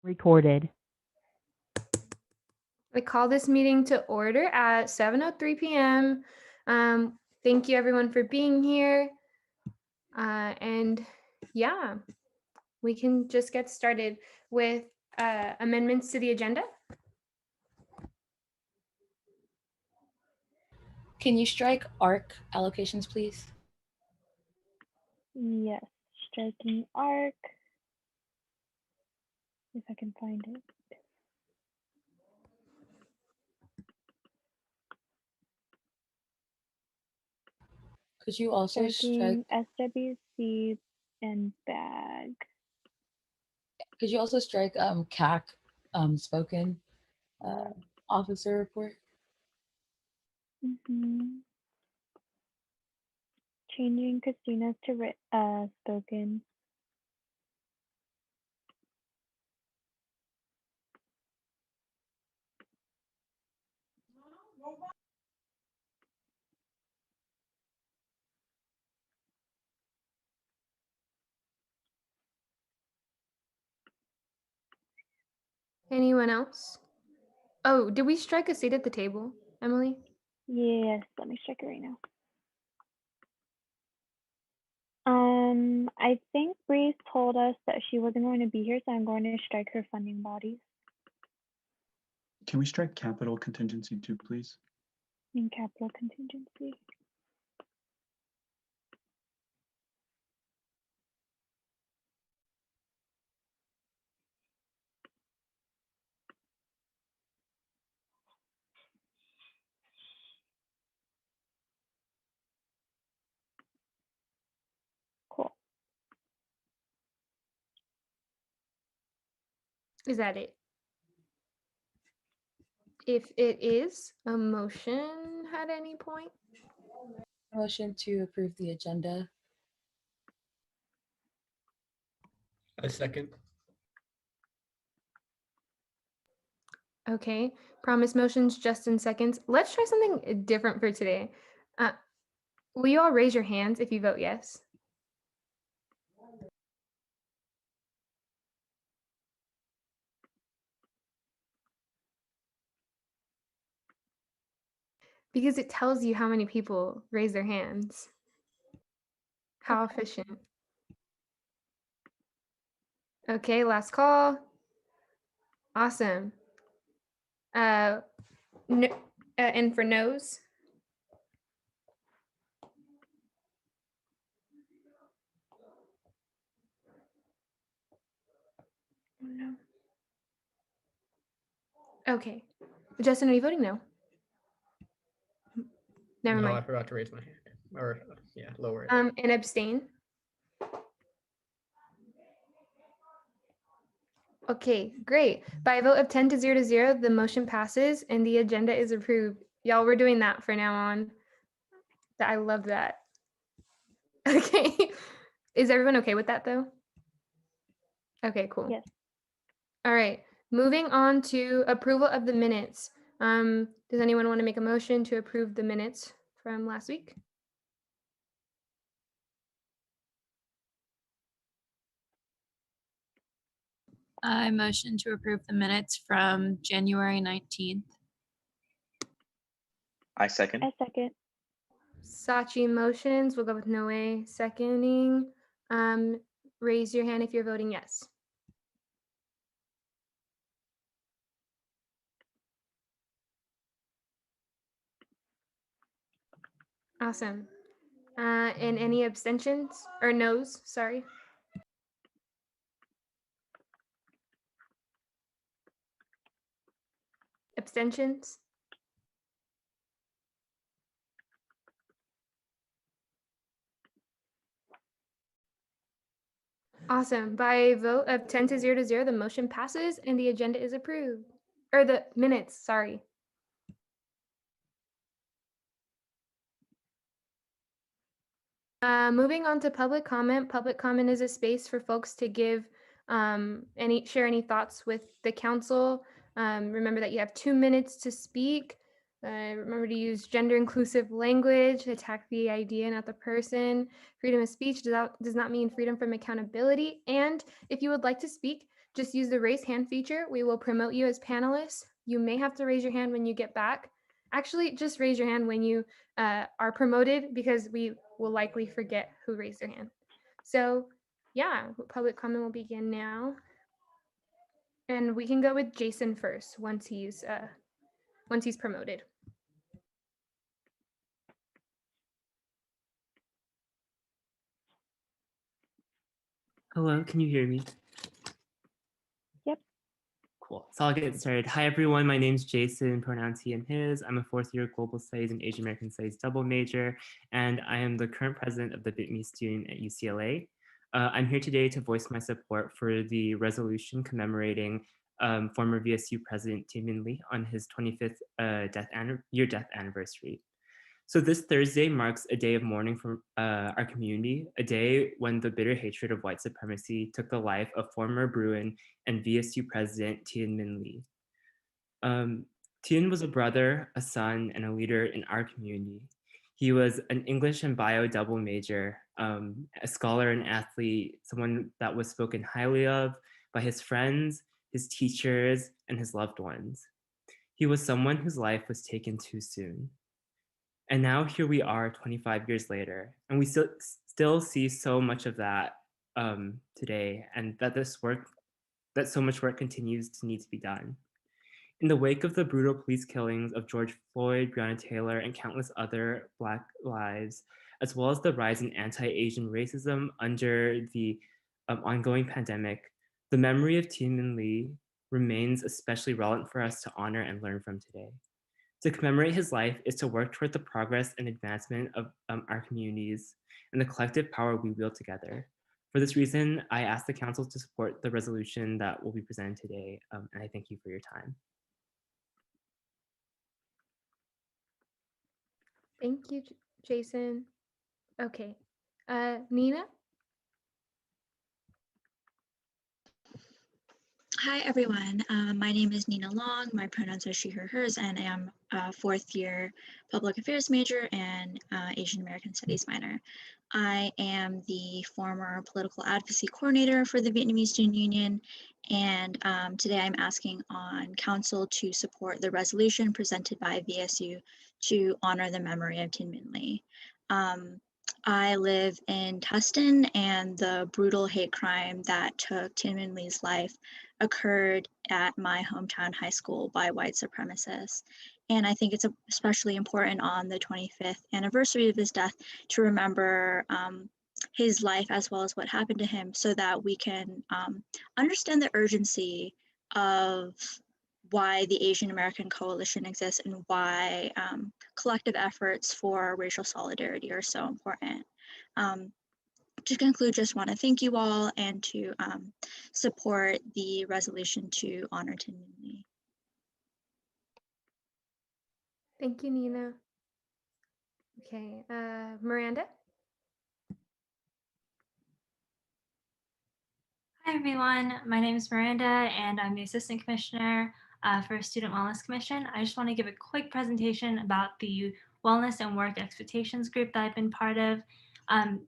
recorded. I call this meeting to order at 7:03 p.m. Thank you everyone for being here. And yeah, we can just get started with amendments to the agenda. Can you strike ARC allocations, please? Yes, striking arc. If I can find it. Could you also strike? Striking SWC and bag. Could you also strike CAC spoken officer report? Changing Christina's to spoken. Anyone else? Oh, did we strike a seat at the table, Emily? Yes, let me strike it right now. I think Breeze told us that she wasn't going to be here, so I'm going to strike her funding bodies. Can we strike capital contingency too, please? In capital contingency. Cool. Is that it? If it is, a motion at any point? Motion to approve the agenda. A second. Okay, promise motions, Justin seconds. Let's try something different for today. Will you all raise your hands if you vote yes? Because it tells you how many people raise their hands. How efficient. Okay, last call. Awesome. No, and for no's? Oh, no. Okay. Justin, are you voting no? Never No, mind. I forgot to raise my hand. Or yeah, lower it. And abstain? Okay, great. By a vote of 10 to 0, the motion passes and the agenda is approved. Y'all, we're doing that for now on. I love that. Okay. Is everyone okay with that though? Okay, cool. Yes. All right. Moving on to approval of the minutes. Does anyone want to make a motion to approve the minutes from last week? I motion to approve the minutes from January 19th. I second. I second. Sachi motions. We'll go with Noe seconding. Raise your hand if you're voting yes. Awesome. And any abstentions or no's? Sorry. Abstentions? Awesome. By a vote of 10 to 0, the motion passes and the agenda is approved. Or the minutes, sorry. Moving on to public comment. Public comment is a space for folks to give share any thoughts with the council. Remember that you have 2 minutes to speak. Remember to use gender inclusive language, attack the idea, not the person. Freedom of speech does not mean freedom from accountability. And if you would like to speak, just use the raise hand feature. We will promote you as panelists. You may have to raise your hand when you get back. Actually, just raise your hand when you are promoted, because we will likely forget who raised their hand. So yeah, public comment will begin now. And we can go with Jason first once he's promoted. Hello, can you hear me? Yep. Cool. So I'll get started. Hi, everyone. My name's Jason, pronouns he and his. I'm a fourth year Global Studies and Asian American Studies double major, and I am the current president of the BITME student at UCLA. I'm here today to voice my support for the resolution commemorating former VSU President Min Lee on his 25th death anniversary. So this Thursday marks a day of mourning for our community, a day when the bitter hatred of white supremacy took the life of former Bruin and VSU President Min Lee. Tien was a brother, a son, and a leader in our community. He was an English and bio double major, a scholar and athlete, someone that was spoken highly of by his friends, his teachers, and his loved ones. He was someone whose life was taken too soon. And now here we are 25 years later, and we still see so much of that today, and that so much work continues to need to be done. In the wake of the brutal police killings of George Floyd, Breonna Taylor, and countless other Black lives, as well as the rise in anti-Asian racism under the ongoing pandemic, the memory of Min Lee remains especially relevant for us to honor and learn from today. To commemorate his life is to work toward the progress and advancement of our communities and the collective power we wield together. For this reason, I ask the council to support the resolution that will be presented today, and I thank you for your time. Thank you, Jason. Okay, Nina? Hi, everyone. My name is Nina Long. My pronouns are she, her, hers, and I am a fourth year public affairs major and Asian American Studies minor. I am the former political advocacy coordinator for the Vietnamese Student Union, and today I'm asking on council to support the resolution presented by VSU to honor the memory of Min Lee. I live in Tustin, and the brutal hate crime that took Min Lee's life occurred at my hometown high school by white supremacists. And I think it's especially important on the 25th anniversary of his death to remember his life as well as what happened to him, so that we can understand the urgency of why the Asian American Coalition exists and why collective efforts for racial solidarity are so important. To conclude, just want to thank you all and to support the resolution to honor Min Lee. Thank you, Nina. Okay, Miranda? Hi, everyone. My name is Miranda, and I'm the Assistant Commissioner for Student Wellness Commission. I just want to give a quick presentation about the Wellness and Work Expectations group that I've been part of.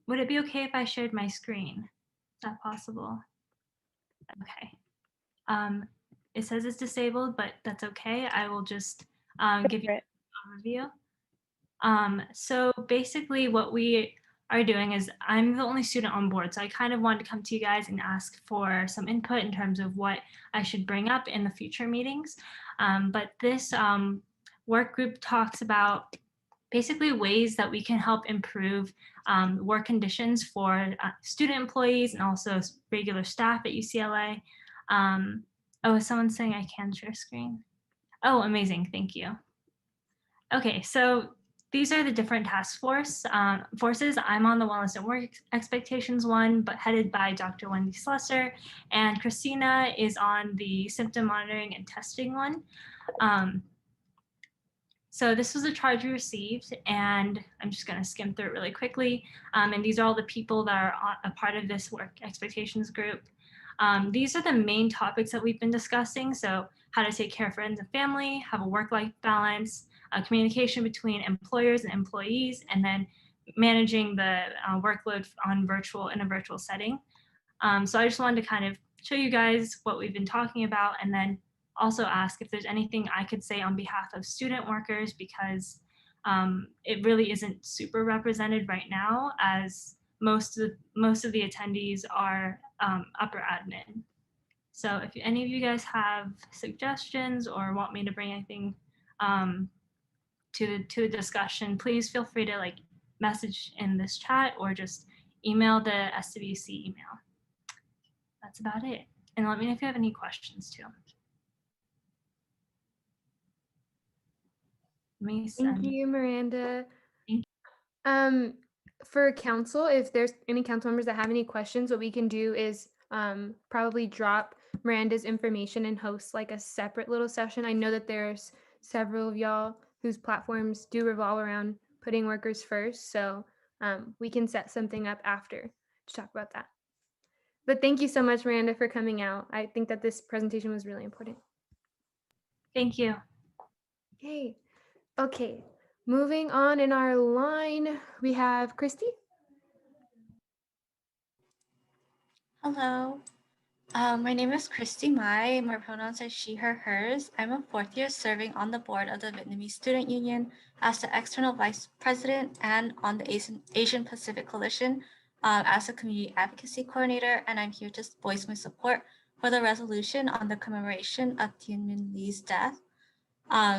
Would it be okay if I shared my screen? Is that possible? Okay. It says it's disabled, but that's okay. I will just give you an overview. So basically what we are doing is, I'm the only student on board, so I kind of wanted to come to you guys and ask for some input in terms of what I should bring up in the future meetings. But this work group talks about basically ways that we can help improve work conditions for student employees and also regular staff at UCLA. Oh, is someone saying I can share screen? Oh, amazing, thank you. Okay, so these are the different task forces. I'm on the Wellness and Work Expectations one, but headed by Dr. Wendy Slusser, and Christina is on the Symptom Monitoring and Testing one. So this was a charge we received, and I'm just going to skim through it really quickly. And these are all the people that are a part of this work expectations group. These are the main topics that we've been discussing. So how to take care of friends and family, have a work-life balance, communication between employers and employees, and then managing the workload in a virtual setting. So I just wanted to kind of show you guys what we've been talking about, and then also ask if there's anything I could say on behalf of student workers, because it really isn't super represented right now, as most of the attendees are upper admin. So if any of you guys have suggestions or want me to bring anything to the discussion, please feel free to like message in this chat or just email the SWC email. That's about it. And let me know if you have any questions too. Thank you, Miranda. Thank For council, if there's any council members that have any questions, what we can do is probably drop Miranda's information and host like a separate little session. I know that there's several of y'all whose platforms do revolve around putting workers first, so we can set something up after to talk about that. But thank you so much, Miranda, for coming out. I think that this presentation was really important. Thank you. Yay. Okay, moving on in our line, we have Christy. Hello, my name is Christy Mai. My pronouns are she, her, hers. I'm a fourth year serving on the board of the Vietnamese Student Union as the external vice president and on the Asian Pacific Coalition as a community advocacy coordinator. And I'm here to voice my support for the resolution on the commemoration of Tien Minh Le's death.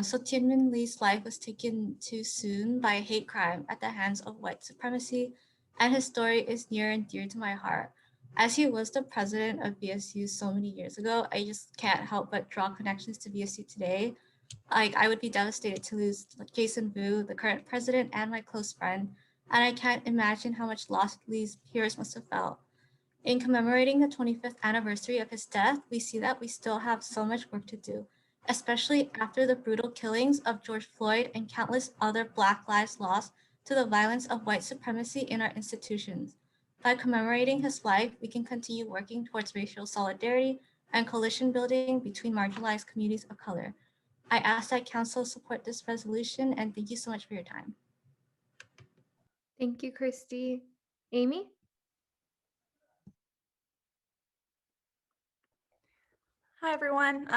So Tien Minh Le's life was taken too soon by a hate crime at the hands of white supremacy, and his story is near and dear to my heart. As he was the president of VSU so many years ago, I just can't help but draw connections to VSU today. Like, I would be devastated to lose Jason Vu, the current president, and my close friend, and I can't imagine how much loss Lee's peers must have felt. In commemorating the 25th anniversary of his death, we see that we still have so much work to do, especially after the brutal killings of George Floyd and countless other Black lives lost to the violence of white supremacy in our institutions. By commemorating his life, we can continue working towards racial solidarity and coalition building between marginalized communities of color. I ask that Council support this resolution, and thank you so much for your time. Thank you, Christy. Amy? Hi, everyone.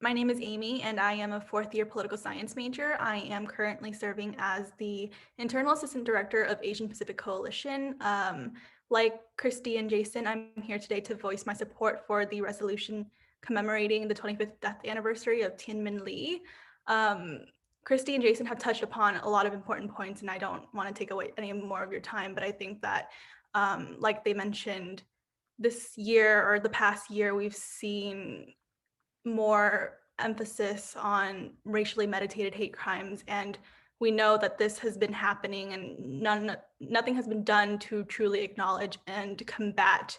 My name is Amy, and I am a fourth year political science major. I am currently serving as the internal assistant director of Asian Pacific Coalition. Like Christy and Jason, I'm here today to voice my support for the resolution commemorating the 25th death anniversary of Tien Minh Le. Christy and Jason have touched upon a lot of important points, and I don't want to take away any more of your time, but I think that, like they mentioned, this year or the past year, we've seen more emphasis on racially meditated hate crimes, and we know that this has been happening, and nothing has been done to truly acknowledge and combat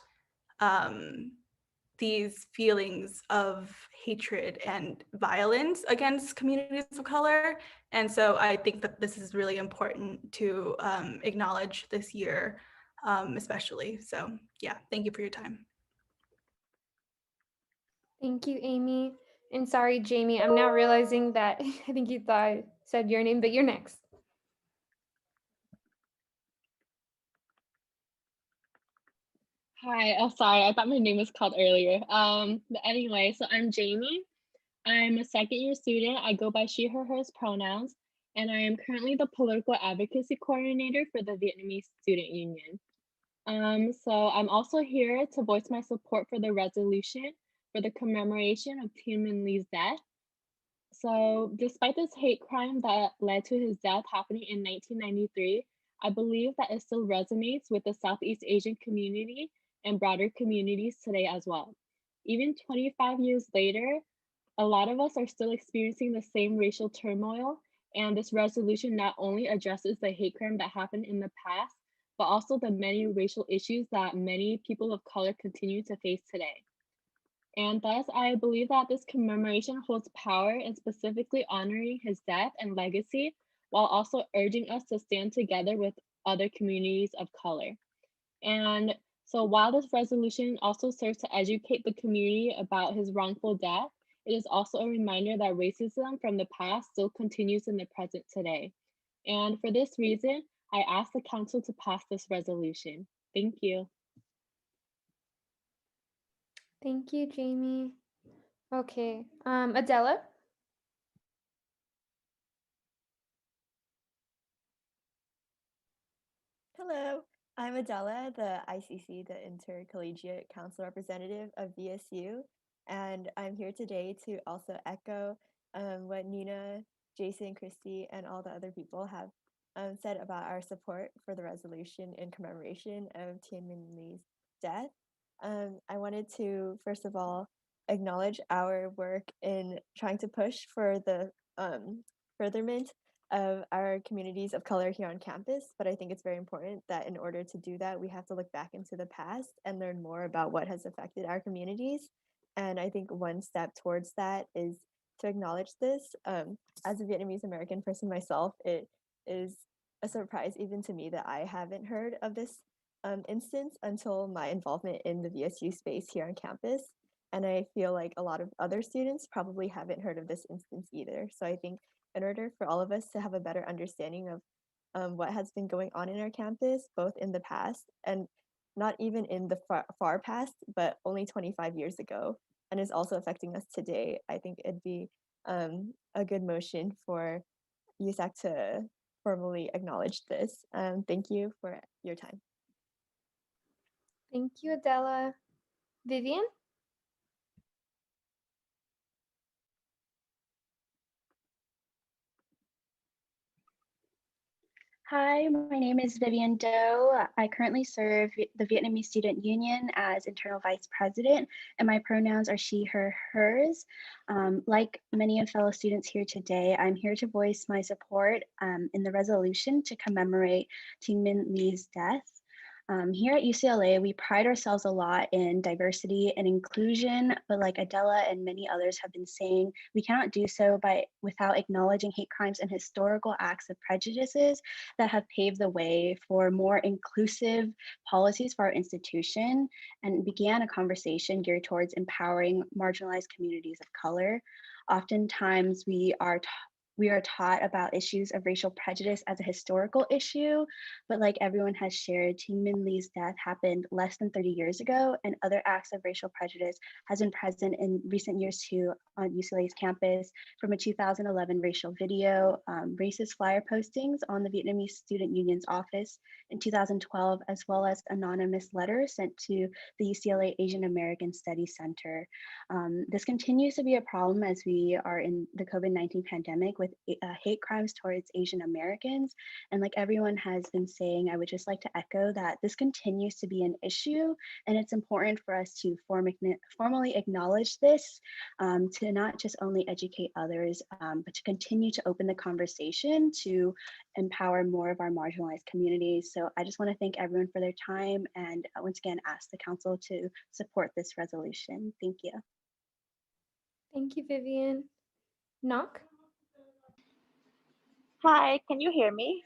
these feelings of hatred and violence against communities of color. And so I think that this is really important to acknowledge this year, especially. So yeah, thank you for your time. Thank you, Amy. And sorry, Jamie, I'm now realizing that I think you thought I said your name, but you're next. Hi, sorry, I thought my name was called earlier. But anyway, so I'm Jamie. I'm a second year student. I go by she, her, hers pronouns, and I am currently the political advocacy coordinator for the Vietnamese Student Union. So I'm also here to voice my support for the resolution for the commemoration of Tien Minh Le's death. So despite this hate crime that led to his death happening in 1993, I believe that it still resonates with the Southeast Asian community and broader communities today as well. Even 25 years later, a lot of us are still experiencing the same racial turmoil, and this resolution not only addresses the hate crime that happened in the past, but also the many racial issues that many people of color continue to face today. And thus, I believe that this commemoration holds power in specifically honoring his death and legacy, while also urging us to stand together with other communities of color. And so while this resolution also serves to educate the community about his wrongful death, it is also a reminder that racism from the past still continues in the present today. And for this reason, I ask the council to pass this resolution. Thank you. Thank you, Jamie. Okay, Adela? Hello, I'm Adela, the ICC, the Intercollegiate Council Representative of VSU, and I'm here today to also echo what Nina, Jason, Christy, and all the other people have said about our support for the resolution in commemoration of Tianmin Li's death. I wanted to, first of all, acknowledge our work in trying to push for the furtherment of our communities of color here on campus, but I think it's very important that in order to do that, we have to look back into the past and learn more about what has affected our communities. And I think one step towards that is to acknowledge this. As a Vietnamese American person myself, it is a surprise even to me that I haven't heard of this instance until my involvement in the VSU space here on campus. And I feel like a lot of other students probably haven't heard of this instance either. So I think in order for all of us to have a better understanding of what has been going on in our campus, both in the past and not even in the far past, but only 25 years ago, and is also affecting us today, I think it'd be a good motion for USAC to formally acknowledge this. Thank you for your time. Thank you, Adela. Vivian? Hi, my name is Vivian Doe. I currently serve the Vietnamese Student Union as internal vice president, and my pronouns are she, her, hers. Like many of fellow students here today, I'm here to voice my support in the resolution to commemorate Ting Min Lee's death. Here at UCLA, we pride ourselves a lot in diversity and inclusion, but like Adela and many others have been saying, we cannot do so without acknowledging hate crimes and historical acts of prejudices that have paved the way for more inclusive policies for our institution and began a conversation geared towards empowering marginalized communities of color. Oftentimes, we are taught about issues of racial prejudice as a historical issue, but like everyone has shared, Ting Min Lee's death happened less than 30 years ago, and other acts of racial prejudice has been present in recent years too on UCLA's campus, from a 2011 racial video, racist flyer postings on the Vietnamese Student Union's office in 2012, as well as anonymous letters sent to the UCLA Asian American Studies Center. This continues to be a problem as we are in the COVID-19 pandemic with hate crimes towards Asian Americans. And like everyone has been saying, I would just like to echo that this continues to be an issue, and it's important for us to formally acknowledge this, to not just only educate others, but to continue to open the conversation to empower more of our marginalized communities. So I just want to thank everyone for their time, and once again, ask the council to support this resolution. Thank you. Thank you, Vivian. Knock? Hi, can you hear me?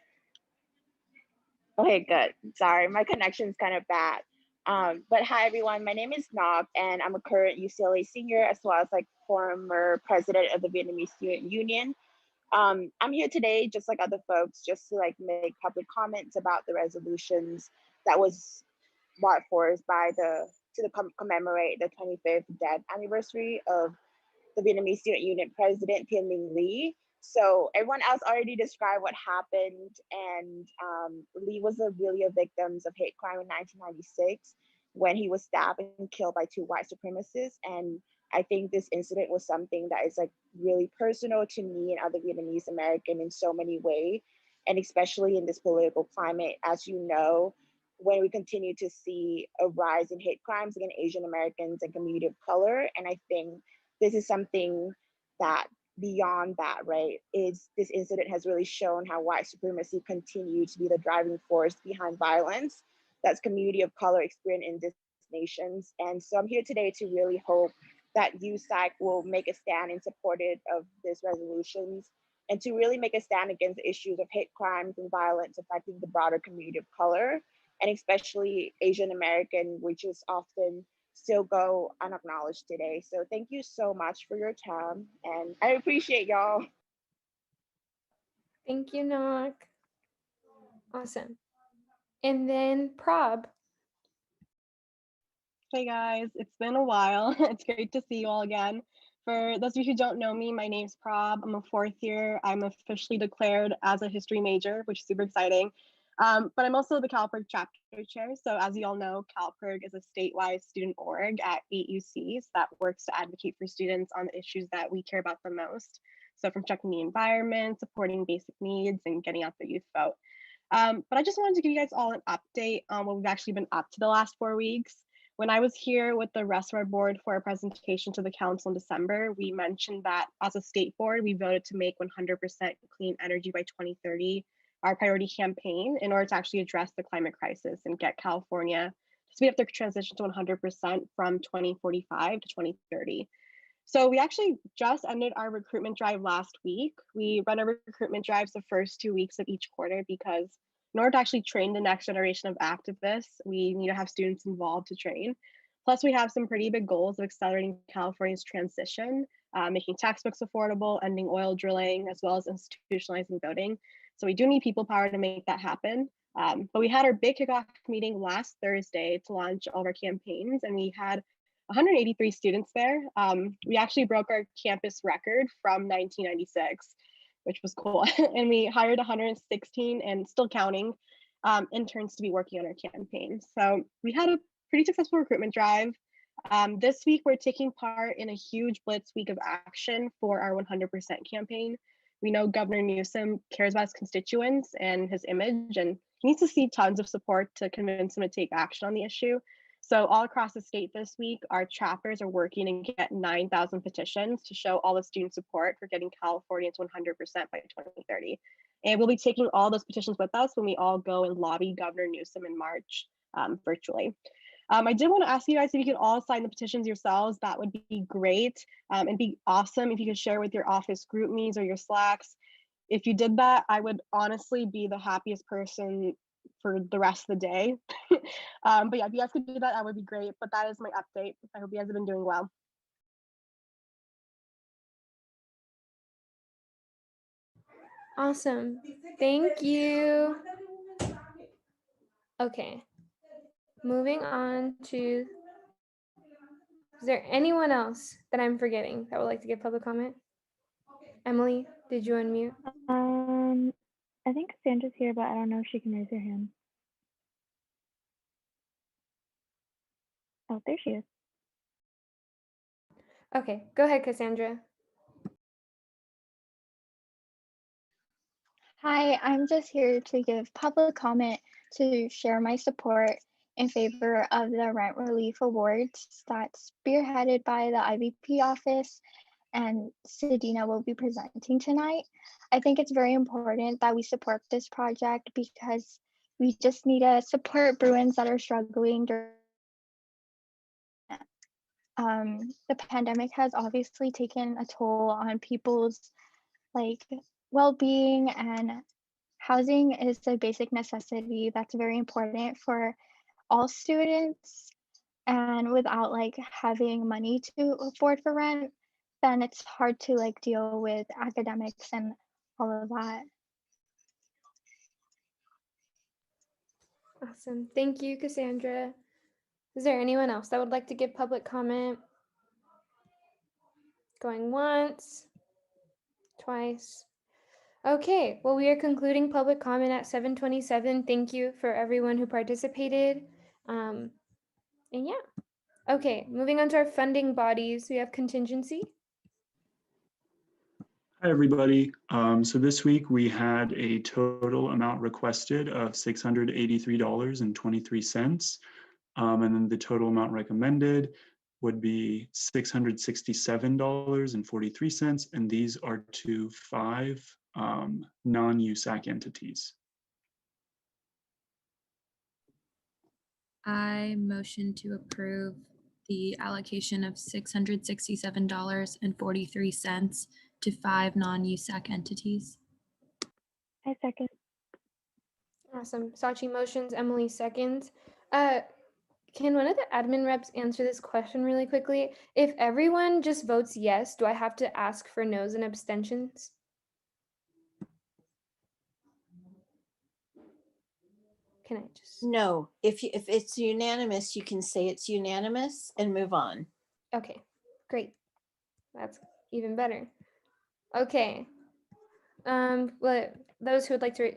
Okay, good. Sorry, my connection's kind of bad. But hi everyone, my name is Nog, and I'm a current UCLA senior as well as like former president of the Vietnamese Student Union. I'm here today, just like other folks, just to like make public comments about the resolutions that was brought forth by commemorate the 25th death anniversary of the Vietnamese Student Union president, Thiên Minh Ly. So everyone else already described what happened, and Lee was really a victim of hate crime in 1996 when he was stabbed and killed by two white supremacists. And I think this incident was something that is like really personal to me and other Vietnamese American in so many ways, and especially in this political climate, as you know, when we continue to see a rise in hate crimes against Asian Americans and community of color. And I think this is something that beyond that, right, is this incident has really shown how white supremacy continues to be the driving force behind violence that's community of color experience in these nations. And so I'm here today to really hope that USAC will make a stand in support of these resolutions and to really make a stand against the issues of hate crimes and violence affecting the broader community of color, and especially Asian American, which is often still go unacknowledged today. So thank you so much for your time, and I appreciate y'all. Thank you, Nok. Awesome. And then Prob. Hey guys, it's been a while. It's great to see you all again. For those of you who don't know me, my name's Prob. I'm a fourth year. I'm officially declared as a history major, which is super exciting. But I'm also the CalPERG chapter chair. So as you all know, CalPERG is a statewide student org at 8 UCs that works to advocate for students on the issues that we care about the most. So from checking the environment, supporting basic needs, and getting out the youth vote. But I just wanted to give you guys all an update on what we've actually been up to the last 4 weeks. When I was here with the rest of our board for a presentation to the council in December, we mentioned that as a state board, we voted to make 100% clean energy by 2030 our priority campaign in order to actually address the climate crisis and get California to speed up their transition to 100% from 2045 to 2030. So we actually just ended our recruitment drive last week. We run our recruitment drives the first 2 weeks of each quarter because in order to actually train the next generation of activists, we need to have students involved to train. Plus, we have some pretty big goals of accelerating California's transition, making textbooks affordable, ending oil drilling, as well as institutionalizing voting. So we do need people power to make that happen. But we had our big kickoff meeting last Thursday to launch all of our campaigns, and we had 183 students there. We actually broke our campus record from 1996, which was cool. And we hired 116 and still counting interns to be working on our campaign. So we had a pretty successful recruitment drive. This week, we're taking part in a huge Blitz week of action for our 100% campaign. We know Governor Newsom cares about his constituents and his image, and he needs to see tons of support to convince him to take action on the issue. So all across the state this week, our chapters are working to get 9,000 petitions to show all the student support for getting California to 100% by 2030. And we'll be taking all those petitions with us when we all go and lobby Governor Newsom in March virtually. I did want to ask you guys if you could all sign the petitions yourselves. That would be great. And be awesome if you could share with your office group meets or your Slacks. If you did that, I would honestly be the happiest person for the rest of the day. But yeah, if you guys could do that, that would be great. But that is my update. I hope you guys have been doing well. Awesome. Thank you. Okay. Moving on to, is there anyone else that I'm forgetting that would like to give public comment? Emily, did you unmute? I think Sandra's here, but I don't know if she can raise her hand. Oh, there she is. Okay, go ahead, Cassandra. Hi, I'm just here to give public comment to share my support in favor of the Rent Relief Awards that's spearheaded by the IVP office and Sedina will be presenting tonight. I think it's very important that we support this project because we just need to support Bruins that are struggling during the pandemic has obviously taken a toll on people's well-being, and housing is a basic necessity that's very important for all students. And without having money to afford for rent, then it's hard to deal with academics and all of that. Awesome. Thank you, Cassandra. Is there anyone else that would like to give public comment? Going once, twice. Okay, well, we are concluding public comment at 7:27. Thank you for everyone who participated. And yeah. Okay, moving on to our funding bodies. We have contingency. Hi, everybody. So this week we had a total amount requested of $683.23. And then the total amount recommended would be $667.43. And these are to 5 non-USAC entities. I motion to approve the allocation of $667.43 to 5 non-USAC entities. I second. Awesome. Sachi motions, Emily seconds. Can one of the admin reps answer this question really quickly? If everyone just votes yes, do I have to ask for no's and abstentions? can I just? No, if it's unanimous, you can say it's unanimous and move on. Okay, great. That's even better. Okay. Well, those who would like to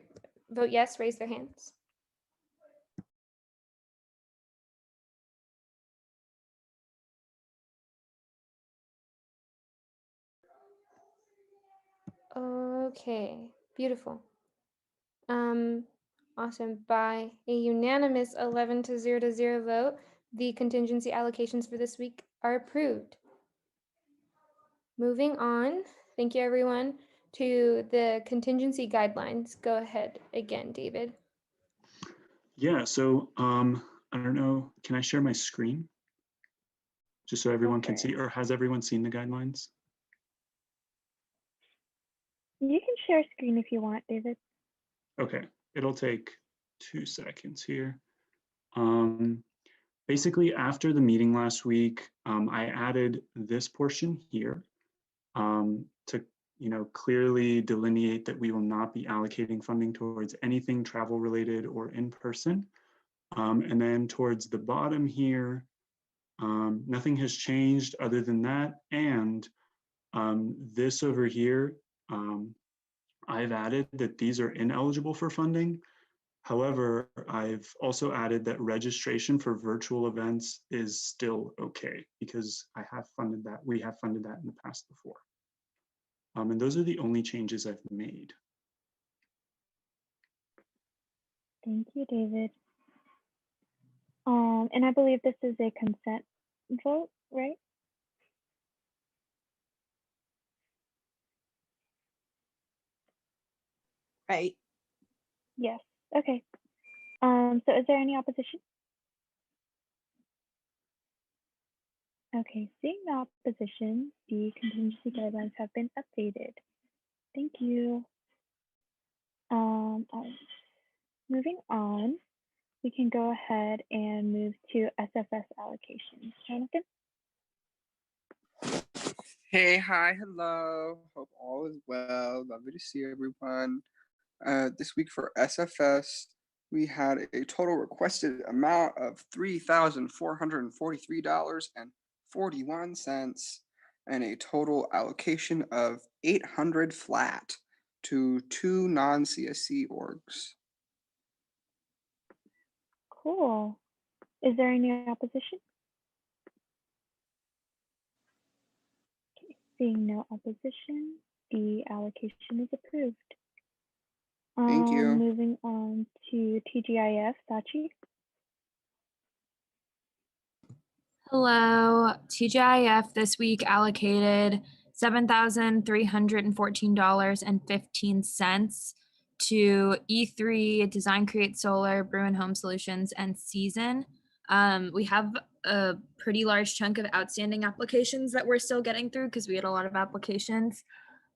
vote yes, raise their hands. Okay, beautiful. Awesome. By a unanimous 11 to 0 vote, the contingency allocations for this week are approved. Moving on, thank you everyone, to the contingency guidelines. Go ahead again, David. Yeah, so I don't know, can I share my screen? Just so everyone can see, or has everyone seen the guidelines? You can share screen if you want, David. Okay, it'll take 2 seconds here. Basically, after the meeting last week, I added this portion here to clearly delineate that we will not be allocating funding towards anything travel related or in person. And then towards the bottom here, nothing has changed other than that. And this over here, I've added that these are ineligible for funding. However, I've also added that registration for virtual events is still okay because we have funded that in the past before. And those are the only changes I've made. Thank you, David. And I believe this is a consent vote, right? Right. Yes. Okay. So is there any opposition? Okay, seeing no opposition, the contingency guidelines have been updated. Thank you. All right. Moving on, we can go ahead and move to SFS allocations. Jonathan? Hey, hi, hello. Hope all is well. Lovely to see everyone. This week for SFS, we had a total requested amount of $3,443.41 and a total allocation of 800 flat to 2 non-CSC orgs. Cool. Is there any opposition? Okay, seeing no opposition, the allocation is approved. Thank you. Moving on to TGIF, Sachi. Hello. TGIF this week allocated $7,314.15 to E3, Design Create Solar, Bruin Home Solutions, and Season. We have a pretty large chunk of outstanding applications that we're still getting through because we had a lot of applications.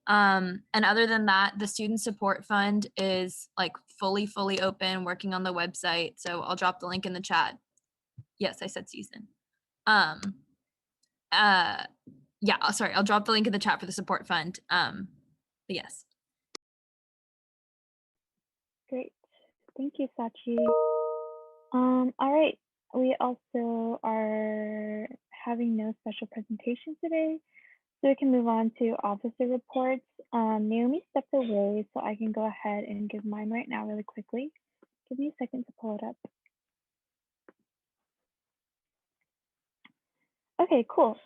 And other than that, the Student Support Fund is like fully open, working on the website. So I'll drop the link in the chat. Yes, I said Season. Yeah, sorry, I'll drop the link in the chat for the support fund. But yes. Great. Thank you, Sachi. All right. We also are having no special presentations today, so we can move on to officer reports. Naomi stepped away, so I can go ahead and give mine right now really quickly. Give me a second to pull it up. Okay, cool.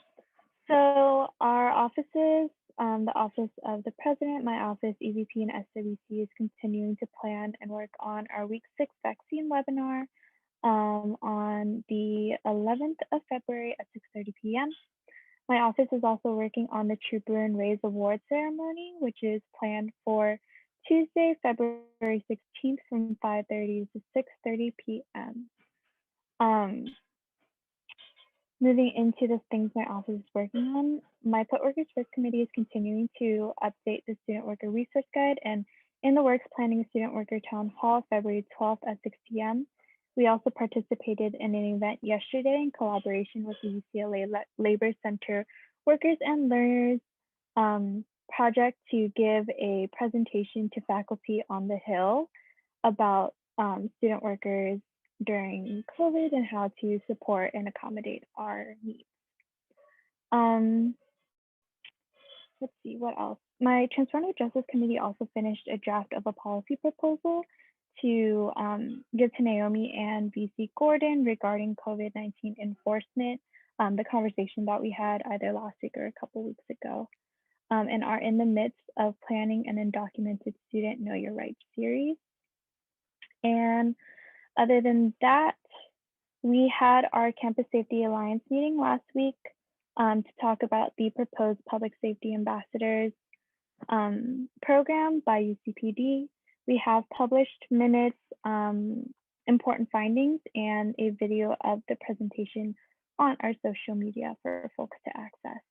So our offices, the Office of the President, my office, EVP, and SWC is continuing to plan and work on our week 6 vaccine webinar on the 11th of February at 6:30 p.m. My office is also working on the Trooper and Raise Award ceremony, which is planned for Tuesday, February 16th from 5:30 to 6:30 p.m. Moving into the things my office is working on, my Put Workers First Committee is continuing to update the Student Worker Resource Guide and in the works planning a Student Worker Town Hall February 12th at 6 p.m. We also participated in an event yesterday in collaboration with the UCLA Labor Center Workers and Learners project to give a presentation to faculty on the Hill about student workers during COVID and how to support and accommodate our needs. Let's see, what else? My Transformative Justice Committee also finished a draft of a policy proposal to give to Naomi and VC Gordon regarding COVID-19 enforcement, the conversation that we had either last week or a couple weeks ago, and are in the midst of planning an undocumented student Know Your Rights series. And other than that, we had our Campus Safety Alliance meeting last week to talk about the proposed Public Safety Ambassadors program by UCPD. We have published minutes, important findings, and a video of the presentation on our social media for folks to access.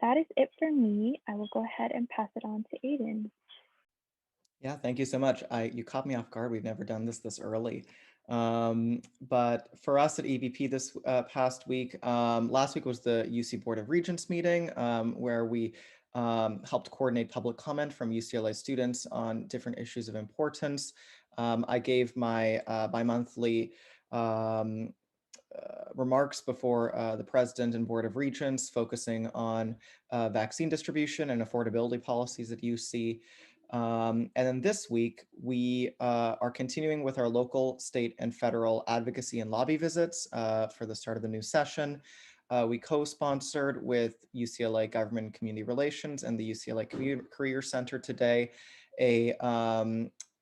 That is it for me. I will go ahead and pass it on to Aiden. Yeah, thank you so much. You caught me off guard. We've never done this early. But for us at EVP this past week, last week was the UC Board of Regents meeting, where we helped coordinate public comment from UCLA students on different issues of importance. I gave my bi-monthly remarks before the President and Board of Regents, focusing on vaccine distribution and affordability policies at UC. And then this week, we are continuing with our local, state, and federal advocacy and lobby visits for the start of the new session. We co-sponsored with UCLA Government and Community Relations and the UCLA Career Center today a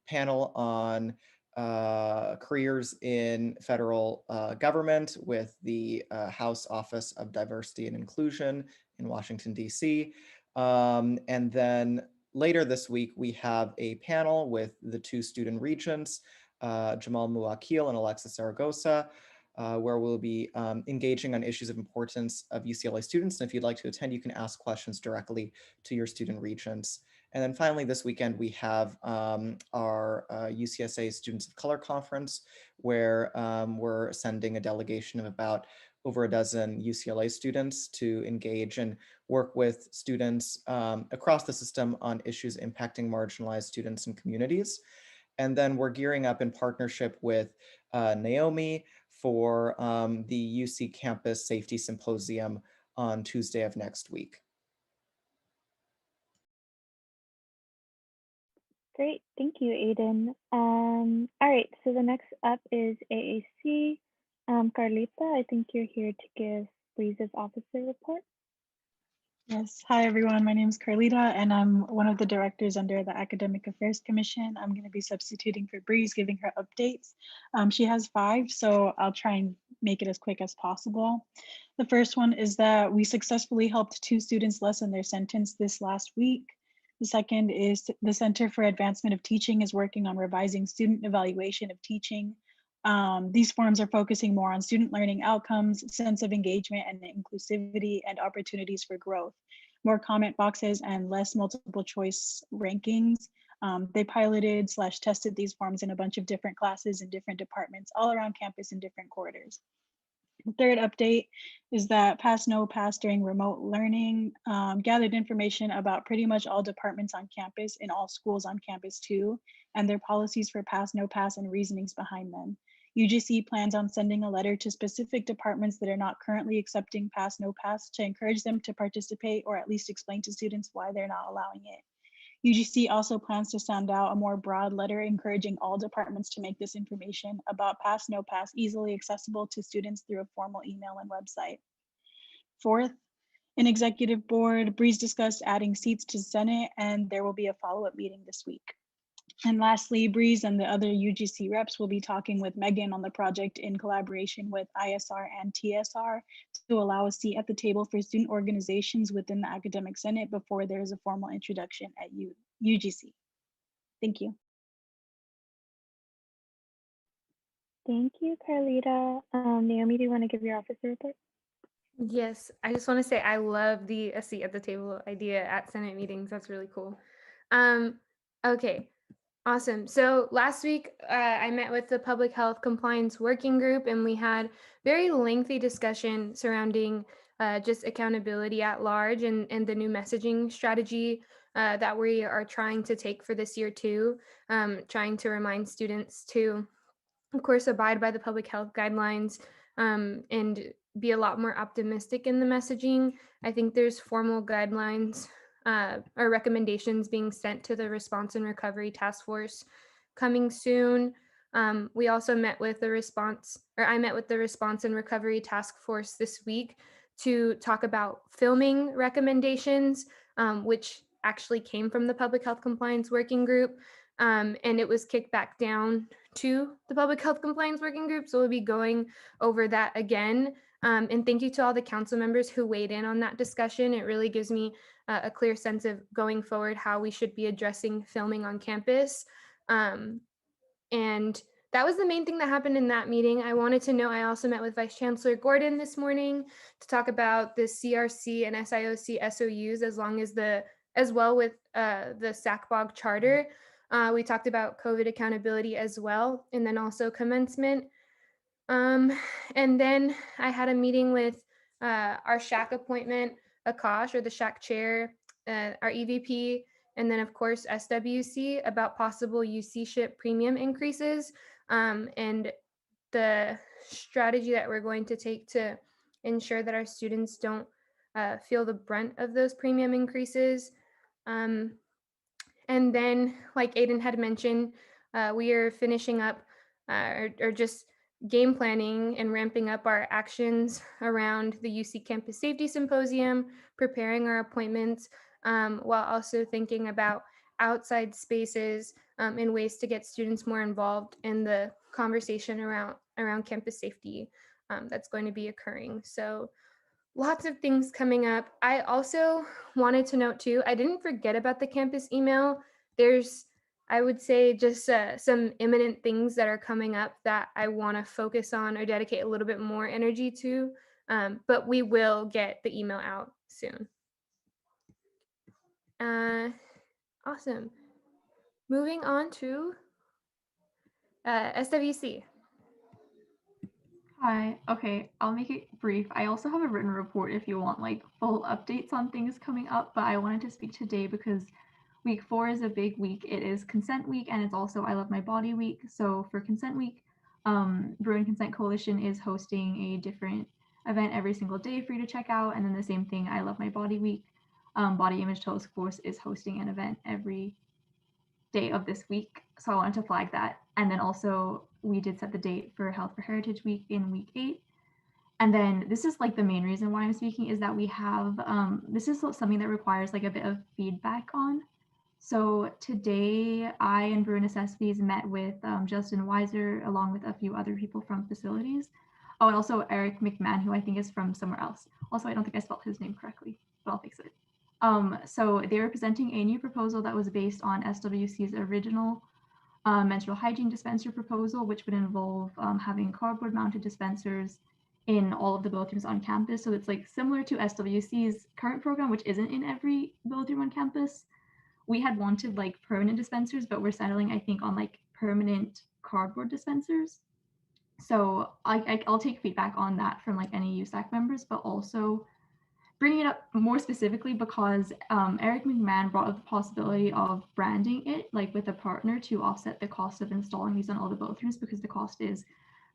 panel on careers in federal government with the House Office of Diversity and Inclusion in Washington, D.C. And then later this week, we have a panel with the two student regents, Jamal Muakil and Alexis Zaragoza, where we'll be engaging on issues of importance of UCLA students. And if you'd like to attend, you can ask questions directly to your student regents. And then finally, this weekend, we have our UCSA Students of Color Conference, where we're sending a delegation of about over a dozen UCLA students to engage and work with students across the system on issues impacting marginalized students and communities. And then we're gearing up in partnership with Naomi for the UC Campus Safety Symposium on Tuesday of next week. Great, thank you, Aiden. All right, so the next up is AAC. Carlita, I think you're here to give Breeze's officer report. Yes, hi everyone, my name is Carlita and I'm one of the directors under the Academic Affairs Commission. I'm going to be substituting for Breeze, giving her updates. She has 5, so I'll try and make it as quick as possible. The first one is that we successfully helped 2 students lessen their sentence this last week. The second is the Center for Advancement of Teaching is working on revising student evaluation of teaching. These forums are focusing more on student learning outcomes, sense of engagement and inclusivity, and opportunities for growth. More comment boxes and less multiple choice rankings. They piloted/tested these forums in a bunch of different classes and different departments all around campus in different quarters. The third update is that Pass No Pass during remote learning gathered information about pretty much all departments on campus in all schools on campus too, and their policies for Pass No Pass and reasonings behind them. UGC plans on sending a letter to specific departments that are not currently accepting Pass No Pass to encourage them to participate or at least explain to students why they're not allowing it. UGC also plans to send out a more broad letter encouraging all departments to make this information about Pass No Pass easily accessible to students through a formal email and website. Fourth, in executive board, Breeze discussed adding seats to Senate, and there will be a follow-up meeting this week. And lastly, Breeze and the other UGC reps will be talking with Megan on the project in collaboration with ISR and TSR to allow a seat at the table for student organizations within the Academic Senate before there is a formal introduction at UGC. Thank you. Thank you, Carlita. Naomi, do you want to give your officer report? Yes, I just want to say I love the a seat at the table idea at Senate meetings. That's really cool. Okay, awesome. So last week I met with the Public Health Compliance Working Group and we had very lengthy discussion surrounding just accountability at large and the new messaging strategy that we are trying to take for this year too, trying to remind students to, of course, abide by the public health guidelines and be a lot more optimistic in the messaging. I think there's formal guidelines or recommendations being sent to the Response and Recovery Task Force coming soon. We also met with the I met with the Response and Recovery Task Force this week to talk about filming recommendations, which actually came from the Public Health Compliance Working Group. And it was kicked back down to the Public Health Compliance Working Group. So we'll be going over that again. And thank you to all the council members who weighed in on that discussion. It really gives me a clear sense of going forward how we should be addressing filming on campus. And that was the main thing that happened in that meeting. I wanted to know, I also met with Vice Chancellor Gordon this morning to talk about the CRC and SIOC SOUs as well with the SACBOG charter. We talked about COVID accountability as well, and then also commencement. And then I had a meeting with our SHAC appointment, Akash, or the SHAC chair, our EVP, and then of course SWC about possible UC-ship premium increases and the strategy that we're going to take to ensure that our students don't feel the brunt of those premium increases. And then, like Aiden had mentioned, we are finishing up or just game planning and ramping up our actions around the UC Campus Safety Symposium, preparing our appointments, while also thinking about outside spaces and ways to get students more involved in the conversation around campus safety that's going to be occurring. So lots of things coming up. I also wanted to note too, I didn't forget about the campus email. There's, I would say, just some imminent things that are coming up that I want to focus on or dedicate a little bit more energy to, but we will get the email out soon. Awesome. Moving on to SWC. Hi, okay, I'll make it brief. I also have a written report if you want like full updates on things coming up, but I wanted to speak today because week 4 is a big week. It is consent week and it's also I Love My Body week. So for consent week, Bruin Consent Coalition is hosting a different event every single day for you to check out. And then the same thing, I Love My Body week. Body Image Task Force is hosting an event every day of this week. So I wanted to flag that. And then also we did set the date for Health for Heritage Week in week 8. And then this is like the main reason why I'm speaking is that we have, this is something that requires like a bit of feedback on. So today I and Bruin Necessities met with Justin Weiser along with a few other people from facilities. Oh, and also Eric McMahon, who I think is from somewhere else. Also, I don't think I spelled his name correctly, but I'll fix it. So they were presenting a new proposal that was based on SWC's original menstrual hygiene dispenser proposal, which would involve having cardboard mounted dispensers in all of the bathrooms on campus. So it's like similar to SWC's current program, which isn't in every bathroom on campus. We had wanted like permanent dispensers, but we're settling, I think, on like permanent cardboard dispensers. So I'll take feedback on that from like any USAC members, but also bringing it up more specifically because Eric McMahon brought up the possibility of branding it like with a partner to offset the cost of installing these on all the bathrooms because the cost is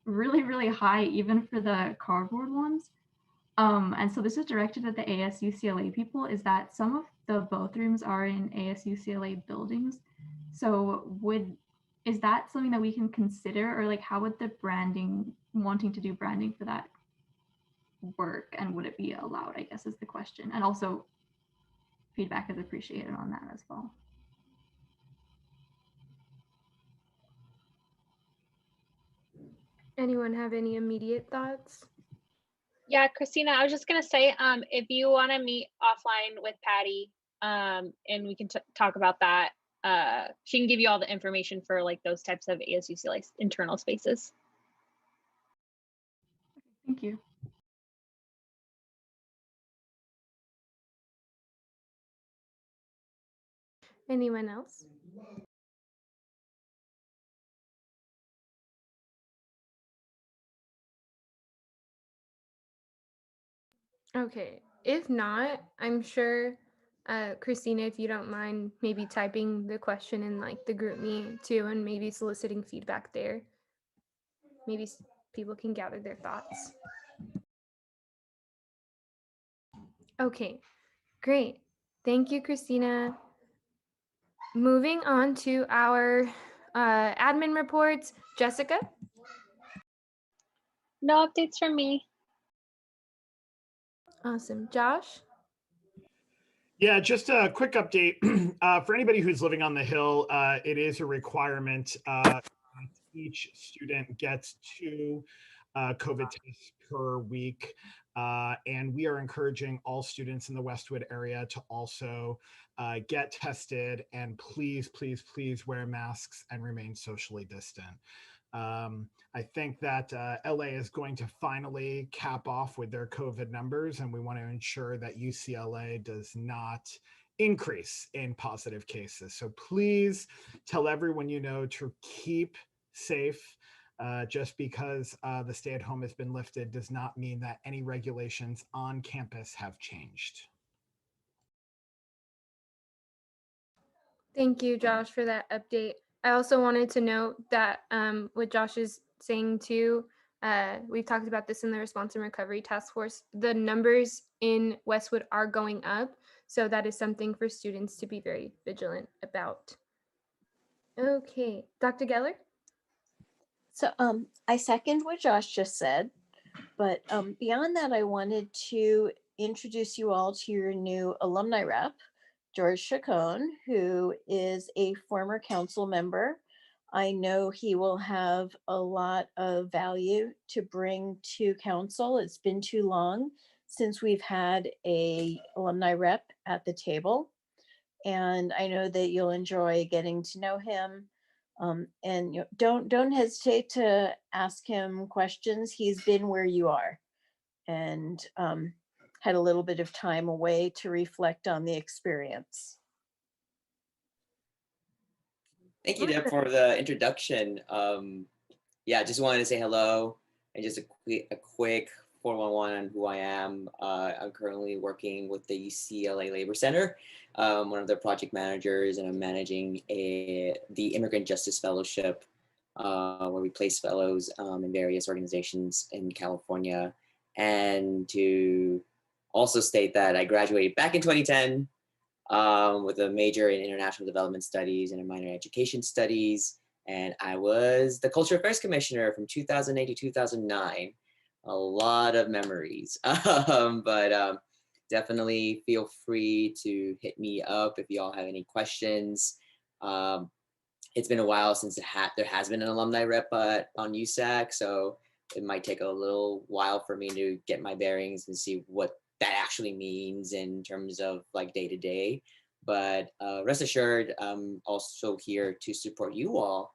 really, really high even for the cardboard ones. And so this is directed at the ASUCLA people is that some of the bathrooms are in ASUCLA buildings. So is that something that we can consider or like how would the wanting to do branding for that work and would it be allowed, I guess is the question. And also feedback is appreciated on that as well. Anyone have any immediate thoughts? Yeah, Christina, I was just gonna say, if you want to meet offline with Patty, and we can talk about that, she can give you all the information for like those types of ASUCLA internal spaces. Thank you. Anyone else? Okay, if not, I'm sure, Christina, if you don't mind, maybe typing the question in like the group meet too, and maybe soliciting feedback there. Maybe people can gather their thoughts. Okay, great. Thank you, Christina. Moving on to our admin reports. Jessica? No updates from me. Awesome. Josh? Yeah, just a quick update. For anybody who's living on the Hill, it is a requirement. Each student gets 2 COVID tests per week. And we are encouraging all students in the Westwood area to also get tested, and please, please, please wear masks and remain socially distant. I think that LA is going to finally cap off with their COVID numbers, and we want to ensure that UCLA does not increase in positive cases. So please tell everyone you know to keep safe. Just because the stay-at-home has been lifted does not mean that any regulations on campus have changed. Thank you, Josh, for that update. I also wanted to note that what Josh is saying too, we've talked about this in the Response and Recovery Task Force, the numbers in Westwood are going up. So that is something for students to be very vigilant about. Okay, Dr. Geller? So I second what Josh just said, but beyond that, I wanted to introduce you all to your new alumni rep, George Chacon, who is a former council member. I know he will have a lot of value to bring to council. It's been too long since we've had a alumni rep at the table. And I know that you'll enjoy getting to know him. And don't hesitate to ask him questions. He's been where you are, and had a little bit of time away to reflect on the experience. Thank you, Deb, for the introduction. Yeah, just wanted to say hello and just a quick 411 on who I am. I'm currently working with the UCLA Labor Center, one of their project managers, and I'm managing the Immigrant Justice Fellowship, where we place fellows in various organizations in California. And to also state that I graduated back in 2010 with a major in international development studies and a minor in education studies. And I was the Cultural Affairs Commissioner from 2008 to 2009. A lot of memories, but definitely feel free to hit me up if y'all have any questions. It's been a while since there has been an alumni rep on USAC, so it might take a little while for me to get my bearings and see what that actually means in terms of like day to day. But rest assured, I'm also here to support you all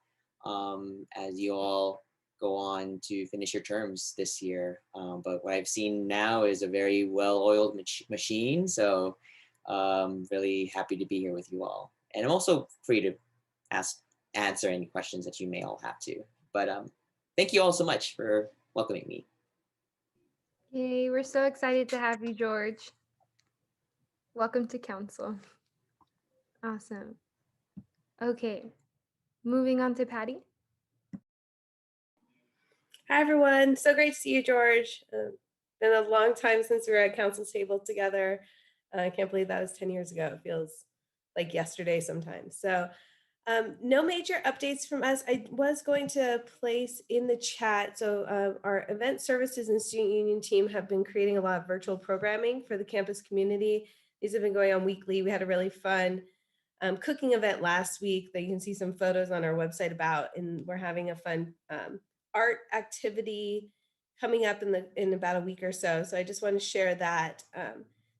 as you all go on to finish your terms this year. But what I've seen now is a very well-oiled machine. So really happy to be here with you all. And I'm also free to answer any questions that you may all have to. But thank you all so much for welcoming me. Yay, we're so excited to have you, George. Welcome to council. Awesome. Okay, moving on to Patty. Hi, everyone. So great to see you, George. Been a long time since we were at council table together. I can't believe that was 10 years ago. It feels like yesterday sometimes. So no major updates from us. I was going to place in the chat. So our event services and student union team have been creating a lot of virtual programming for the campus community. These have been going on weekly. We had a really fun cooking event last week that you can see some photos on our website about, and we're having a fun art activity coming up in about a week or so. So I just want to share that.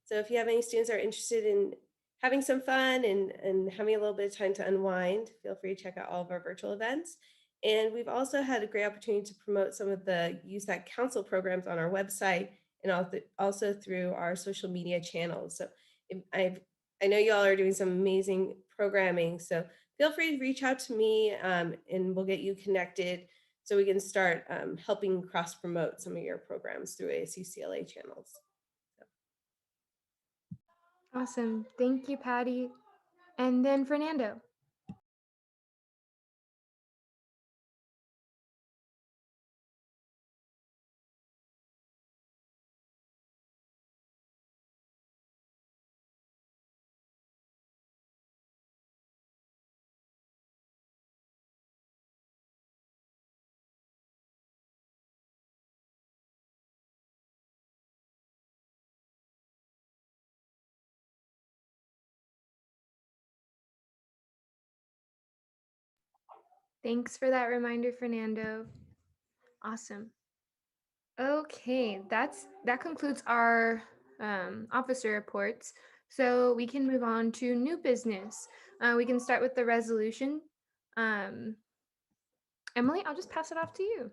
So if you have any students that are interested in having some fun and having a little bit of time to unwind, feel free to check out all of our virtual events. And we've also had a great opportunity to promote some of the USAC Council programs on our website and also through our social media channels. So I know y'all are doing some amazing programming, so feel free to reach out to me and we'll get you connected so we can start helping cross promote some of your programs through ASUCLA channels. So Awesome. Thank you, Patty. And then Fernando. Thanks for that reminder, Fernando. Awesome. Okay, that concludes our officer reports. So we can move on to new business. We can start with the resolution. Emily, I'll just pass it off to you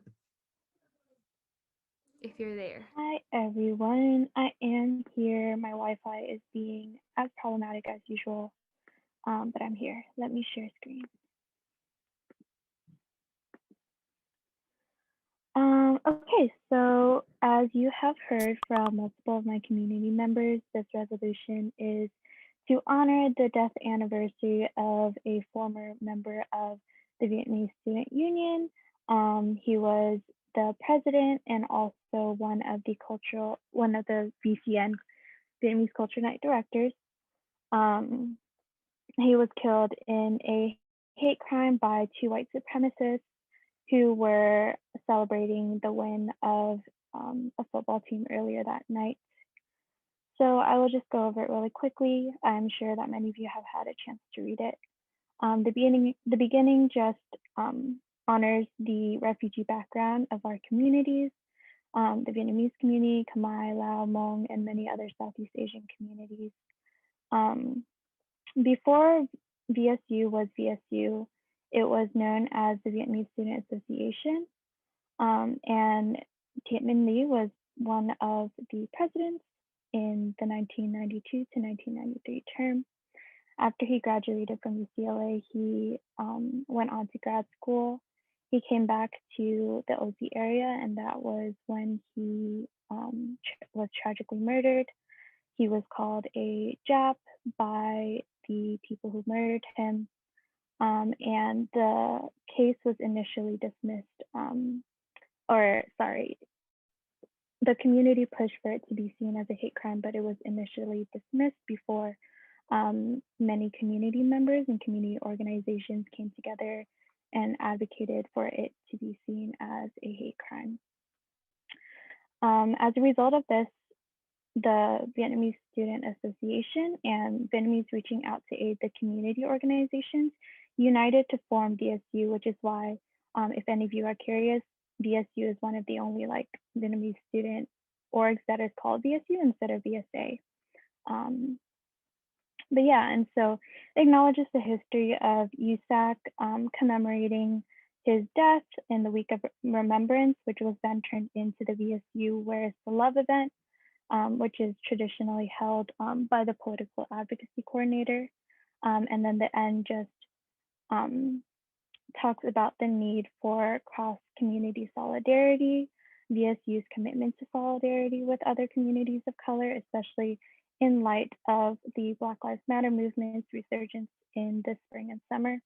if you're there. Hi, everyone. I am here. My Wi-Fi is being as problematic as usual, but I'm here. Let me share screen. Okay, so as you have heard from multiple of my community members, this resolution is to honor the death anniversary of a former member of the Vietnamese Student Union. He was the president and also one of the VCN, Vietnamese Culture Night directors. He was killed in a hate crime by two white supremacists who were celebrating the win of a football team earlier that night. So I will just go over it really quickly. I'm sure that many of you have had a chance to read it. The beginning just honors the refugee background of our communities, the Vietnamese community, Khmer, Lao, Hmong, and many other Southeast Asian communities. Before VSU was VSU, it was known as the Vietnamese Student Association, and Thiet Minh Le was one of the presidents in the 1992 to 1993 term. After he graduated from UCLA, he went on to grad school. He came back to the OZ area, and that was when he was tragically murdered. He was called a Jap by the people who murdered him, and the case was initially dismissed, the community pushed for it to be seen as a hate crime, but it was initially dismissed before many community members and community organizations came together and advocated for it to be seen as a hate crime. As a result of this, the Vietnamese Student Association and Vietnamese reaching out to aid the community organizations united to form VSU, which is why, if any of you are curious, VSU is one of the only Vietnamese student orgs that is called VSU instead of VSA. But yeah, and so it acknowledges the history of USAC commemorating his death in the week of remembrance, which was then turned into the VSU Where's the Love event, which is traditionally held by the political advocacy coordinator. And then the end just talks about the need for cross-community solidarity, VSU's commitment to solidarity with other communities of color, especially in light of the Black Lives Matter movement's resurgence in the spring and summer,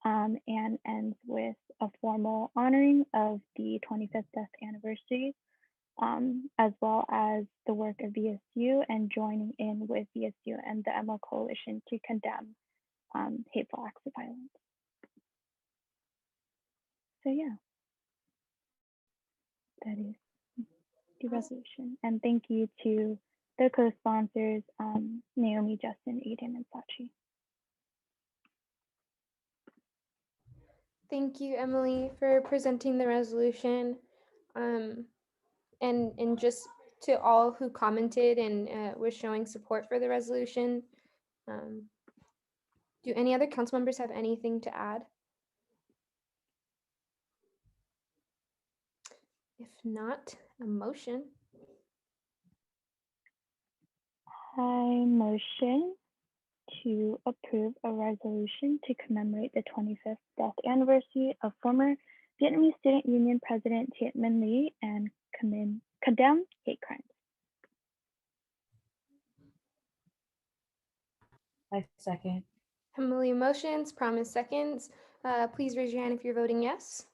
and ends with a formal honoring of the 25th death anniversary, as well as the work of VSU and joining in with VSU and the ML Coalition to condemn hateful acts of violence. So yeah, that is the resolution. And thank you to the co-sponsors, Naomi, Justin, Aiden, and Sachi. Thank you, Emily, for presenting the resolution. And just to all who commented and was showing support for the resolution. Do any other council members have anything to add? If not, a motion. I motion to approve a resolution to commemorate the 25th death anniversary of former Vietnamese Student Union President Thiet Minh Le and condemn hate crimes. I second. Emily motions, Promise seconds. Please raise your hand if you're voting yes.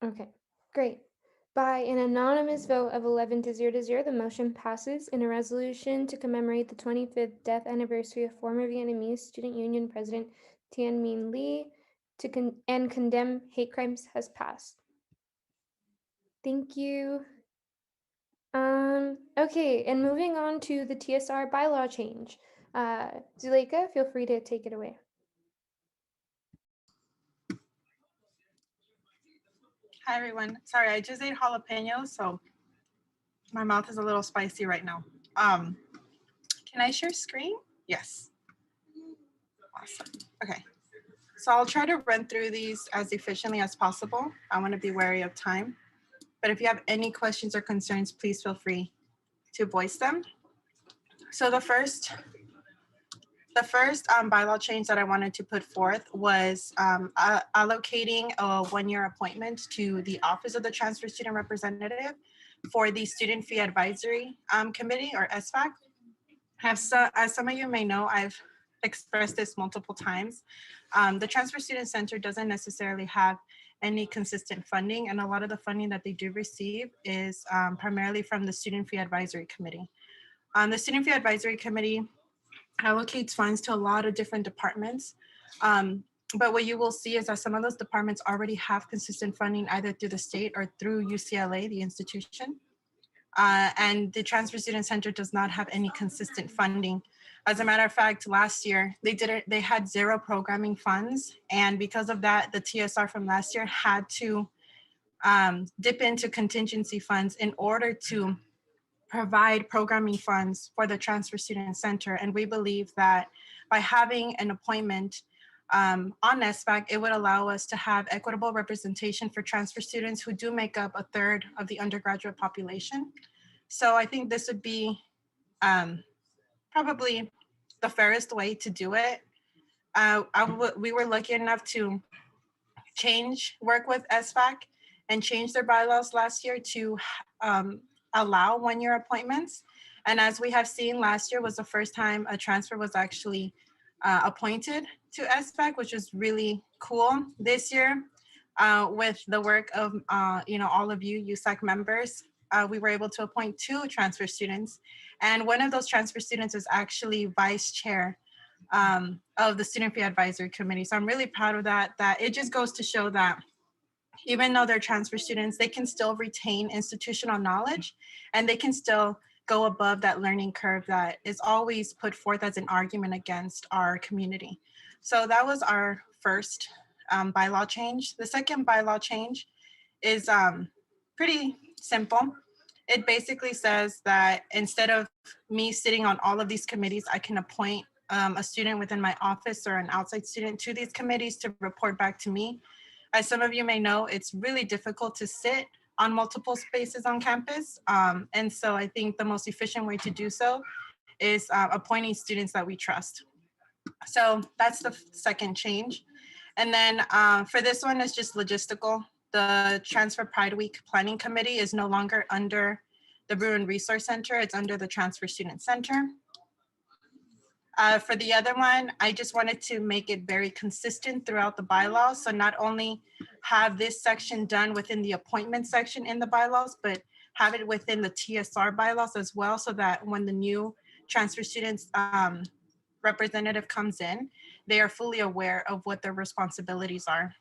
Okay, great. By an anonymous vote of 11 to 0, the motion passes in a resolution to commemorate the 25th death anniversary of former Vietnamese Student Union President Tien Minh Le and condemn hate crimes has passed. Thank you. Okay, and moving on to the TSR bylaw change. Zuleika, feel free to take it away. Hi, everyone. Sorry, I just ate jalapenos, so my mouth is a little spicy right now. Can I share screen? Yes. Awesome. Okay. So I'll try to run through these as efficiently as possible. I want to be wary of time. But if you have any questions or concerns, please feel free to voice them. So the first bylaw change that I wanted to put forth was allocating a one-year appointment to the Office of the Transfer Student Representative for the Student Fee Advisory Committee, or SFAC. As some of you may know, I've expressed this multiple times. The Transfer Student Center doesn't necessarily have any consistent funding, and a lot of the funding that they do receive is primarily from the Student Fee Advisory Committee. The Student Fee Advisory Committee allocates funds to a lot of different departments. But what you will see is that some of those departments already have consistent funding either through the state or through UCLA, the institution. And the Transfer Student Center does not have any consistent funding. As a matter of fact, last year they had 0 programming funds. And because of that, the TSR from last year had to dip into contingency funds in order to provide programming funds for the Transfer Student Center. And we believe that by having an appointment on SFAC, it would allow us to have equitable representation for transfer students who do make up 1/3 of the undergraduate population. So I think this would be probably the fairest way to do it. We were lucky enough to work with SFAC and change their bylaws last year to allow one-year appointments. And as we have seen, last year was the first time a transfer was actually appointed to SFAC, which is really cool. This year, with the work of all of you USAC members, we were able to appoint 2 transfer students. And one of those transfer students is actually vice chair of the Student Fee Advisory Committee. So I'm really proud of that it just goes to show that even though they're transfer students, they can still retain institutional knowledge and they can still go above that learning curve that is always put forth as an argument against our community. So that was our first bylaw change. The second bylaw change is pretty simple. It basically says that instead of me sitting on all of these committees, I can appoint a student within my office or an outside student to these committees to report back to me. As some of you may know, it's really difficult to sit on multiple spaces on campus. And so I think the most efficient way to do so is appointing students that we trust. So that's the second change. And then for this one, it's just logistical. The Transfer Pride Week Planning Committee is no longer under the Bruin Resource Center. It's under the Transfer Student Center. For the other one, I just wanted to make it very consistent throughout the bylaws. So not only have this section done within the appointment section in the bylaws, but have it within the TSR bylaws as well, so that when the new transfer students representative comes in, they are fully aware of what their responsibilities are.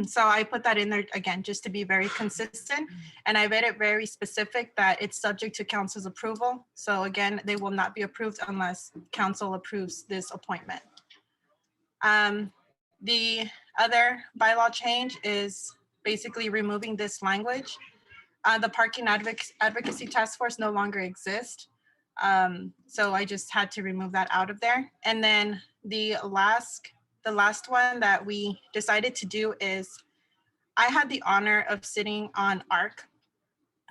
So I put that in there again, just to be very consistent. And I made it very specific that it's subject to council's approval. So again, they will not be approved unless council approves this appointment. The other bylaw change is basically removing this language. The Parking Advocacy Task Force no longer exists. So I just had to remove that out of there. And then the last one that we decided to do is, I had the honor of sitting on ARC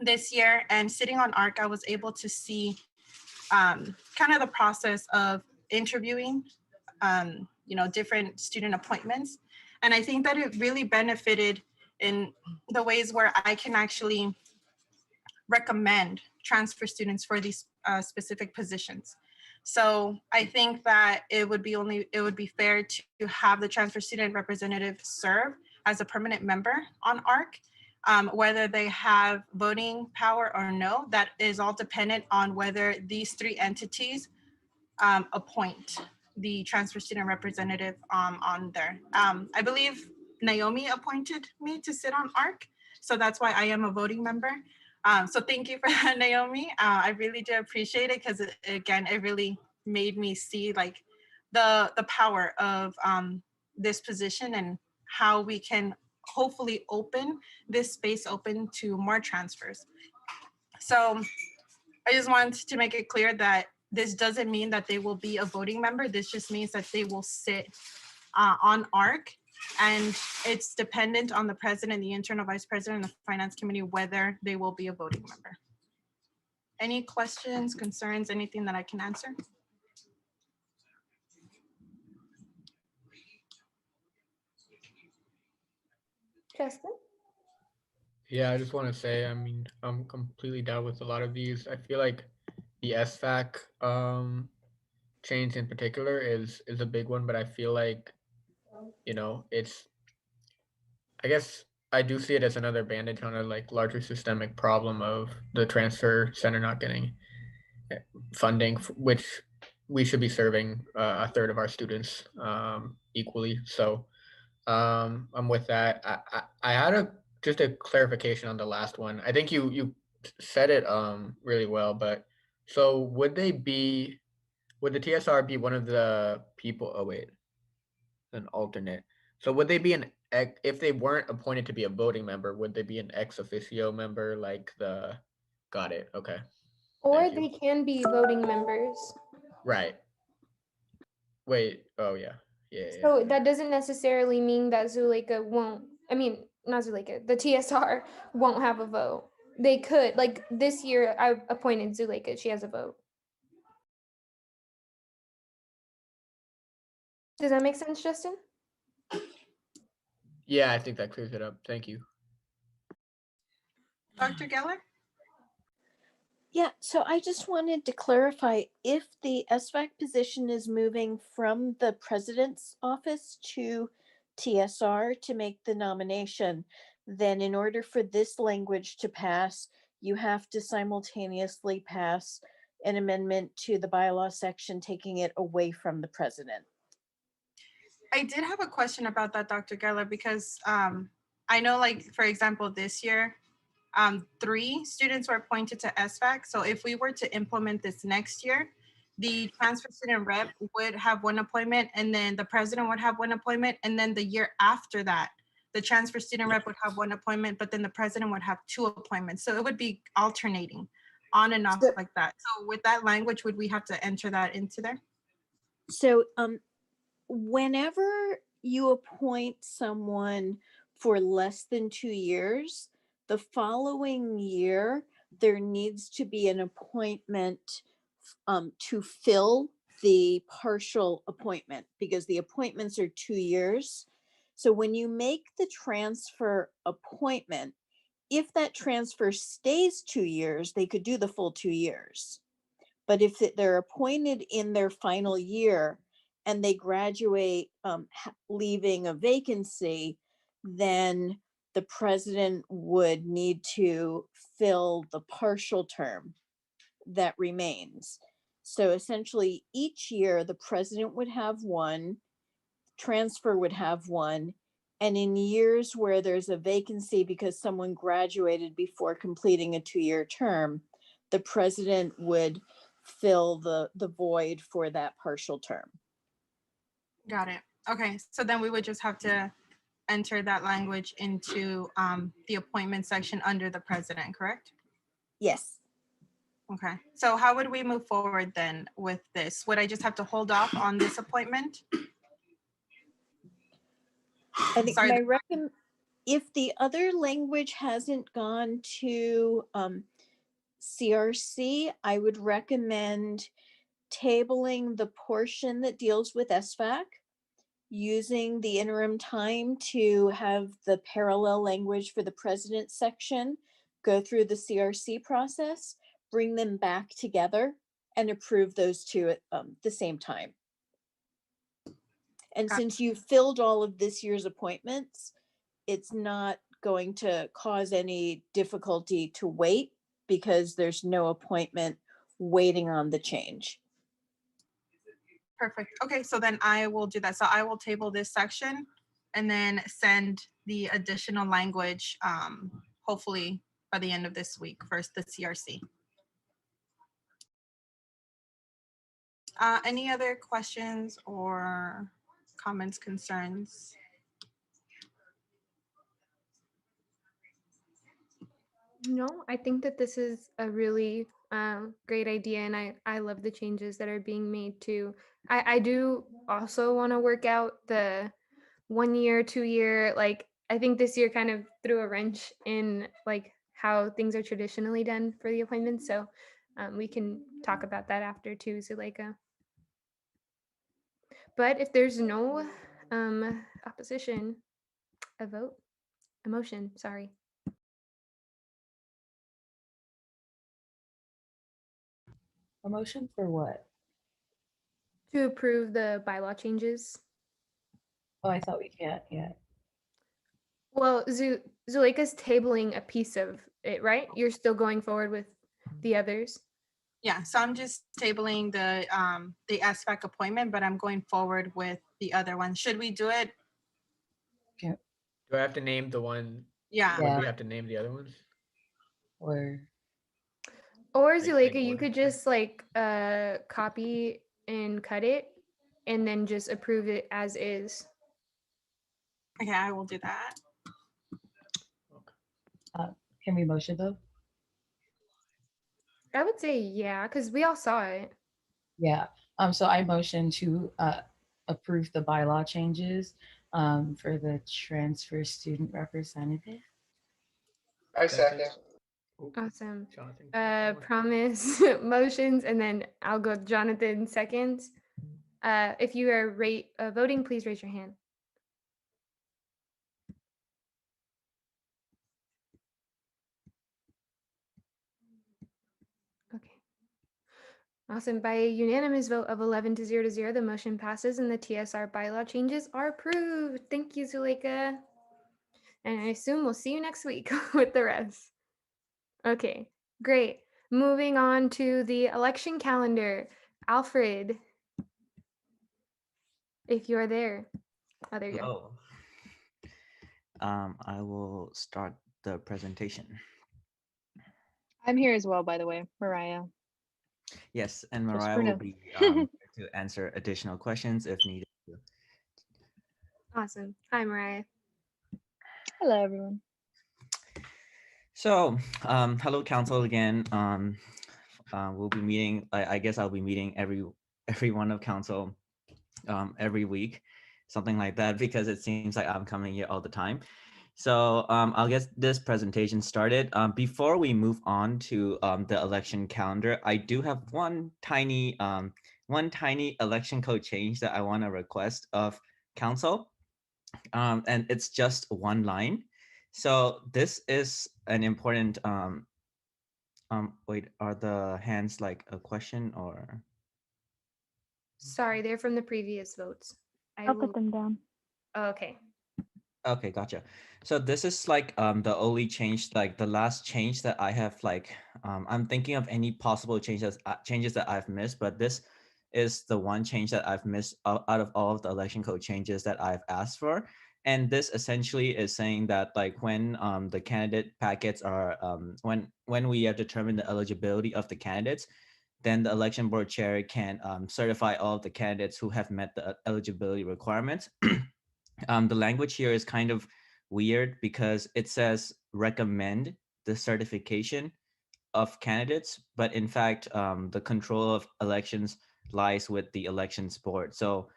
this year, and sitting on ARC, I was able to see kind of the process of interviewing, different student appointments. And I think that it really benefited in the ways where I can actually recommend transfer students for these specific positions. So I think that it would be fair to have the transfer student representative serve as a permanent member on ARC, whether they have voting power or no. That is all dependent on whether these three entities appoint the transfer student representative on there. I believe Naomi appointed me to sit on ARC, so that's why I am a voting member. So thank you for that, Naomi. I really do appreciate it because again, it really made me see like the power of this position and how we can hopefully open this space open to more transfers. So I just wanted to make it clear that this doesn't mean that they will be a voting member. This just means that they will sit on ARC, and it's dependent on the president, the internal vice president, and the finance committee, whether they will be a voting member. Any questions, concerns, anything that I can answer? Justin? Yeah, I just want to say, I mean, I'm completely down with a lot of these. I feel like the SFAC change in particular is a big one, but I feel like, you know, I guess I do see it as another bandage on a like larger systemic problem of the transfer center not getting funding, which we should be serving a third of our students equally. So I'm with that. I had just a clarification on the last one. I think you said it really well, but so would the TSR be one of the people? Oh wait, an alternate. So would they be if they weren't appointed to be a voting member, would they be an ex officio member like the? Got it. Okay. Or they can be voting members. Right. Wait. Oh yeah. Yeah. So that doesn't necessarily mean that Zuleika won't, I mean, not Zuleika, the TSR won't have a vote. They could, like this year I appointed Zuleika, she has a vote. Does that make sense, Justin? Yeah, I think that clears it up. Thank you. Dr. Geller? Yeah, so I just wanted to clarify if the SVAC position is moving from the president's office to TSR to make the nomination, then in order for this language to pass, you have to simultaneously pass an amendment to the bylaw section taking it away from the president. I did have a question about that, Dr. Geller, because I know, like, for example, this year, 3 students were appointed to SVAC. So if we were to implement this next year, the transfer student rep would have 1 appointment, and then the president would have 1 appointment. And then the year after that, the transfer student rep would have 1 appointment, but then the president would have 2 appointments. So it would be alternating on and off like that. So with that language, would we have to enter that into there? So whenever you appoint someone for less than 2 years, the following year, there needs to be an appointment to fill the partial appointment because the appointments are 2 years. So when you make the transfer appointment, if that transfer stays 2 years, they could do the full 2 years. But if they're appointed in their final year and they graduate leaving a vacancy, then the president would need to fill the partial term that remains. So essentially each year the president would have 1, transfer would have 1, and in years where there's a vacancy because someone graduated before completing a 2-year term, the president would fill the void for that partial term. Got it. Okay, so then we would just have to enter that language into the appointment section under the president, correct? Yes. Okay, so how would we move forward then with this? Would I just have to hold off on this appointment? I think if the other language hasn't gone to CRC, I would recommend tabling the portion that deals with SVAC using the interim time to have the parallel language for the president section go through the CRC process, bring them back together, and approve those two at the same time. And since you filled all of this year's appointments, it's not going to cause any difficulty to wait because there's no appointment waiting on the change. Perfect. Okay, so then I will do that. So I will table this section and then send the additional language, hopefully by the end of this week for the CRC. Any other questions or comments, concerns? No, I think that this is a really great idea, and I love the changes that are being made too. I do also want to work out the 1 year, 2 year, like I think this year kind of threw a wrench in like how things are traditionally done for the appointments. So we can talk about that after too, Zuleika. But if there's no opposition, a motion, sorry. A motion for what? To approve the bylaw changes. Oh, I thought we can't yet. Well, Zuleika's tabling a piece of it, right? You're still going forward with the others. Yeah, so I'm just tabling the SFAC appointment, but I'm going forward with the other one. Should we do it? Okay. Do I have to name the one? Yeah. Or do we have to name the other ones? Or Zuleika, you could just like copy and cut it and then just approve it as is. Okay, I will do that. Can we motion though? I would say yeah, because we all saw it. Yeah. So I motion to approve the bylaw changes for the transfer student representative. I second. Awesome. Promise motions, and then I'll go Jonathan seconds. If you are voting, please raise your hand. Okay. Awesome. By a unanimous vote of 11 to 0, the motion passes and the TSR bylaw changes are approved. Thank you, Zuleika. And I assume we'll see you next week with the rest. Okay, great. Moving on to the election calendar. Alfred, if you're there. Oh, there you go. Hello. I will start the presentation. I'm here as well, by the way, Mariah. Yes, and Just Mariah for will now. be here to answer additional questions if needed. Awesome. Hi, Mariah. Hello, everyone. So, hello, council again. We'll be meeting. I guess I'll be meeting every one of council every week, something like that, because it seems like I'm coming here all the time. So I'll get this presentation started. Before we move on to the election calendar, I do have one tiny election code change that I want to request of council, and it's just one line. So this is an important. Wait, are the hands like a question or? Sorry, they're from the previous votes. I'll put them down. Oh, okay. Okay, gotcha. So this is like the only change, like the last change that I have like I'm thinking of any possible changes that I've missed, but this is the one change that I've missed out of all of the election code changes that I've asked for. And this essentially is saying that like when the candidate packets are when we have determined the eligibility of the candidates, then the election board chair can certify all of the candidates who have met the eligibility requirements. The language here is kind of weird because it says recommend the certification of candidates, but in fact, the control of elections lies with the elections board. So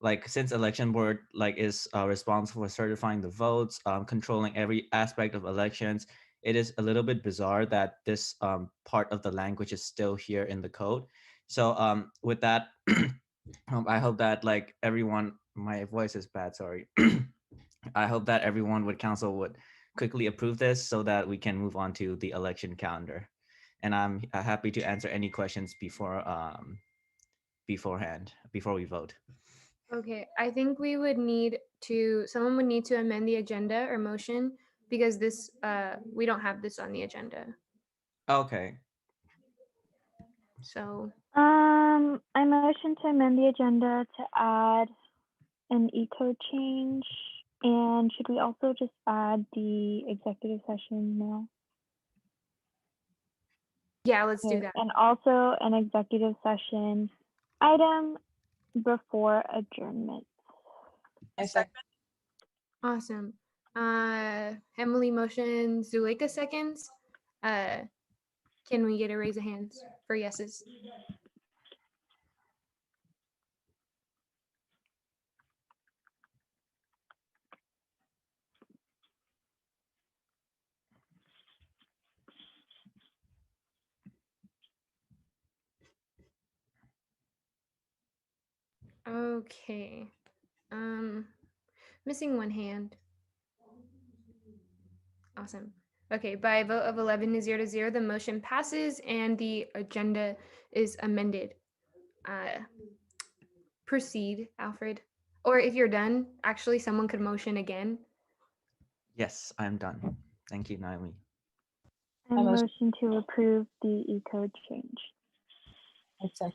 like since election board like is responsible for certifying the votes, controlling every aspect of elections, it is a little bit bizarre that this part of the language is still here in the code. So with that, I hope that like everyone my voice is bad, sorry. I hope that everyone with council would quickly approve this so that we can move on to the election calendar. And I'm happy to answer any questions beforehand, before we vote. Okay, I think we would need to, someone would need to amend the agenda or motion because this, we don't have this on the agenda. Okay, So, I motion to amend the agenda to add an eco change. And should we also just add the executive session now? yeah, let's do Okay, that. and also an executive session item before adjournment. I second. Awesome. Emily motions, Zuleika seconds. Can we get a raise of hands for yeses? Okay. Missing one hand. Awesome. Okay, by a vote of 11 to 0 to 0, the motion passes and the agenda is amended. Proceed, Alfred. Or if you're done, actually someone could motion again. yes, I'm done. Thank you, Naomi. I motion to approve the eco change. I second.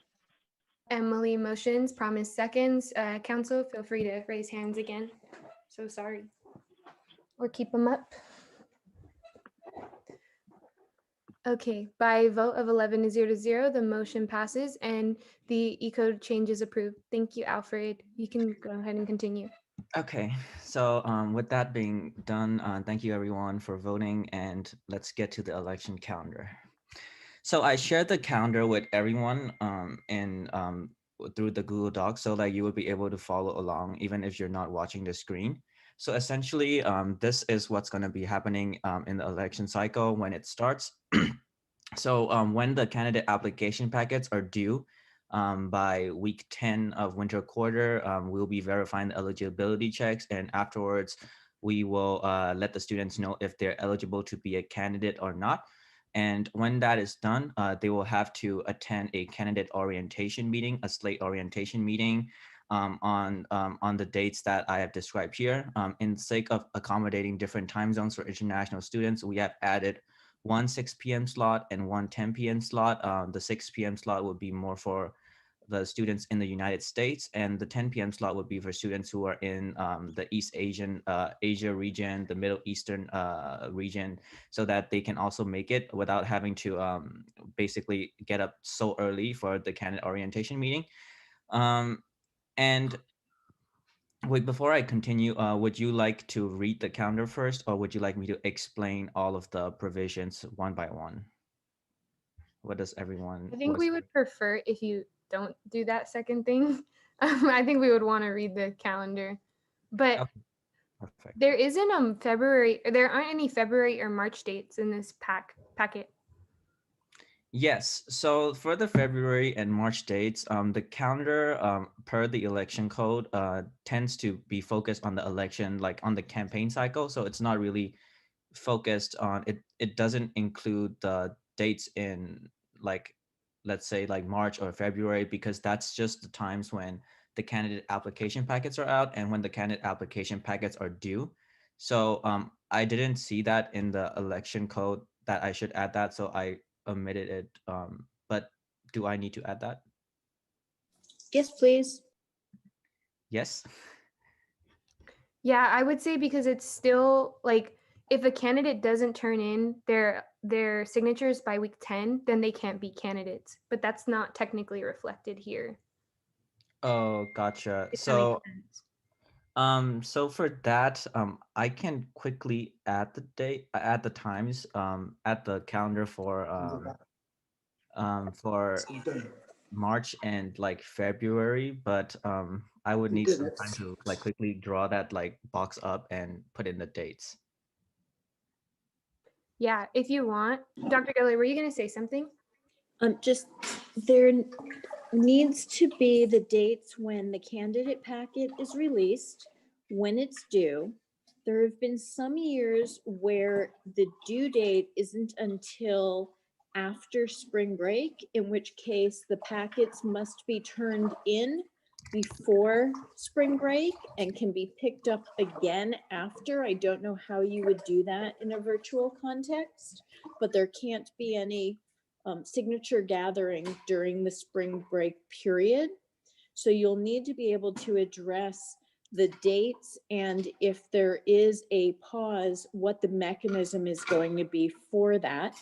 Emily motions, Promise seconds. Council, feel free to raise hands again. So sorry. Or keep them up. Okay, by a vote of 11 to 0 to 0, the motion passes and the E-code change is approved. Thank you, Alfred. You can go ahead and continue. Okay, so with that being done, thank you everyone for voting, and let's get to the election calendar. So I shared the calendar with everyone through the Google Docs so that you would be able to follow along even if you're not watching the screen. So essentially, this is what's going to be happening in the election cycle when it starts. So when the candidate application packets are due by week 10 of winter quarter, we'll be verifying the eligibility checks, and afterwards we will let the students know if they're eligible to be a candidate or not. And when that is done, they will have to attend a candidate orientation meeting, a slate orientation meeting on the dates that I have described here. In the sake of accommodating different time zones for international students, we have added one 6 p.m. slot and one 10 p.m. slot. The 6 p.m. slot would be more for the students in the United States, and the 10 p.m. slot would be for students who are in the East Asian Asia region, the Middle Eastern region, so that they can also make it without having to basically get up so early for the candidate orientation meeting. And wait, before I continue, would you like to read the calendar first, or would you like me to explain all of the provisions one by one? What does everyone? I think we would prefer if you don't do that second thing. I think we would want to read the calendar. But okay. Perfect. There isn't February, there aren't any February or March dates in this packet. Yes, so for the February and March dates, the calendar per the election code tends to be focused on the election, like on the campaign cycle. So it's not really focused on it. It doesn't include the dates in, like, let's say like March or February, because that's just the times when the candidate application packets are out and when the candidate application packets are due. So I didn't see that in the election code that I should add that, so I omitted it. But do I need to add that? Yes, please. Yes. Yeah, I would say because it's still like if a candidate doesn't turn in their signatures by week 10, then they can't be candidates. But that's not technically reflected here. Oh, gotcha. If that makes sense. So for that, I can quickly add the date, add the times, at the calendar for March and like February, but I would need some time to like quickly draw that like box up and put in the dates. Yeah, if you want. Dr. Gelly, were you going to say something? Just there, needs to be the dates when the candidate packet is released, when it's due. There have been some years where the due date isn't until after spring break, in which case the packets must be turned in before spring break and can be picked up again after. I don't know how you would do that in a virtual context, but there can't be any signature gathering during the spring break period. So you'll need to be able to address the dates, and if there is a pause, what the mechanism is going to be for that.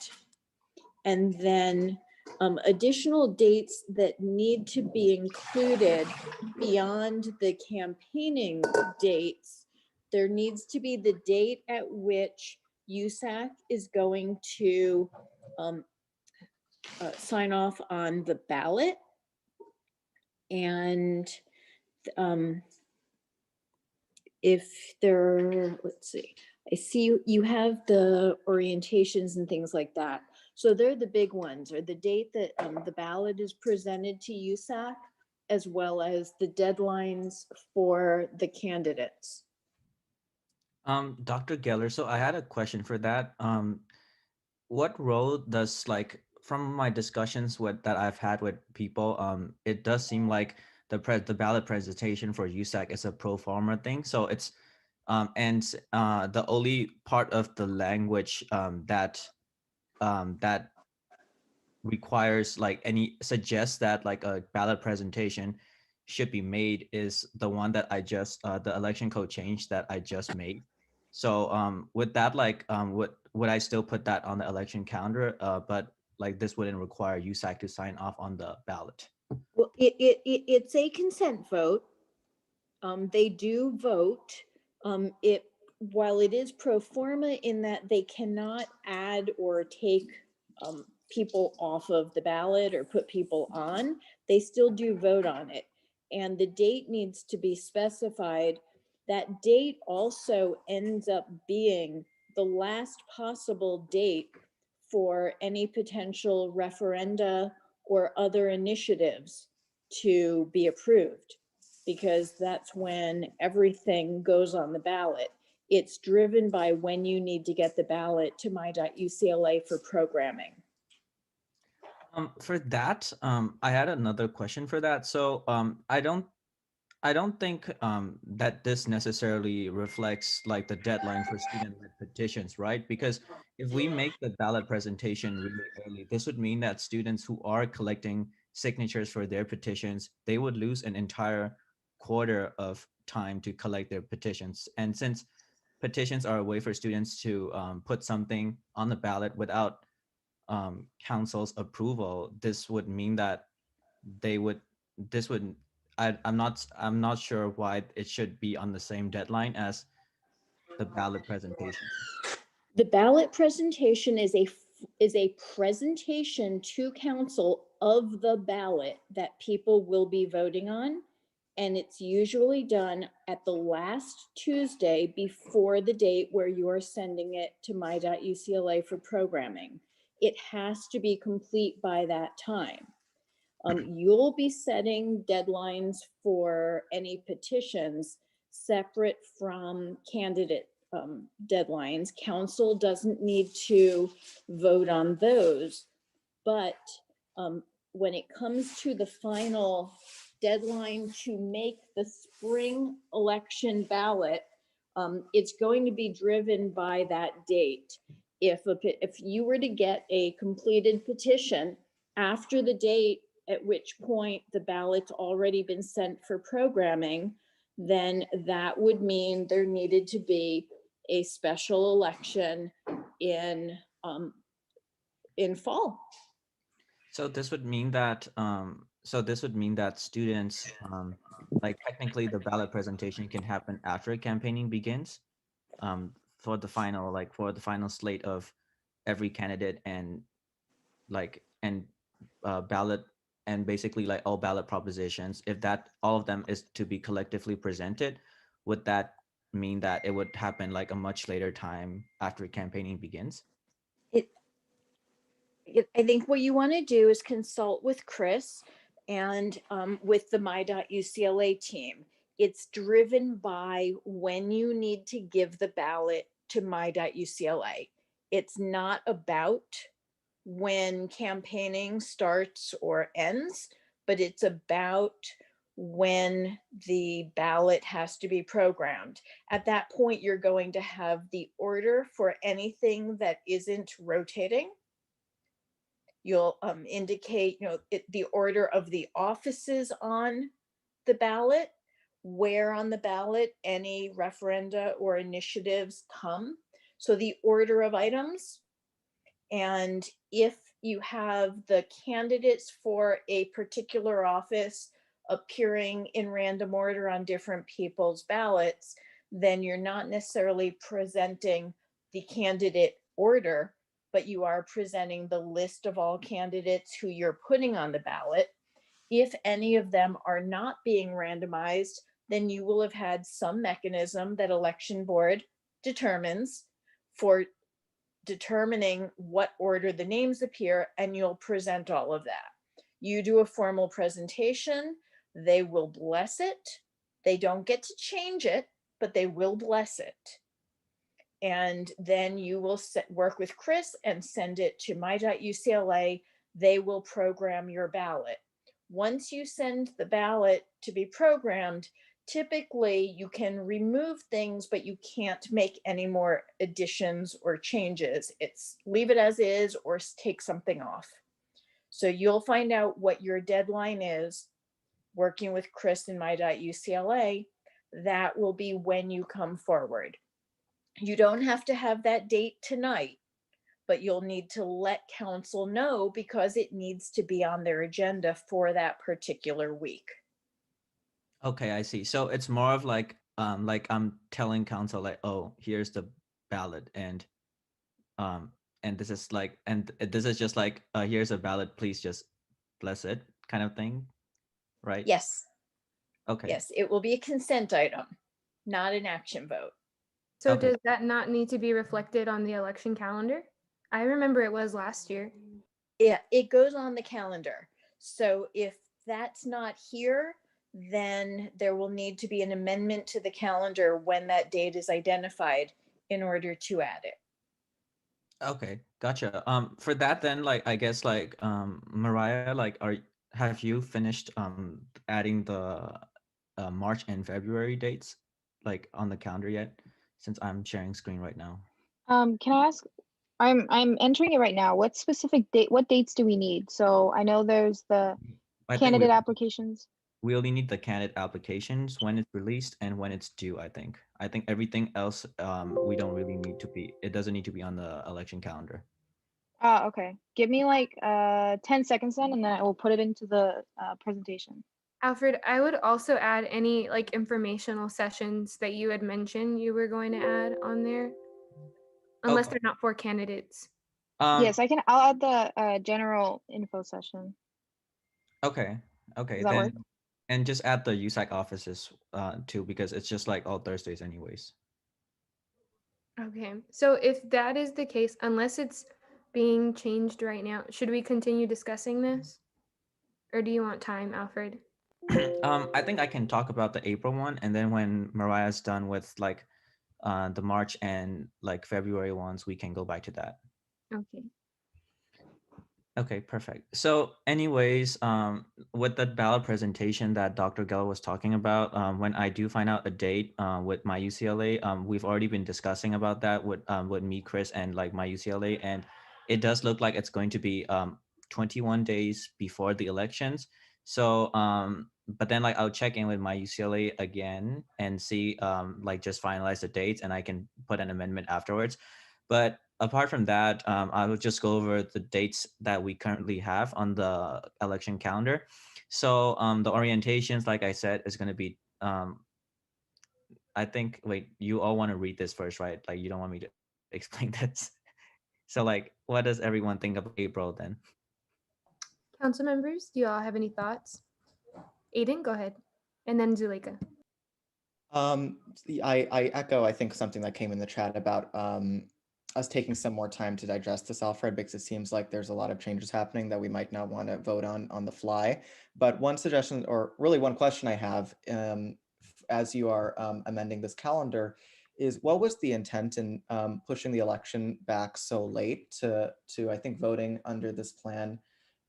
And then additional dates that need to be included beyond the campaigning dates. There needs to be the date at which USAC is going to sign off on the ballot. And if there, let's see, I see you have the orientations and things like that. So they're the big ones, or the date that the ballot is presented to USAC, as well as the deadlines for the candidates. Dr. Geller, so I had a question for that. What role does, like, from my discussions that I've had with people, it does seem like the ballot presentation for USAC is a pro forma thing. So it's the only part of the language that requires suggests that like a ballot presentation should be made is the one that I just the election code change that I just made. So with that, would I still put that on the election calendar? But like this wouldn't require USAC to sign off on the ballot. Well, it's a consent vote. They do vote. While it is pro forma in that they cannot add or take people off of the ballot or put people on, they still do vote on it. And the date needs to be specified. That date also ends up being the last possible date for any potential referenda or other initiatives to be approved, because that's when everything goes on the ballot. It's driven by when you need to get the ballot to my.ucla for programming. For that, I had another question for that. So I don't think that this necessarily reflects like the deadline for student-led petitions, right? Because if we make the ballot presentation really early, this would mean that students who are collecting signatures for their petitions, they would lose an entire quarter of time to collect their petitions. And since petitions are a way for students to put something on the ballot without council's approval, this would mean that they would this would I'm not sure why it should be on the same deadline as the ballot presentation. The ballot presentation is a presentation to council of the ballot that people will be voting on. And it's usually done at the last Tuesday before the date where you are sending it to my.ucla for programming. It has to be complete by that time. You'll be setting deadlines for any petitions separate from candidate deadlines. Council doesn't need to vote on those, but when it comes to the final deadline to make the spring election ballot, it's going to be driven by that date. If you were to get a completed petition after the date at which point the ballot's already been sent for programming, then that would mean there needed to be a special election in fall. So this would mean that students like technically the ballot presentation can happen after campaigning begins for the final slate of every candidate and ballot and basically like all ballot propositions. If that all of them is to be collectively presented, would that mean that it would happen like a much later time after campaigning begins? I think what you want to do is consult with Chris And with the My.UCLA team, it's driven by when you need to give the ballot to My.UCLA. It's not about when campaigning starts or ends, but it's about when the ballot has to be programmed. At that point, you're going to have the order for anything that isn't rotating. You'll indicate, the order of the offices on the ballot, where on the ballot any referenda or initiatives come. So the order of items. And if you have the candidates for a particular office appearing in random order on different people's ballots, then you're not necessarily presenting the candidate order, but you are presenting the list of all candidates who you're putting on the ballot. If any of them are not being randomized, then you will have had some mechanism that election board determines for determining what order the names appear, and you'll present all of that. You do a formal presentation, they will bless it. They don't get to change it, but they will bless it. And then you will work with Chris and send it to My.UCLA. They will program your ballot. Once you send the ballot to be programmed, typically you can remove things, but you can't make any more additions or changes. It's leave it as is or take something off. So you'll find out what your deadline is working with Chris and My.UCLA. That will be when you come forward. You don't have to have that date tonight, but you'll need to let council know because it needs to be on their agenda for that particular week. Okay, I see. So it's more of like I'm telling council like, oh, here's the ballot, and this is like, and this is just like, here's a ballot, please just bless it, kind of thing, right? Yes. Okay. Yes, it will be a consent item, not an action vote. So Okay. does that not need to be reflected on the election calendar? I remember it was last year. Yeah, it goes on the calendar. So if that's not here, then there will need to be an amendment to the calendar when that date is identified in order to add it. Okay, gotcha. For that then, like, I guess like, Mariah, like, have you finished adding the March and February dates like on the calendar yet? Since I'm sharing screen right now. Can I ask? I'm entering it right now. What specific date? What dates do we need? So I know there's the I think candidate applications. we only need the candidate applications when it's released and when it's due. I think everything else we don't really need to be. It doesn't need to be on the election calendar. Oh, okay. Give me like 10 seconds then, and then I will put it into the presentation. Alfred, I would also add any like informational sessions that you had mentioned you were going to add on there, unless they're not for candidates. Yes, I can. I'll add the general info session. Okay. Does that work? And just add the USAC offices too, because it's just like all Thursdays anyways. Okay, so if that is the case, unless it's being changed right now, should we continue discussing this? Or do you want time, Alfred? I think I can talk about the April one, and then when Mariah's done with like the March and like February ones, we can go back to that. Okay. Okay, perfect. So anyways, with the ballot presentation that Dr. Geller was talking about, when I do find out a date with My.UCLA, we've already been discussing about that with me, Chris, and like My.UCLA, and it does look like it's going to be 21 days before the elections. So, but then like I'll check in with My.UCLA again and see like just finalize the dates, and I can put an amendment afterwards. But apart from that, I will just go over the dates that we currently have on the election calendar. So the orientations, like I said, is going to be, I think, wait, you all want to read this first, right? Like you don't want me to explain this. So like, what does everyone think of April then? Council members, do you all have any thoughts? Aiden, go ahead. And then Zuleika. I echo, I think, something that came in the chat about us taking some more time to digest this, Alfred, because it seems like there's a lot of changes happening that we might not want to vote on the fly. But one suggestion, or really one question I have, as you are amending this calendar, is what was the intent in pushing the election back so late to I think voting under this plan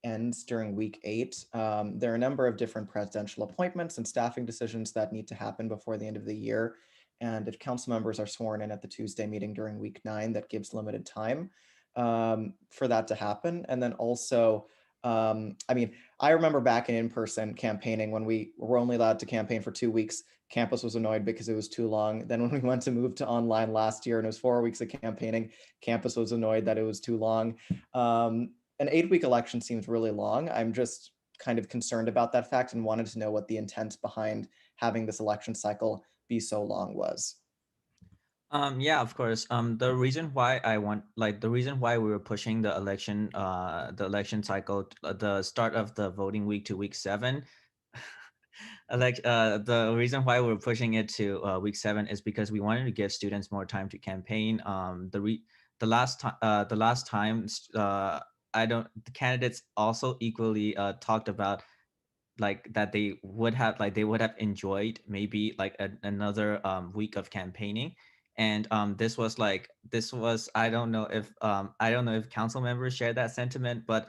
ends during week 8. There are a number of different presidential appointments and staffing decisions that need to happen before the end of the year. And if council members are sworn in at the Tuesday meeting during week 9, that gives limited time for that to happen. And then also, I mean, I remember back in in-person campaigning when we were only allowed to campaign for 2 weeks, campus was annoyed because it was too long. Then when we went to move to online last year and it was 4 weeks of campaigning, campus was annoyed that it was too long. An 8-week election seems really long. I'm just kind of concerned about that fact and wanted to know what the intent behind having this election cycle be so long was. Yeah, of course. The reason why the reason why we were pushing the election cycle, the start of the voting week to week 7, the reason why we're pushing it to week 7 is because we wanted to give students more time to campaign. The last time, the candidates also equally talked about like that they would have enjoyed maybe like another week of campaigning. And this was I don't know if council members share that sentiment, but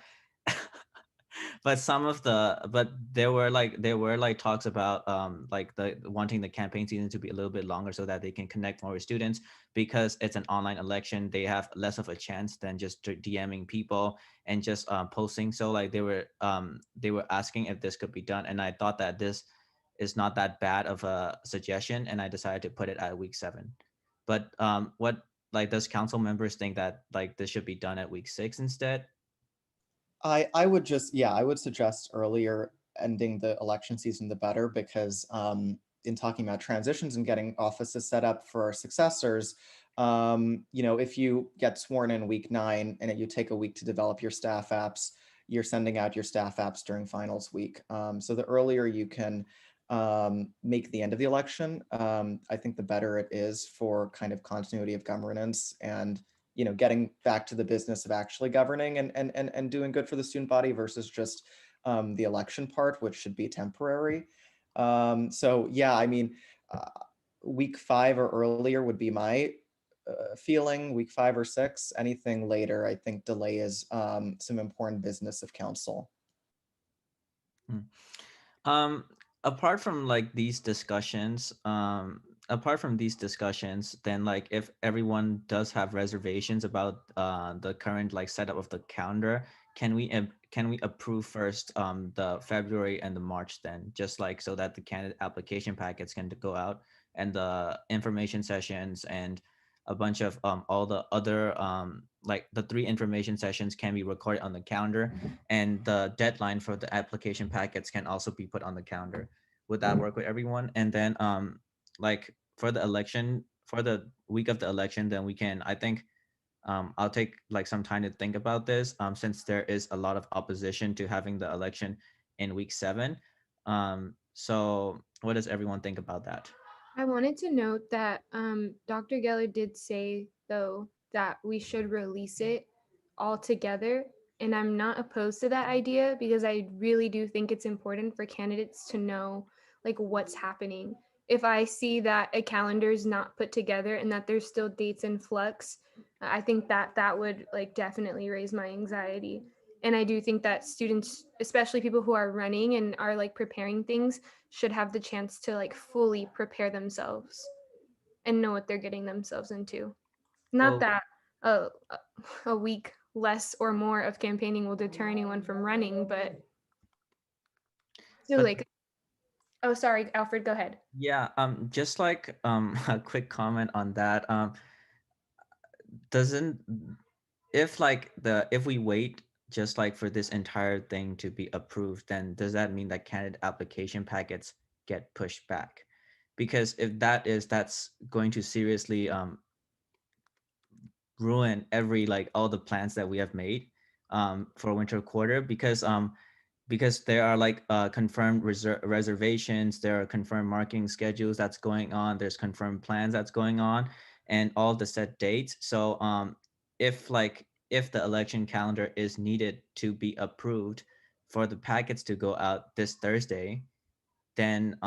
but there were like talks about like the wanting the campaign season to be a little bit longer so that they can connect more with students, because it's an online election. They have less of a chance than just DMing people and just posting. So like they were asking if this could be done, and I thought that this is not that bad of a suggestion, and I decided to put it at week 7. But what like does council members think that like this should be done at week 6 instead? I would just, yeah, I would suggest earlier ending the election season, the better, because in talking about transitions and getting offices set up for our successors, you know, if you get sworn in week 9 and you take a week to develop your staff apps, you're sending out your staff apps during finals week. So the earlier you can make the end of the election, I think the better it is for kind of continuity of governance and, you know, getting back to the business of actually governing and doing good for the student body versus just the election part, which should be temporary. So yeah, I mean, week 5 or earlier would be my feeling. Week 5 or 6, anything later, I think delay is some important business of council. Apart from like these discussions, then like if everyone does have reservations about the current like setup of the calendar, can we approve first the February and the March, then just like so that the candidate application packets can go out and the information sessions and a bunch of all the other like the 3 information sessions can be recorded on the calendar, and the deadline for the application packets can also be put on the calendar. Would that work with everyone? And then like for the election, for the week of the election, then we can, I think I'll take like some time to think about this since there is a lot of opposition to having the election in week 7. So what does everyone think about that? I wanted to note that Dr. Geller did say, though, that we should release it all together. And I'm not opposed to that idea because I really do think it's important for candidates to know like what's happening. If I see that a calendar is not put together and that there's still dates in flux, I think that that would like definitely raise my anxiety. And I do think that students, especially people who are running and are like preparing things, should have the chance to like fully prepare themselves and know what they're getting themselves into. Not Well, that a, a week less or more of campaigning will deter anyone from running, but so like, oh, sorry, Alfred, go ahead. yeah, just like a quick comment on that. Doesn't if like the if we wait just like for this entire thing to be approved, then does that mean that candidate application packets get pushed back? Because if that's going to seriously ruin every like all the plans that we have made for winter quarter, because there are like confirmed reservations, there are confirmed marking schedules that's going on, there's confirmed plans that's going on, and all the set dates. So if the election calendar is needed to be approved for the packets to go out this Thursday, then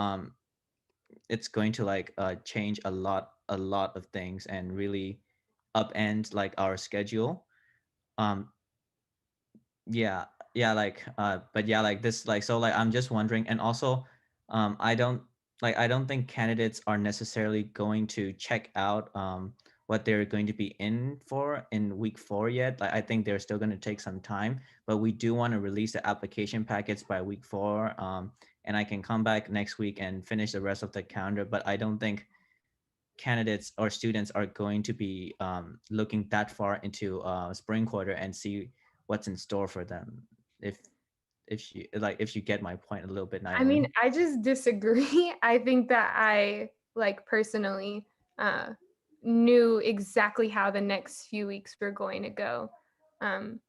it's going to change a lot of things and really upend like our schedule. Um, yeah, yeah, but yeah, like this, like so, like I'm just wondering, and also, I don't think candidates are necessarily going to check out what they're going to be in for in week 4 yet. Like I think they're still going to take some time, but we do want to release the application packets by week 4. And I can come back next week and finish the rest of the calendar, but I don't think candidates or students are going to be looking that far into spring quarter and see what's in store for them. If you get my point a little bit, I mean, Nylene. I just disagree. I think that I like personally knew exactly how the next few weeks were going to go. Um,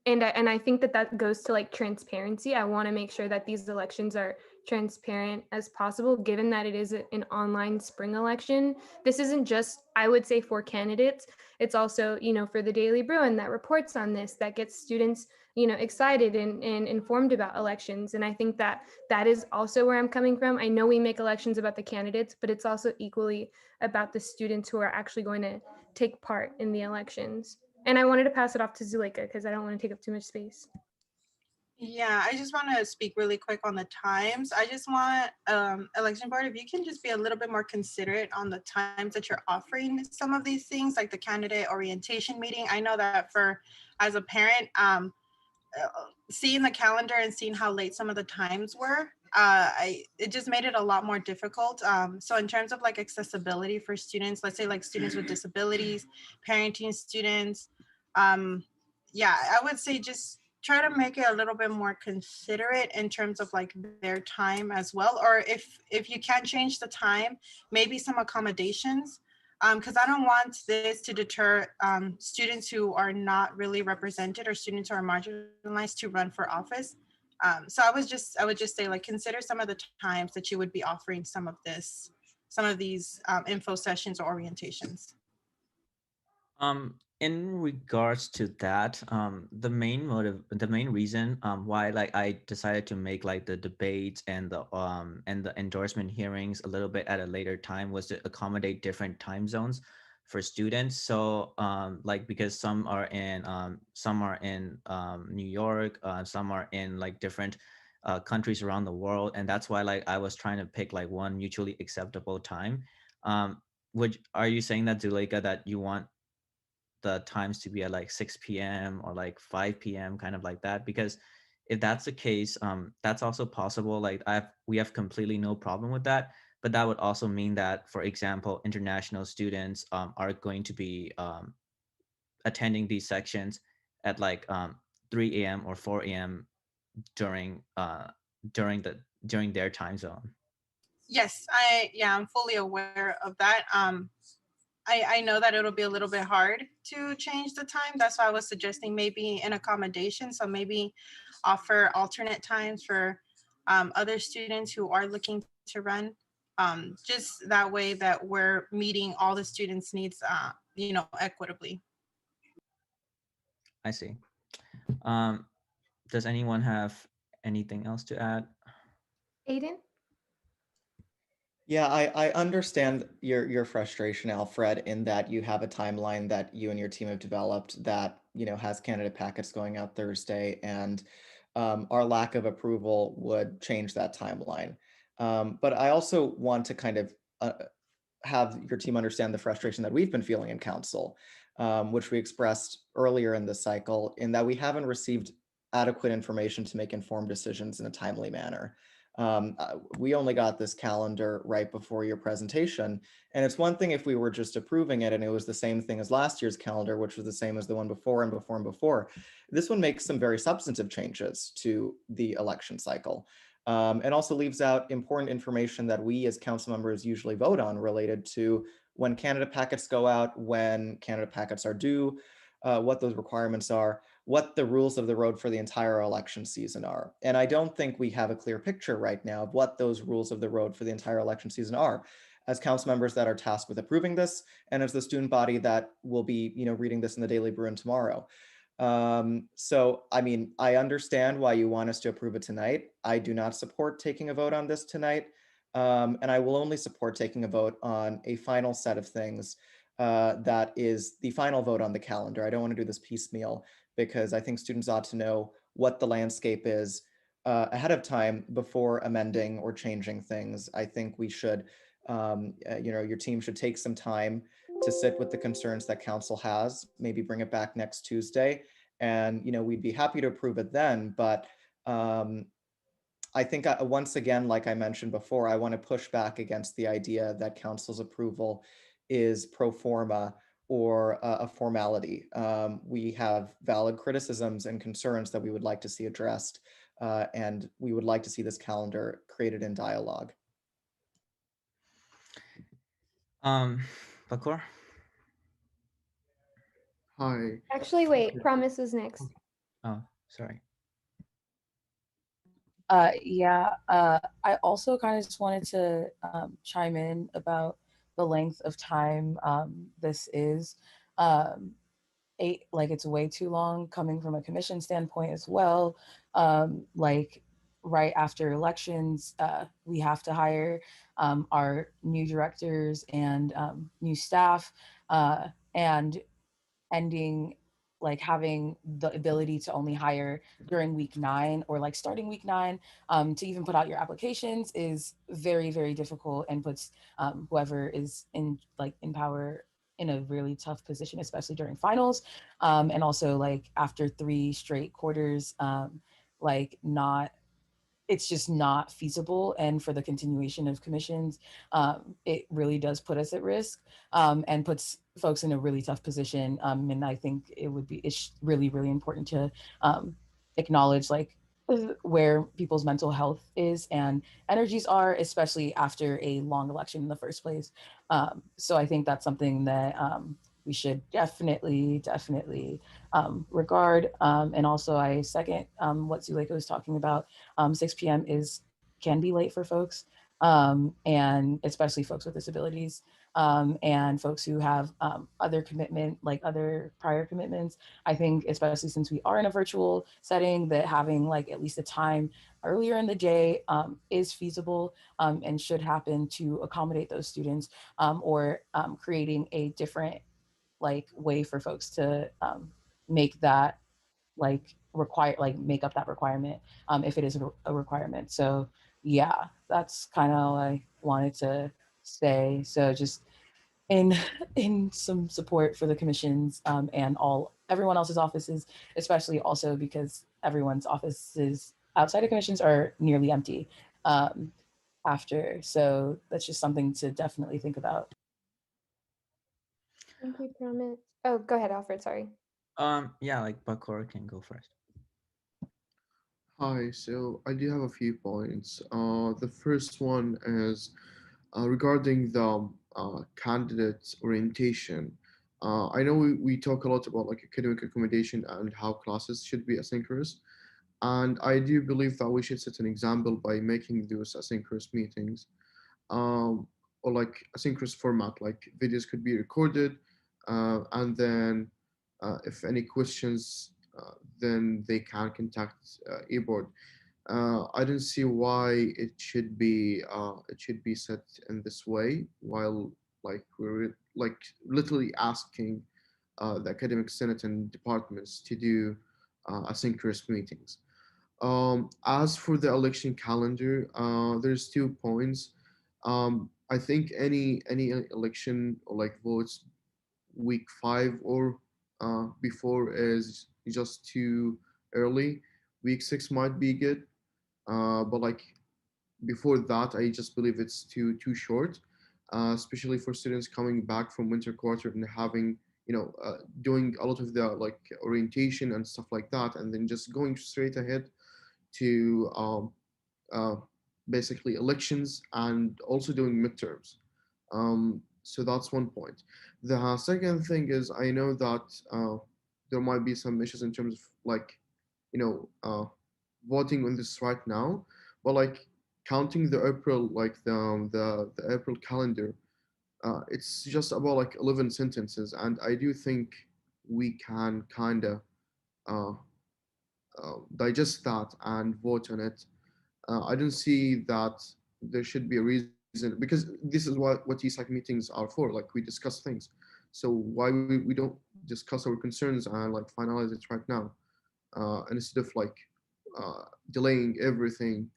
and I think that that goes to like transparency. I want to make sure that these elections are transparent as possible, given that it is an online spring election. This isn't just, I would say, for candidates. It's also, for the Daily Bruin that reports on this, that gets students, excited and informed about elections. And I think that that is also where I'm coming from. I know we make elections about the candidates, but it's also equally about the students who are actually going to take part in the elections. And I wanted to pass it off to Zuleika because I don't want to take up too much space. Yeah, I just want to speak really quick on the times. I just want election board, if you can just be a little bit more considerate on the times that you're offering some of these things, like the candidate orientation meeting. I know that as a parent, seeing the calendar and seeing how late some of the times were, it just made it a lot more difficult. So in terms of like accessibility for students, let's say like students with disabilities, parenting students, yeah, I would say just try to make it a little bit more considerate in terms of like their time as well. Or if you can change the time, maybe some accommodations, because I don't want this to deter students who are not really represented or students who are marginalized to run for office. So I would just say, like, consider some of the times that you would be offering some of these info sessions or orientations. In regards to that, the main reason why like I decided to make like the debates and the endorsement hearings a little bit at a later time was to accommodate different time zones for students. So like because some are in New York, some are in like different countries around the world, and that's why like I was trying to pick like one mutually acceptable time. Are you saying that, Zuleika, that you want the times to be at like 6 p.m. or like 5 p.m., kind of like that? Because if that's the case, that's also possible. Like we have completely no problem with that. But that would also mean that, for example, international students are going to be attending these sections at like 3 a.m. or 4 a.m. during during their time zone. Yes, I'm fully aware of that. I know that it'll be a little bit hard to change the time. That's why I was suggesting maybe an accommodation. So maybe offer alternate times for other students who are looking to run. Just that way that we're meeting all the students' needs, equitably. I see. Does anyone have anything else to add? Aiden? Yeah, I understand your frustration, Alfred, in that you have a timeline that you and your team have developed that, has candidate packets going out Thursday, and our lack of approval would change that timeline. But I also want to kind of have your team understand the frustration that we've been feeling in council, which we expressed earlier in the cycle, in that we haven't received adequate information to make informed decisions in a timely manner. We only got this calendar right before your presentation, and it's one thing if we were just approving it and it was the same thing as last year's calendar, which was the same as the one before and before and before. This one makes some very substantive changes to the election cycle. And also leaves out important information that we as council members usually vote on, related to when candidate packets go out, when candidate packets are due, what those requirements are. what the rules of the road for the entire election season are. And I don't think we have a clear picture right now of what those rules of the road for the entire election season are, as council members that are tasked with approving this, and as the student body that will be, reading this in the Daily Bruin tomorrow. So, I mean, I understand why you want us to approve it tonight. I do not support taking a vote on this tonight. And I will only support taking a vote on a final set of things that is the final vote on the calendar. I don't want to do this piecemeal because I think students ought to know what the landscape is ahead of time before amending or changing things. I think we should, your team should take some time to sit with the concerns that council has, maybe bring it back next Tuesday. And, we'd be happy to approve it then, but I think once again, like I mentioned before, I want to push back against the idea that council's approval is pro forma or a formality. We have valid criticisms and concerns that we would like to see addressed, and we would like to see this calendar created in dialogue. Bakor? Hi. Actually, wait, Promise is next. Oh, sorry. I also kind of just wanted to chime in about the length of time this is. It's way too long coming from a commission standpoint as well. Right after elections, we have to hire our new directors and new staff, and ending having the ability to only hire during week 9 or starting week 9 to even put out your applications is very, very difficult and puts whoever is in power in a really tough position, especially during finals. And also after 3 straight quarters, it's just not feasible. And for the continuation of commissions, it really does put us at risk and puts folks in a really tough position. And I think it's really, really important to acknowledge where people's mental health is and energies are, especially after a long election in the first place. So I think that's something that we should definitely regard. And also I second what Zuleika was talking about. 6 p.m. can be late for folks, and especially folks with disabilities, and folks who have other prior commitments. I think especially since we are in a virtual setting, that having at least a time earlier in the day is feasible and should happen to accommodate those students, or creating a different way for folks to make that make up that requirement if it is a requirement. So yeah, that's kind of all I wanted to say. So just in some support for the commissions and everyone else's offices, especially also because everyone's offices outside of commissions are nearly empty after. So that's just something to definitely think about. Thank you, Promise. Oh, go ahead, Alfred. Sorry. Yeah, Bakor can go first. Hi, so I do have a few points. The first one is regarding the candidate orientation. I know we talk a lot about academic accommodation and how classes should be asynchronous. And I do believe that we should set an example by making those asynchronous meetings or asynchronous format, like videos could be recorded and then if any questions, then they can contact eBoard. I don't see why it should be set in this way while we're literally asking the academic senate and departments to do asynchronous meetings. As for the election calendar, there's 2 points. I think any election or votes week 5 or before is just too early. Week 6 might be good, but before that, I just believe it's too short, especially for students coming back from winter quarter and having doing a lot of the orientation and stuff like that, and then just going straight ahead to uh, basically elections and also doing midterms. So that's one point. The second thing is I know that there might be some issues in terms of like, voting on this right now, but like counting the April, like the April calendar, it's just about like 11 sentences, and I do think we can kind of uh, digest that and vote on it. I don't see that there should be a reason, because this is what USAC meetings are for. Like we discuss things, so why we don't discuss our concerns and like finalize it right now, instead of like delaying everything,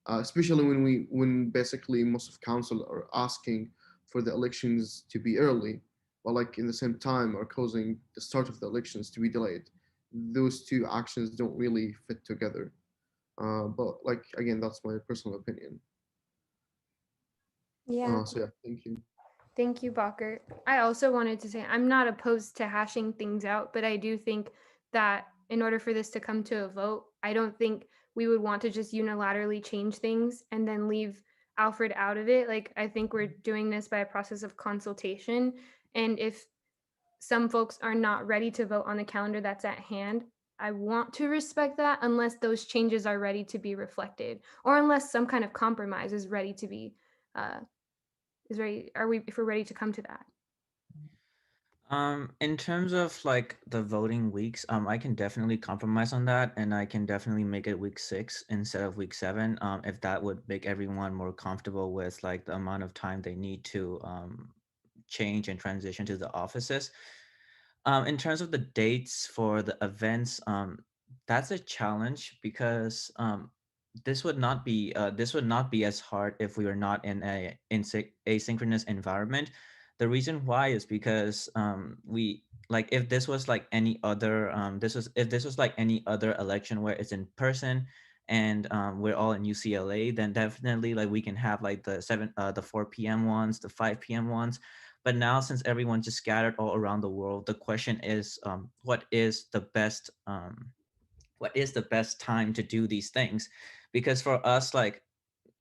especially when basically most of council are asking for the elections to be early, but like in the same time are causing the start of the elections to be delayed. Those two actions don't really fit together. But like again, that's my personal opinion. Yeah. So yeah, thank you. Thank you, Bacher. I also wanted to say I'm not opposed to hashing things out, but I do think that in order for this to come to a vote, I don't think we would want to just unilaterally change things and then leave Alfred out of it. Like, I think we're doing this by a process of consultation. And if some folks are not ready to vote on the calendar that's at hand, I want to respect that unless those changes are ready to be reflected, or unless some kind of compromise is ready to be uh, is ready. Are we if we're ready to come to that? In terms of like the voting weeks, I can definitely compromise on that, and I can definitely make it week 6 instead of week 7. If that would make everyone more comfortable with like the amount of time they need to change and transition to the offices. In terms of the dates for the events, that's a challenge because this would not be as hard if we were not in a asynchronous environment. The reason why is because we like if this was like any other if this was like any other election where it's in person and we're all in UCLA, then definitely like we can have like the 4 p.m. ones, the 5 p.m. ones. But now, since everyone's just scattered all around the world, the question is, what is the best time to do these things? Because for us, like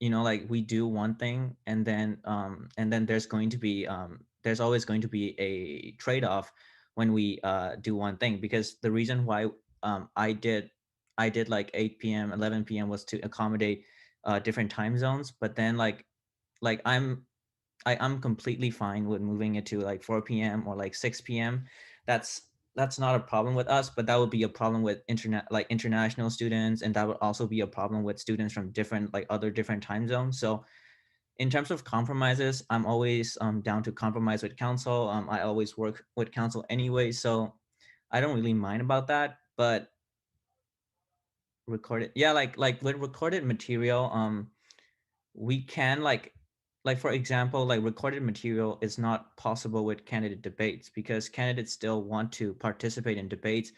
like we do one thing, and then there's always going to be a trade-off when we do one thing. Because the reason why I did like 8 p.m., 11 p.m. was to accommodate different time zones. But then like I'm completely fine with moving it to like 4 p.m. or like 6 p.m. That's not a problem with us, but that would be a problem with international students, and that would also be a problem with students from different like other different time zones. So in terms of compromises, I'm always down to compromise with council. I always work with council anyway, so I don't really mind about that. But recorded, yeah, like with recorded material, we can like for example, like recorded material is not possible with candidate debates because candidates still want to participate in debates.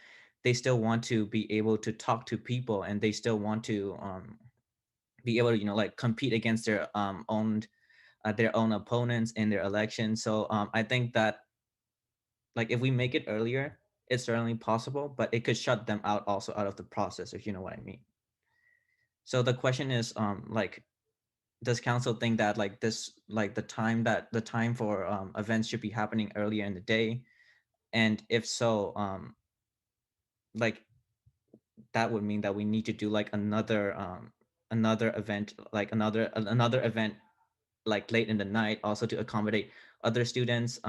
They still want to be able to talk to people, and they still want to be able to like compete against their own opponents in their election. So I think that like if we make it earlier, it's certainly possible, but it could shut them out also out of the process, if you know what I mean. So the question is like, does council think that like this like the time for events should be happening earlier in the day? And if so, like that would mean that we need to do like another event, like another event like late in the night, also to accommodate other students.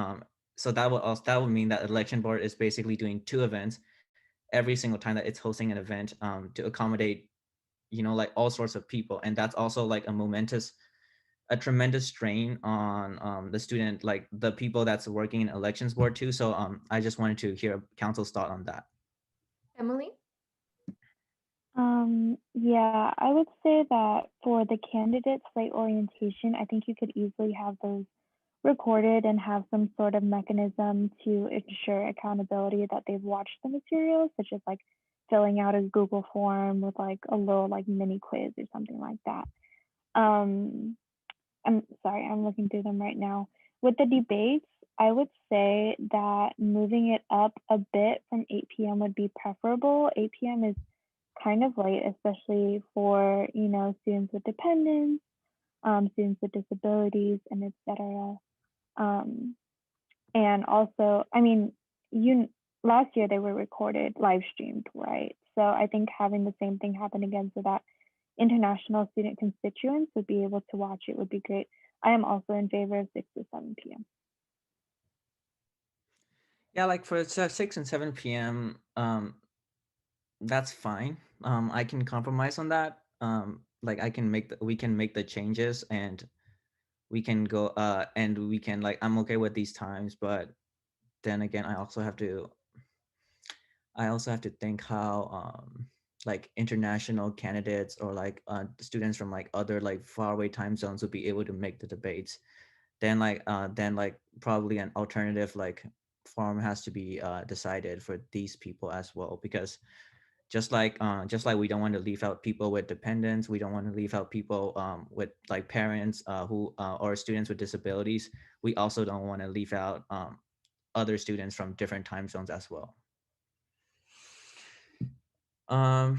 So that would mean that election board is basically doing 2 events every single time that it's hosting an event, to accommodate like all sorts of people. And that's also like a tremendous strain on the student, like the people that's working in elections board too. So I just wanted to hear council's thought on that. Emily? Yeah, I would say that for the candidate slate orientation, I think you could easily have those recorded and have some sort of mechanism to ensure accountability that they've watched the material, such as like filling out a Google form with like a little like mini quiz or something like that. Um, I'm sorry, I'm looking through them right now. With the debates, I would say that moving it up a bit from 8 p.m. would be preferable. 8 p.m. is kind of late, especially for, students with dependents, students with disabilities, and etc. And also, I mean, last year they were recorded, live streamed, right? So I think having the same thing happen again so that international student constituents would be able to watch it would be great. I am also in favor of 6 to 7 p.m. Yeah, like for 6 and 7 p.m. That's fine. I can compromise on that. Like I can make we can make the changes and we can go and we can like I'm okay with these times, but then again I also have to think how like international candidates or like students from like other like faraway time zones would be able to make the debates. Then like probably an alternative like form has to be decided for these people as well, because just like we don't want to leave out people with dependents, we don't want to leave out people with like parents who or students with disabilities. We also don't want to leave out other students from different time zones as well. Um,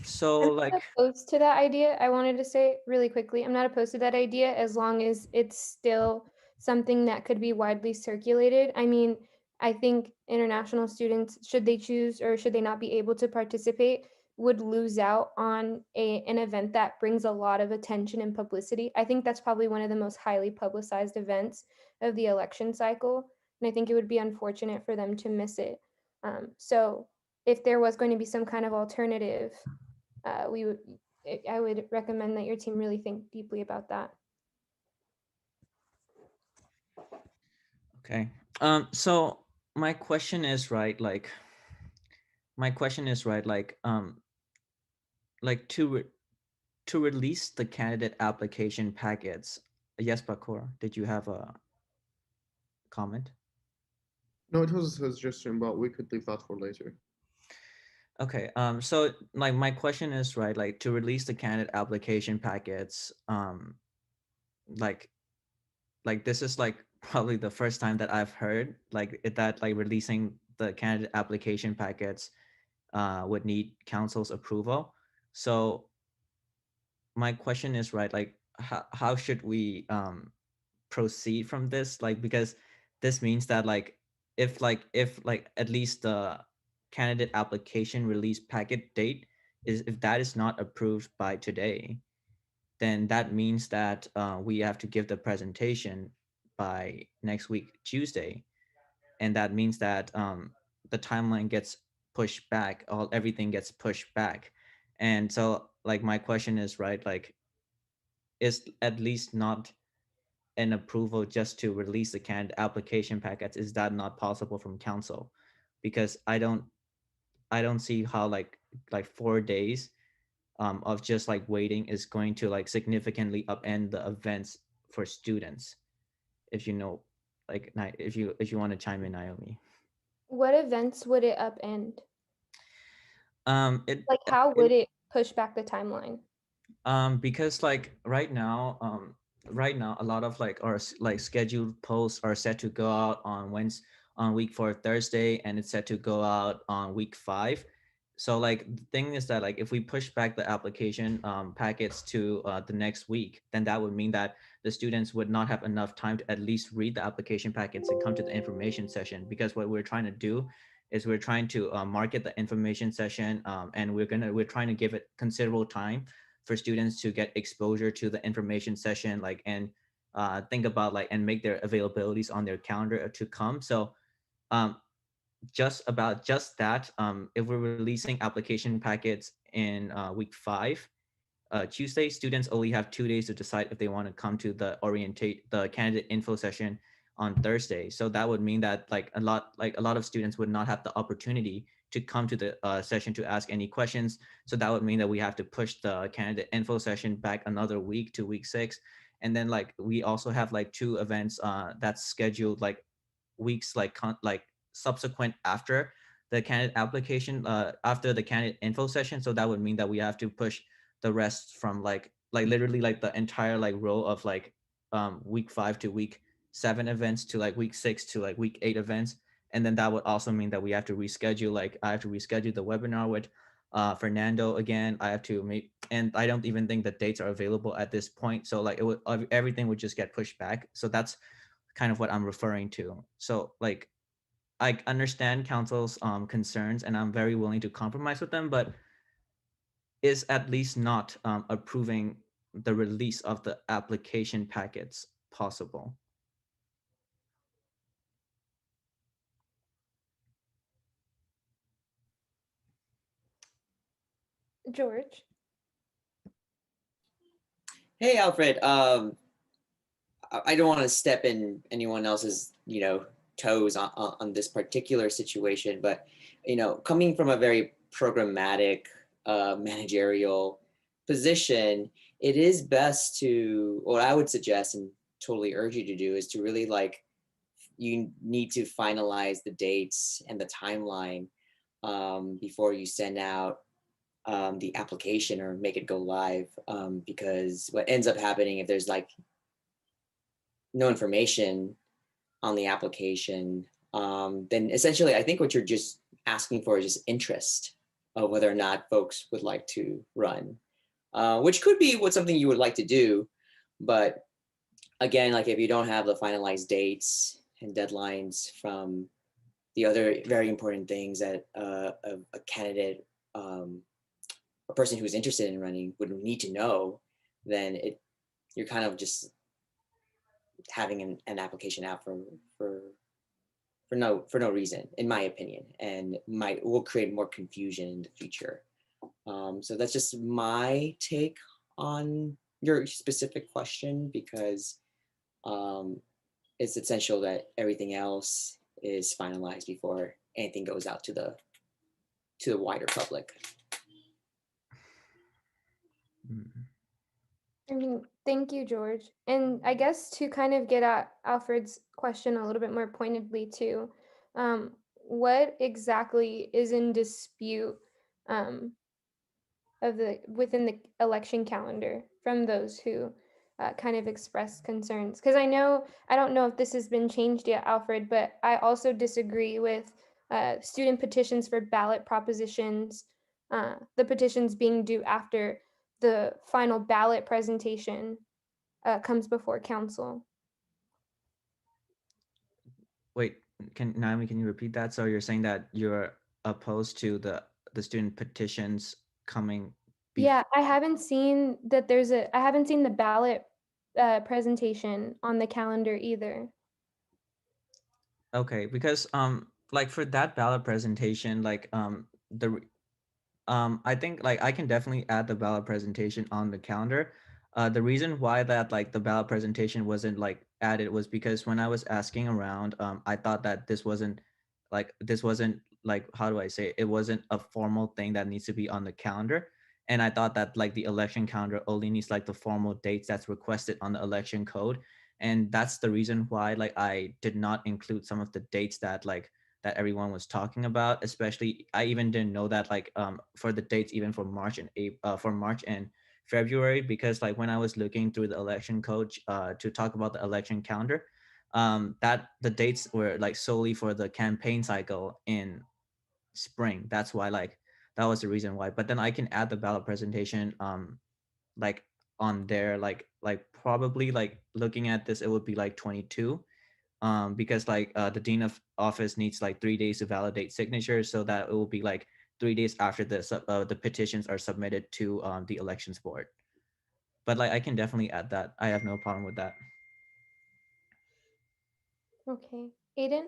so I'm not like, opposed to that idea. I wanted to say really quickly, I'm not opposed to that idea as long as it's still something that could be widely circulated. I mean, I think international students, should they choose or should they not be able to participate, would lose out on an event that brings a lot of attention and publicity. I think that's probably one of the most highly publicized events of the election cycle. And I think it would be unfortunate for them to miss it. So if there was going to be some kind of alternative, we would I would recommend that your team really think deeply about that. okay. So my question is right, like my question is right, like to release the candidate application packets. Yes, Bakur, did you have a comment? No, it was a suggestion, but we could leave that for later. Okay, so like my question is right, like to release the candidate application packets, like this is like probably the first time that I've heard like that like releasing the candidate application packets would need council's approval. So my question is right, like how should we proceed from this? Like because this means that like if like at least the candidate application release packet date is if that is not approved by today, then that means that we have to give the presentation by next week Tuesday, and that means that the timeline gets pushed back, all everything gets pushed back. And so like my question is right, like is at least not an approval just to release the canned application packets, is that not possible from council? Because I don't see how like 4 days of just like waiting is going to like significantly upend the events for students. If you know, like if you want to chime in, Naomi. What events would it upend? It Like, how would it push back the timeline? Because like right now a lot of like our like scheduled posts are set to go out on Wednesday, on week 4 Thursday, and it's set to go out on week 5. So like the thing is that like if we push back the application packets to the next week, then that would mean that the students would not have enough time to at least read the application packets and come to the information session. Because what we're trying to do is we're trying to market the information session, and we're trying to give it considerable time for students to get exposure to the information session, like and think about like and make their availabilities on their calendar to come. So um, just that, if we're releasing application packets in week 5, Tuesday, students only have 2 days to decide if they want to come to the candidate info session on Thursday. So that would mean that like a lot of students would not have the opportunity to come to the session to ask any questions. So that would mean that we have to push the candidate info session back another week to week 6. And then like we also have like 2 events that's scheduled like weeks like subsequent after the candidate application, after the candidate info session. So that would mean that we have to push the rest from like literally like the entire like row of like week 5 to week 7 events to like week 6 to like week 8 events. And then that would also mean that we have to reschedule, like I have to reschedule the webinar with Fernando again. I have to make, and I don't even think the dates are available at this point. So like it would, everything would just get pushed back. So that's kind of what I'm referring to. So like I understand council's concerns, and I'm very willing to compromise with them, but is at least not approving the release of the application packets possible? George. Hey, Alfred. I don't want to step in anyone else's, toes on this particular situation, but, coming from a very programmatic, managerial position, it is best to, what I would suggest and totally urge you to do is to really you need to finalize the dates and the timeline before you send out the application or make it go live, because what ends up happening if there's no information on the application, then essentially I think what you're just asking for is just interest of whether or not folks would like to run, which could be something you would like to do. But again, if you don't have the finalized dates and deadlines from the other very important things that a candidate, a person who's interested in running would need to know, then you're kind of just having an application out for no reason, in my opinion, and will create more confusion in the future. So that's just my take on your specific question, because it's essential that everything else is finalized before anything goes out to the wider public. I mean, thank you, George. And I guess to kind of get at Alfred's question a little bit more pointedly too, what exactly is in dispute within the election calendar from those who kind of expressed concerns? Because I don't know if this has been changed yet, Alfred, but I also disagree with student petitions for ballot propositions, the petitions being due after the final ballot presentation comes before council. Wait, Naomi, can you repeat that? So you're saying that you're opposed to the student petitions coming? Yeah, I haven't seen the ballot presentation on the calendar either. Okay, because for that ballot presentation, I think I can definitely add the ballot presentation on the calendar. The reason why that the ballot presentation wasn't added was because when I was asking around, I thought that this wasn't how do I say it? It wasn't a formal thing that needs to be on the calendar. And I thought that the election calendar only needs the formal dates that's requested on the election code. And that's the reason why I did not include some of the dates that everyone was talking about. Especially, I even didn't know that for the dates even for March and February, because when I was looking through the election code to talk about the election calendar, that the dates were solely for the campaign cycle in spring. That's why that was the reason why. But then I can add the ballot presentation like on there, probably looking at this, it would be 22, because the dean of office needs 3 days to validate signatures, so that it will be 3 days after the petitions are submitted to the elections board. But I can definitely add that. I have no problem with that. Okay, Aiden.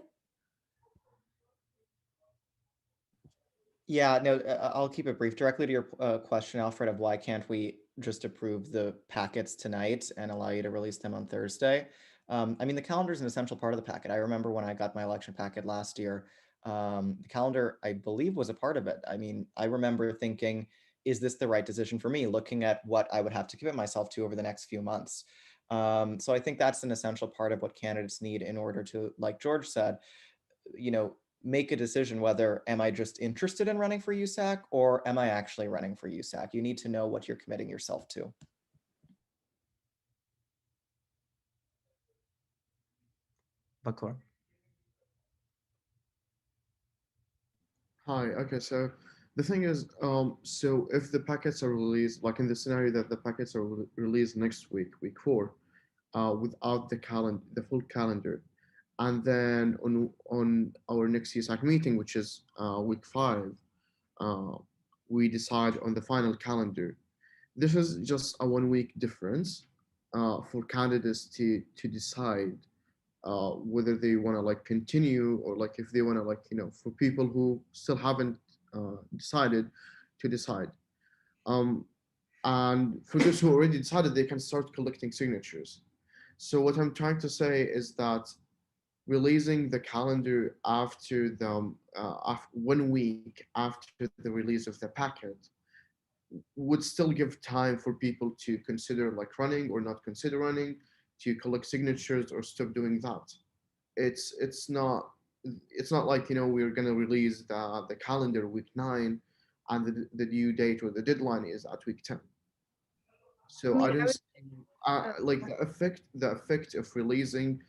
Yeah, no, I'll keep it brief. Directly to your question, Alfred, of why can't we just approve the packets tonight and allow you to release them on Thursday? I mean, the calendar is an essential part of the packet. I remember when I got my election packet last year, the calendar, I believe, was a part of it. I mean, I remember thinking, is this the right decision for me? Looking at what I would have to commit myself to over the next few months. So I think that's an essential part of what candidates need in order to, like George said, make a decision whether am I just interested in running for USAC or am I actually running for USAC? You need to know what you're committing yourself to. Bakor. Hi. Okay. So the thing is, so if the packets are released, like in the scenario that the packets are released next week, week 4, without the full calendar, and then on our next USAC meeting, which is week 5, uh, we decide on the final calendar. This is just a 1 week difference for candidates to decide whether they want to like continue, or like if they want to like, for people who still haven't decided, to decide. Um, and for those who already decided, they can start collecting signatures. So what I'm trying to say is that releasing the calendar after the 1 week after the release of the packet would still give time for people to consider like running or not consider running, to collect signatures or stop doing that. It's not like, we're going to release the calendar week 9, and the due date or the deadline is at week 10. I So I mean, I don't would. see like the effect of releasing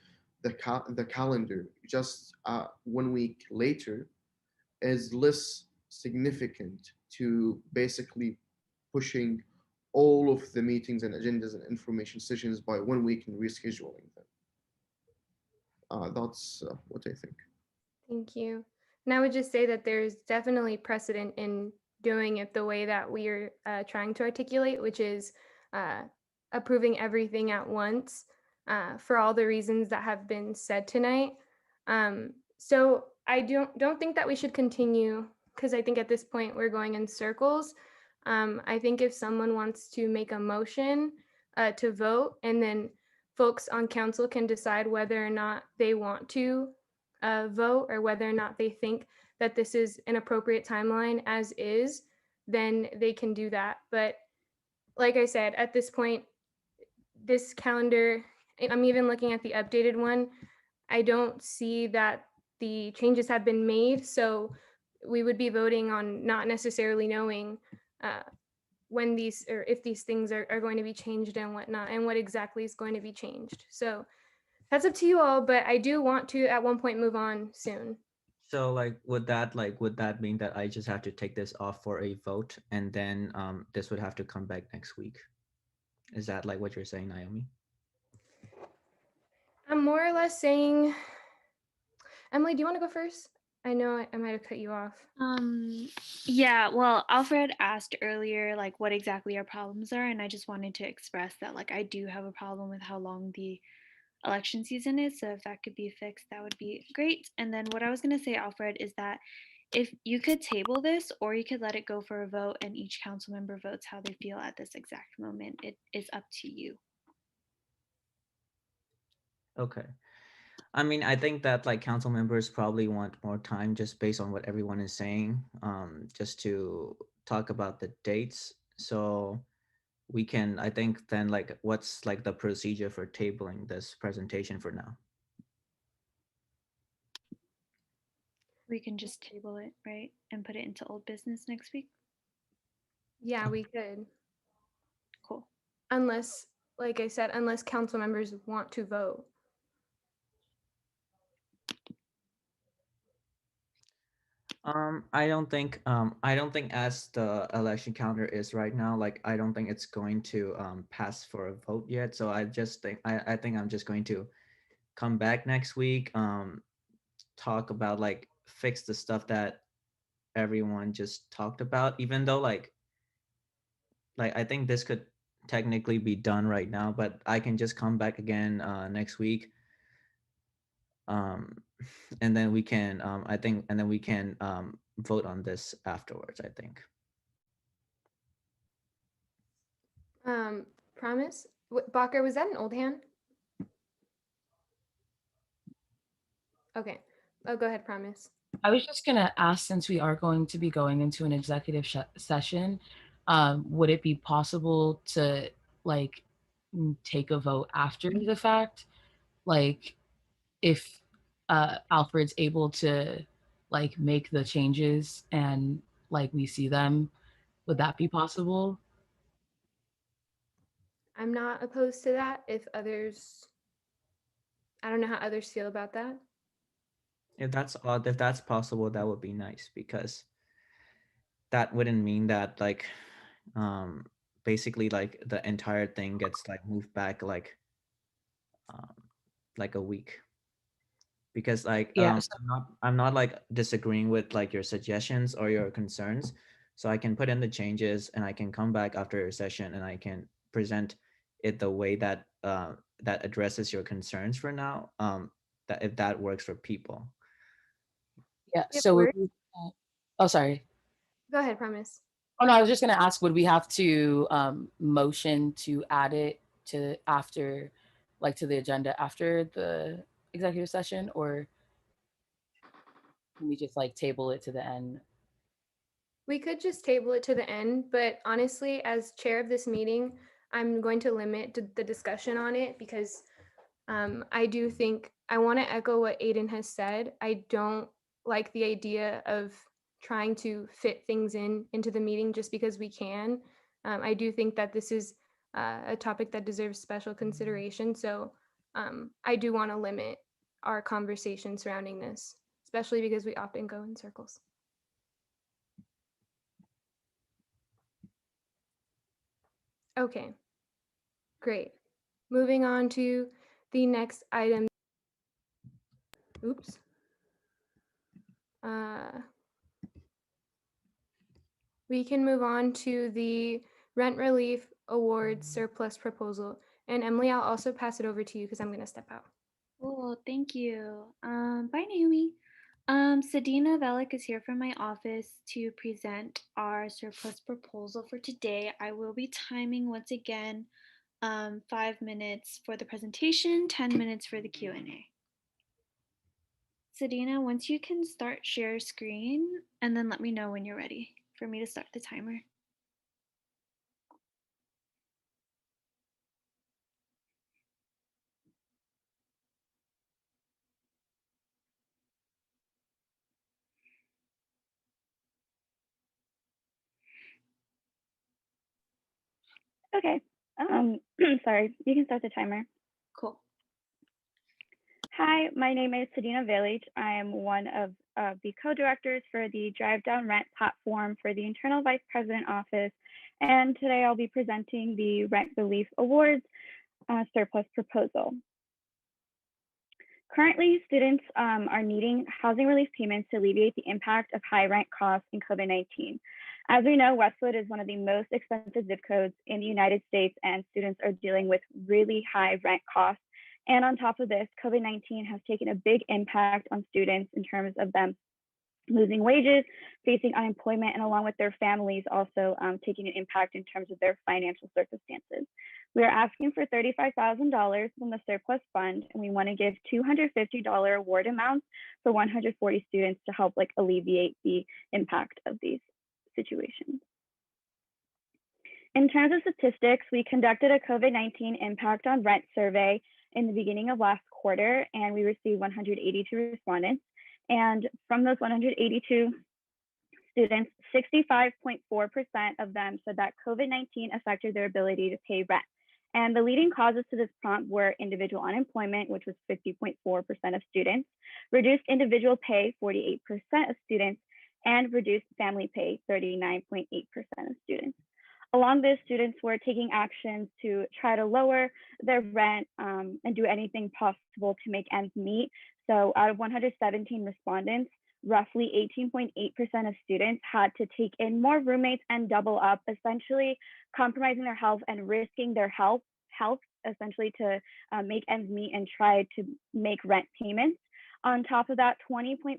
the calendar just 1 week later is less significant to basically pushing all of the meetings and agendas and information sessions by 1 week and rescheduling them. That's what I think. Thank you. And I would just say that there's definitely precedent in doing it the way that we're trying to articulate, which is uh, approving everything at once for all the reasons that have been said tonight. So I don't think that we should continue, because I think at this point we're going in circles. I think if someone wants to make a motion to vote, and then folks on council can decide whether or not they want to vote, or whether or not they think that this is an appropriate timeline as is, then they can do that. But like I said, at this point, this calendar, I'm even looking at the updated one, I don't see that the changes have been made. So we would be voting on not necessarily knowing when these, or if these things are going to be changed and whatnot, and what exactly is going to be changed. So that's up to you all, but I do want to at one point move on soon. So would that mean that I just have to take this off for a vote, and then this would have to come back next week? Is that like what you're saying, Naomi? I'm more or less saying, Emily, do you want to go first? I know I might have cut you off. Yeah, well, Alfred asked earlier like what exactly our problems are, and I just wanted to express that like I do have a problem with how long the election season is. So if that could be fixed, that would be great. And then what I was going to say, Alfred, is that if you could table this, or you could let it go for a vote and each council member votes how they feel at this exact moment. It is up to you. Okay. I mean, I think that like council members probably want more time just based on what everyone is saying, just to talk about the dates. So we can, I think then like what's like the procedure for tabling this presentation for now? We can just table it, right? And put it into old business next week. Yeah, we could. Cool. Unless, like I said, unless council members want to vote. I don't think as the election calendar is right now, like I don't think it's going to pass for a vote yet. So I think I'm just going to come back next week, talk about like fix the stuff that everyone just talked about, even though like I think this could technically be done right now, but I can just come back again next week, um and then we can I think and then we can vote on this afterwards, I think. Promise? Bacher, was that an old hand? Okay. Oh, go ahead, Promise. I was just going to ask, since we are going to be going into an executive session, would it be possible to like take a vote after the fact? Like if Alfred's able to like make the changes and like we see them, would that be possible? I'm not opposed to that. If others, I don't know how others feel about that. If that's possible, that would be nice, because that wouldn't mean that um basically like the entire thing gets like moved back um like a week. because like Yeah. I'm not like disagreeing with like your suggestions or your concerns, so I can put in the changes and I can come back after your session and I can present it the way that that addresses your concerns for now, that if that works for people. Yeah. It So would works. we, oh, sorry. Go ahead, Promise. Oh no, I was just gonna ask, would we have to motion to add it to after, like to the agenda after the executive session, or can we just like table it to the end? We could just table it to the end, but honestly, as chair of this meeting, I'm going to limit the discussion on it because I do think I want to echo what Aiden has said. I don't like the idea of trying to fit things into the meeting just because we can. I do think that this is a topic that deserves special consideration. So I do want to limit our conversation surrounding this, especially because we often go in circles. Okay, great. Moving on to the next item. Oops. We can move on to the rent relief award surplus proposal. And Emily, I'll also pass it over to you because I'm going to step out. Oh, thank you. Bye, Naomi. Sadina Velik is here from my office to present our surplus proposal for today. I will be timing once again 5 minutes for the presentation, 10 minutes for the Q&A. Sadina, once you can start share screen and then let me know when you're ready for me to start the timer. Okay. Sorry, you can start the timer. Cool. Hi, my name is Sadina Velic. I am one of the co-directors for the Drive Down Rent platform for the Internal Vice President Office. And today I'll be presenting the Rent Relief Awards surplus proposal. Currently, students are needing housing relief payments to alleviate the impact of high rent costs in COVID-19. As we know, Westwood is one of the most expensive zip codes in the United States, and students are dealing with really high rent costs. And on top of this, COVID-19 has taken a big impact on students in terms of them losing wages, facing unemployment, and along with their families also taking an impact in terms of their financial circumstances. We are asking for $35,000 from the surplus fund, and we want to give $250 award amounts for 140 students to help alleviate the impact of these situations. In terms of statistics, we conducted a COVID-19 impact on rent survey in the beginning of last quarter, and we received 182 respondents. And from those 182 students, 65.4% of them said that COVID-19 affected their ability to pay rent. And the leading causes to this prompt were individual unemployment, which was 50.4% of students, reduced individual pay, 48% of students, and reduced family pay, 39.8% of students. Along this, students were taking actions to try to lower their rent and do anything possible to make ends meet. So out of 117 respondents, roughly 18.8% of students had to take in more roommates and double up, essentially compromising their health and risking their health essentially to make ends meet and try to make rent payments. On top of that, 20.5%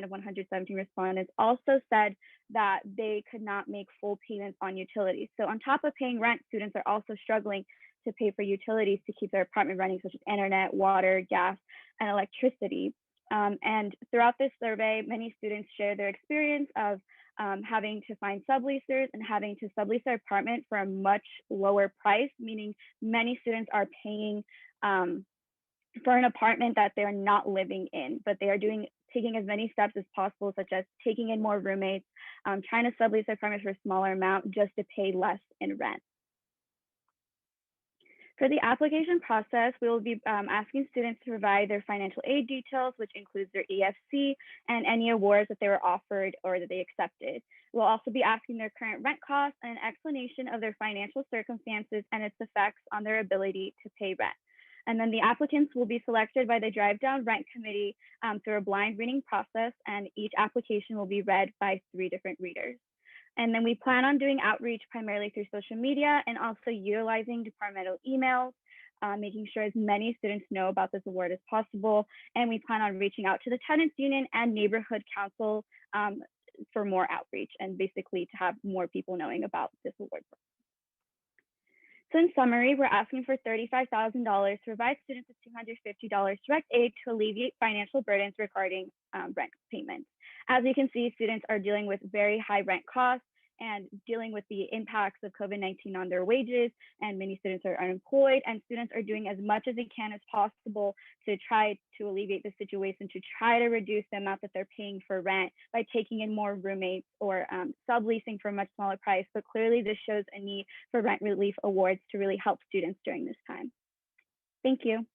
of 117 respondents also said that they could not make full payments on utilities. So on top of paying rent, students are also struggling to pay for utilities to keep their apartment running, such as internet, water, gas, and electricity. And throughout this survey, many students share their experience of having to find subleasers and having to sublease their apartment for a much lower price, meaning many students are paying for an apartment that they're not living in, but they are taking as many steps as possible, such as taking in more roommates, trying to sublease their apartment for a smaller amount just to pay less in rent. For the application process, we will be asking students to provide their financial aid details, which includes their EFC and any awards that they were offered or that they accepted. We'll also be asking their current rent costs and an explanation of their financial circumstances and its effects on their ability to pay rent. And then the applicants will be selected by the drive down rent committee through a blind reading process, and each application will be read by 3 different readers. And then we plan on doing outreach primarily through social media and also utilizing departmental emails, making sure as many students know about this award as possible. And we plan on reaching out to the tenants union and neighborhood council for more outreach and basically to have more people knowing about this award. So in summary, we're asking for $35,000 to provide students with $250 direct aid to alleviate financial burdens regarding rent payments. As you can see, students are dealing with very high rent costs and dealing with the impacts of COVID-19 on their wages, and many students are unemployed, and students are doing as much as they can as possible to try to alleviate the situation, to try to reduce the amount that they're paying for rent by taking in more roommates or subleasing for a much smaller price. But clearly this shows a need for rent relief awards to really help students during this time. Thank you.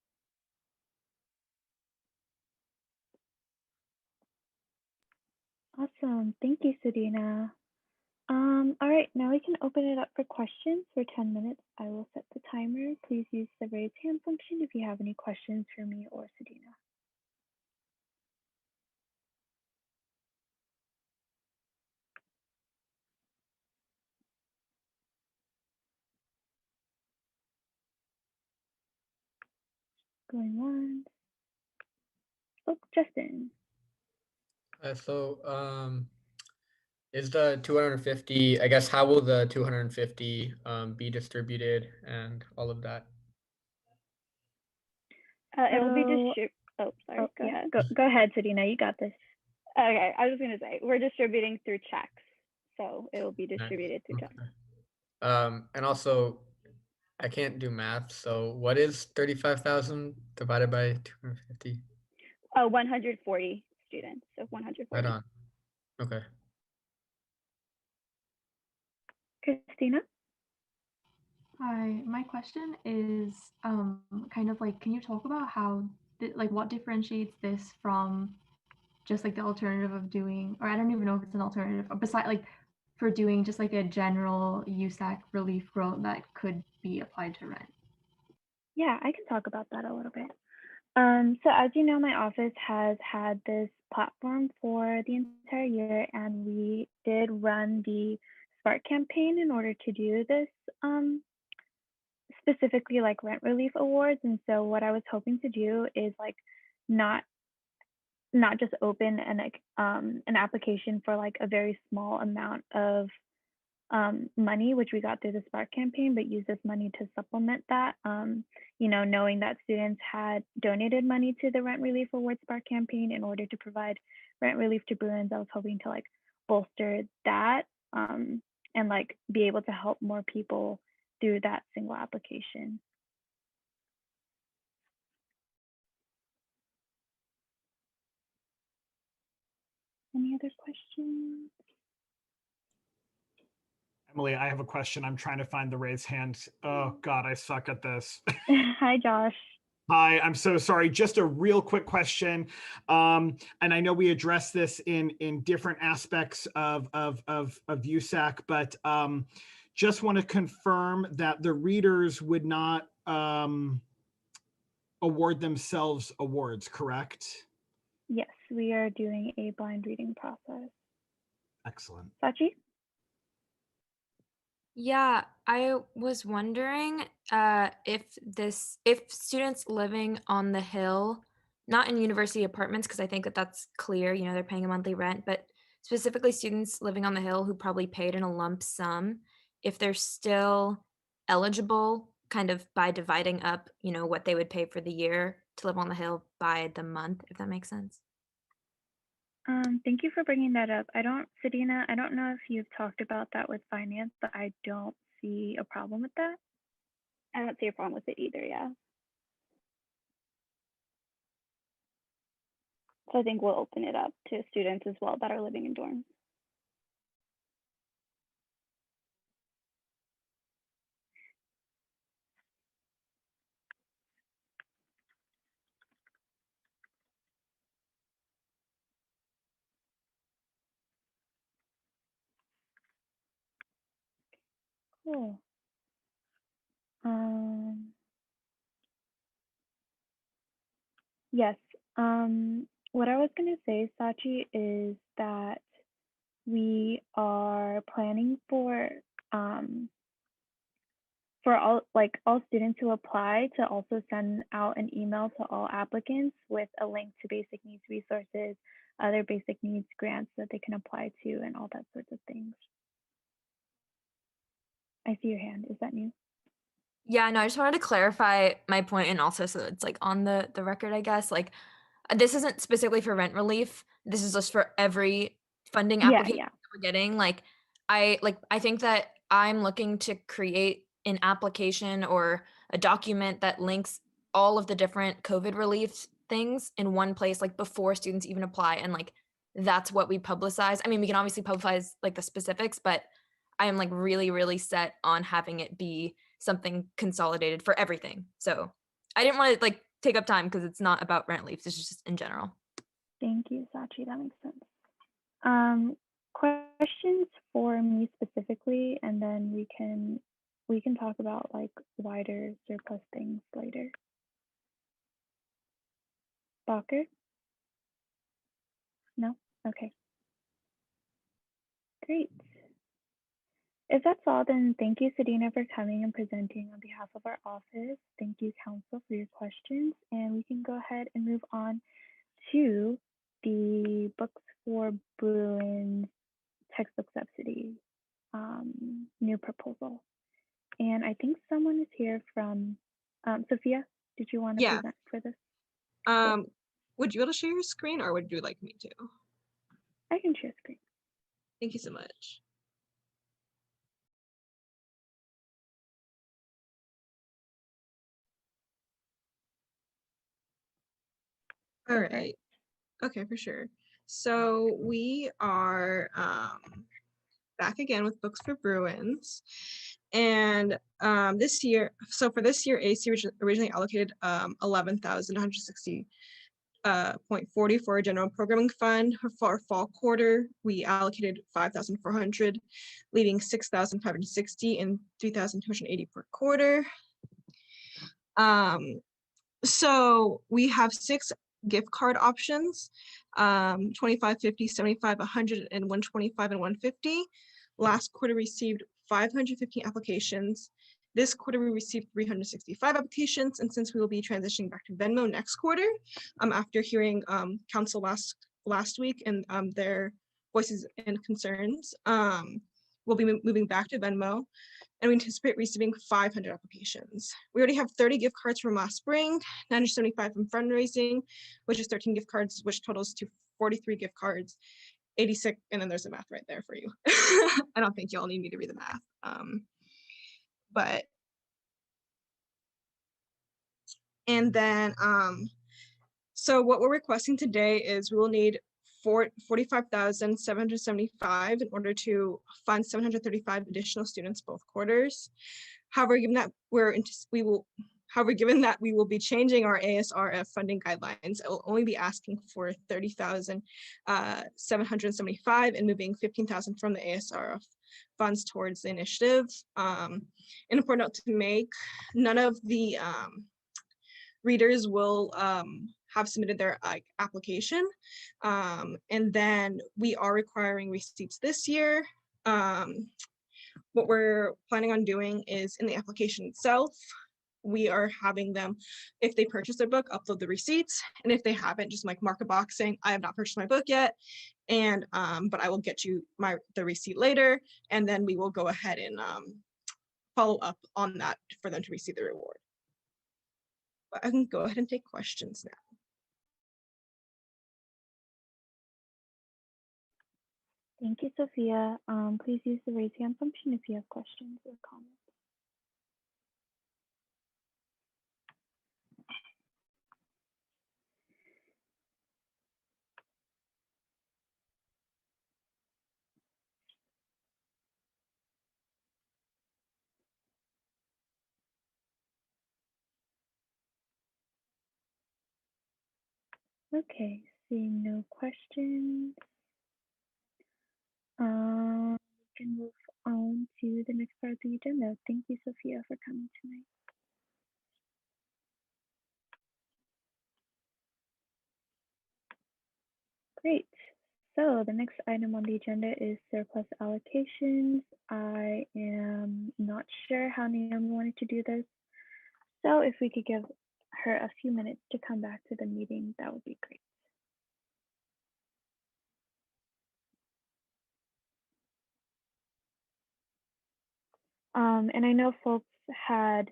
Awesome, thank you, Sadina. All right, now we can open it up for questions for 10 minutes. I will set the timer. Please use the raise hand function if you have any questions for me or Sadina. Going once. Oh, Justin. Is the 250, I guess, how will the 250 be distributed and all of that? It will be distributed. Oh, sorry. Go ahead. Go ahead, Sadina. You got this. Okay, I was just gonna say we're distributing through checks, so it will be distributed through checks. And also, I can't do math, so what is 35,000 divided by 250? 140 students, so 140. Right on. Okay. Christina? Hi, my question is kind of like, can you talk about how, like, what differentiates this from just like the alternative of doing, or I don't even know if it's an alternative, besides like for doing just like a general USAC relief grant that could be applied to rent? Yeah, I can talk about that a little bit. So as you know, my office has had this platform for the entire year, and we did run the Spark campaign in order to do this, specifically like rent relief awards. And so what I was hoping to do is like not just open an application for like a very small amount of money, which we got through the Spark campaign, but use this money to supplement that. You know, knowing that students had donated money to the Rent Relief Award Spark campaign in order to provide rent relief to Bruins, I was hoping to like bolster that and like be able to help more people through that single application. Any other questions? Emily, I have a question. I'm trying to find the raise hand. Oh God, I suck at this. Hi, Josh. Hi, I'm so sorry. Just a real quick question. And I know we addressed this in different aspects of USAC, but just want to confirm that the readers would not award themselves awards, correct? Yes, we are doing a blind reading process. Excellent. Sachi? Yeah, I was wondering if students living on the Hill, not in university apartments, because I think that that's clear, you know, they're paying a monthly rent, but specifically students living on the Hill who probably paid in a lump sum, if they're still eligible kind of by dividing up, you know, what they would pay for the year to live on the Hill by the month, if that makes sense. Thank you for bringing that up. Sadina, I don't know if you've talked about that with finance, but I don't see a problem with that. I don't see a problem with it either, yeah. So I think we'll open it up to students as well that are living in dorms. Cool. Yes. What I was going to say, Sachi, is that we are planning for all students who apply to also send out an email to all applicants with a link to basic needs resources, other basic needs grants that they can apply to, and all that sorts of things. I see your hand. Is that new? Yeah, no, I just wanted to clarify my point, and also so it's like on the record, I guess. Like, this isn't specifically for rent relief. This is just for every funding Yeah, application yeah. that we're getting. I think that I'm looking to create an application or a document that links all of the different COVID relief things in one place, like before students even apply, and like that's what we publicize. I mean, we can obviously publicize like the specifics, but I am like really, really set on having it be something consolidated for everything. So I didn't want to like take up time because it's not about rent relief. This is just in general. Thank you, Sachi. That makes sense. Questions for me specifically, and then we can talk about like wider surplus things later. Bacher? No? Okay. Great. If that's all, then thank you, Sedina, for coming and presenting on behalf of our office. Thank you, Council, for your questions. And we can go ahead and move on to the Books for Bruins textbook subsidy new proposal. And I think someone is here from Sophia. Did you want to Yeah. present for this? Would you be able to share your screen, or would you like me to? I can share screen. Thank you so much. All right. Okay, for sure. So we are back again with Books for Bruins. And this year, so for this year, AC originally allocated 11,160 .40 for a general programming fund. For our fall quarter, we allocated 5,400, leaving 6,560 and 3,280 per quarter. So we have 6 gift card options, 25, 50, 75, 100, and 125 and 150. Last quarter received 515 applications. This quarter we received 365 applications, and since we will be transitioning back to Venmo next quarter, after hearing council last week and their voices and concerns, we'll be moving back to Venmo, and we anticipate receiving 500 applications. We already have 30 gift cards from last spring, 975 from fundraising, which is 13 gift cards, which totals to 43 gift cards, 86, and then there's the math right there for you. I don't think y'all need me to read the math. And then, so what we're requesting today is we will need 45,775 in order to fund 735 additional students both quarters. However, given that we will be changing our ASRF funding guidelines, it will only be asking for 30,775 and moving 15,000 from the ASRF funds towards the initiative. An important note to make: none of the readers will have submitted their application, and then we are requiring receipts this year. What we're planning on doing is in the application itself, we are having them, if they purchase their book, upload the receipts, and if they haven't, just like mark a box saying I have not purchased my book yet, and but I will get you the receipt later, and then we will go ahead and follow up on that for them to receive the reward. But I can go ahead and take questions now. Thank you, Sophia. Please use the raise hand function if you have questions or comments. Okay, seeing no questions. We can move on to the next part of the agenda. Thank you, Sophia, for coming tonight. Great. So the next item on the agenda is surplus allocations. I am not sure how Naomi wanted to do this. So if we could give her a few minutes to come back to the meeting, that would be great. And I know folks had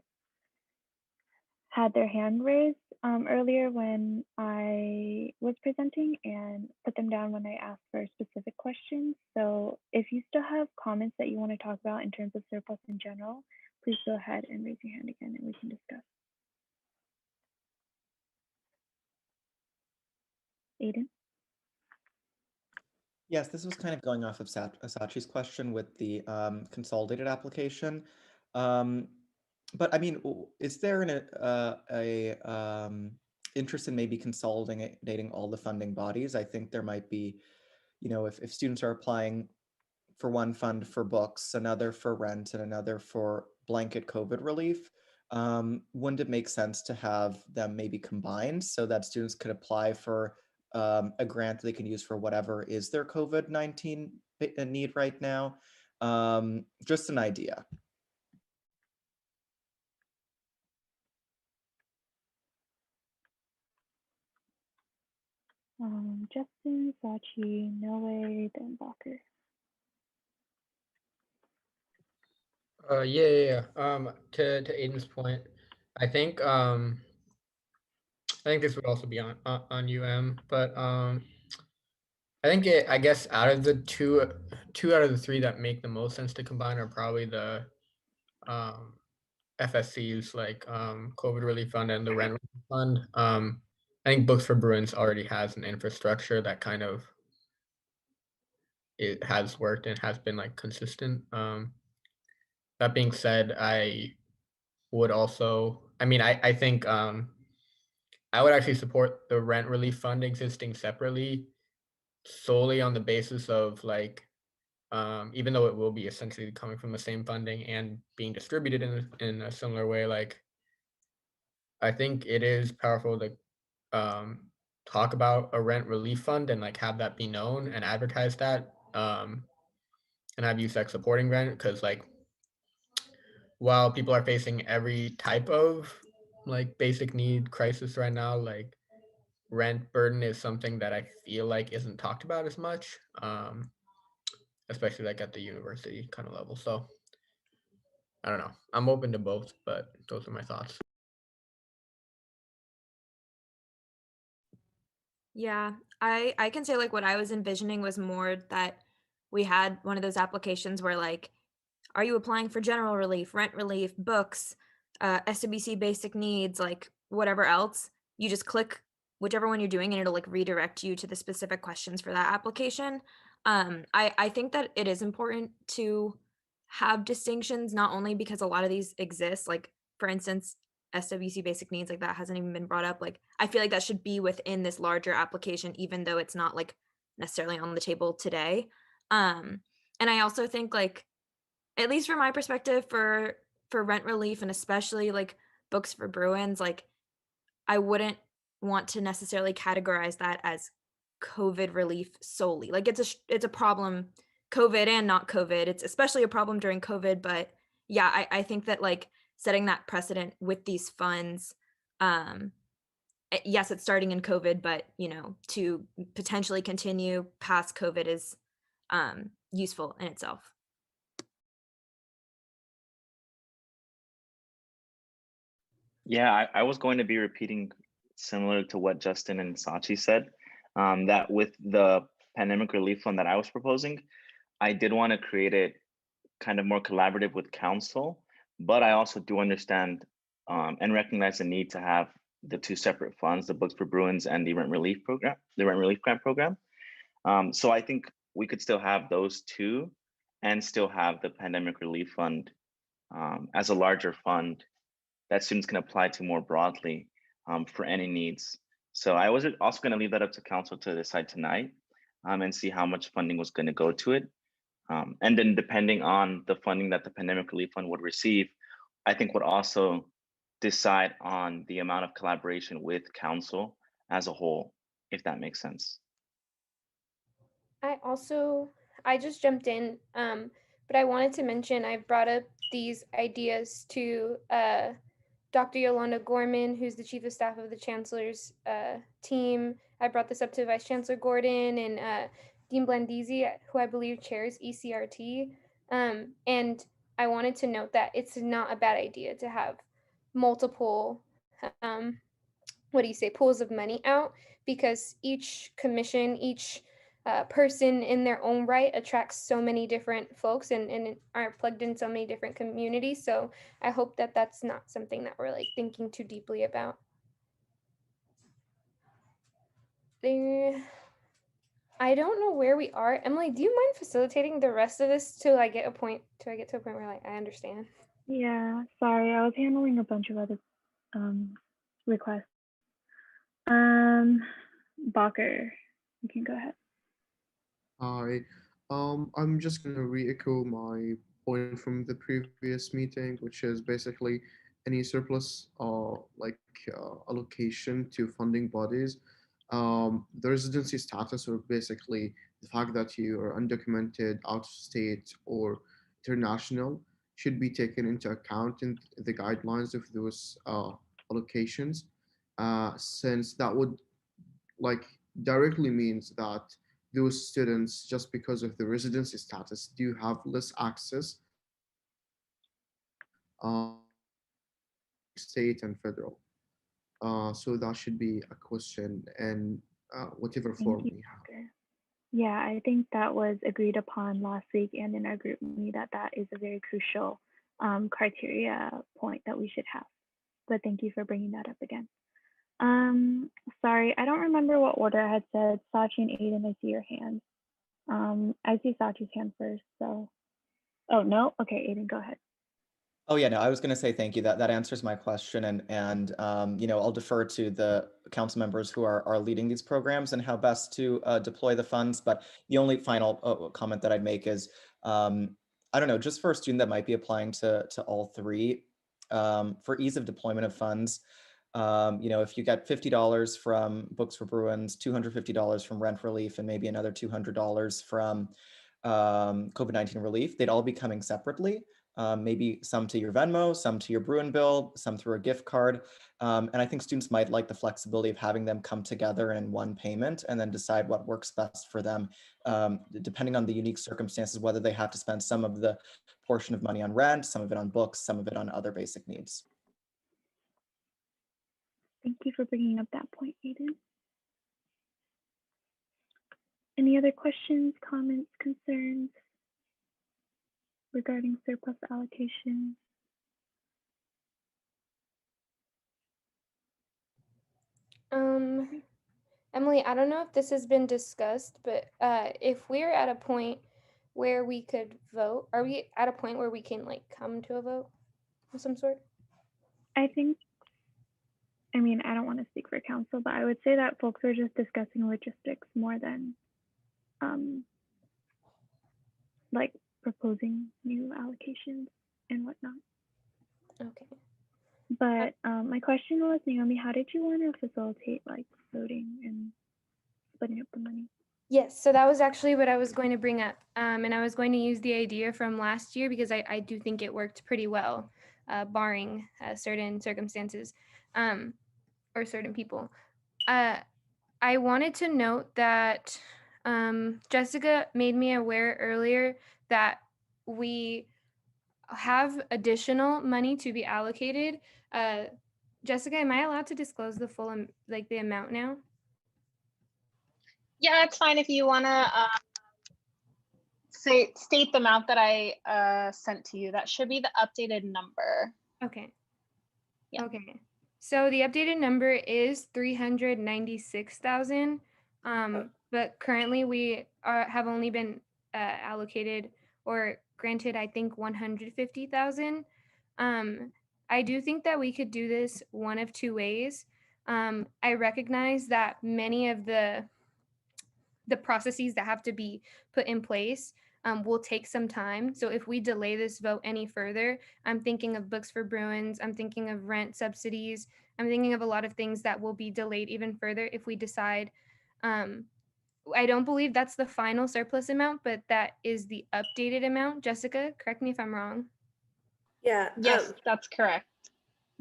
their hand raised earlier when I was presenting and put them down when I asked for specific questions. So if you still have comments that you want to talk about in terms of surplus in general, please go ahead and raise your hand again and we can discuss. Aiden? Yes, this was kind of going off of Sachi's question with the consolidated application. But I mean, is there interest in maybe consolidating all the funding bodies? I think there might be, if students are applying for one fund for books, another for rent, and another for blanket COVID relief, wouldn't it make sense to have them maybe combined so that students could apply for a grant they can use for whatever is their COVID-19 need right now? Just an idea. Justin, Sachi, Noe, then Walker. To Aiden's point, I think this would also be on but I think I guess out of the two out of the three that make the most sense to combine are probably the FSCs, like COVID Relief Fund and the Rent Relief Fund. I think Books for Bruins already has an infrastructure that kind of it has worked and has been like consistent. That being said, I would also, I think I would actually support the Rent Relief Fund existing separately, solely on the basis of like, even though it will be essentially coming from the same funding and being distributed in a similar way, like I think it is powerful to talk about a rent relief fund and like have that be known and advertise that, and have USAC supporting rent, because like while people are facing every type of like basic need crisis right now, like rent burden is something that I feel like isn't talked about as much, especially like at the university kind of level. So I don't know. I'm open to both, but those are my thoughts. Yeah, I can say like what I was envisioning was more that we had one of those applications where like, are you applying for general relief, rent relief, books, SWC basic needs, like whatever else? You just click whichever one you're doing and it'll like redirect you to the specific questions for that application. I think that it is important to have distinctions, not only because a lot of these exist, like for instance, SWC basic needs, like that hasn't even been brought up. Like I feel like that should be within this larger application, even though it's not like necessarily on the table today. And I also think like, at least from my perspective, for rent relief and especially like Books for Bruins, like I wouldn't want to necessarily categorize that as COVID relief solely. Like it's a problem, COVID and not COVID. It's especially a problem during COVID, but yeah, I think that like setting that precedent with these funds, yes, it's starting in COVID, but to potentially continue past COVID is useful in itself. Yeah, I was going to be repeating similar to what Justin and Sachi said, that with the pandemic relief fund that I was proposing, I did want to create it kind of more collaborative with council, but I also do understand and recognize the need to have the two separate funds, the Books for Bruins and the Rent Relief Program, the Rent Relief Grant Program. So I think we could still have those two and still have the Pandemic Relief Fund as a larger fund that students can apply to more broadly for any needs. So I was also going to leave that up to council to decide tonight and see how much funding was going to go to it. And then depending on the funding that the Pandemic Relief Fund would receive, I think would also decide on the amount of collaboration with council as a whole, if that makes sense. I just jumped in, but I wanted to mention I've brought up these ideas to Dr. Yolanda Gorman, who's the Chief of Staff of the Chancellor's team. I brought this up to Vice Chancellor Gordon and Dean Blandisi, who I believe chairs ECRT. And I wanted to note that it's not a bad idea to have multiple, pools of money out, because each commission, each person in their own right attracts so many different folks and are plugged in so many different communities. So I hope that that's not something that we're like thinking too deeply about. I don't know where we are. Emily, do you mind facilitating the rest of this till I get to a point where like I understand? Yeah, sorry, I was handling a bunch of other requests. Bacher, you can go ahead. Hi. I'm just gonna re-echo my point from the previous meeting, which is basically any surplus allocation to funding bodies. The residency status, or basically the fact that you are undocumented, out of state, or international, should be taken into account in the guidelines of those allocations, since that would like directly means that those students, just because of the residency status, do have less access state and federal. So that should be a question in whatever Thank form you, we have. Bacher. Yeah, I think that was agreed upon last week and in our group meeting that that is a very crucial criteria point that we should have. But thank you for bringing that up again. Sorry, I don't remember what order I had said. Sachi and Aiden, I see your hand. I see Sachi's hand first, so. Oh, no? Okay, Aiden, go ahead. Oh yeah, no, I was going to say thank you. That answers my question, and you know, I'll defer to the council members who are leading these programs and how best to deploy the funds. But the only final comment that I'd make is, I don't know, just for a student that might be applying to all three, for ease of deployment of funds, you know, if you get $50 from Books for Bruins, $250 from rent relief, and maybe another $200 from COVID-19 relief, they'd all be coming separately. Maybe some to your Venmo, some to your Bruin bill, some through a gift card. And I think students might like the flexibility of having them come together in one payment and then decide what works best for them, depending on the unique circumstances, whether they have to spend some of the portion of money on rent, some of it on books, some of it on other basic needs. Thank you for bringing up that point, Aiden. Any other questions, comments, concerns regarding surplus allocation? Emily, I don't know if this has been discussed, but if we're at a point where we could vote, are we at a point where we can like come to a vote of some sort? I think, I mean, I don't want to speak for council, but I would say that folks are just discussing logistics more than like proposing new allocations and whatnot. Okay. But my question was, Naomi, how did you want to facilitate like voting and splitting up the money? Yes, so that was actually what I was going to bring up. And I was going to use the idea from last year because I do think it worked pretty well, barring certain circumstances or certain people. I wanted to note that Jessica made me aware earlier that we have additional money to be allocated. Jessica, am I allowed to disclose the full, like the amount now? Yeah, it's fine if you want to state the amount that I sent to you. That should be the updated number. Okay. Yeah. Okay. So the updated number is 396,000. But currently we have only been allocated or granted, I think 150,000. I do think that we could do this one of two ways. I recognize that many of the processes that have to be put in place will take some time. So if we delay this vote any further, I'm thinking of Books for Bruins, I'm thinking of rent subsidies, I'm thinking of a lot of things that will be delayed even further if we decide I don't believe that's the final surplus amount, but that is the updated amount. Jessica, correct me if I'm wrong. Yeah. Yes, that's correct.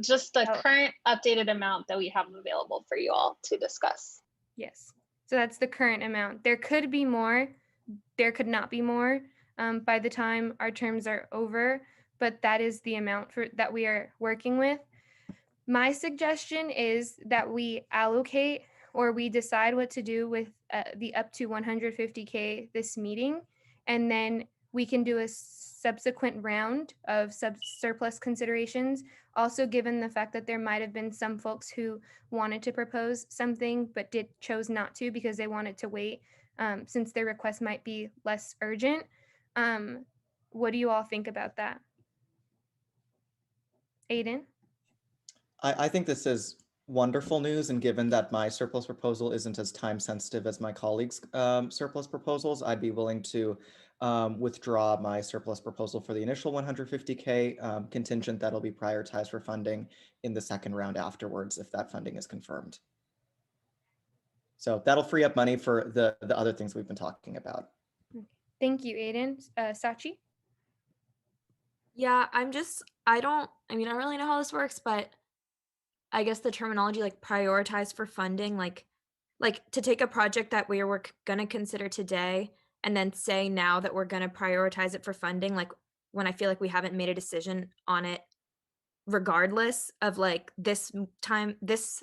Just the Oh. current updated amount that we have available for you all to discuss. Yes. So that's the current amount. There could be more. There could not be more by the time our terms are over, but that is the amount that we are working with. My suggestion is that we allocate or we decide what to do with the up to 150K this meeting, and then we can do a subsequent round of surplus considerations. Also, given the fact that there might have been some folks who wanted to propose something but chose not to because they wanted to wait, since their request might be less urgent. What do you all think about that? Aiden? I think this is wonderful news, and given that my surplus proposal isn't as time sensitive as my colleagues' surplus proposals, I'd be willing to withdraw my surplus proposal for the initial 150K contingent that'll be prioritized for funding in the second round afterwards if that funding is confirmed. So that'll free up money for the other things we've been talking about. Thank you, Aiden. Sachi? Yeah, I don't really know how this works, but I guess the terminology like prioritize for funding, like to take a project that we're gonna consider today and then say now that we're gonna prioritize it for funding, like when I feel like we haven't made a decision on it regardless of like this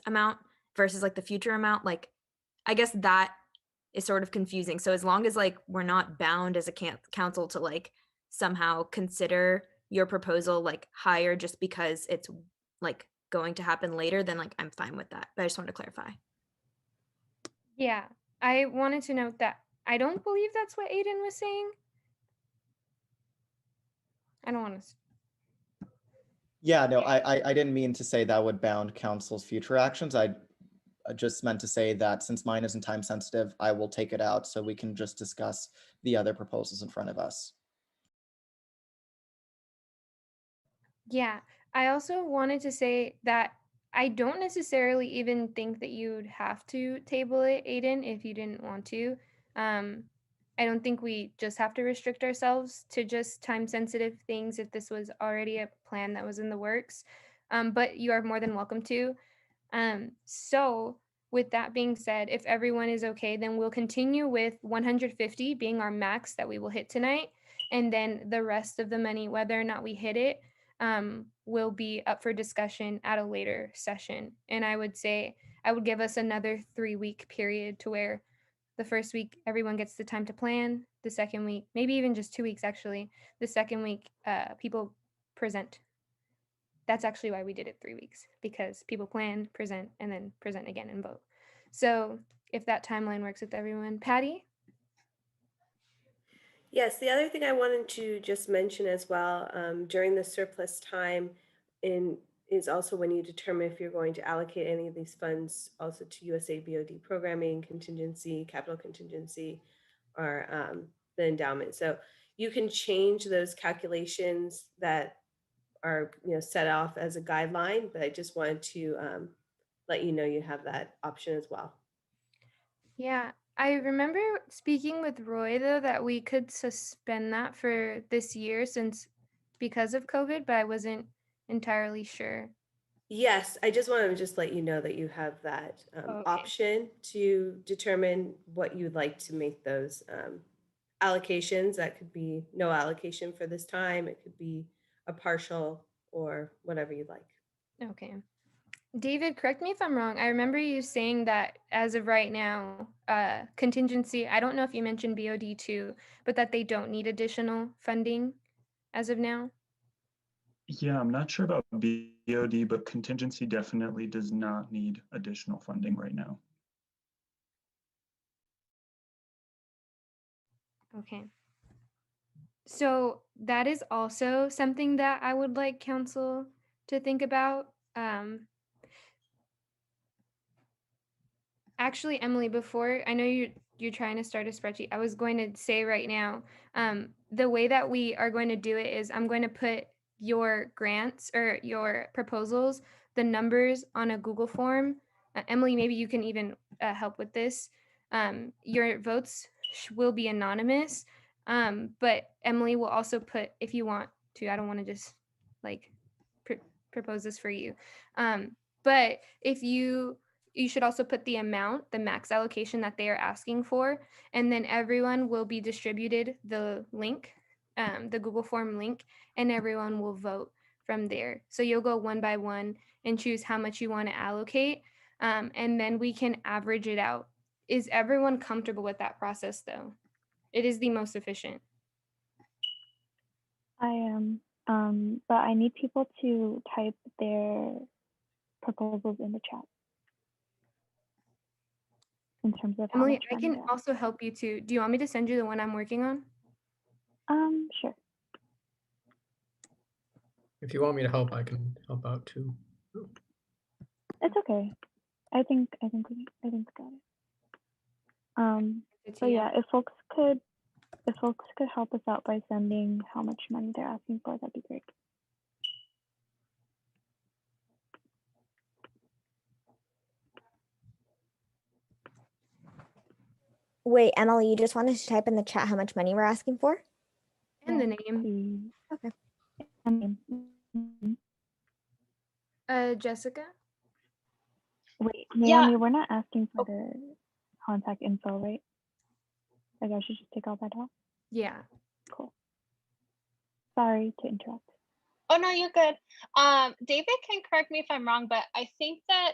amount versus like the future amount, like I guess that is sort of confusing. So as long as like we're not bound as a council to like somehow consider your proposal like higher just because it's like going to happen later, then like I'm fine with that. But I just wanted to clarify. Yeah, I wanted to note that I don't believe that's what Aiden was saying. I don't want to. Yeah, no, I didn't mean to say that would bound council's future actions. I just meant to say that since mine isn't time sensitive, I will take it out so we can just discuss the other proposals in front of us. Yeah, I also wanted to say that I don't necessarily even think that you'd have to table it, Aiden, if you didn't want to. I don't think we just have to restrict ourselves to just time sensitive things if this was already a plan that was in the works. But you are more than welcome to. So with that being said, if everyone is okay, then we'll continue with 150 being our max that we will hit tonight. And then the rest of the money, whether or not we hit it, will be up for discussion at a later session. And I would say I would give us another 3-week period to where the first week everyone gets the time to plan. The second week, maybe even just 2 weeks actually. The second week, people present. That's actually why we did it 3 weeks, because people plan, present, and then present again and vote. So if that timeline works with everyone, Patty? Yes, the other thing I wanted to just mention as well, during the surplus time is also when you determine if you're going to allocate any of these funds also to USA BOD programming, contingency, capital contingency, or the endowment. So you can change those calculations that are set off as a guideline, but I just wanted to let you know you have that option as well. Yeah, I remember speaking with Roy though that we could suspend that for this year because of COVID, but I wasn't entirely sure. Yes, I just wanted to just let you know that you have that option to determine what you'd like to make those allocations. That could be no allocation for this time. It could be a partial or whatever you'd like. Okay. David, correct me if I'm wrong. I remember you saying that as of right now, contingency, I don't know if you mentioned BOD too, but that they don't need additional funding as of now. Yeah, I'm not sure about BOD, but contingency definitely does not need additional funding right now. Okay. So that is also something that I would like council to think about. Actually, Emily, before I know you're trying to start a spreadsheet, I was going to say right now, the way that we are going to do it is I'm going to put your grants or your proposals, the numbers on a Google form. Emily, maybe you can even help with this. Your votes will be anonymous, but Emily will also put, if you want to, I don't want to just like propose this for you, but if you should also put the amount, the max allocation that they are asking for, and then everyone will be distributed the link, the Google form link, and everyone will vote from there. So you'll go one by one and choose how much you want to allocate, and then we can average it out. Is everyone comfortable with that process though? It is the most efficient. I am, but I need people to type their proposals in the chat in terms of how Emily, much I money can they're also help you too. Do you want me to send you the one I'm working on? Sure. If you want me to help, I can help out too. It's okay. I think we got it. But yeah, if folks could help us out by sending how much money they're asking for, that'd be great. Wait, Emily, you just wanted to type in the chat how much money we're asking for? And the name. Okay. Jessica? Wait, Naomi, we're not asking for the contact info, right? Like I should just take all that out? Yeah. Cool. Sorry to interrupt. Oh no, you're good. David can correct me if I'm wrong, but I think that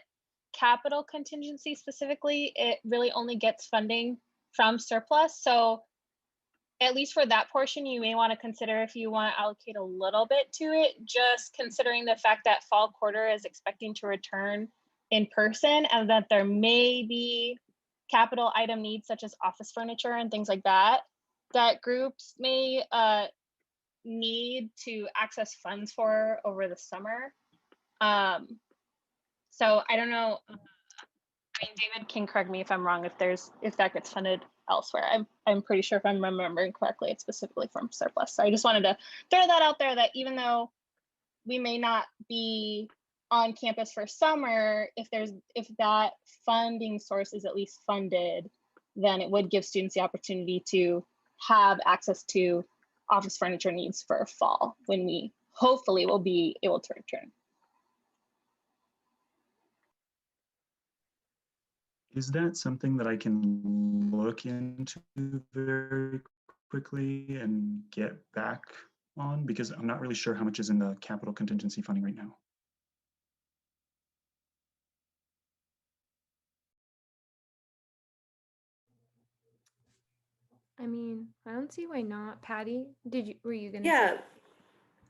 capital contingency specifically, it really only gets funding from surplus. So at least for that portion, you may want to consider if you want to allocate a little bit to it, just considering the fact that fall quarter is expecting to return in person and that there may be capital item needs such as office furniture and things like that, that groups may need to access funds for over the summer. So I don't know. I mean, David can correct me if I'm wrong if that gets funded elsewhere. I'm pretty sure if I'm remembering correctly, it's specifically from surplus. So I just wanted to throw that out there that even though we may not be on campus for summer, if that funding source is at least funded, then it would give students the opportunity to have access to office furniture needs for fall when we hopefully will be able to return. Is that something that I can look into very quickly and get back on? Because I'm not really sure how much is in the capital contingency funding right now. I mean, I don't see why not. Patty, were you gonna? Yeah,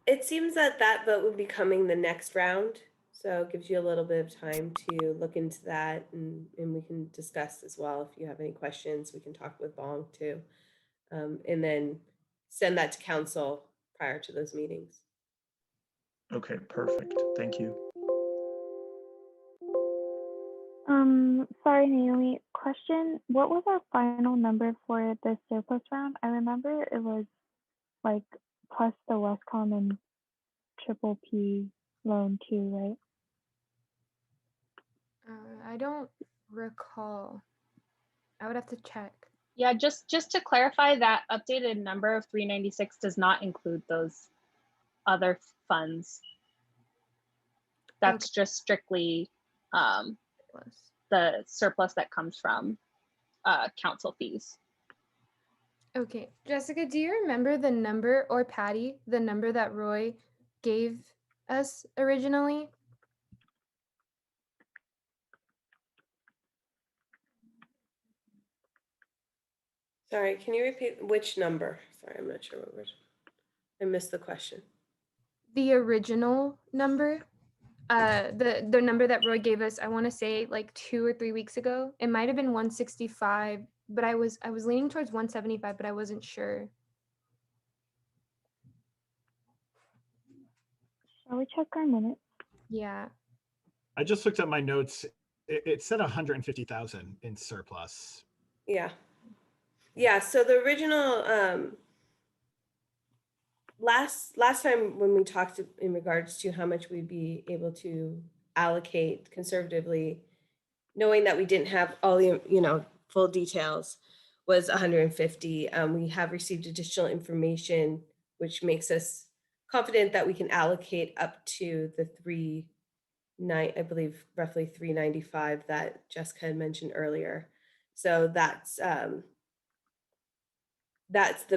it seems that vote would be coming the next round. So it gives you a little bit of time to look into that, and we can discuss as well. If you have any questions, we can talk with Bong too. And then send that to council prior to those meetings. Okay, perfect. Thank you. Sorry, Naomi. Question, what was our final number for the surplus round? I remember it was like plus the Westcom and triple P loan too, right? I don't recall. I would have to check. Yeah, just to clarify, that updated number of 396 does not include those other funds. That's just strictly the surplus that comes from council fees. Okay, Jessica, do you remember the number, or Patty, the number that Roy gave us originally? Sorry, can you repeat which number? Sorry, I'm not sure what I missed the question. The original number, the number that Roy gave us, I want to say like 2 or 3 weeks ago. It might have been 165, but I was leaning towards 175, but I wasn't sure. Shall we check our minutes? Yeah. I just looked at my notes. It said 150,000 in surplus. Yeah. Yeah, so the original last time when we talked in regards to how much we'd be able to allocate conservatively, knowing that we didn't have all the full details was 150. We have received additional information, which makes us confident that we can allocate up to the I believe roughly 395 that Jessica had mentioned earlier. So that's the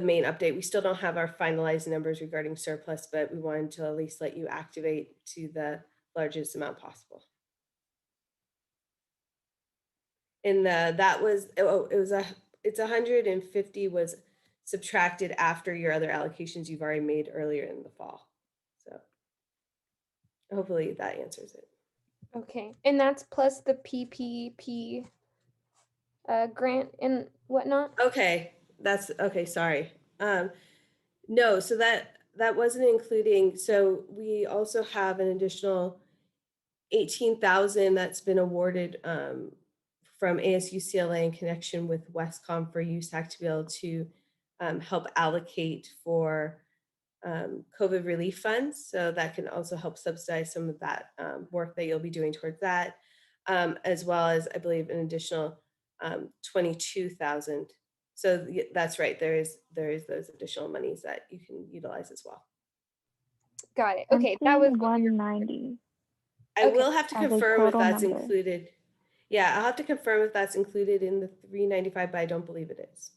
main update. We still don't have our finalized numbers regarding surplus, but we wanted to at least let you activate to the largest amount possible. And that was, it's 150 was subtracted after your other allocations you've already made earlier in the fall. So hopefully that answers it. Okay, and that's plus the PPP grant and whatnot? Okay, that's okay, sorry. No, so that wasn't including, so we also have an additional 18,000 that's been awarded from ASUCLA in connection with Westcom for USAC to be able to help allocate for COVID relief funds. So that can also help subsidize some of that work that you'll be doing towards that, as well as I believe an additional 22,000. So that's right. There is those additional monies that you can utilize as well. Got it. Okay, that was 190. I will have to as a confirm if total that's number. included. Yeah, I'll have to confirm if that's included in the 395, but I don't believe it is.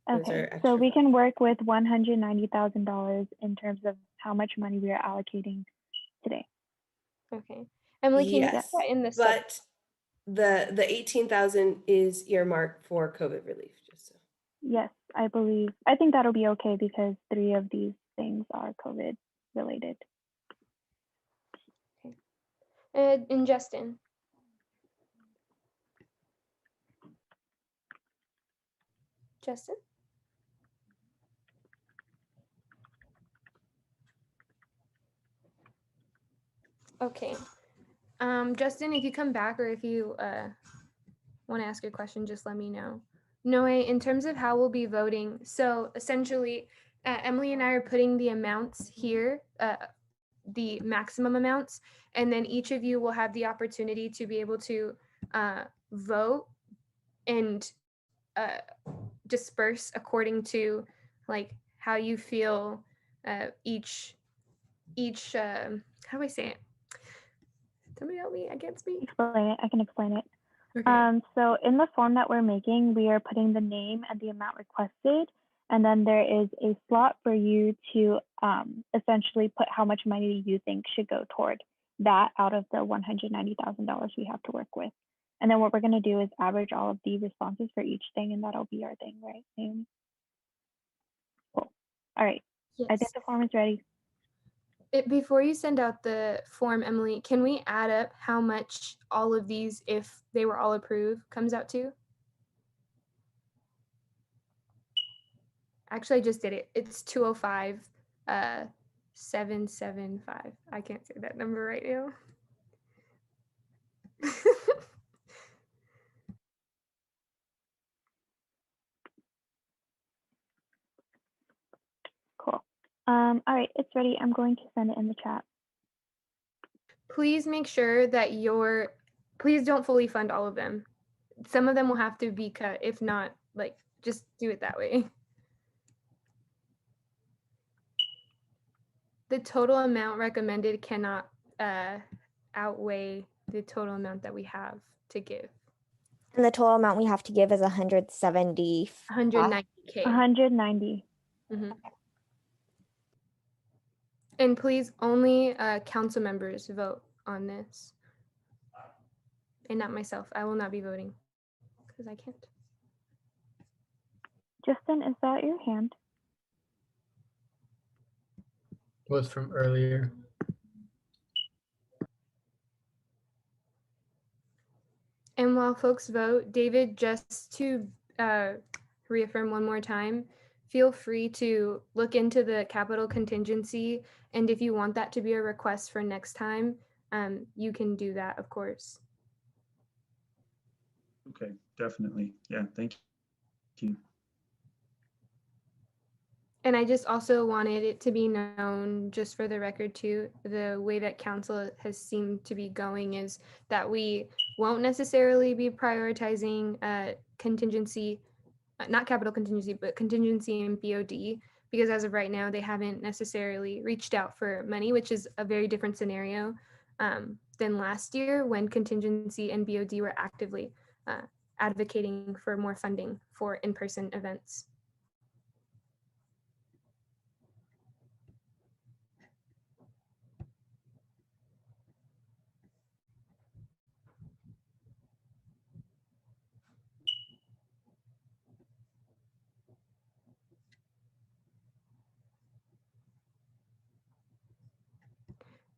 Those are Okay, extra so we funds. can work with $190,000 in terms of how much money we are allocating today. Okay. Emily, can you put Yes, that in the but the 18,000 is earmarked for COVID relief. Just so. Yes, I think that'll be okay because 3 of these things are COVID related. and Justin. Justin? Okay. Justin, if you come back or if you want to ask your question, just let me know. Noe, in terms of how we'll be voting, so essentially, Emily and I are putting the amounts here, the maximum amounts, and then each of you will have the opportunity to be able to vote and disperse according to like how you feel each how do I say it? Somebody help me, I can't speak. I can explain it. Okay. So in the form that we're making, we are putting the name and the amount requested, and then there is a slot for you to essentially put how much money you think should go toward that out of the $190,000 we have to work with. And then what we're going to do is average all of the responses for each thing, and that'll be our thing, right, Naomi? Cool. All right. Yes. I think the form is ready. Before you send out the form, Emily, can we add up how much all of these, if they were all approved, comes out to? Actually, I just did it. It's 205, 775. I can't say that number right now. Cool. All right, it's ready. I'm going to send it in the chat. Please make sure that please don't fully fund all of them. Some of them will have to be cut. If not, like, just do it that way. The total amount recommended cannot outweigh the total amount that we have to give. And the total amount we have to give is 170. 190K. 190. Mm-hmm. And please, only council members vote on this. And not myself. I will not be voting because I can't. Justin, is that your hand? Was from earlier. And while folks vote, David, just to reaffirm one more time, feel free to look into the capital contingency. And if you want that to be a request for next time, you can do that, of course. Okay, definitely. Yeah, thank you. And I just also wanted it to be known, just for the record too, the way that council has seemed to be going is that we won't necessarily be prioritizing contingency, not capital contingency, but contingency and BOD, because as of right now, they haven't necessarily reached out for money, which is a very different scenario than last year when contingency and BOD were actively advocating for more funding for in-person events.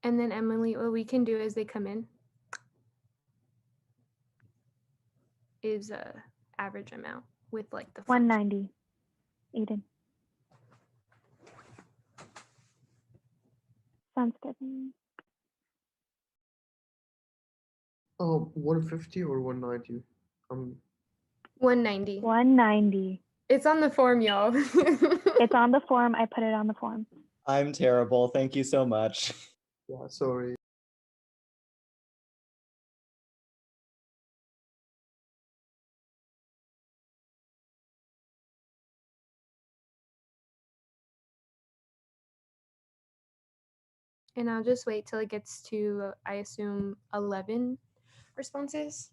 And then Emily, what we can do as they come in is average amount with like the 190. Eden. Sounds good. 150 or 190? 190. 190. It's on the form, y'all. It's on the form. I put it on the form. I'm terrible. Thank you so much. Yeah, sorry. And I'll just wait till it gets to, I assume, 11 responses.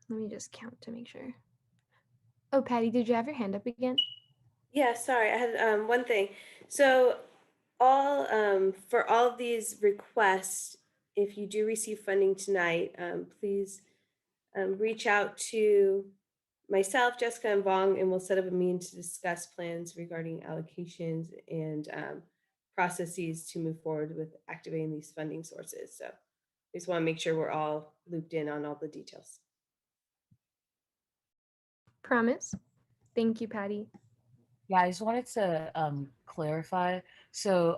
Let me just count to make sure. Oh, Patty, did you have your hand up again? Yeah, sorry, I had one thing. So all for all of these requests, if you do receive funding tonight, please reach out to myself, Jessica, and Vong, and we'll set up a meeting to discuss plans regarding allocations and processes to move forward with activating these funding sources. So I just want to make sure we're all looped in on all the details. Promise. Thank you, Patty. Yeah, I just wanted to clarify. So,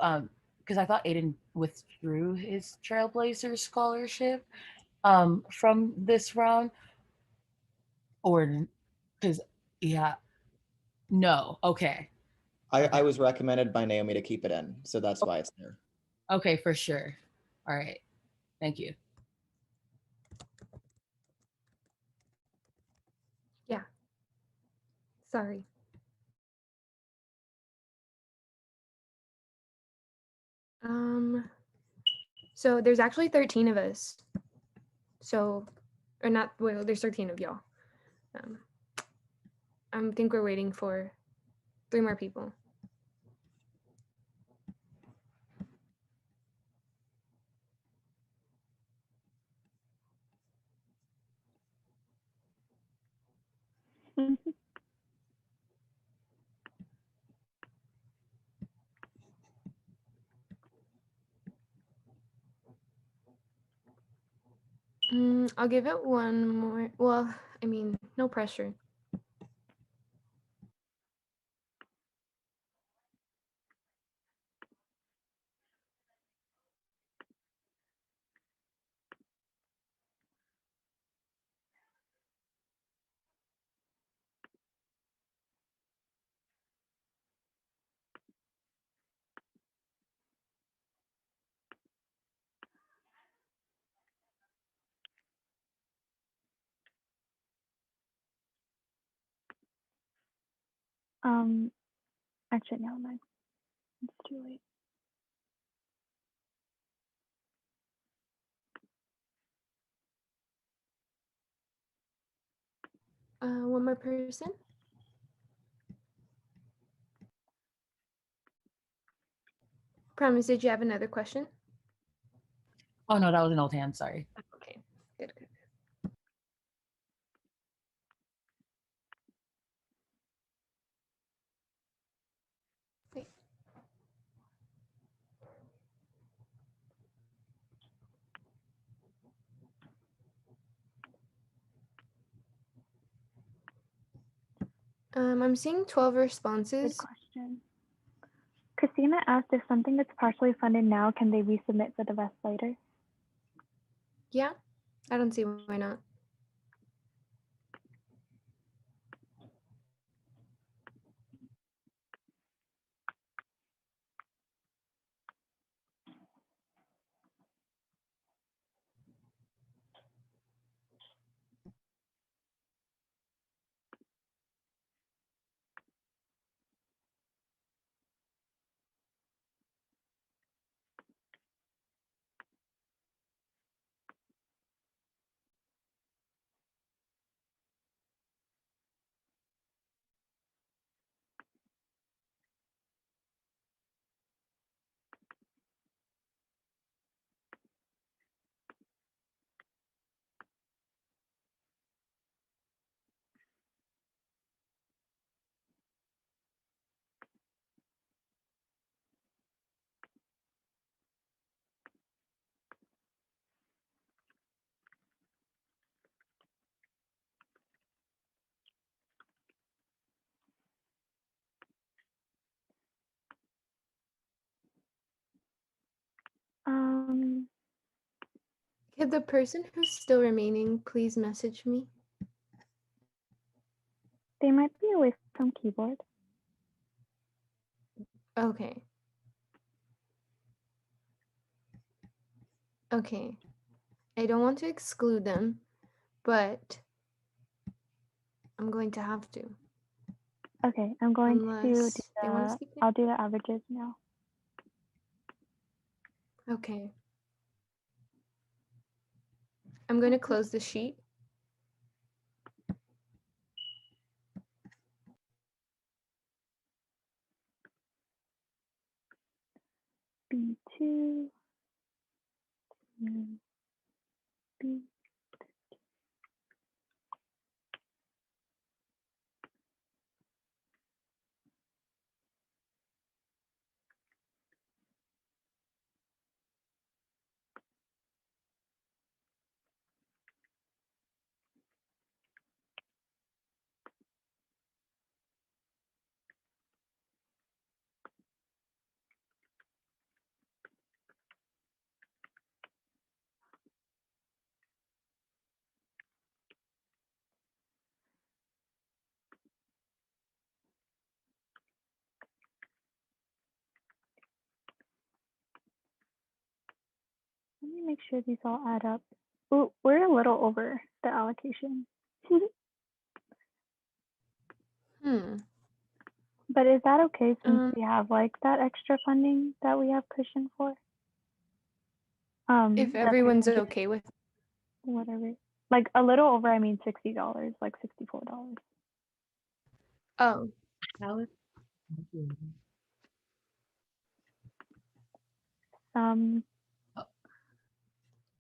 because I thought Aiden withdrew his Trailblazer scholarship from this round, or because yeah, no, okay, I was recommended by Naomi to keep it in, so that's why it's there. okay, for sure. All right, thank you. Yeah. Sorry. So there's actually 13 of us. So, or not, well, there's 13 of y'all. I think we're waiting for 3 more people. I'll give it one more. Well, I mean, no pressure. Actually, never mind. It's too late. One more person. Promise, did you have another question? Oh no, that was an old hand. Sorry. Okay, good, good. Wait. I'm seeing 12 responses. Good question. Christina asked if something that's partially funded now, can they resubmit for the rest later? Yeah, I don't see why not. Could the person who's still remaining please message me? They might be away from keyboard. Okay. Okay. I don't want to exclude them, but I'm going to have to. Okay, I'm going to do Unless they want to the, speak. I'll do the averages now. Okay. I'm going to close the sheet. B2, B. Let me make sure these all add up. Ooh, we're a little over the allocation. But is that okay since we have like that extra funding that we have cushion for? If the everyone's percentage, okay with whatever. Like a little over, I mean $60, like $64. Oh.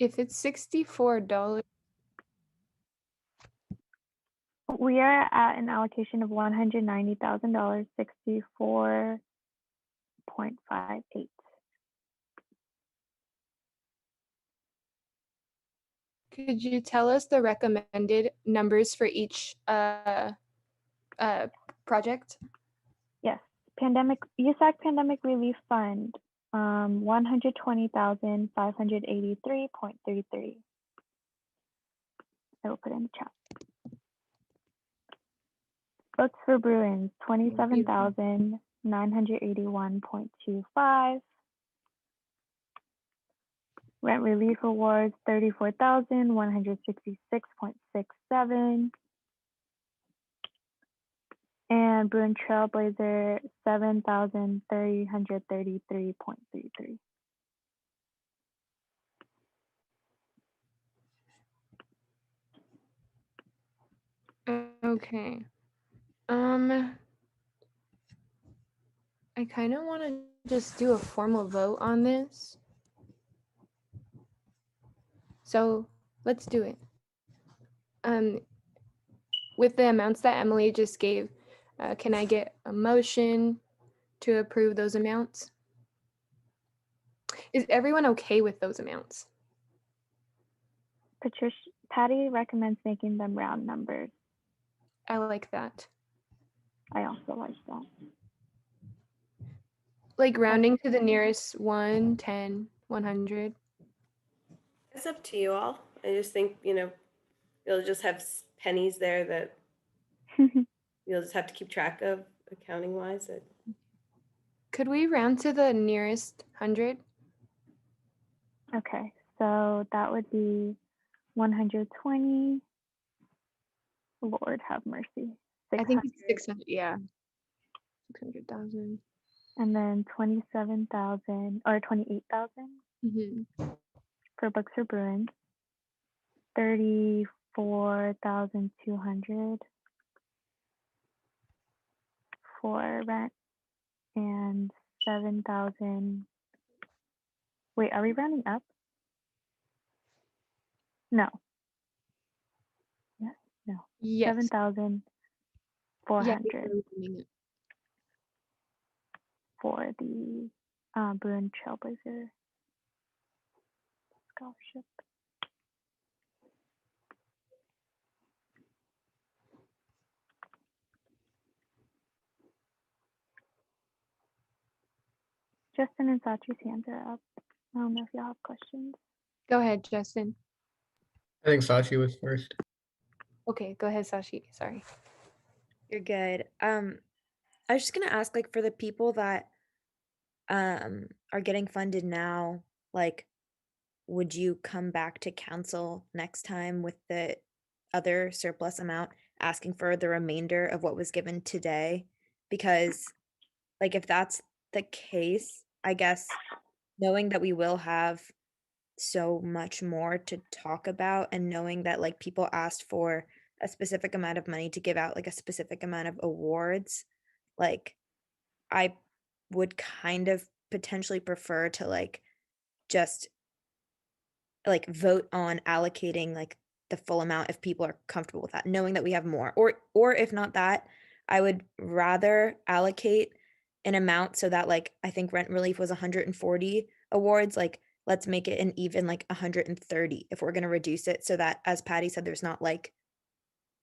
If it's $64, We are at an allocation of $190,000, 64.58. could you tell us the recommended numbers for each project? Yes, USAC Pandemic Relief Fund, 120,583.33. I will put in the chat. Books for Bruins, 27,981.25. Rent Relief Awards, 34,166.67. And Bruin Trailblazer, 7,333.33. Okay. I kind of want to just do a formal vote on this. So let's do it. With the amounts that Emily just gave, can I get a motion to approve those amounts? Is everyone okay with those amounts? Patty recommends making them round numbers. I like that. I also like that. Like rounding to the nearest 1, 10, 100. It's up to you all. I just think, you'll just have pennies there that you'll just have to keep track of accounting wise. Could we round to the nearest 100? Okay, so that would be 120. Lord have mercy. 600. I think it's 600. Yeah. 600,000. And then 27,000 or 28,000 for Books for Bruins. 34,200 for rent, and 7,000. Wait, are we rounding up? No. Yes. No. Yes. 7,400 for the Bruin Trailblazer scholarship. Justin and Sachi's hands are up. I don't know if y'all have questions. Go ahead, Justin. I think Sachi was first. Okay, go ahead, Sashi. Sorry. You're good. I was just gonna ask, like, for the people that are getting funded now, like, would you come back to council next time with the other surplus amount, asking for the remainder of what was given today? Because, like, if that's the case, I guess knowing that we will have so much more to talk about and knowing that like people asked for a specific amount of money to give out like a specific amount of awards, like I would kind of potentially prefer to like just like vote on allocating like the full amount if people are comfortable with that, knowing that we have more. Or if not that, I would rather allocate an amount so that like I think rent relief was 140 awards, like let's make it an even like 130 if we're going to reduce it so that as Patty said there's not like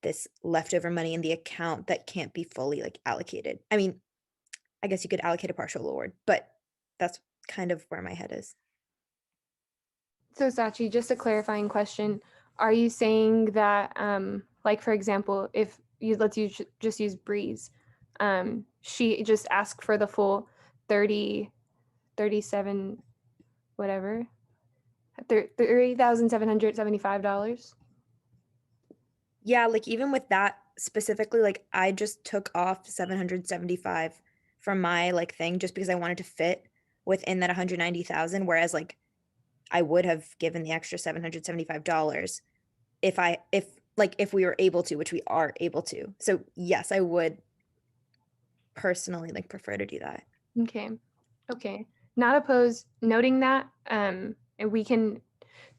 this leftover money in the account that can't be fully like allocated. I mean, I guess you could allocate a partial award, but that's kind of where my head is. So Sachi, just a clarifying question. Are you saying that, like, for example, if you, let's use, just use Breeze, she just asked for the full 30, 37, whatever, $30,775? Yeah, like even with that specifically, like I just took off 775 from my like thing just because I wanted to fit within that 190,000, whereas like I would have given the extra $775 if we were able to, which we are able to. So yes, I would personally like prefer to do that. Okay. Okay. Not opposed, noting that, and we can,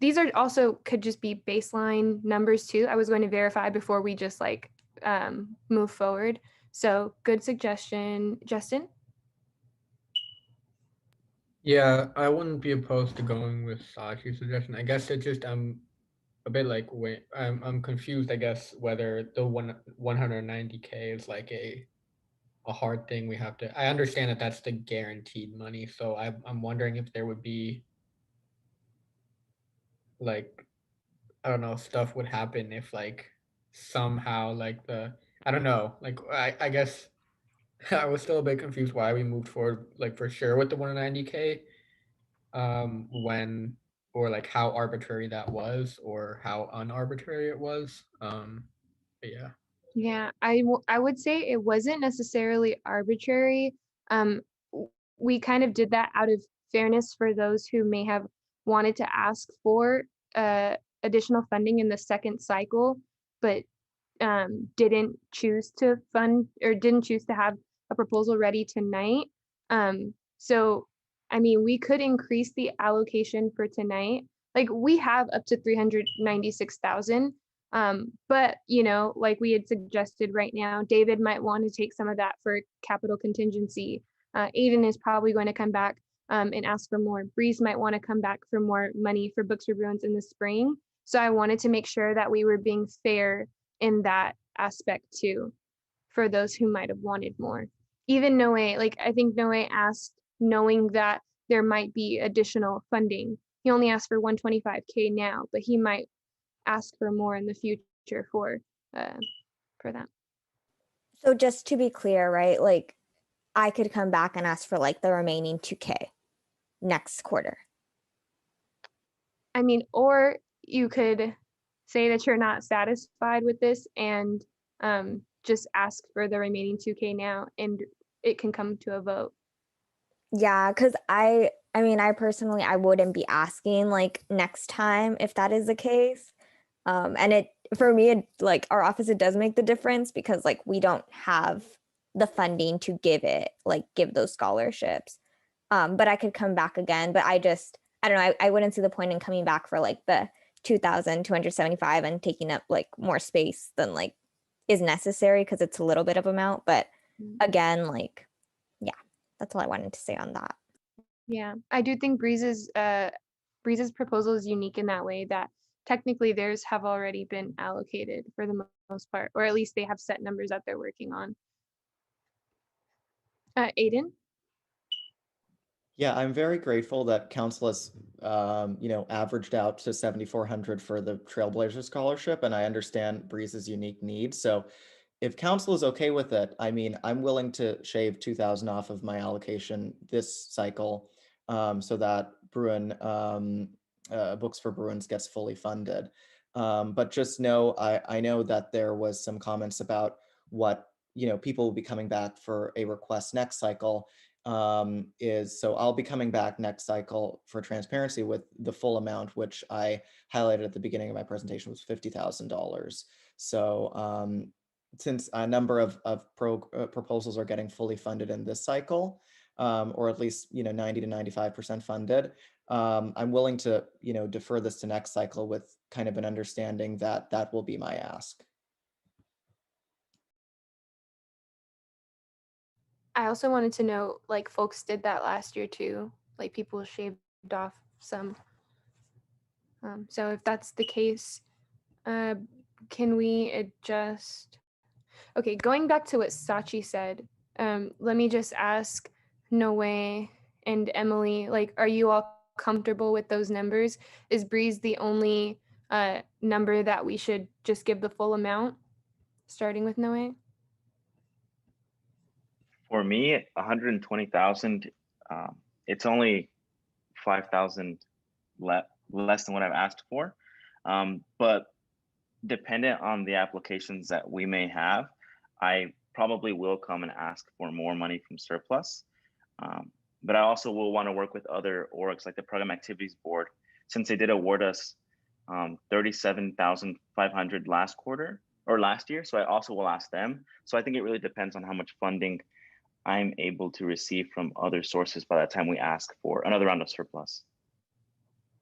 these are also could just be baseline numbers too. I was going to verify before we just like move forward. So good suggestion, Justin. Yeah, I wouldn't be opposed to going with Sachi's suggestion. I guess it just I'm a bit like wait, I'm confused. I guess whether the 190K is like a hard thing we have to. I understand that that's the guaranteed money, so I'm wondering if there would be like I don't know stuff would happen if like somehow like the I don't know like I guess I was still a bit confused why we moved forward like for sure with the 190K when or like how arbitrary that was or how unarbitrary it was but yeah. Yeah, I would say it wasn't necessarily arbitrary. We kind of did that out of fairness for those who may have wanted to ask for additional funding in the second cycle, but didn't choose to fund or didn't choose to have a proposal ready tonight. So, I mean, we could increase the allocation for tonight. Like we have up to 396,000. But you know, like we had suggested right now, David might want to take some of that for capital contingency. Aiden is probably going to come back and ask for more. Breeze might want to come back for more money for Books for Bruins in the spring. So I wanted to make sure that we were being fair in that aspect too, for those who might have wanted more. Even Noe, like I think Noe asked, knowing that there might be additional funding. He only asked for 125K now, but he might ask for more in the future for that. So just to be clear, right? Like I could come back and ask for like the remaining 2K next quarter. I mean, or you could say that you're not satisfied with this and just ask for the remaining 2K now and it can come to a vote. Yeah, because I mean, I personally, I wouldn't be asking like next time if that is the case. And it, for me, it, like our office, it does make the difference because like we don't have the funding to give it, like give those scholarships. But I could come back again, but I don't know, I wouldn't see the point in coming back for like the 2,275 and taking up like more space than like is necessary because it's a little bit of amount. But again, like, yeah, that's all I wanted to say on that. Yeah, I do think Breeze's proposal is unique in that way that technically theirs have already been allocated for the most part, or at least they have set numbers that they're working on. Aiden? Yeah, I'm very grateful that council has, averaged out to 7,400 for the Trailblazer Scholarship, and I understand Breeze's unique needs. So if council is okay with it, I mean, I'm willing to shave 2,000 off of my allocation this cycle, so that Books for Bruins gets fully funded. But just know, I know that there was some comments about what, people will be coming back for a request next cycle. So I'll be coming back next cycle for transparency with the full amount, which I highlighted at the beginning of my presentation was $50,000. So since a number of proposals are getting fully funded in this cycle, or at least 90 to 95% funded, I'm willing to defer this to next cycle with kind of an understanding that that will be my ask. I also wanted to know, like, folks did that last year too. Like, people shaved off some. So if that's the case, can we adjust? Okay, going back to what Sachi said, let me just ask Noe and Emily, like, are you all comfortable with those numbers? Is Breeze the only number that we should just give the full amount, starting with Noe? For me, 120,000, it's only 5,000 less than what I've asked for. But dependent on the applications that we may have, I probably will come and ask for more money from surplus. But I also will want to work with other orgs like the Program Activities Board, since they did award us 37,500 last quarter or last year. So I also will ask them. So I think it really depends on how much funding I'm able to receive from other sources by the time we ask for another round of surplus.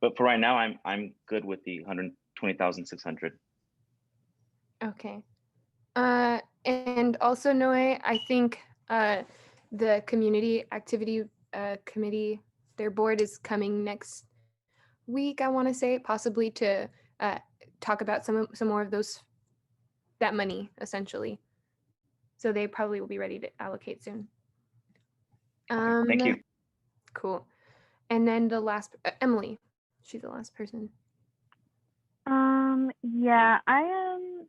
But for right now, I'm good with the 120,600. Okay. And also, Noe, I think the community activity committee, their board is coming next week, I want to say, possibly to talk about some more of that money, essentially. So they probably will be ready to allocate soon. Thank you. Cool. And then the last, Emily, she's the last person. Yeah, I am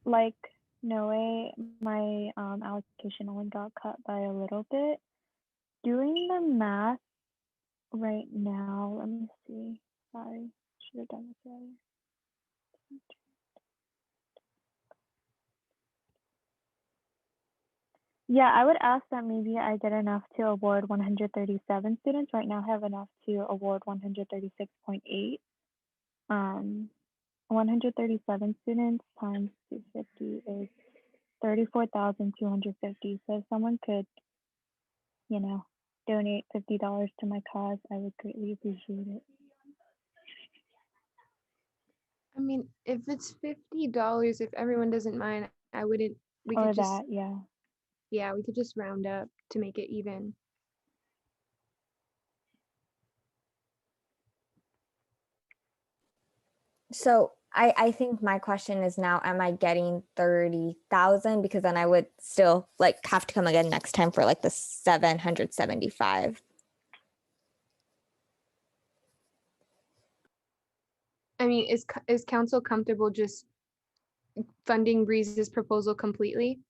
like Noe, my allocation only got cut by a little bit. Doing the math right now, let me see. Sorry, should have done this earlier. Yeah, I would ask that maybe I get enough to award 137 students. Right now I have enough to award 136.8. 137 students times 250 is 34,250. So if someone could, donate $50 to my cause, I would greatly appreciate it. I mean, if it's $50, if everyone doesn't mind, I wouldn't. We Or could just. that, yeah. Yeah, we could just round up to make it even. So I think my question is now, am I getting 30,000? Because then I would still like have to come again next time for like the 775. I mean, is council comfortable just funding Breeze's proposal completely?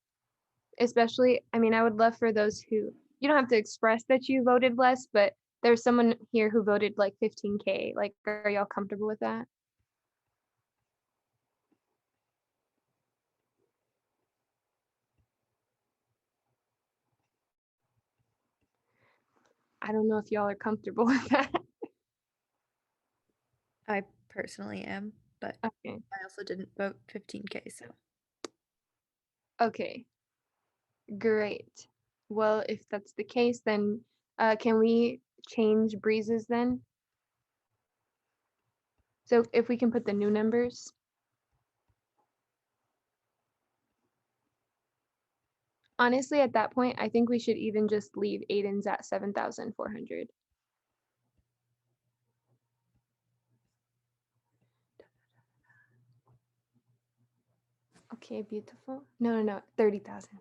Especially, I mean, I would love for those who, you don't have to express that you voted less, but there's someone here who voted like 15K. Like, are y'all comfortable with that? I don't know if y'all are comfortable with that. I personally am, but Okay. I also didn't vote 15K, so. Okay. Great. Well, if that's the case, then can we change Breezes then? So if we can put the new numbers. Honestly, at that point, I think we should even just leave Aiden's at 7,400. Okay, beautiful. No, 30,000.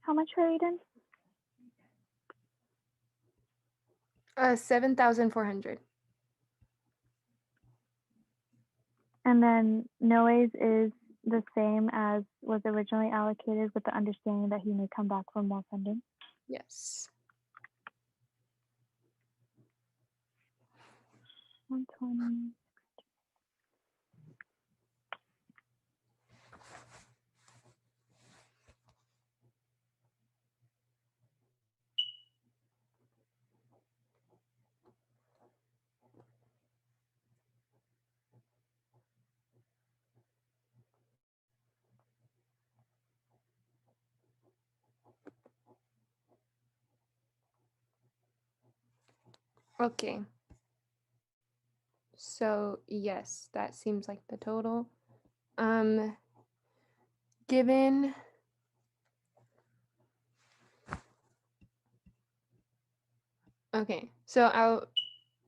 How much for Aiden? 7,400. And then noise is the same as was originally allocated with the understanding that he may come back for more funding. Yes. 120. Okay. So yes, that seems like the total. Given Okay, so I'll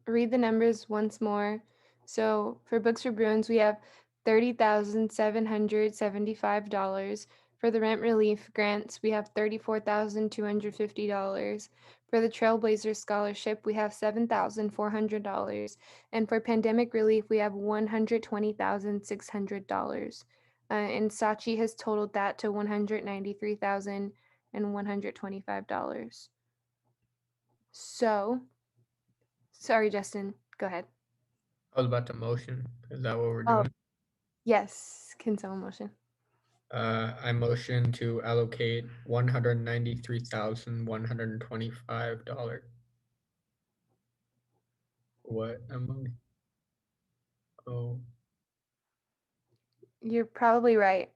read the numbers once more. So for Books for Bruins, we have $30,775. For the rent relief grants, we have $34,250. For the Trailblazer Scholarship, we have $7,400. And for pandemic relief, we have $120,600. And Sachi has totaled that to $193,125. So, sorry, Justin, go ahead. I was about to motion. Is that what we're Oh, doing? yes, can someone motion? I motion to allocate $193,125. What am I? Oh, You're probably right.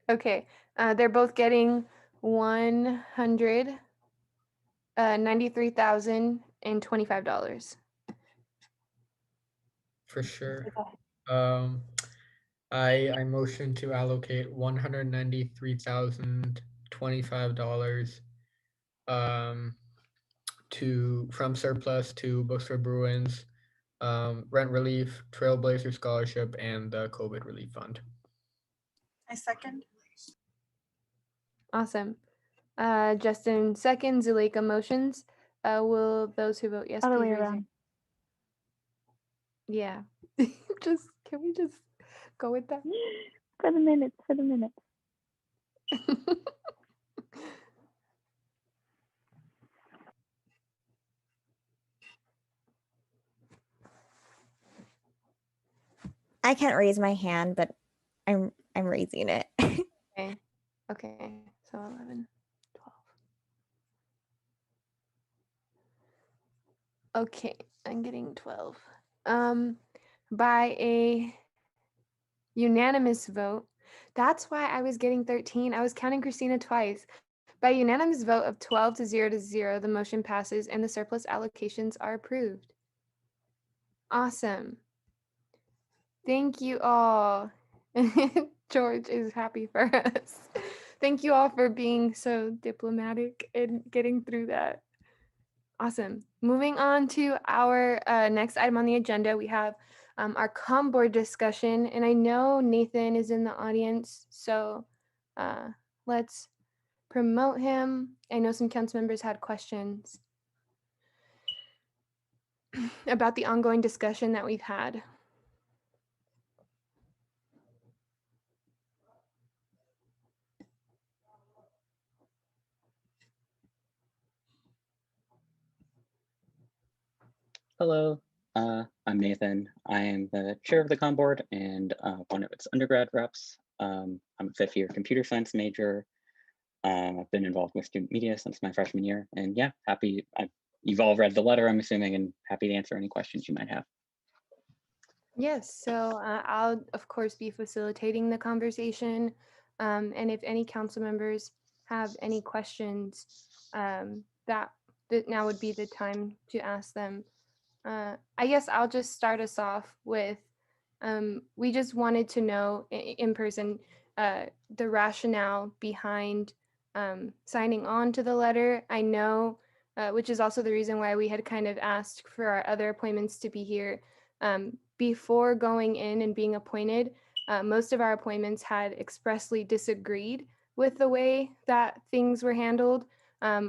Okay, they're both getting $193,025. for sure. Um, I motion to allocate $193,025 to from surplus to Books for Bruins, rent relief, Trailblazer Scholarship, and the COVID Relief Fund. I second. Awesome. Justin seconds, Zuleika motions. Will those who vote yes, Other please way raise your around. Yeah. Can we just go with that? For the minutes, for the minutes. I can't raise my hand, but I'm raising it. Okay. Okay. So 11, 12. Okay, I'm getting 12. By a unanimous vote. That's why I was getting 13. I was counting Christina twice. By unanimous vote of 12 to 0, the motion passes and the surplus allocations are approved. Awesome. Thank you all. George is happy for us. Thank you all for being so diplomatic and getting through that. Awesome. Moving on to our next item on the agenda, we have our COM board discussion. And I know Nathan is in the audience, so let's promote him. I know some council members had questions about the ongoing discussion that we've had. Hello, I'm Nathan. I am the chair of the COM board and one of its undergrad reps. I'm a fifth-year computer science major. I've been involved with student media since my freshman year, and yeah, you've all read the letter, I'm assuming, and happy to answer any questions you might have. Yes, so I'll of course be facilitating the conversation, and if any council members have any questions, that now would be the time to ask them. I guess I'll just start us off with, we just wanted to know in person the rationale behind signing on to the letter. I know, which is also the reason why we had kind of asked for our other appointments to be here. Before going in and being appointed, most of our appointments had expressly disagreed with the way that things were handled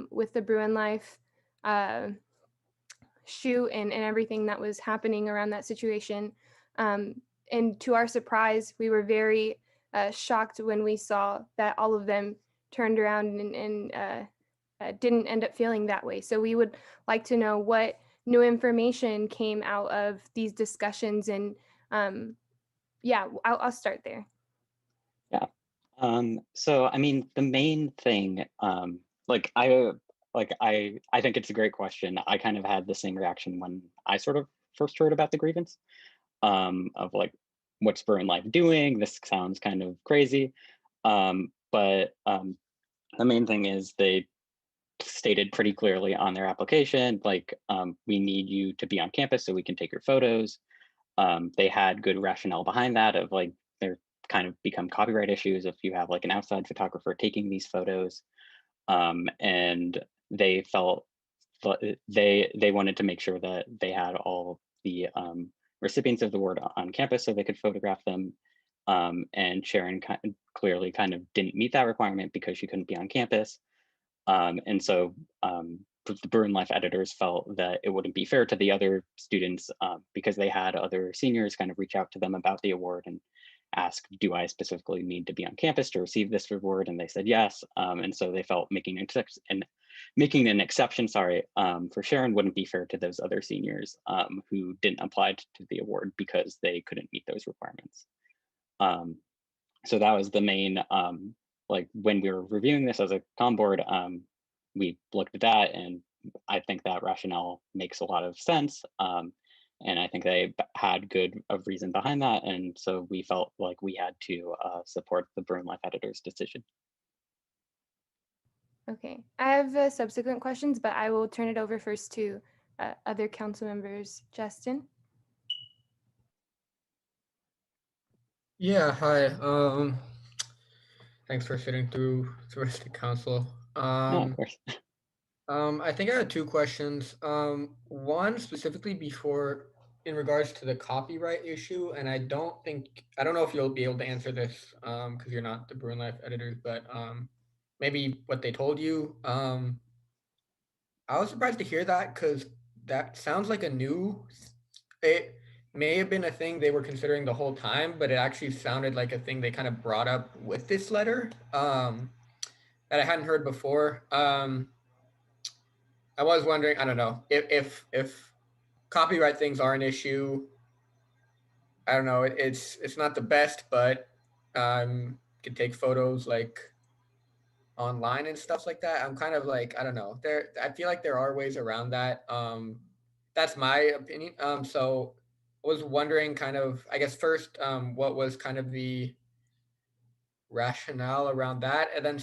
with the Bruin Life shoot and everything that was happening around that situation. And to our surprise, we were very shocked when we saw that all of them turned around and didn't end up feeling that way. So we would like to know what new information came out of these discussions. And yeah, I'll start there. Yeah. So I mean, the main thing, I think it's a great question. I kind of had the same reaction when I sort of first heard about the grievance, of like, what's Burn Life doing? This sounds kind of crazy. But the main thing is they stated pretty clearly on their application, like, we need you to be on campus so we can take your photos. They had good rationale behind that of like, they're kind of become copyright issues if you have like an outside photographer taking these photos. And they felt they wanted to make sure that they had all the recipients of the award on campus so they could photograph them. And Sharon clearly kind of didn't meet that requirement because she couldn't be on campus. And so the Bruin Life editors felt that it wouldn't be fair to the other students because they had other seniors kind of reach out to them about the award and ask, do I specifically need to be on campus to receive this reward? And they said yes. And so they felt making an exception, for Sharon wouldn't be fair to those other seniors who didn't apply to the award because they couldn't meet those requirements. So that was the main, like when we were reviewing this as a comm board, we looked at that and I think that rationale makes a lot of sense. And I think they had good reason behind that. And so we felt like we had to support the Burn Life editor's decision. Okay, I have subsequent questions, but I will turn it over first to other council members. Justin? Yeah, hi. Thanks for sitting through the rest of the council. No, of course. I think I had two questions. One specifically in regards to the copyright issue, and I don't know if you'll be able to answer this because you're not the Bruin Life editors, but maybe what they told you. I was surprised to hear that because that sounds like it may have been a thing they were considering the whole time, but it actually sounded like a thing they kind of brought up with this letter that I hadn't heard before. I was wondering, I don't know, if copyright things are an issue. I don't know. It's not the best, but can take photos like online and stuff like that. I'm kind of like, I don't know. I feel like there are ways around that. That's my opinion. So I was wondering kind of, I guess first, what was kind of the rationale around that? And then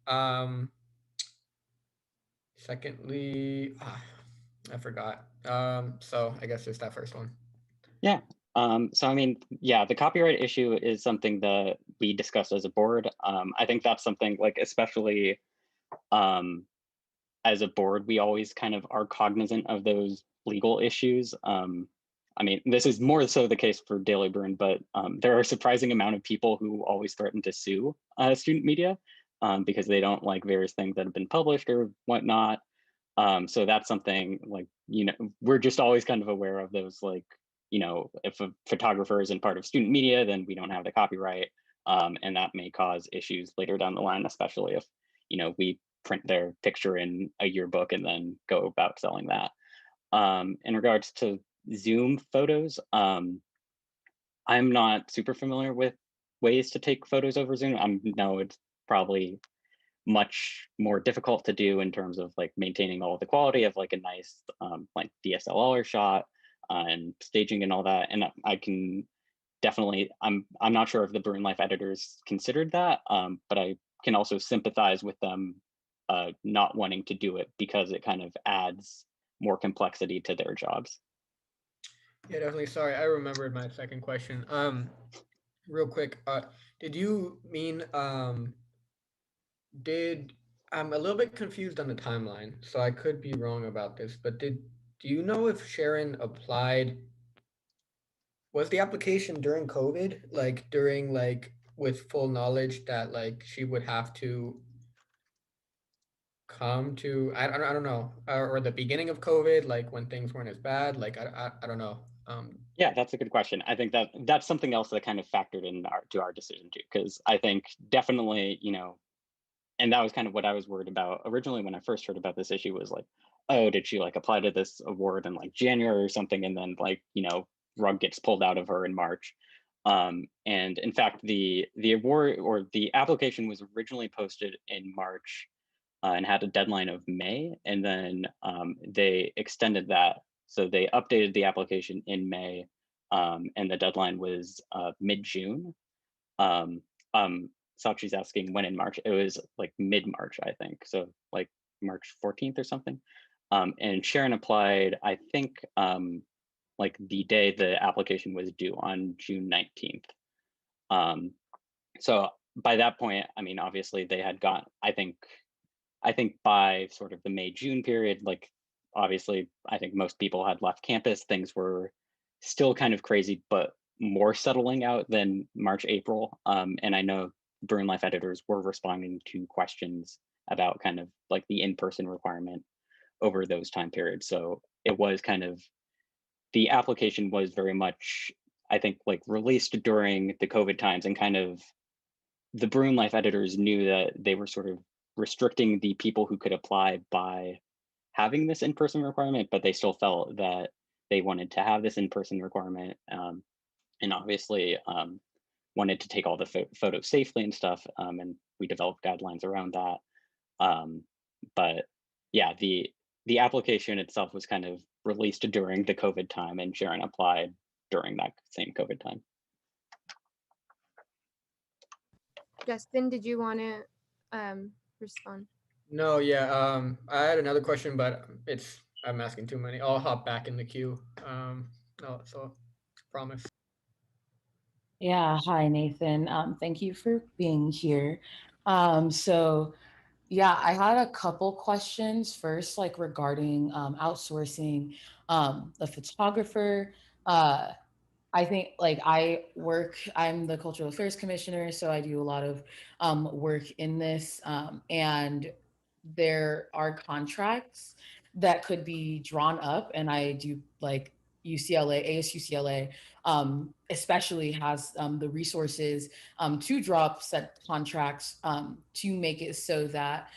um I forgot. So I guess just that first one. Yeah. So I mean, yeah, the copyright issue is something that we discussed as a board. I think that's something like, especially as a board, we always kind of are cognizant of those legal issues. I mean, this is more so the case for Daily Burn, but there are a surprising amount of people who always threaten to sue student media because they don't like various things that have been published or whatnot. So that's something like, we're just always kind of aware of those, like, if a photographer isn't part of student media, then we don't have the copyright. And that may cause issues later down the line, especially if, we print their picture in a yearbook and then go about selling that. In regards to Zoom photos, I'm not super familiar with ways to take photos over Zoom. I know it's probably much more difficult to do in terms of like maintaining all of the quality of like a nice like DSLR shot and staging and all that. And I can definitely, I'm not sure if the Bruin Life editors considered that, but I can also sympathize with them not wanting to do it because it kind of adds more complexity to their jobs. Yeah, definitely. Sorry, I remembered my second question. Real quick, did you mean did I'm a little bit confused on the timeline, so I could be wrong about this, but do you know if Sharon applied, was the application during COVID, like during like with full knowledge that like she would have to come to I don't know or the beginning of COVID, like when things weren't as bad, like I don't know. Yeah, that's a good question. I think that that's something else that kind of factored in to our decision too, because I think definitely, you know, and that was kind of what I was worried about originally when I first heard about this issue was like, oh, did she like apply to this award in like January or something, and then like, you know, rug gets pulled out of her in March. And in fact, the award or the application was originally posted in March and had a deadline of May, and then they extended that. So they updated the application in May, and the deadline was mid-June. Um, Sachi's asking when in March. It was like mid-March, I think. So like March 14th or something. And Sharon applied, I think, like the day the application was due on June 19th. So by that point, I mean, obviously they had got, I think by sort of the May, June period, like obviously I think most people had left campus. Things were still kind of crazy, but more settling out than March, April. And I know Bruin Life editors were responding to questions about kind of like the in-person requirement over those time periods. So it was kind of, the application was very much, I think, like released during the COVID times, and kind of the Bruin Life editors knew that they were sort of restricting the people who could apply by having this in-person requirement, but they still felt that they wanted to have this in-person requirement, and obviously wanted to take all the photos safely and stuff, and we developed guidelines around that. But yeah, the application itself was kind of released during the COVID time, and Sharon applied during that same COVID time. Justin, did you want to respond? No, yeah. I had another question, but I'm asking too many. I'll hop back in the queue. So promise. Yeah, hi Nathan. Thank you for being here. So yeah, I had a couple questions first, like regarding outsourcing the photographer. Uh, I think like I'm the cultural affairs commissioner, so I do a lot of work in this. And there are contracts that could be drawn up, and I do like ASUCLA, especially has the resources to draw up set contracts to make it so that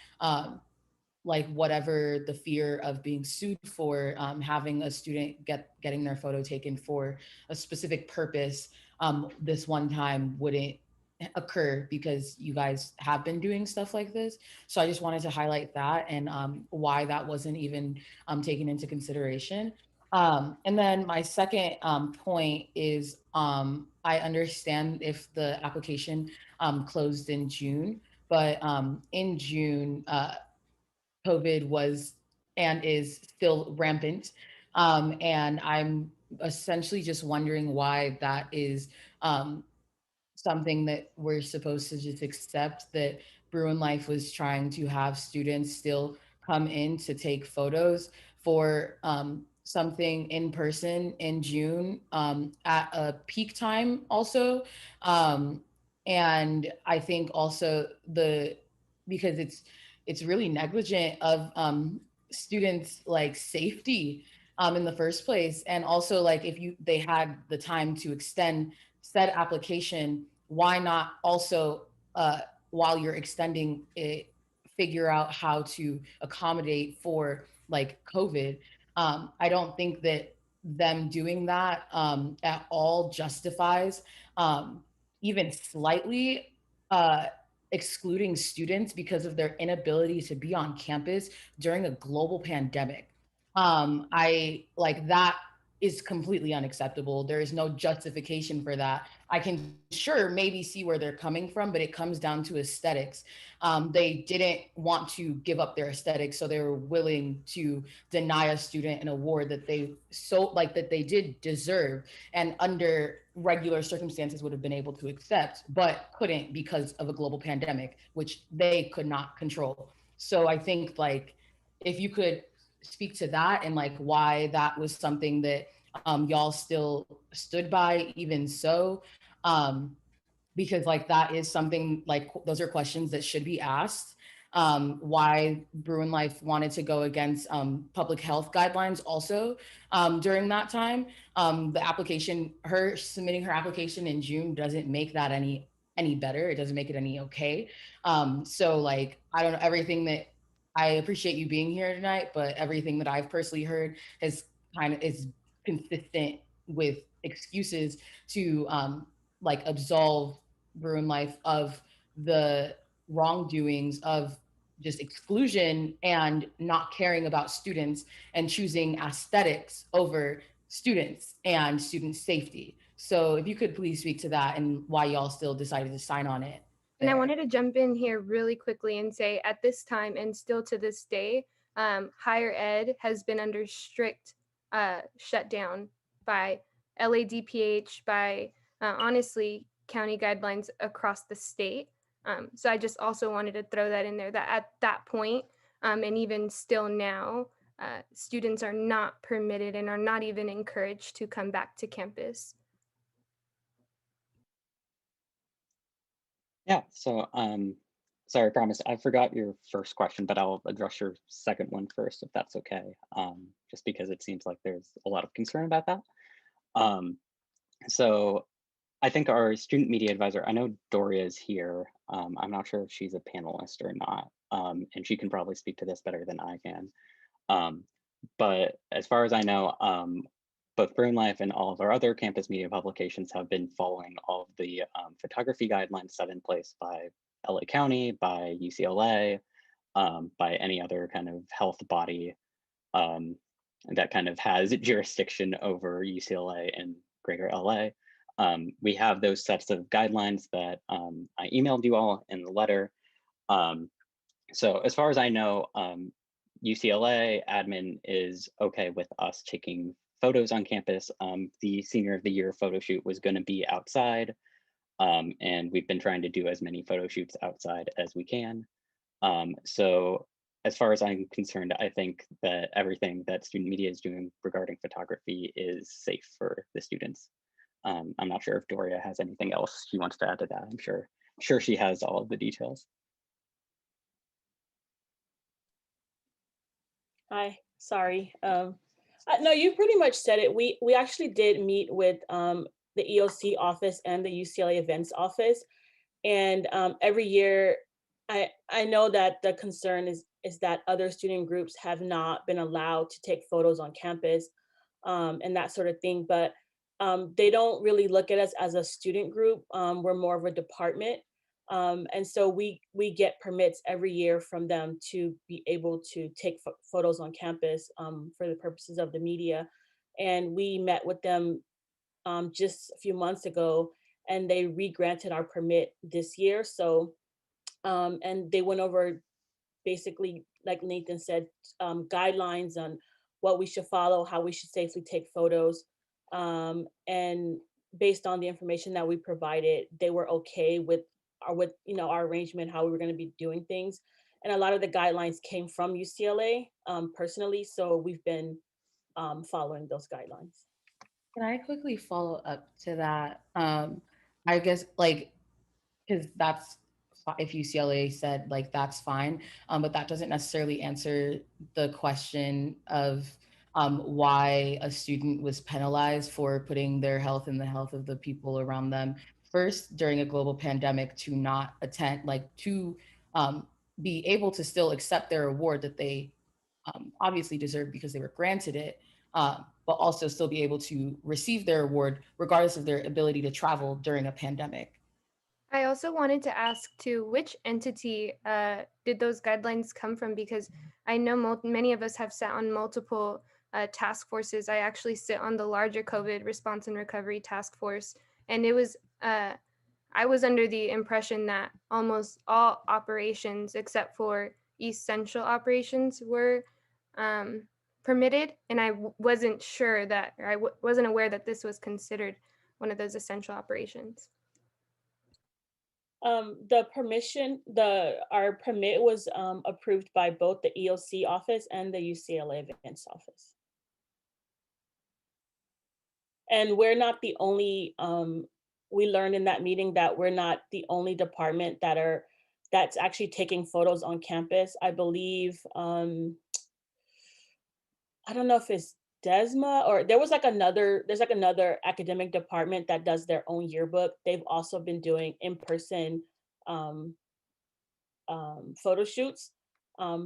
like whatever the fear of being sued for, having a student getting their photo taken for a specific purpose this one time wouldn't occur, because you guys have been doing stuff like this. So I just wanted to highlight that, and why that wasn't even taken into consideration. And then my second point is, I understand if the application closed in June, but in June, COVID was and is still rampant. And I'm essentially just wondering why that is something that we're supposed to just accept, that Bruin Life was trying to have students still come in to take photos for something in person in June at a peak time also. And I think also because it's really negligent of students like safety in the first place. And also like if they had the time to extend said application, why not also while you're extending it, figure out how to accommodate for like COVID. I don't think that them doing that at all justifies even slightly uh, excluding students because of their inability to be on campus during a global pandemic. I like that is completely unacceptable. There is no justification for that. I can sure maybe see where they're coming from, but it comes down to aesthetics. They didn't want to give up their aesthetics, so they were willing to deny a student an award that they did deserve, and under regular circumstances would have been able to accept, but couldn't because of a global pandemic, which they could not control. So I think like if you could speak to that, and like why that was something that y'all still stood by even so. because like that is something like those are questions that should be asked. Why Bruin Life wanted to go against public health guidelines also during that time. The application, her submitting her application in June doesn't make that any better. It doesn't make it any okay. So like, I don't know, everything that I appreciate you being here tonight, but everything that I've personally heard has kind of is consistent with excuses to like absolve Bruin Life of the wrongdoings of just exclusion and not caring about students and choosing aesthetics over students and student safety. So if you could please speak to that and why y'all still decided to sign on it. And I wanted to jump in here really quickly and say at this time and still to this day, higher ed has been under strict shutdown by LADPH, by honestly county guidelines across the state. So I just also wanted to throw that in there that at that point, and even still now, students are not permitted and are not even encouraged to come back to campus. Yeah, so sorry, I promise I forgot your first question, but I'll address your second one first, if that's okay. Just because it seems like there's a lot of concern about that. So I think our student media advisor, I know Doria is here. I'm not sure if she's a panelist or not, and she can probably speak to this better than I can. But as far as I know, both Bruin Life and all of our other campus media publications have been following all of the photography guidelines set in place by LA County, by UCLA, by any other kind of health body that kind of has jurisdiction over UCLA and greater LA. We have those sets of guidelines that I emailed you all in the letter. So as far as I know, UCLA admin is okay with us taking photos on campus. The senior of the year photo shoot was going to be outside, and we've been trying to do as many photo shoots outside as we can. So as far as I'm concerned, I think that everything that student media is doing regarding photography is safe for the students. I'm not sure if Doria has anything else she wants to add to that. I'm sure she has all of the details. Hi, sorry. No, you pretty much said it. We actually did meet with the EOC office and the UCLA events office, and every year, I know that the concern is that other student groups have not been allowed to take photos on campus, and that sort of thing. But they don't really look at us as a student group. We're more of a department. And so we get permits every year from them to be able to take photos on campus for the purposes of the media. And we met with them just a few months ago, and they re-granted our permit this year. So, and they went over basically, like Nathan said, guidelines on what we should follow, how we should safely take photos. And based on the information that we provided, they were okay with our arrangement, how we were going to be doing things. And a lot of the guidelines came from UCLA personally, so we've been following those guidelines. Can I quickly follow up to that? I guess like, because that's if UCLA said like that's fine, but that doesn't necessarily answer the question of why a student was penalized for putting their health and the health of the people around them first during a global pandemic to not attend, like to be able to still accept their award that they obviously deserve because they were granted it, but also still be able to receive their award regardless of their ability to travel during a pandemic. I also wanted to ask too, which entity did those guidelines come from? Because I know many of us have sat on multiple task forces. I actually sit on the larger COVID response and recovery task force. And it was, I was under the impression that almost all operations except for essential operations were permitted. And I wasn't sure that, or I wasn't aware that this was considered one of those essential operations. The permission, our permit was approved by both the EOC office and the UCLA events office. And we're not the only we learned in that meeting that we're not the only department that's actually taking photos on campus. I believe, I don't know if it's Desma or there's like another academic department that does their own yearbook. They've also been doing in-person um, photo shoots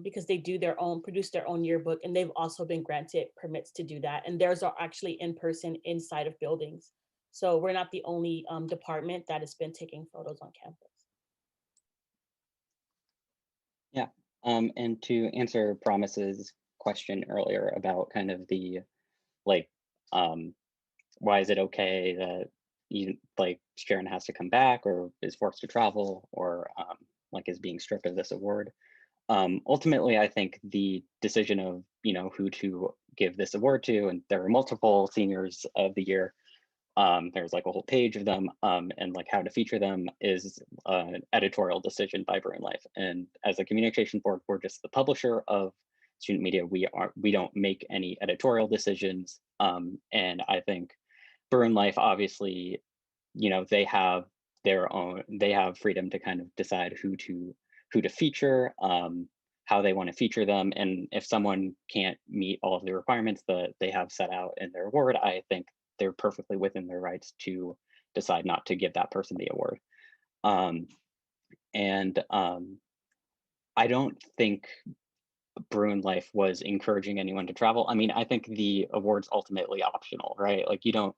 because they produce their own yearbook, and they've also been granted permits to do that. And theirs are actually in person inside of buildings. So we're not the only department that has been taking photos on campus. Yeah. And to answer Promise's question earlier about kind of the like, why is it okay that Sharon has to come back or is forced to travel or like is being stripped of this award? Ultimately, I think the decision of who to give this award to, and there are multiple seniors of the year. There's like a whole page of them, and like how to feature them is an editorial decision by Bruin Life. And as a communication board, we're just the publisher of student media. We don't make any editorial decisions. And I think Bruin Life, obviously, they have freedom to kind of decide who to feature, how they want to feature them. And if someone can't meet all of the requirements that they have set out in their award, I think they're perfectly within their rights to decide not to give that person the award. I don't think Bruin Life was encouraging anyone to travel. I mean, I think the award's ultimately optional, right? Like you don't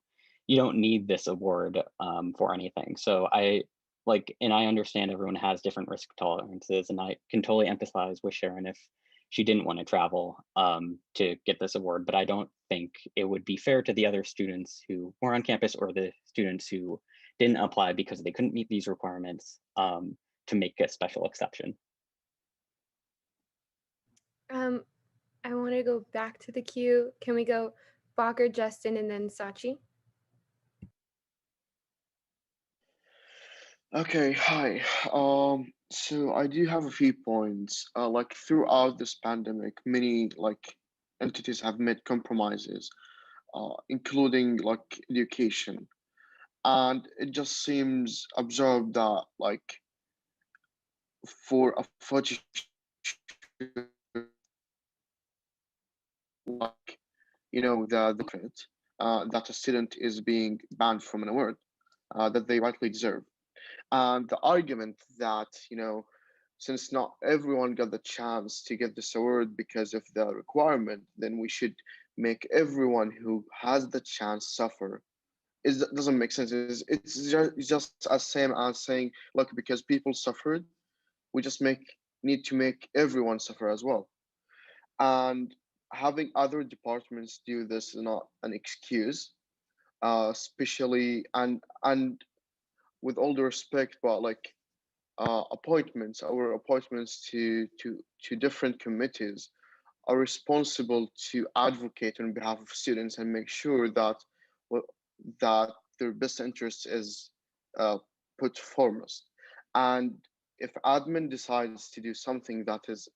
need this award for anything. So I understand everyone has different risk tolerances, and I can totally empathize with Sharon if she didn't want to travel to get this award, but I don't think it would be fair to the other students who were on campus or the students who didn't apply because they couldn't meet these requirements to make a special exception. I want to go back to the queue. Can we go Walker, Justin, and then Sachi? Okay, hi. So I do have a few points. Like throughout this pandemic, many like entities have made compromises, including like education, and it just seems absurd that like for a photo shoot, like the benefit that a student is being banned from an award that they rightly deserve. And the argument that, since not everyone got the chance to get this award because of the requirement, then we should make everyone who has the chance suffer. Doesn't make sense. It's just as same as saying, look, because people suffered, we just need to make everyone suffer as well. And having other departments do this is not an excuse, especially and with all the respect, but like our appointments to different committees are responsible to advocate on behalf of students and make sure that well, that their best interest is uh, put foremost. And if admin decides to do something that is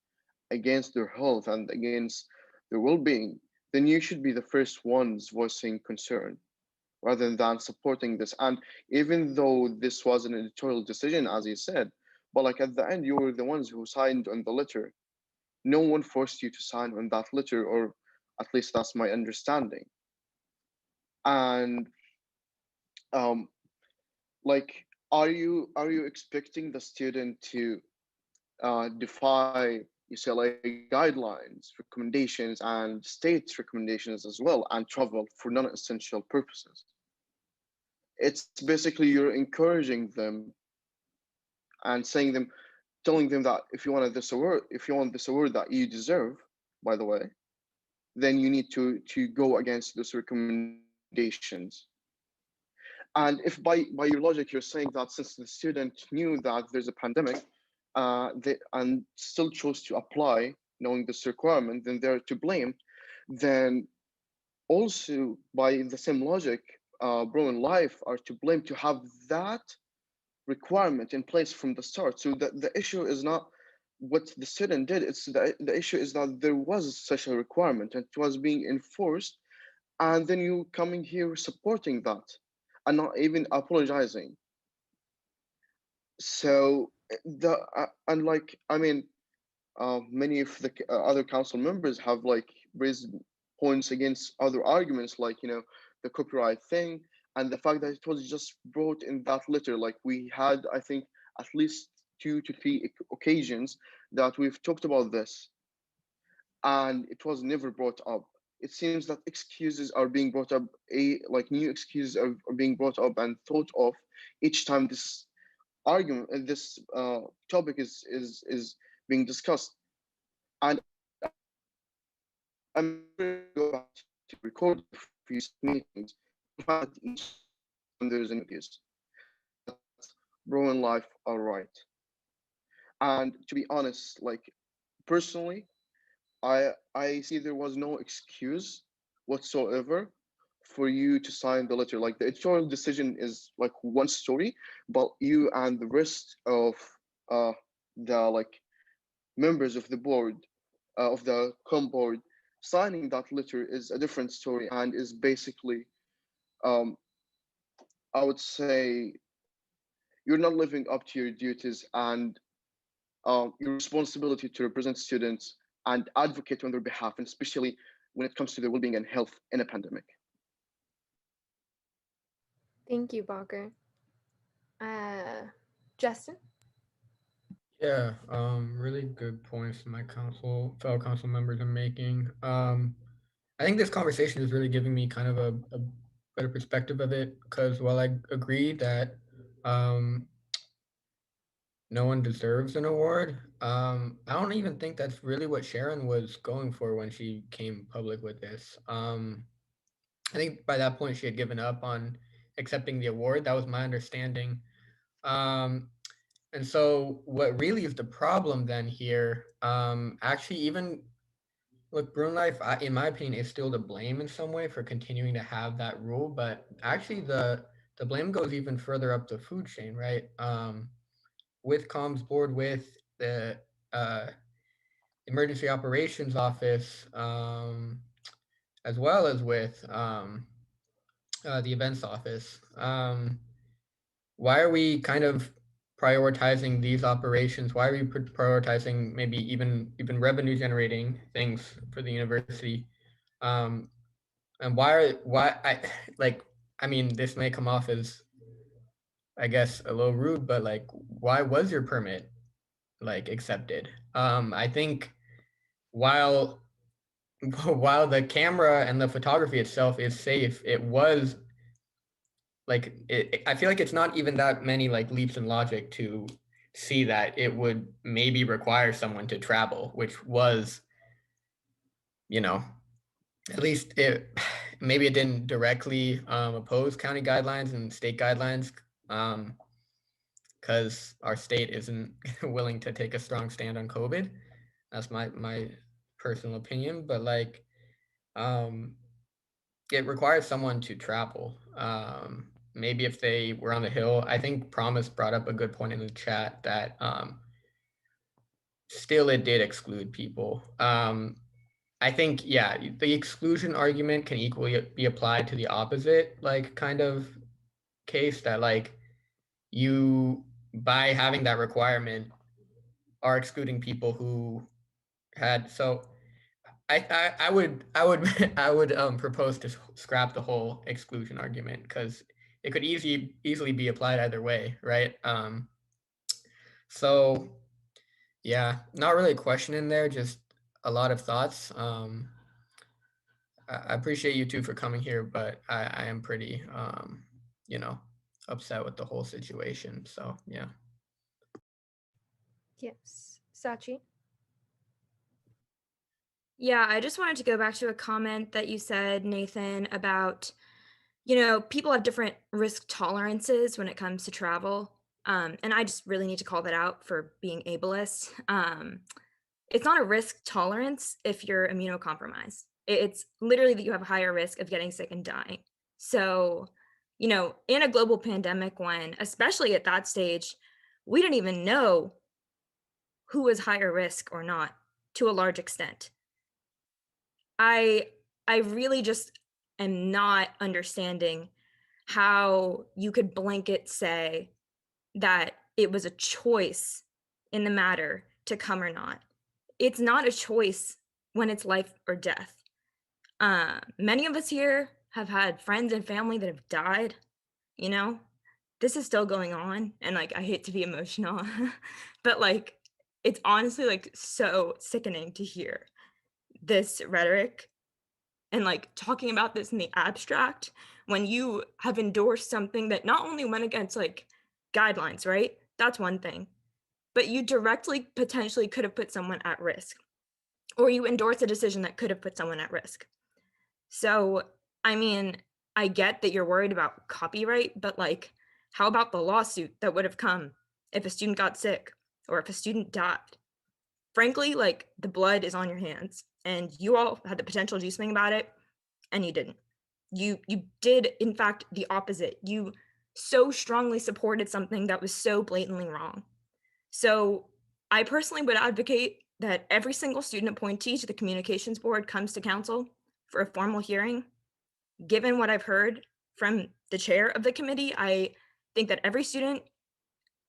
against their health and against their well-being, then you should be the first ones voicing concern rather than supporting this. And even though this was an editorial decision, as you said, but like at the end, you were the ones who signed on the letter. No one forced you to sign on that letter, or at least that's my understanding. And um, like, are you expecting the student to defy UCLA guidelines, recommendations, and state recommendations as well, and travel for non-essential purposes? It's basically you're encouraging them and telling them that if you want this award that you deserve, by the way, then you need to go against those recommendations. And if by your logic you're saying that since the student knew that there's a pandemic, and still chose to apply knowing this requirement, then they're to blame. Then also by the same logic, Bro and Life are to blame to have that requirement in place from the start. So the issue is not what the student did, it's the issue is that there was such a requirement and it was being enforced, and then you coming here supporting that. and not even apologizing. So the and like I mean, many of the other council members have like raised points against other arguments, like the copyright thing and the fact that it was just brought in that letter. Like we had, I think, at least 2 to 3 occasions that we've talked about this, and it was never brought up. It seems that excuses are being brought up, like new excuses are being brought up and thought of each time this argument, this topic is being discussed. And I'm going to go back to record a few meetings. Each time there's an excuse. Bro and life are right. And to be honest, like personally, I see there was no excuse whatsoever for you to sign the letter. Like the editorial decision is like one story, but you and the rest of the like members of the board of the com board signing that letter is a different story and is basically um I would say you're not living up to your duties and your responsibility to represent students and advocate on their behalf, and especially when it comes to their well-being and health in a pandemic. Thank you, Baker. Justin? Yeah, really good points my fellow council members are making. I think this conversation is really giving me kind of a better perspective of it, because while I agree that um, no one deserves an award, I don't even think that's really what Sharon was going for when she came public with this. I think by that point she had given up on accepting the award. That was my understanding. Um, and so what really is the problem then here, actually even look, Bruin Life, in my opinion, is still to blame in some way for continuing to have that rule, but actually the blame goes even further up the food chain, right? With comms board, with the uh, emergency operations office, as well as with the events office. Why are we kind of prioritizing these operations? Why are we prioritizing maybe even revenue generating things for the university? Um, and why I like I mean this may come off as I guess a little rude, but like why was your permit like accepted? I think while while the camera and the photography itself is safe, it was like I feel like it's not even that many like leaps in logic to see that it would maybe require someone to travel, which was, you know, at least it maybe it didn't directly oppose county guidelines and state guidelines, because our state isn't willing to take a strong stand on COVID. That's my personal opinion, but like it requires someone to travel. Maybe if they were on the Hill, I think Promise brought up a good point in the chat that still it did exclude people. I think, yeah, the exclusion argument can equally be applied to the opposite, like kind of case that like you, by having that requirement, are excluding people who had, so I would I would propose to scrap the whole exclusion argument, because it could easily be applied either way, right? So yeah, not really a question in there, just a lot of thoughts. I appreciate you two for coming here, but I am pretty you know, upset with the whole situation. So yeah. Yes. Sachi? Yeah, I just wanted to go back to a comment that you said, Nathan, about, people have different risk tolerances when it comes to travel. And I just really need to call that out for being ableist. It's not a risk tolerance if you're immunocompromised. It's literally that you have a higher risk of getting sick and dying. So, in a global pandemic, when, especially at that stage, we didn't even know who was higher risk or not to a large extent. I really just am not understanding how you could blanket say that it was a choice in the matter to come or not. It's not a choice when it's life or death. Many of us here have had friends and family that have died, you know? This is still going on, and, like, I hate to be emotional, but, like, it's honestly, like, so sickening to hear this rhetoric and, like, talking about this in the abstract when you have endorsed something that not only went against, like, guidelines, right? That's one thing, but you directly potentially could have put someone at risk, or you endorsed a decision that could have put someone at risk. So, I mean, I get that you're worried about copyright, but, like, how about the lawsuit that would have come if a student got sick or if a student died? Frankly, like, the blood is on your hands, and you all had the potential to do something about it, and you didn't. You did, in fact, the opposite. You so strongly supported something that was so blatantly wrong. So, I personally would advocate that every single student appointee to the communications board comes to council for a formal hearing. Given what I've heard from the chair of the committee, I think that every student,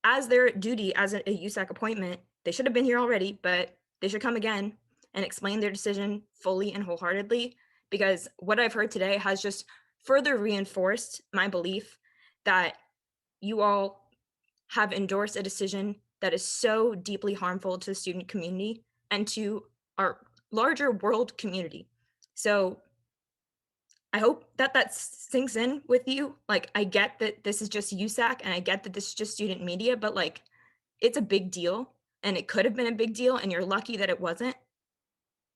as their duty as a USAC appointment, they should have been here already, but they should come again and explain their decision fully and wholeheartedly, because what I've heard today has just further reinforced my belief that you all have endorsed a decision that is so deeply harmful to the student community and to our larger world community. So I hope that that sinks in with you. Like, I get that this is just USAC and I get that this is just student media, but like, it's a big deal and it could have been a big deal and you're lucky that it wasn't,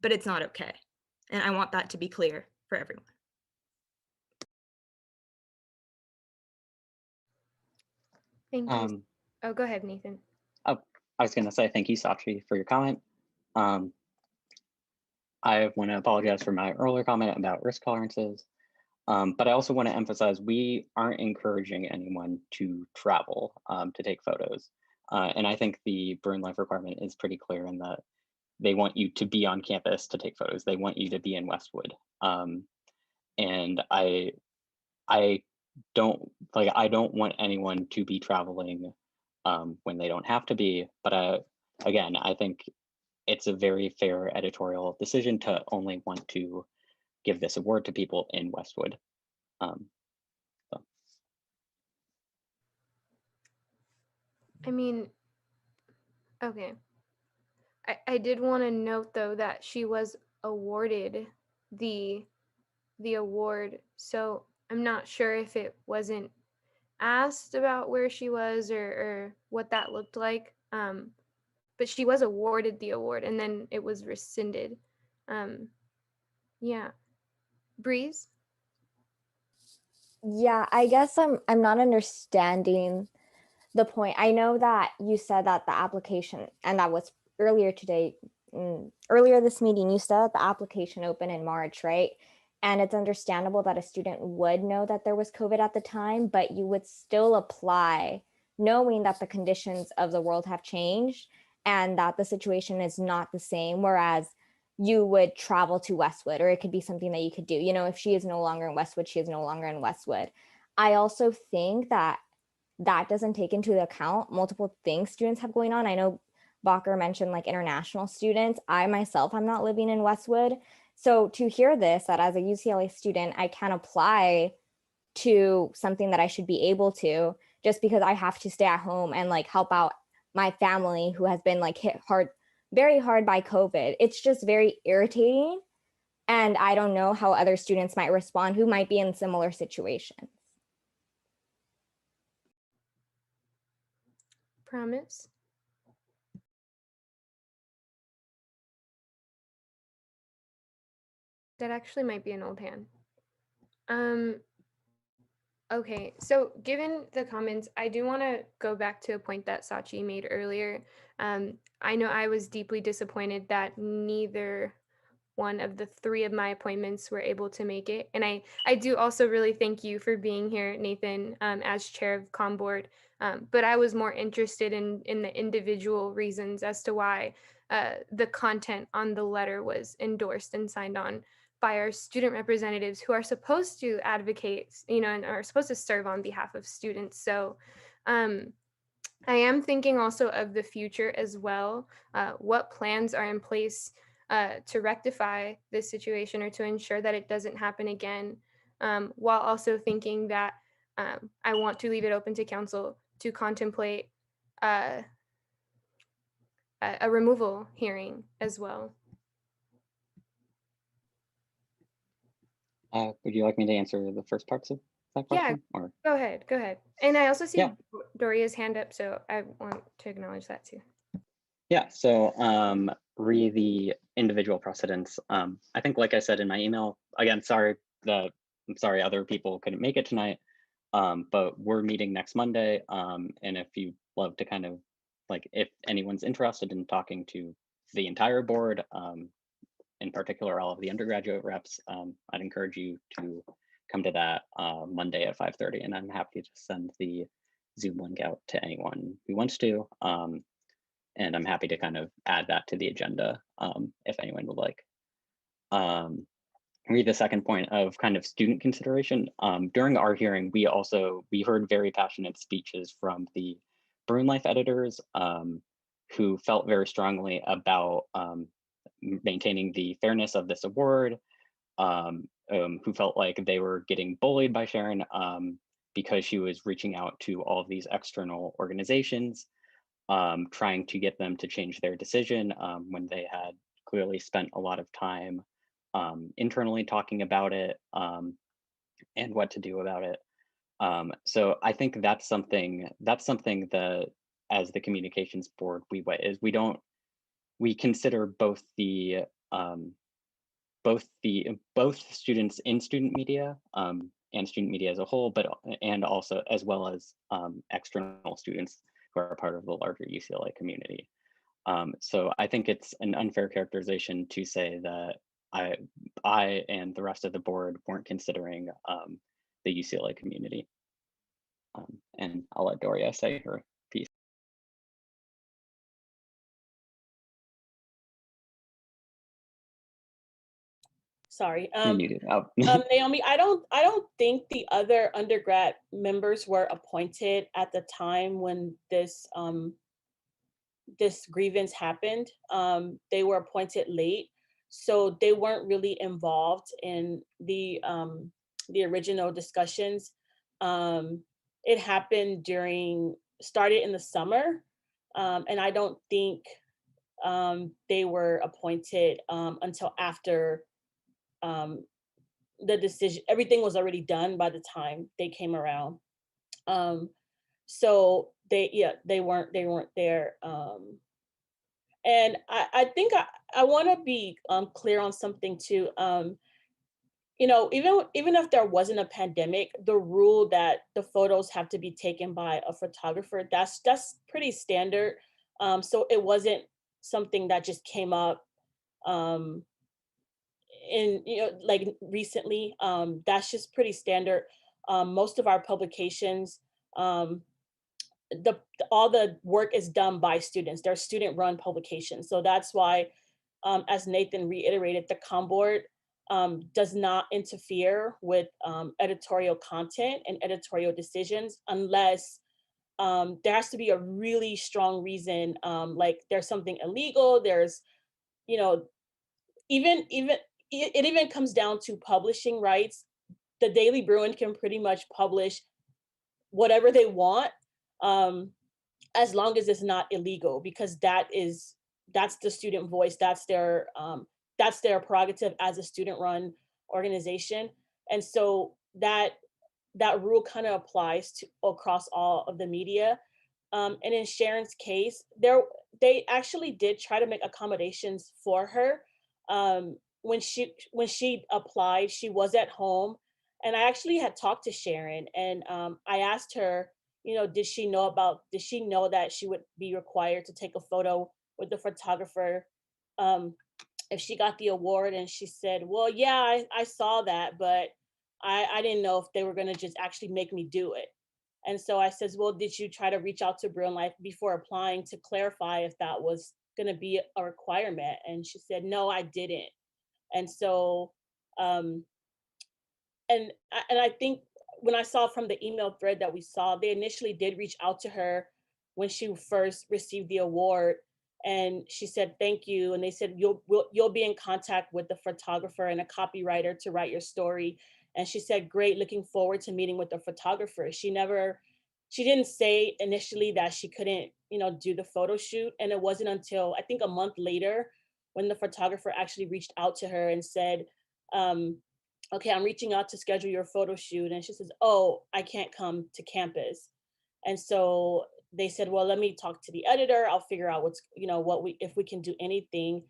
but it's not okay. And I want that to be clear for everyone. Thank you. Um, Oh, go ahead, Nathan. oh, I was gonna say thank you, Sachi, for your comment. I want to apologize for my earlier comment about risk tolerances, but I also want to emphasize we aren't encouraging anyone to travel to take photos. And I think the Bruin Life requirement is pretty clear in that they want you to be on campus to take photos. They want you to be in Westwood. And I don't want anyone to be traveling when they don't have to be. But again, I think it's a very fair editorial decision to only want to give this award to people in Westwood. So. I mean, okay. I did want to note though that she was awarded the award. So I'm not sure if it wasn't asked about where she was or what that looked like. But she was awarded the award and then it was rescinded. Yeah. Breeze? Yeah, I guess I'm not understanding the point. I know that you said that the application, and that was earlier today, earlier this meeting, you said that the application opened in March, right? And it's understandable that a student would know that there was COVID at the time, but you would still apply knowing that the conditions of the world have changed and that the situation is not the same. Whereas you would travel to Westwood, or it could be something that you could do. You know, if she is no longer in Westwood, she is no longer in Westwood. I also think that that doesn't take into account multiple things students have going on. I know Bacher mentioned like international students. I myself, I'm not living in Westwood. So to hear this, that as a UCLA student, I can apply to something that I should be able to just because I have to stay at home and like help out my family who has been like hit hard, very hard by COVID. It's just very irritating. And I don't know how other students might respond who might be in similar situations. Promise? That actually might be an old hand. Okay, so given the comments, I do want to go back to a point that Sachi made earlier. I know I was deeply disappointed that neither one of the three of my appointments were able to make it. And I do also really thank you for being here, Nathan, as chair of Com Board. But I was more interested in the individual reasons as to why the content on the letter was endorsed and signed on by our student representatives who are supposed to advocate, you know, and are supposed to serve on behalf of students. So I am thinking also of the future as well. What plans are in place to rectify this situation or to ensure that it doesn't happen again, while also thinking that I want to leave it open to council to contemplate uh, a removal hearing as well. Would you like me to answer the first parts of that Yeah, question? Or go ahead, go ahead. And I also see yeah, Doria's hand up, so I want to acknowledge that too. yeah. So re the individual precedents. I think, like I said in my email, again, I'm sorry other people couldn't make it tonight. But we're meeting next Monday. And if you love to kind of like, if anyone's interested in talking to the entire board, in particular, all of the undergraduate reps, I'd encourage you to come to that Monday at 5:30, and I'm happy to send the Zoom link out to anyone who wants to. And I'm happy to kind of add that to the agenda if anyone would like. Read the second point of kind of student consideration. During our hearing, we heard very passionate speeches from the Bruin Life editors who felt very strongly about maintaining the fairness of this award, who felt like they were getting bullied by Sharon because she was reaching out to all of these external organizations, trying to get them to change their decision when they had clearly spent a lot of time internally talking about it and what to do about it. So I think that's something that as the communications board we consider both students in student media and student media as a whole, and also as well as external students who are part of the larger UCLA community. So I think it's an unfair characterization to say that I and the rest of the board weren't considering the UCLA community. And I'll let Doria say her piece. Sorry. You're muted. Oh. Naomi, I don't think the other undergrad members were appointed at the time when this grievance happened. They were appointed late, so they weren't really involved in the original discussions. It happened started in the summer, and I don't think they were appointed until after the decision. Everything was already done by the time they came around. So they weren't there. And I think I want to be clear on something too. Even if there wasn't a pandemic, the rule that the photos have to be taken by a photographer, that's pretty standard. So it wasn't something that just came up in like recently. That's just pretty standard. Most of our publications, um, all the work is done by students. They're student run publications. So that's why, as Nathan reiterated, the COM board does not interfere with editorial content and editorial decisions unless there has to be a really strong reason, like there's something illegal, there's, even it even comes down to publishing rights. The Daily Bruin can pretty much publish whatever they want, as long as it's not illegal, because that's the student voice, that's their prerogative as a student run organization. And so that rule kind of applies to across all of the media. And in Sharon's case, they actually did try to make accommodations for her. When she applied, she was at home, and I actually had talked to Sharon, and I asked her, did she know that she would be required to take a photo with the photographer if she got the award? And she said, well, yeah, I saw that, but I didn't know if they were going to just actually make me do it. And so I says, well, did you try to reach out to Bruin Life before applying to clarify if that was going to be a requirement? And she said, no, I didn't. And so Um, and I think when I saw from the email thread that we saw, they initially did reach out to her when she first received the award, and she said thank you, and they said you'll be in contact with the photographer and a copywriter to write your story. And she said great, looking forward to meeting with the photographer. She didn't say initially that she couldn't, do the photo shoot, and it wasn't until I think a month later when the photographer actually reached out to her and said, okay, I'm reaching out to schedule your photo shoot. And she says, oh, I can't come to campus. And so they said, well, let me talk to the editor. I'll figure out if we can do anything.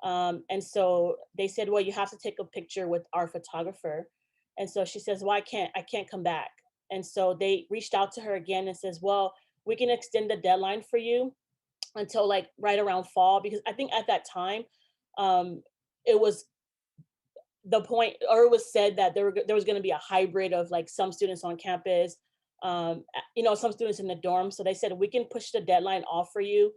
And so they said, well, you have to take a picture with our photographer. And so she says, well, I can't come back. And so they reached out to her again and says, well, we can extend the deadline for you until like right around fall, because I think at that time, it was the point, or it was said that there was going to be a hybrid of like some students on campus, some students in the dorm. So they said, we can push the deadline off for you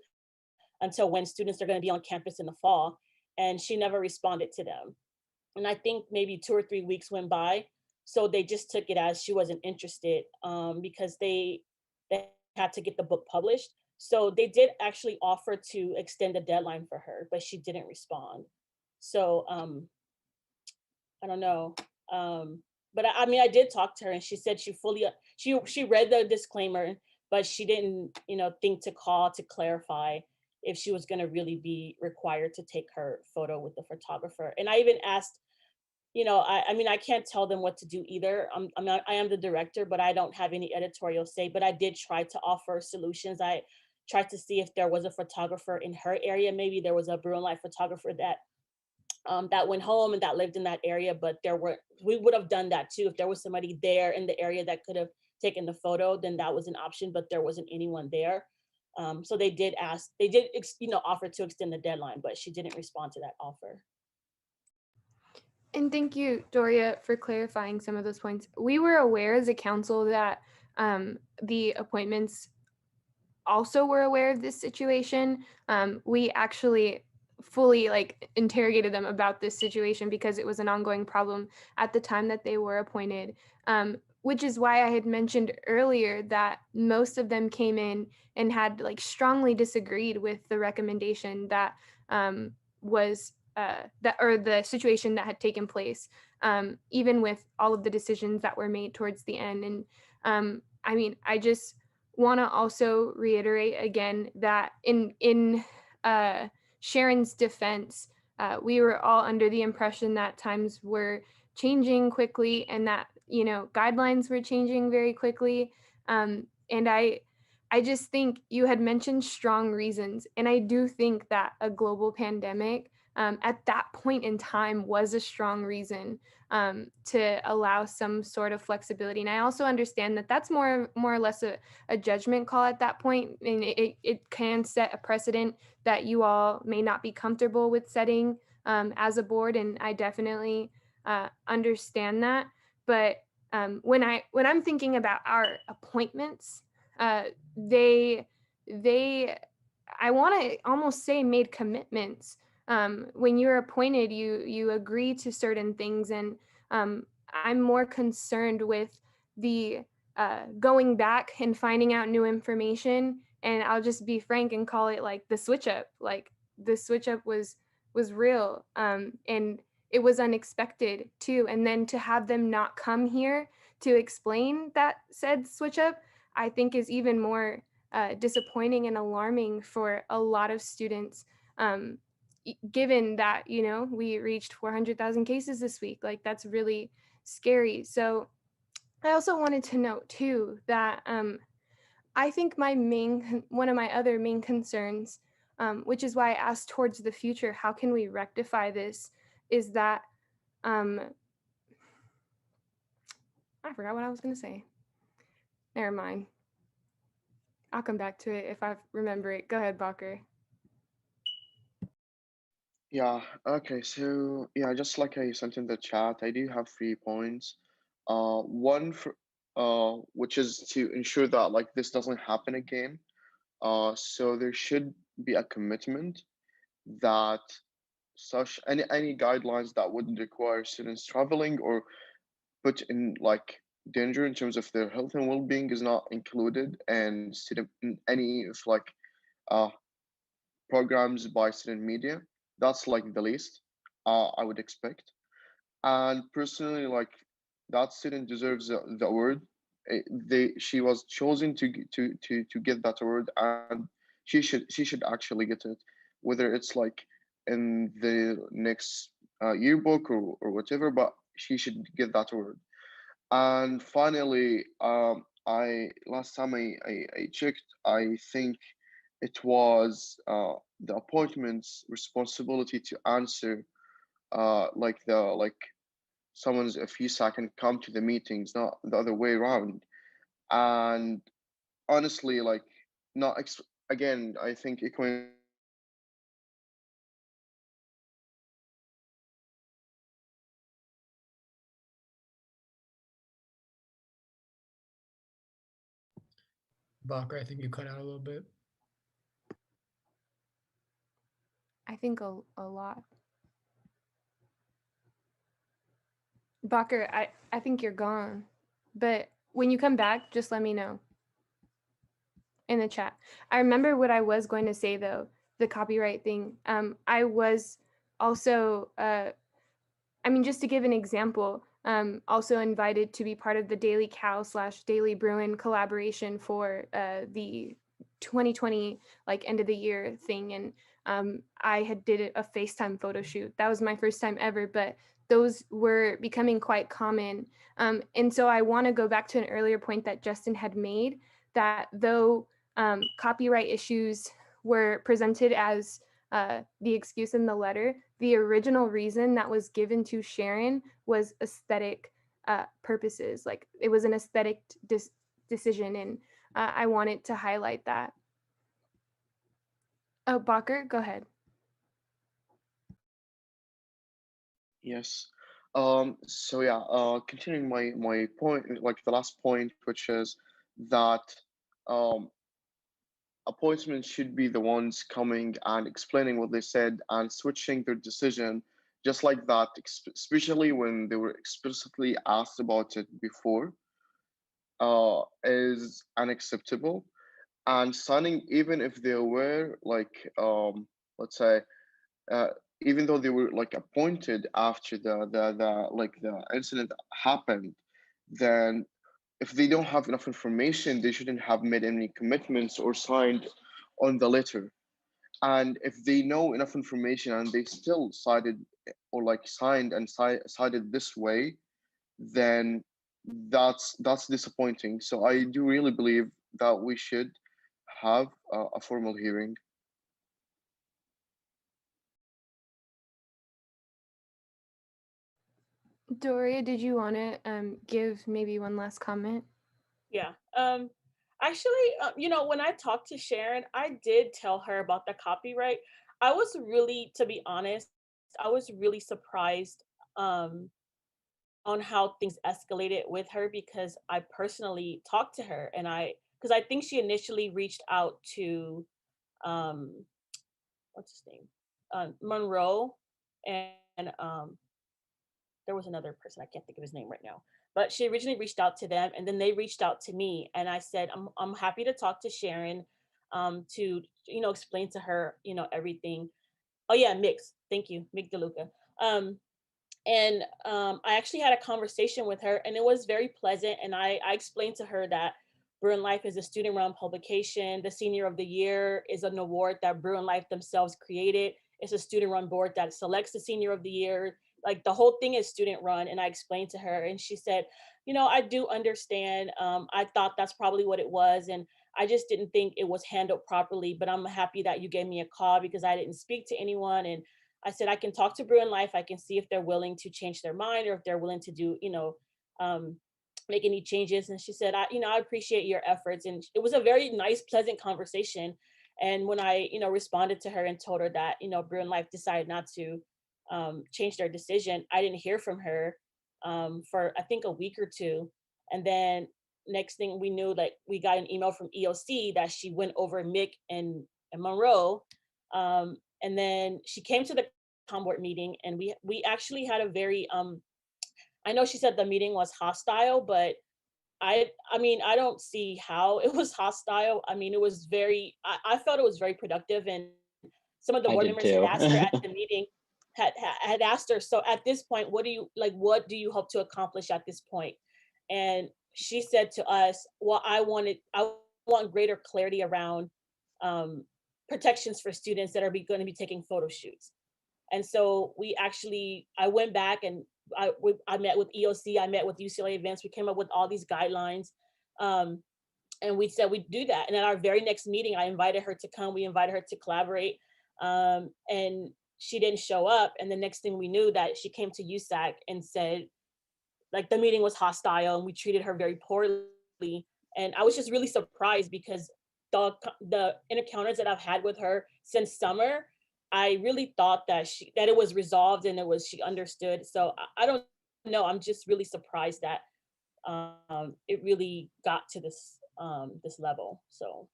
until when students are going to be on campus in the fall. And she never responded to them. And I think maybe 2 or 3 weeks went by. So they just took it as she wasn't interested, because they had to get the book published. So they did actually offer to extend the deadline for her, but she didn't respond. So I don't know. But I mean, I did talk to her, and she said she read the disclaimer, but she didn't, think to call to clarify if she was going to really be required to take her photo with the photographer. And I even asked, I mean, I can't tell them what to do either. I am the director, but I don't have any editorial say. But I did try to offer solutions. I tried to see if there was a photographer in her area. Maybe there was a Bruin Light photographer that went home and that lived in that area, but we would have done that too. If there was somebody there in the area that could have taken the photo, then that was an option, but there wasn't anyone there. So they did offer to extend the deadline, but she didn't respond to that offer. And thank you, Doria, for clarifying some of those points. We were aware as a council that the appointments also were aware of this situation. We actually fully interrogated them about this situation because it was an ongoing problem at the time that they were appointed, which is why I had mentioned earlier that most of them came in and had strongly disagreed with the recommendation that was the situation that had taken place, even with all of the decisions that were made towards the end. And I mean, I just want to also reiterate again that in Sharon's defense, we were all under the impression that times were changing quickly and that guidelines were changing very quickly. And I just think you had mentioned strong reasons, and I do think that a global pandemic at that point in time was a strong reason to allow some sort of flexibility. And I also understand that that's more or less a judgment call at that point, and it can set a precedent that you all may not be comfortable with setting as a board, and I definitely understand that. But when I'm thinking about our appointments, they I want to almost say made commitments. When you're appointed, you agree to certain things, and I'm more concerned with the going back and finding out new information. And I'll just be frank and call it like the switch up. Like the switch up was real, and it was unexpected too. And then to have them not come here to explain that said switch up, I think is even more disappointing and alarming for a lot of students. Given that we reached 400,000 cases this week, that's really scary. So I also wanted to note too that I think one of my other main concerns, which is why I asked towards the future, how can we rectify this, is that I forgot what I was going to say. Never mind. I'll come back to it if I remember it. Go ahead, Bacher. Yeah, okay, so yeah, just like I sent in the chat, I do have 3 points. One for which is to ensure that this doesn't happen again. So there should be a commitment that such any guidelines that wouldn't require students traveling or put in like danger in terms of their health and well-being is not included and student in any of like uh programs by student media. That's like the least I would expect. And personally, like that student deserves the award. She was chosen to get that award, and she should actually get it, whether it's like in the next yearbook or whatever. But she should get that award. And finally, I last time I checked, I think it was the appointment's responsibility to answer like the like someone's if USAC can come to the meetings, not the other way around. And honestly, like not again, I think echoing Bakr, I think you cut out a little bit. I think a lot. Bakr, I think you're gone. But when you come back, just let me know in the chat. I remember what I was going to say though, the copyright thing. I was also I mean, just to give an example, also invited to be part of the Daily Cow / Daily Bruin collaboration for the 2020 like end of the year thing, and I had did a FaceTime photo shoot. That was my first time ever, but those were becoming quite common. And so I want to go back to an earlier point that Justin had made, that though copyright issues were presented as the excuse in the letter, the original reason that was given to Sharon was aesthetic purposes. Like it was an aesthetic decision, and I wanted to highlight that. Oh, Bakr, go ahead. yes. So yeah, continuing my point, like the last point, which is that um appointments should be the ones coming and explaining what they said and switching their decision just like that, especially when they were explicitly asked about it before, is unacceptable. And signing, even if they were like, let's say, uh, even though they were like appointed after the incident happened, then if they don't have enough information, they shouldn't have made any commitments or signed on the letter. And if they know enough information and they still sided or like signed and sided this way, then that's disappointing. So I do really believe that we should have a formal hearing. Doria, did you want to give maybe one last comment? Yeah. Actually, when I talked to Sharon, I did tell her about the copyright. I was really, to be honest, I was really surprised um, on how things escalated with her, because I personally talked to her, and because I think she initially reached out to, um, what's his name, Monroe, and there was another person, I can't think of his name right now, but she originally reached out to them, and then they reached out to me, and I said I'm happy to talk to Sharon, to explain to her everything. Oh yeah, Mix, thank you, Mick DeLuca. And I actually had a conversation with her, and it was very pleasant. And I explained to her that Bruin Life is a student-run publication. The Senior of the Year is an award that Bruin Life themselves created. It's a student-run board that selects the Senior of the Year. Like the whole thing is student-run. And I explained to her, and she said, I do understand. I thought that's probably what it was, and I just didn't think it was handled properly. But I'm happy that you gave me a call, because I didn't speak to anyone, and I said, I can talk to Bruin Life. I can see if they're willing to change their mind, or if they're willing to do, um, make any changes. And she said, I appreciate your efforts. And it was a very nice, pleasant conversation. And when I, responded to her and told her that, Bruin Life decided not to change their decision, I didn't hear from her for I think a week or two. And then next thing we knew, like we got an email from EOC that she went over Mick and Monroe. And then she came to the com board meeting, and we actually had a very I know she said the meeting was hostile, but I mean, I don't see how it was hostile. I mean, it was very, I felt it was very productive, and some of the I board did members had too. asked her at the meeting, had asked her, so at this point, what do you hope to accomplish at this point? And she said to us, well, I want greater clarity around um, protections for students that are going to be taking photo shoots. And so I went back and I met with EOC, I met with UCLA events, we came up with all these guidelines. Um, and we said we'd do that. And at our very next meeting, I invited her to come, we invited her to collaborate. And she didn't show up. And the next thing we knew, that she came to USAC and said, like, the meeting was hostile and we treated her very poorly. And I was just really surprised because the encounters that I've had with her since summer, I really thought that it was resolved and she understood. So I don't know. I'm just really surprised that it really got to this level. So,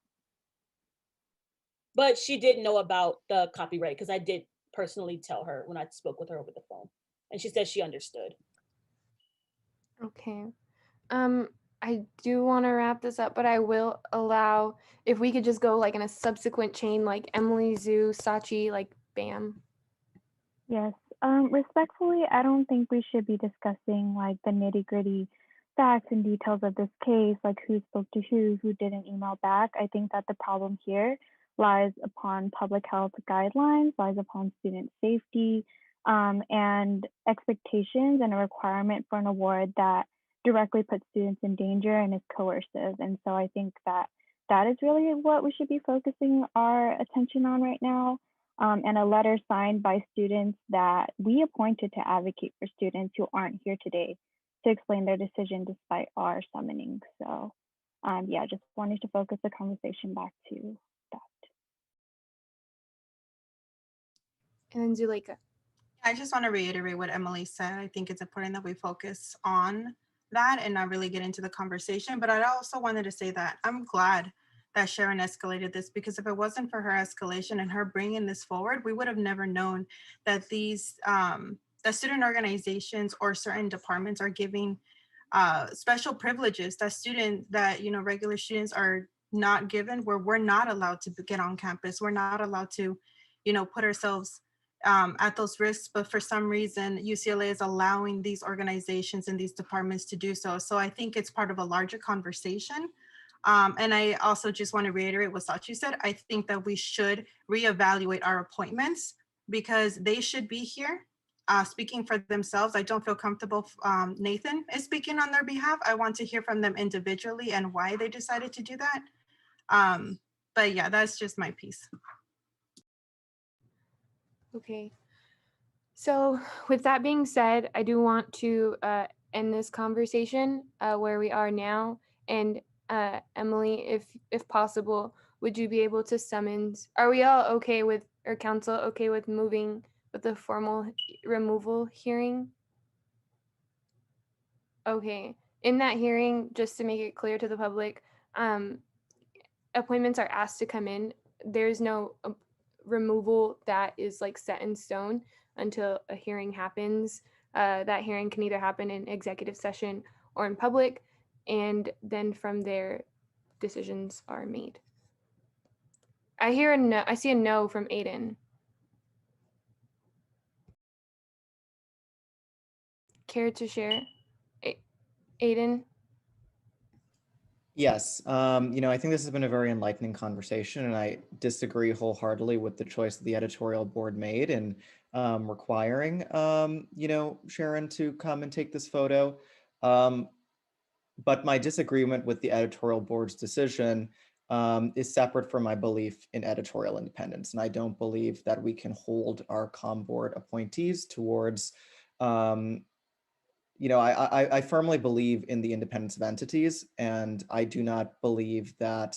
but she did know about the copyright because I did personally tell her when I spoke with her over the phone, and she said she understood. Okay. I do want to wrap this up, but I will allow if we could just go like in a subsequent chain, like Emily, Zoo, Sachi, like bam. Yes. Respectfully, I don't think we should be discussing like the nitty-gritty facts and details of this case, like who spoke to who didn't email back. I think that the problem here lies upon public health guidelines, lies upon student safety, and expectations and a requirement for an award that directly puts students in danger and is coercive. And so I think that that is really what we should be focusing our attention on right now. And a letter signed by students that we appointed to advocate for students who aren't here today to explain their decision despite our summoning. So yeah, just wanted to focus the conversation back to that. And then Zuleika. I just want to reiterate what Emily said. I think it's important that we focus on that and not really get into the conversation. But I also wanted to say that I'm glad that Sharon escalated this, because if it wasn't for her escalation and her bringing this forward, we would have never known that these that student organizations or certain departments are giving special privileges that regular students are not given, where we're not allowed to get on campus. We're not allowed to, put ourselves at those risks, but for some reason, UCLA is allowing these organizations and these departments to do so. So I think it's part of a larger conversation. And I also just want to reiterate what Sachi said. I think that we should reevaluate our appointments because they should be here speaking for themselves. I don't feel comfortable. Nathan is speaking on their behalf. I want to hear from them individually and why they decided to do that. But yeah, that's just my piece. Okay. So with that being said, I do want to end this conversation where we are now. And Emily, if possible, would you be able to summons, are we all okay with, or council okay with moving with the formal removal hearing? Okay. In that hearing, just to make it clear to the public, appointments are asked to come in. There's no removal that is like set in stone until a hearing happens. That hearing can either happen in executive session or in public, and then from there, decisions are made. I hear a no. I see a no from Aiden. Care to share, Aiden? Yes, I think this has been a very enlightening conversation, and I disagree wholeheartedly with the choice that the editorial board made in requiring, Sharon to come and take this photo. But my disagreement with the editorial board's decision is separate from my belief in editorial independence. And I don't believe that we can hold our COM board appointees towards, I firmly believe in the independence of entities, and I do not believe that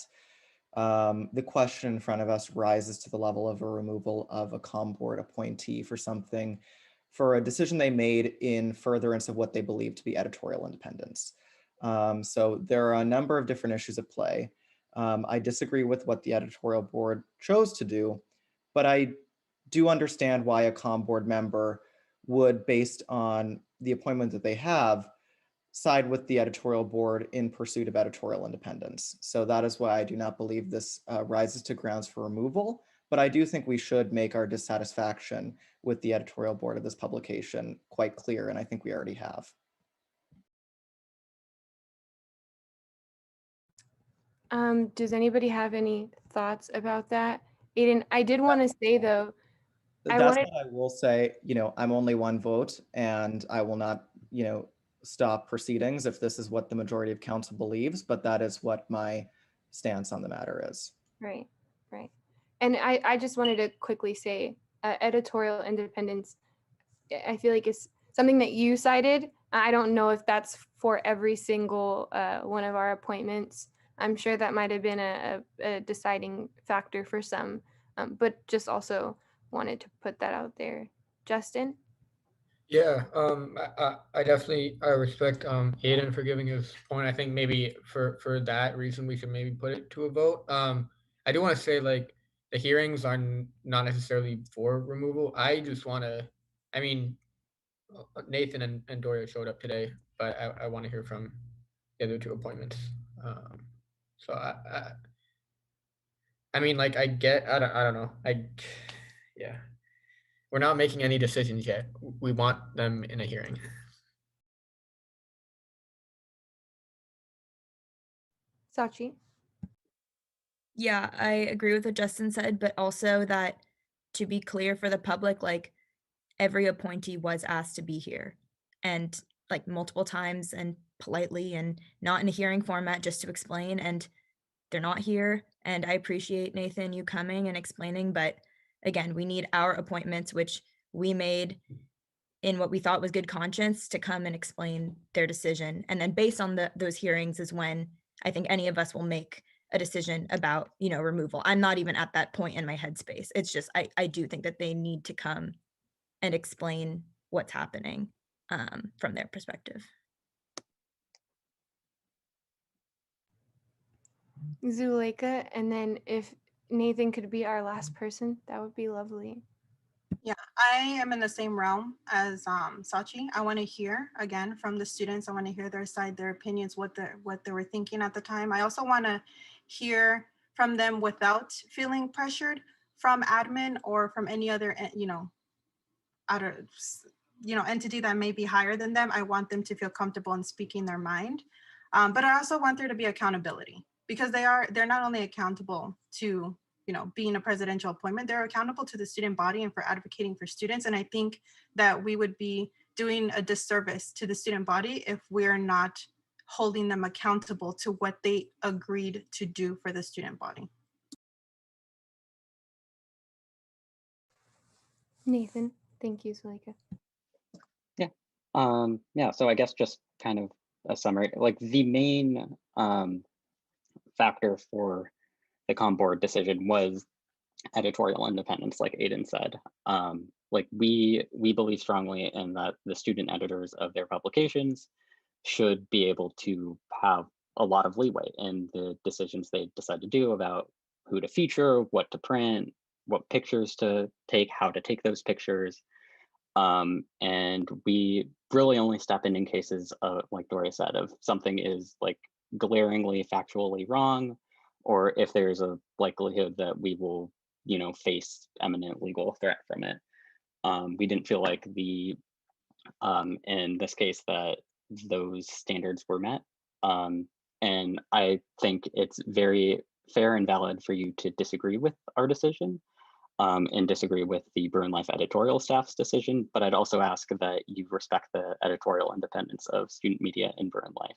the question in front of us rises to the level of a removal of a COM board appointee for a decision they made in furtherance of what they believe to be editorial independence. So there are a number of different issues at play. I disagree with what the editorial board chose to do, but I do understand why a COM board member would, based on the appointment that they have, side with the editorial board in pursuit of editorial independence. So that is why I do not believe this rises to grounds for removal, but I do think we should make our dissatisfaction with the editorial board of this publication quite clear, and I think we already have. Does anybody have any thoughts about that? Aiden, I did want to say though, That's what I will say. I'm only one vote, and I will not, stop proceedings if this is what the majority of council believes, but that is what my stance on the matter is. right, right. And I just wanted to quickly say, editorial independence, I feel like it's something that you cited. I don't know if that's for every single one of our appointments. I'm sure that might have been a deciding factor for some, but just also wanted to put that out there. Justin? Yeah, I definitely I respect Aiden for giving his point. I think maybe for that reason we should maybe put it to a vote. I do want to say like the hearings are not necessarily for removal. I just want to, I mean, Nathan and Doria showed up today, but I want to hear from the other two appointments. So I mean, like I don't know. Yeah, we're not making any decisions yet. We want them in a hearing. Sachi? Yeah, I agree with what Justin said, but also that to be clear for the public, like every appointee was asked to be here and like multiple times and politely and not in a hearing format just to explain, and they're not here. And I appreciate Nathan you coming and explaining, but again, we need our appointments, which we made in what we thought was good conscience, to come and explain their decision. And then based on those hearings is when I think any of us will make a decision about, removal. I'm not even at that point in my headspace. It's just, I do think that they need to come and explain what's happening from their perspective. Zuleika, and then if Nathan could be our last person, that would be lovely. Yeah, I am in the same realm as Sachi. I want to hear again from the students. I want to hear their side, their opinions, what they were thinking at the time. I also want to hear from them without feeling pressured from admin or from any other, other, entity that may be higher than them. I want them to feel comfortable in speaking their mind, but I also want there to be accountability, because they're not only accountable to being a presidential appointment, they're accountable to the student body and for advocating for students. And I think that we would be doing a disservice to the student body if we're not holding them accountable to what they agreed to do for the student body. Nathan, thank you, Zuleika. Yeah, so I guess just kind of a summary, like the main factor for the COM board decision was editorial independence, like Aiden said. Like we believe strongly in that the student editors of their publications should be able to have a lot of leeway in the decisions they decide to do about who to feature, what to print, what pictures to take, how to take those pictures. And we really only step in cases of, like Doria said, if something is like glaringly factually wrong, or if there's a likelihood that we will, face imminent legal threat from it. We didn't feel like in this case that those standards were met. And I think it's very fair and valid for you to disagree with our decision. And disagree with the Bruin Life editorial staff's decision, but I'd also ask that you respect the editorial independence of student media in Bruin Life.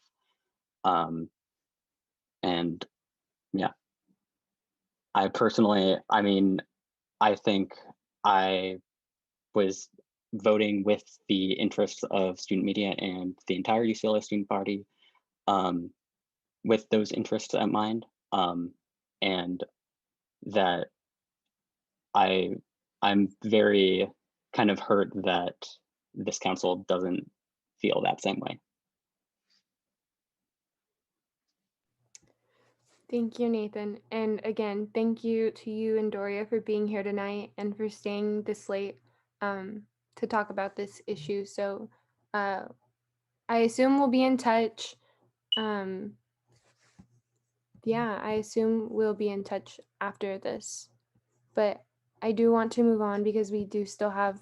And yeah, I personally, I think I was voting with the interests of student media and the entire UCLA student party with those interests at mind, and that I'm very kind of hurt that this council doesn't feel that same way. Thank you, Nathan. And again, thank you to you and Doria for being here tonight and for staying this late to talk about this issue. So I assume we'll be in touch. Yeah, I assume we'll be in touch after this. But I do want to move on because we do still have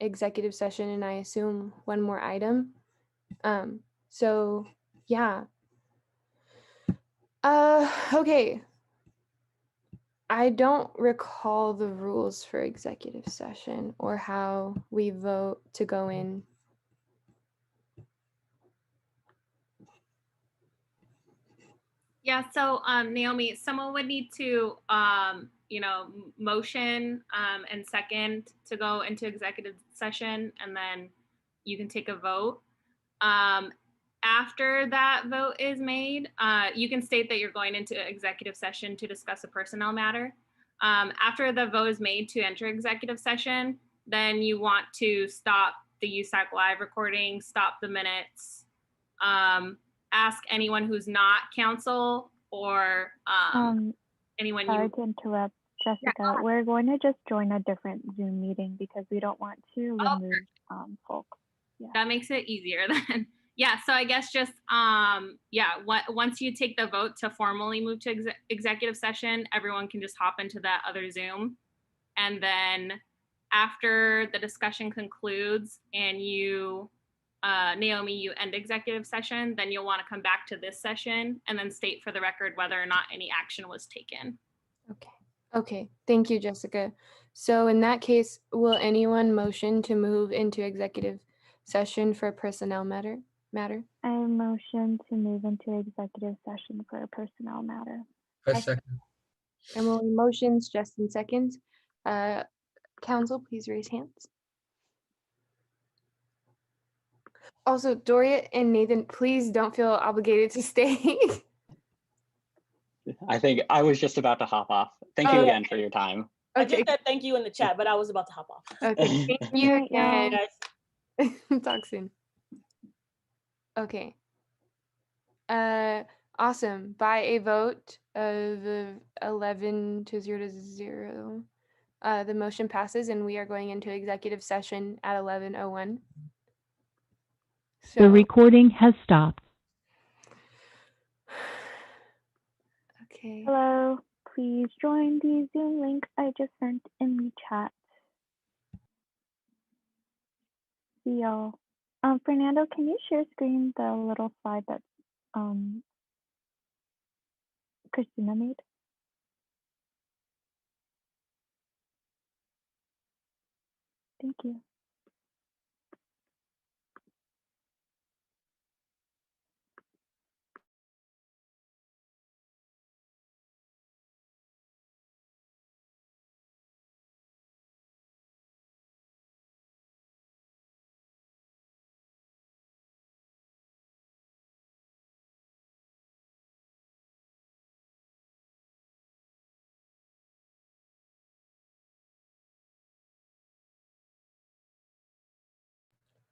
executive session and I assume one more item. So yeah. Okay. I don't recall the rules for executive session or how we vote to go in. Yeah, so Naomi, someone would need to motion and second to go into executive session, and then you can take a vote. After that vote is made, you can state that you're going into executive session to discuss a personnel matter. After the vote is made to enter executive session, then you want to stop the USAC live recording, stop the minutes, ask anyone who's not counsel or anyone Sorry you. to interrupt, Jessica. We're going to just join a different Zoom meeting because we don't want to remove folks. Yeah. That makes it easier then. Yeah, so I guess just once you take the vote to formally move to executive session, everyone can just hop into that other Zoom. And then after the discussion concludes and you Naomi, you end executive session, then you'll want to come back to this session and then state for the record whether or not any action was taken. Okay, thank you, Jessica. So in that case, will anyone motion to move into executive session for a personnel matter? I motion to move into executive session for a personnel matter. A second. Emily motions, Justin seconds. Council, please raise hands. Also, Doria and Nathan, please don't feel obligated to stay. I think I was just about to hop off. Thank you again for your time. I just said thank you in the chat, but I was about to hop off. Okay, thank you again. Guys. Talk soon. Okay. Awesome. By a vote of 11 to 0, the motion passes and we are going into executive session at 11:01. The recording has stopped. Okay. Hello, please join the Zoom link I just sent in the chat. See y'all. Fernando, can you share screen the little slide that Christina made? Thank you.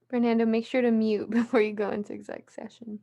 Fernando, make sure to mute before you go into exec session.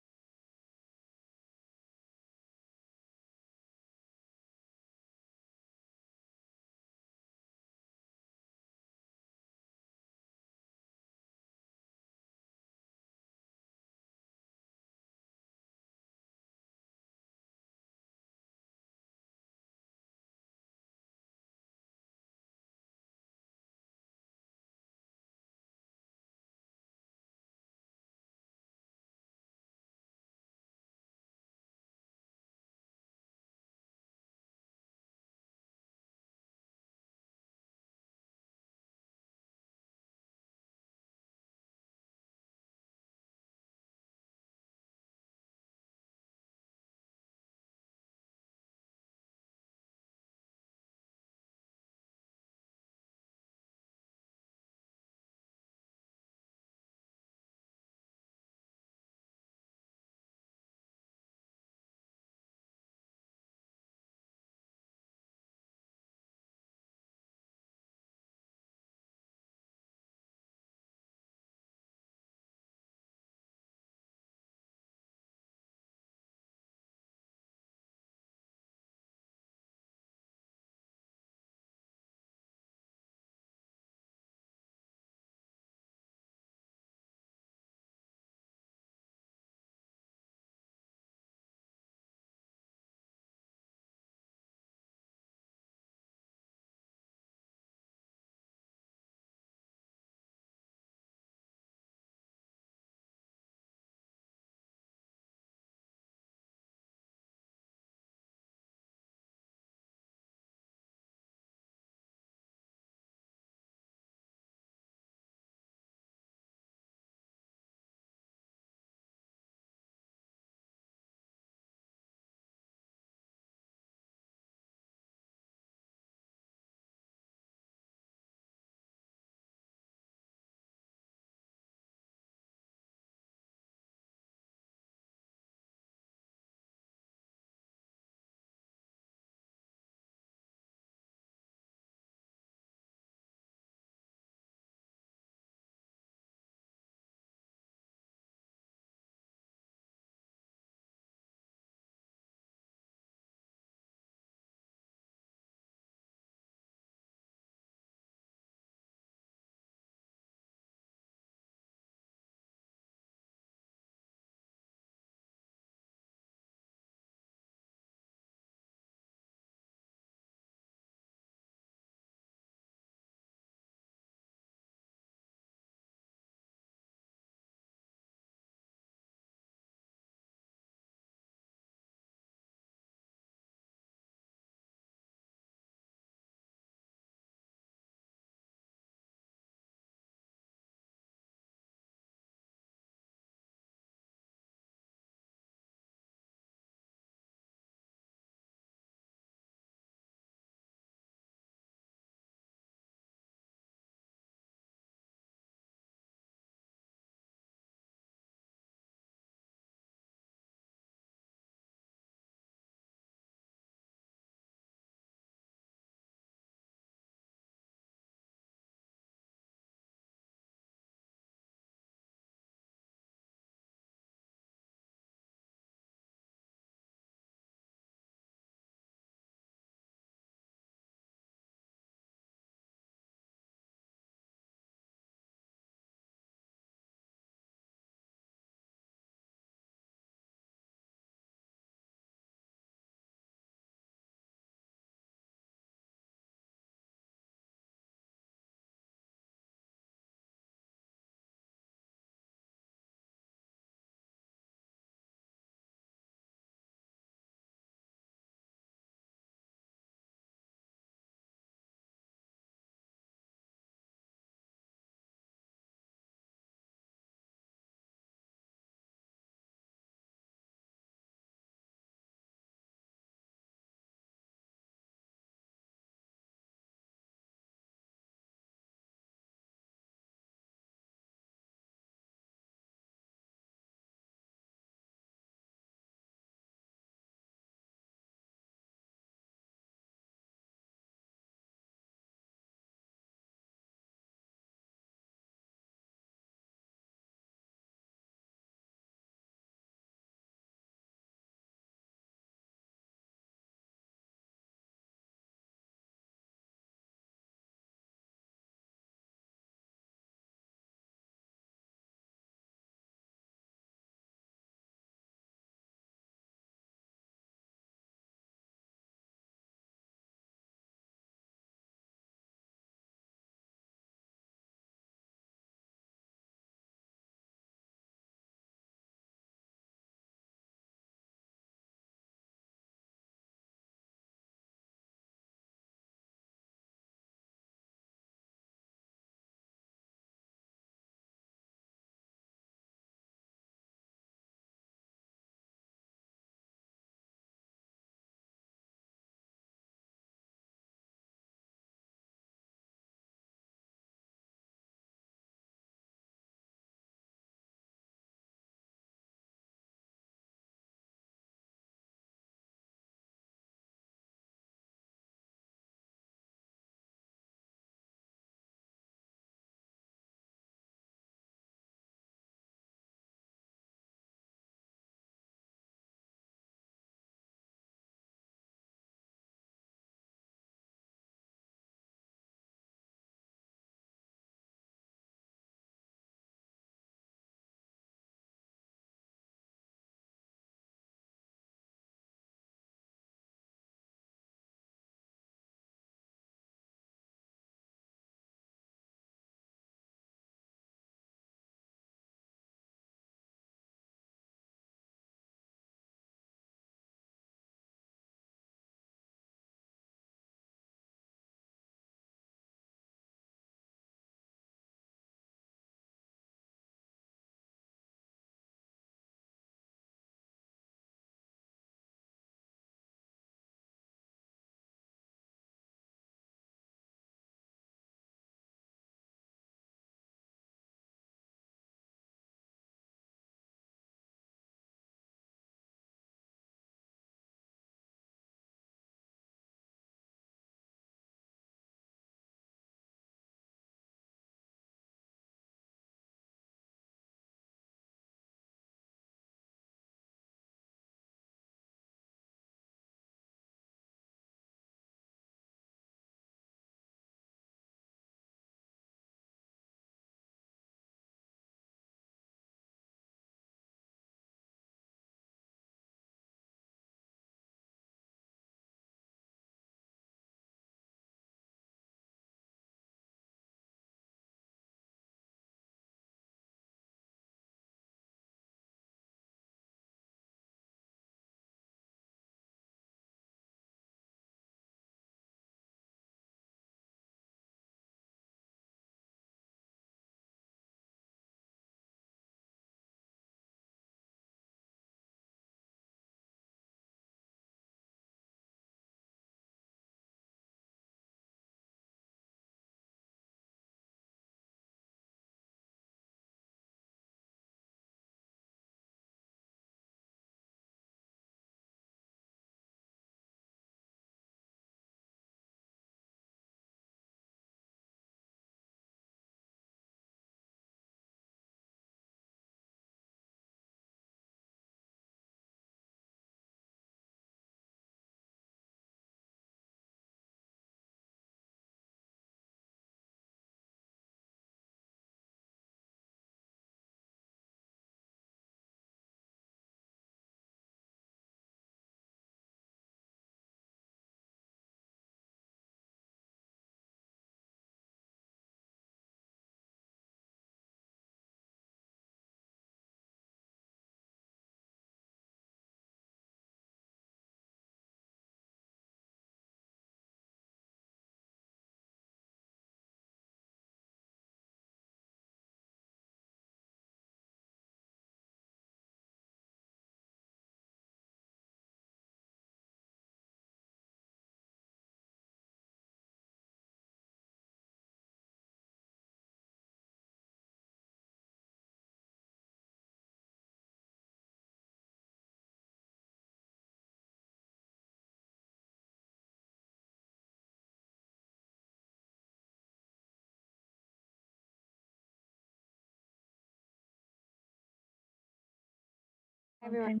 Everyone.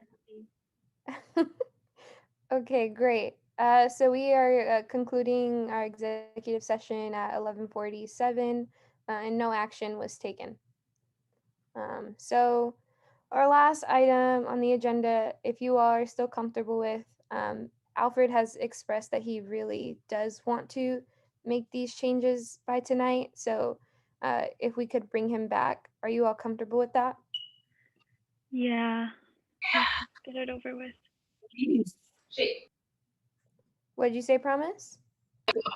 Okay, great. So we are concluding our executive session at 11:47, and no action was taken. So our last item on the agenda, if you are still comfortable with, Alfred has expressed that he really does want to make these changes by tonight. So if we could bring him back, are you all comfortable with that? Yeah. Let's get it over with. What did you say, Promise?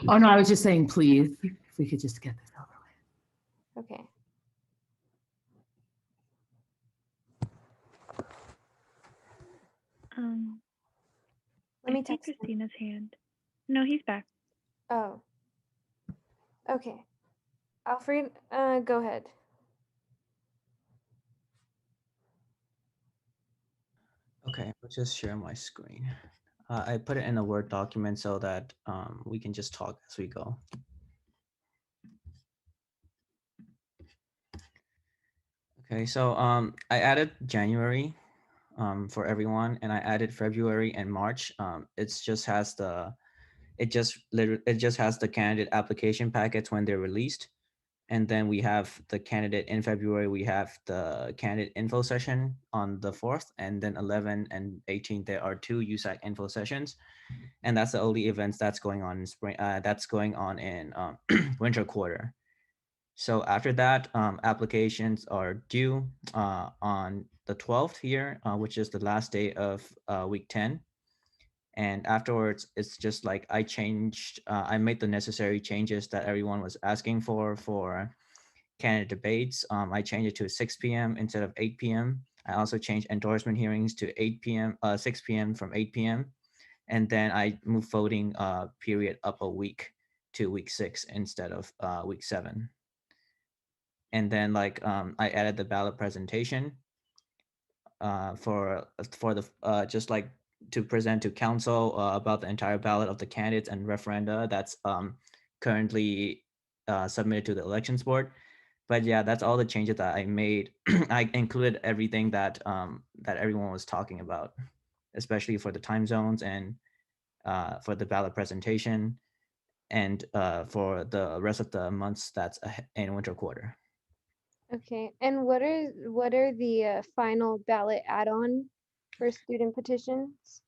Oh no, I was just saying, please, if we could just get this over. Okay. Let me I see text him. Christina's hand. No, he's back. Oh. Okay. Alfred, go ahead. Okay, I'll just share my screen. I put it in a Word document so that we can just talk as we go. Okay, so I added January for everyone, and I added February and March. It just has the candidate application packets when they're released, and then we have the candidate in February. We have the candidate info session on the 4th, and then 11 and 18 there are 2 USAC info sessions, and that's the only events that's going on in spring. That's going on in winter quarter. So after that, applications are due on the 12th here, which is the last day of week 10. And afterwards, it's just like I made the necessary changes that everyone was asking for candidate debates. I changed it to 6 p.m. instead of 8 p.m. I also changed endorsement hearings to 8 p.m., 6 p.m. from 8 p.m. And then I moved voting period up a week to week 6 instead of week 7. And then I added the ballot presentation for the just like to present to council about the entire ballot of the candidates and referenda that's currently submitted to the elections board. But yeah, that's all the changes that I made. I included everything that that everyone was talking about, especially for the time zones and for the ballot presentation and for the rest of the months that's in winter quarter. Okay. And what are the final ballot add-on for student petitions?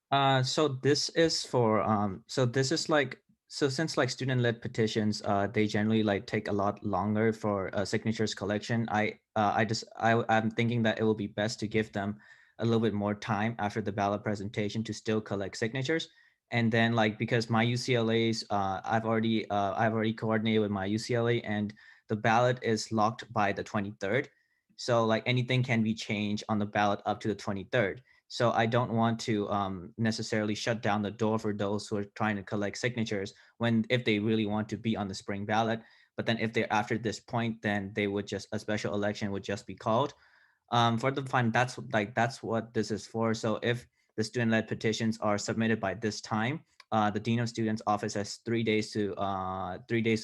So this is for so this is like so since like student-led petitions they generally like take a lot longer for signatures collection. I'm thinking that it will be best to give them a little bit more time after the ballot presentation to still collect signatures. And then like because my UCLA's I've already coordinated with my UCLA, and the ballot is locked by the 23rd. So like anything can be changed on the ballot up to the 23rd. So I don't want to necessarily shut down the door for those who are trying to collect signatures if they really want to be on the spring ballot. But then if they're after this point, then they would just a special election would just be called. For the fund, that's what this is for. So if the student-led petitions are submitted by this time, the Dean of Students office has 3 days to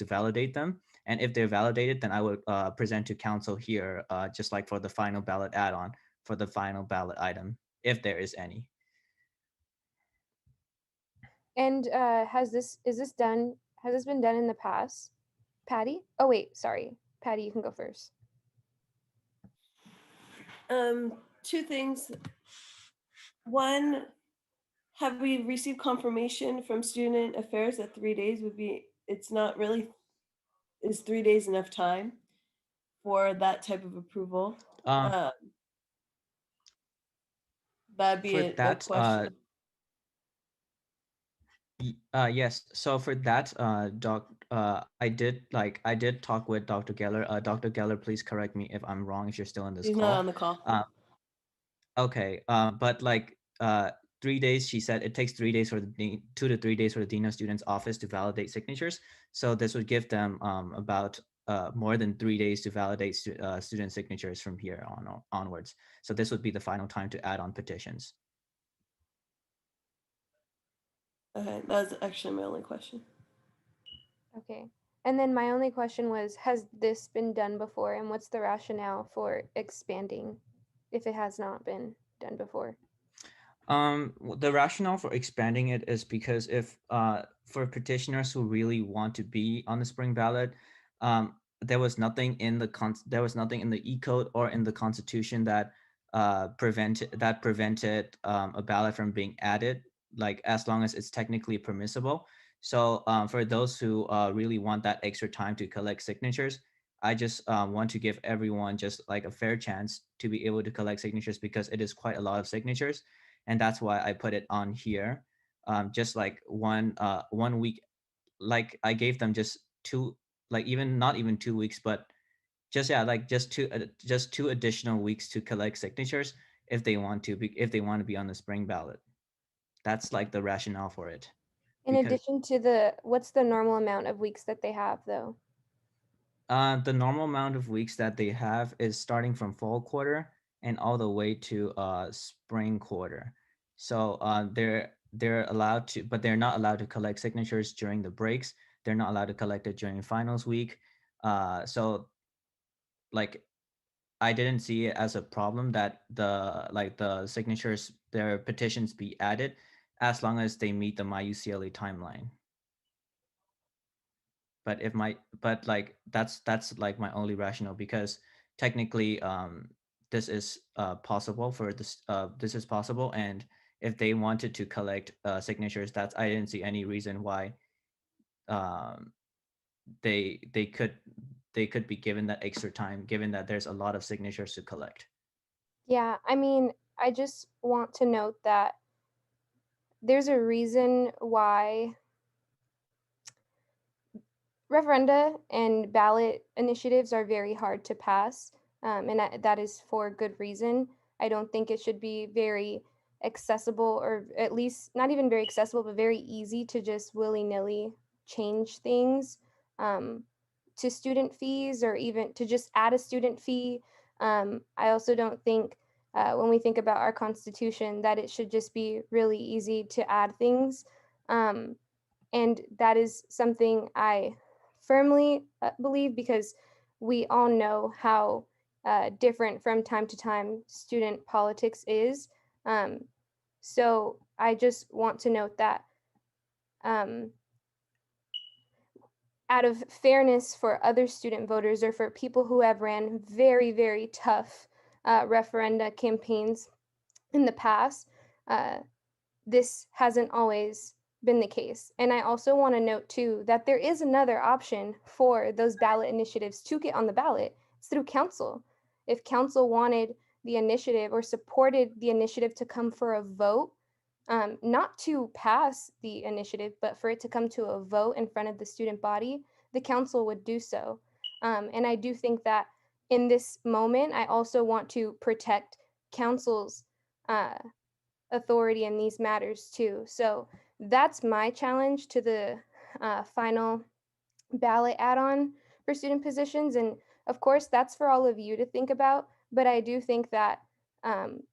validate them. And if they're validated, then I would present to council here, just like for the final ballot add-on for the final ballot item, if there is any. And has this been done in the past? Patty? Oh wait, sorry. Patty, you can go first. Two things. One, have we received confirmation from student affairs that 3 days is 3 days enough time for that type of approval? That'd be a question. Yes. So for that, I did talk with Dr. Geller. Dr. Geller, please correct me if I'm wrong if you're still in this He's call. not on the call. Okay. But 3 days, she said it takes 3 days for the 2 to 3 days for the Dean of Students office to validate signatures. So this would give them about more than 3 days to validate student signatures from here onwards. So this would be the final time to add on petitions. Okay, that's actually my only question. Okay. And then my only question was, has this been done before, and what's the rationale for expanding if it has not been done before? The rationale for expanding it is because if for petitioners who really want to be on the spring ballot, there was nothing in the E code or in the Constitution that prevented a ballot from being added, like as long as it's technically permissible. So for those who really want that extra time to collect signatures, I just want to give everyone just like a fair chance to be able to collect signatures because it is quite a lot of signatures, and that's why I put it on here. Just like 1 week, like I gave them just two, like even not even 2 weeks, but just yeah, like just two additional weeks to collect signatures if they want to be on the spring ballot. That's like the rationale for it. In Because addition to what's the normal amount of weeks that they have though? the normal amount of weeks that they have is starting from fall quarter and all the way to spring quarter. So they're allowed to, but they're not allowed to collect signatures during the breaks. They're not allowed to collect it during finals week. So like I didn't see it as a problem that the signatures, their petitions be added as long as they meet the MyUCLA timeline. But if my but like that's like my only rationale because technically this is possible for this is possible, and if they wanted to collect signatures, that's I didn't see any reason why um they they could they could be given that extra time given that there's a lot of signatures to collect. Yeah, I mean, I just want to note that there's a reason why referenda and ballot initiatives are very hard to pass, and that is for good reason. I don't think it should be very accessible, or at least not even very accessible, but very easy to just willy nilly change things um, to student fees or even to just add a student fee. I also don't think when we think about our Constitution that it should just be really easy to add things. And that is something I firmly believe because we all know how different from time to time student politics is. Um, so I just want to note that um, out of fairness for other student voters or for people who have ran very, very tough referenda campaigns in the past, uh, this hasn't always been the case. And I also want to note too that there is another option for those ballot initiatives to get on the ballot. It's through council. If council wanted the initiative or supported the initiative to come for a vote, not to pass the initiative, but for it to come to a vote in front of the student body, the council would do so. And I do think that in this moment, I also want to protect council's authority in these matters too. So that's my challenge to the final ballot add-on for student positions. And of course, that's for all of you to think about. But I do think that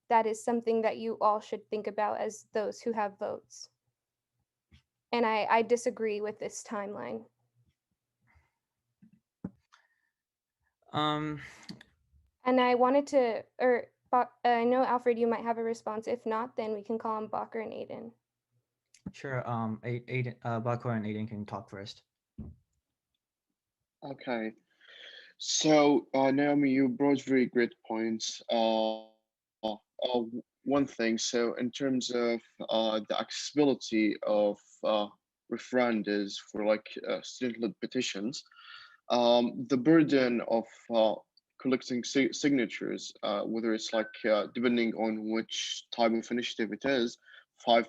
that is something that you all should think about as those who have votes. And I disagree with this timeline. Um, And I wanted to, or I know Alfred, you might have a response. If not, then we can call on Bacher and Aiden. sure. Aiden, Bakor and Aiden can talk first. Okay. So, Naomi, you brought very great points. One thing, so in terms of the accessibility of referendums for like student-led petitions, the burden of collecting signatures, whether it's like depending on which type of initiative it is, 5%,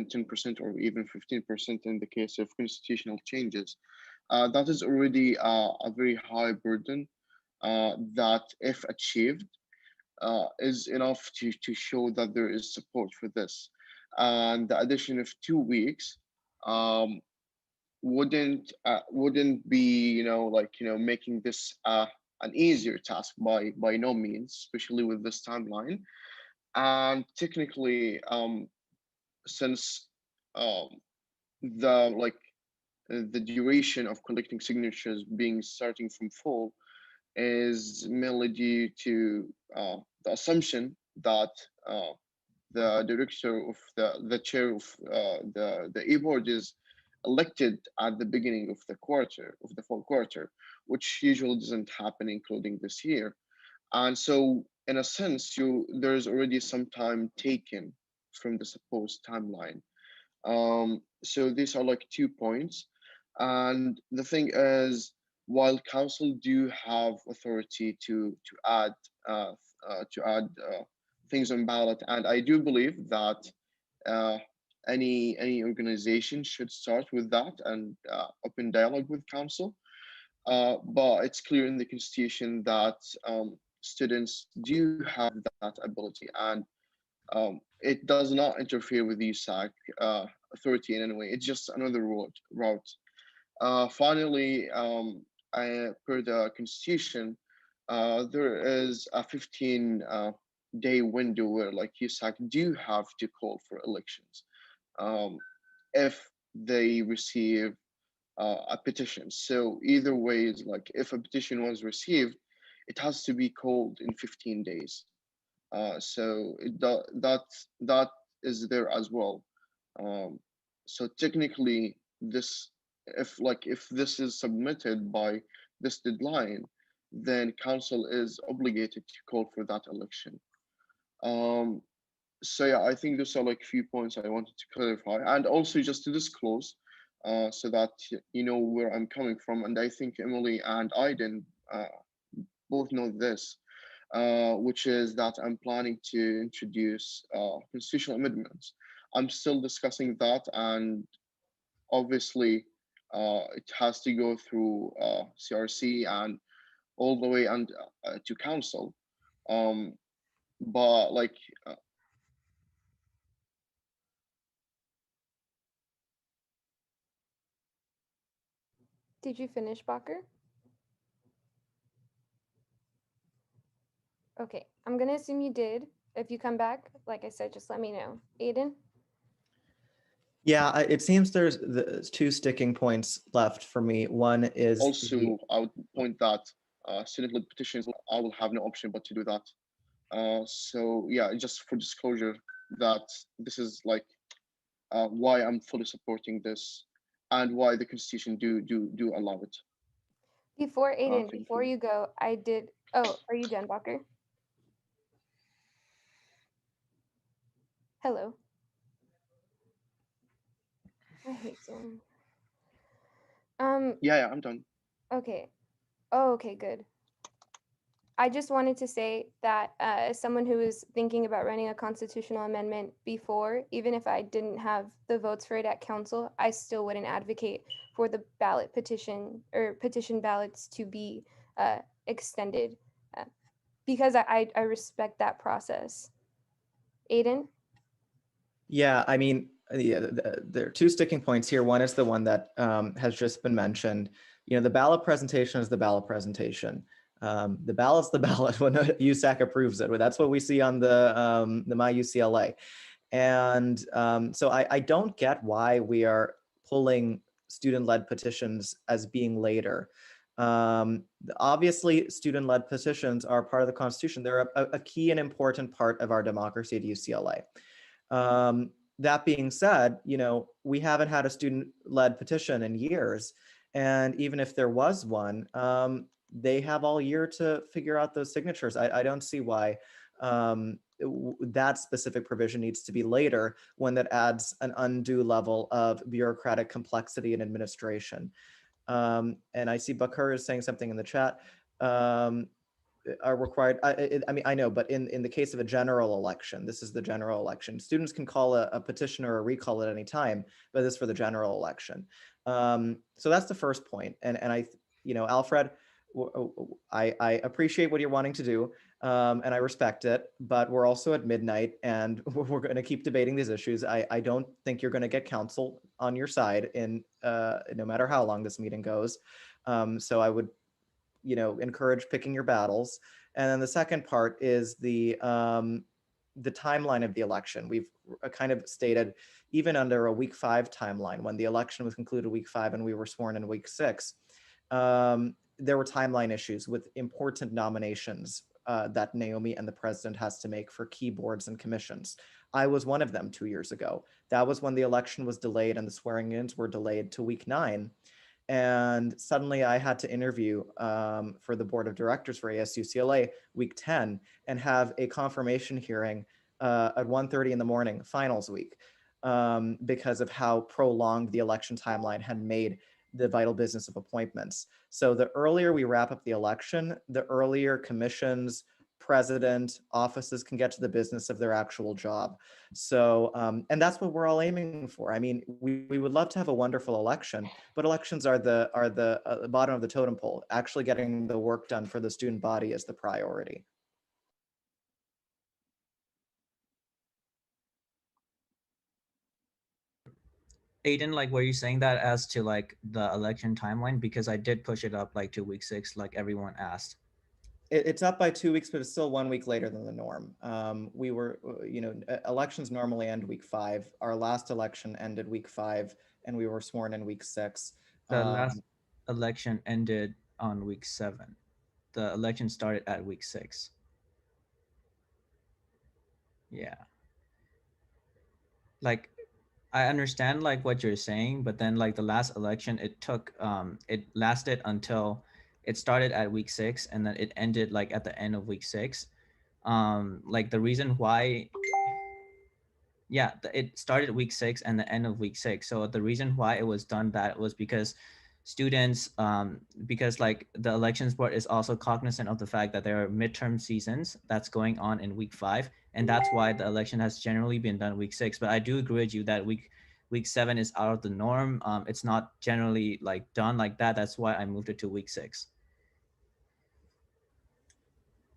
10%, or even 15% in the case of constitutional changes. That is already a very high burden that, if achieved, is enough to show that there is support for this. And the addition of 2 weeks um, wouldn't be making this an easier task by no means, especially with this timeline. And technically, since um, the like the duration of collecting signatures being starting from fall is mainly due to the assumption that the director of the chair of the e-board is elected at the beginning of the quarter, of the fall quarter, which usually doesn't happen, including this year. And so, in a sense, there's already some time taken from the supposed timeline. So these are like 2 points. And the thing is, while council do have authority uh, to add things on ballot, and I do believe that uh, any organization should start with that and open dialogue with council. But it's clear in the constitution that students do have that ability, and it does not interfere with the USAC authority in any way. It's just another route. Finally, per the constitution, there is a 15-day window where like USAC do have to call for elections um, if they receive a petition. So either way, is like if a petition was received, it has to be called in 15 days. So that is there as well. Um, so technically, if this is submitted by this deadline, then council is obligated to call for that election. Um, so yeah, I think those are like few points I wanted to clarify, and also just to disclose, so that you know where I'm coming from, and I think Emily and Aiden both know this, which is that I'm planning to introduce constitutional amendments. I'm still discussing that, and obviously, it has to go through CRC and all the way and to council. Um, but like Did you finish, Bacher? Okay, I'm gonna assume you did. If you come back, like I said, just let me know. Aiden? Yeah, it seems there's two sticking points left for me. One is also, I would point that student-led petitions, I will have no option but to do that. So yeah, just for disclosure, that this is like why I'm fully supporting this, and why the constitution do allow it. Before Aiden, Thank before you go, I did. Oh, are you done, Bacher? Hello. I hate Zoom. Yeah, I'm done. Okay. Oh, okay, good. I just wanted to say that as someone who is thinking about running a constitutional amendment before, even if I didn't have the votes for it at council, I still wouldn't advocate for the ballot petition or petition ballots to be extended because I respect that process. Aiden? Yeah, I mean, there are two sticking points here. One is the one that has just been mentioned. You know, the ballot presentation is the ballot presentation. The ballot's the ballot when USAC approves it. That's what we see on the My UCLA. And so I don't get why we are pulling student-led petitions as being later. Obviously, student-led petitions are part of the Constitution. They're a key and important part of our democracy at UCLA. That being said, you know, we haven't had a student-led petition in years. And even if there was one, they have all year to figure out those signatures. I don't see why that specific provision needs to be later when that adds an undue level of bureaucratic complexity and administration. And I see Bakar is saying something in the chat. Are required. I mean, I know, but in the case of a general election, this is the general election. Students can call a petition or a recall at any time, but this is for the general election. So that's the first point. And I, you know, Alfred, I appreciate what you're wanting to do, and I respect it. But we're also at midnight, and we're going to keep debating these issues. I don't think you're going to get counsel on your side in no matter how long this meeting goes. So I would, you know, encourage picking your battles. And then the second part is the timeline of the election. We've kind of stated, even under a week 5 timeline, when the election was concluded week 5 and we were sworn in week 6, there were timeline issues with important nominations that Naomi and the president has to make for key boards and commissions. I was one of them 2 years ago. That was when the election was delayed and the swearing-ins were delayed to week 9. And suddenly I had to interview for the board of directors for ASUCLA week 10 and have a confirmation hearing at 1:30 in the morning, finals week, because of how prolonged the election timeline had made the vital business of appointments. So the earlier we wrap up the election, the earlier commissions, president, offices can get to the business of their actual job. So, and that's what we're all aiming for. I mean, we would love to have a wonderful election, but elections are the bottom of the totem pole. Actually getting the work done for the student body is the priority. Aiden, like, were you saying that as to like the election timeline? Because I did push it up like to week 6, like everyone asked. It's up by 2 weeks, but it's still 1 week later than the norm. We were, elections normally end week 5. Our last election ended week 5, and we were sworn in week 6. The last election ended on week 7. The election started at week 6. Yeah. Like, I understand like what you're saying, but then like the last election, it lasted until it started at week 6 and then it ended like at the end of week 6. Like the reason why, yeah, it started week 6 and the end of week 6. So the reason why it was done that was because students, because like the elections board is also cognizant of the fact that there are midterm seasons that's going on in week 5, and that's why the election has generally been done week 6. But I do agree with you that week 7 is out of the norm. It's not generally like done like that. That's why I moved it to week 6.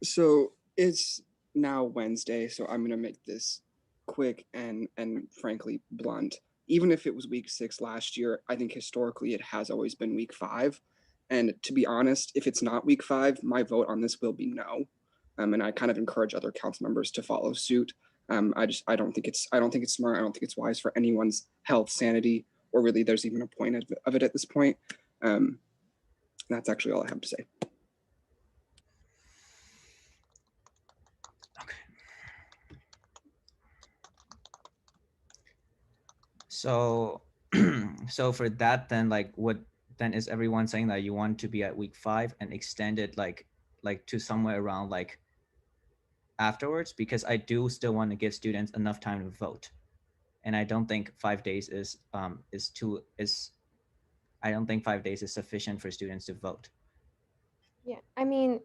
So it's now Wednesday, so I'm gonna make this quick and frankly blunt. Even if it was week 6 last year, I think historically it has always been week 5. And to be honest, if it's not week 5, my vote on this will be no. And I kind of encourage other council members to follow suit. I don't think it's smart. I don't think it's wise for anyone's health, sanity, or really there's even a point of it at this point. That's actually all I have to say. So, so for that, then like what then is everyone saying that you want to be at week 5 and extend it like to somewhere around like afterwards? Because I do still want to give students enough time to vote, and I don't think 5 days is I don't think 5 days is sufficient for students to vote. Yeah, I mean,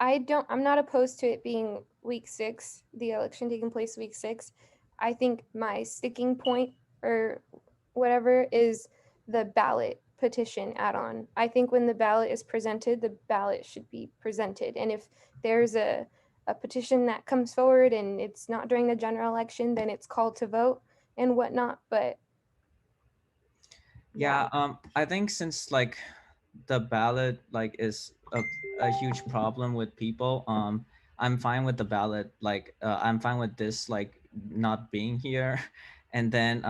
I'm not opposed to it being week 6, the election taking place week 6. I think my sticking point or whatever is the ballot petition add-on. I think when the ballot is presented, the ballot should be presented. And if there's a petition that comes forward and it's not during the general election, then it's called to vote and whatnot. But yeah, I think since like the ballot like is a huge problem with people, I'm fine with the ballot, like I'm fine with this like not being here. And then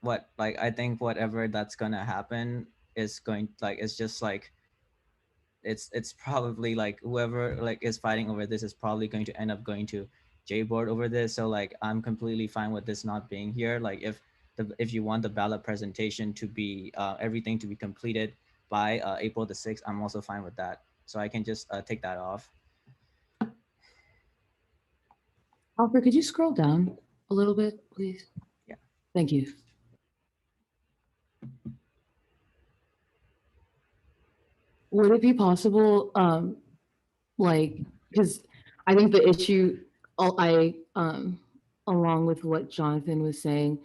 what, like I think whatever that's gonna happen is going like it's just like it's probably like whoever like is fighting over this is probably going to end up going to J board over this. So like I'm completely fine with this not being here. Like if you want the ballot presentation to be everything to be completed by April the 6th, I'm also fine with that. So I can just take that off. Alfred, could you scroll down a little bit, please? Yeah. Thank you. Would it be possible, like, because I think the issue, along with what Jonathan was saying,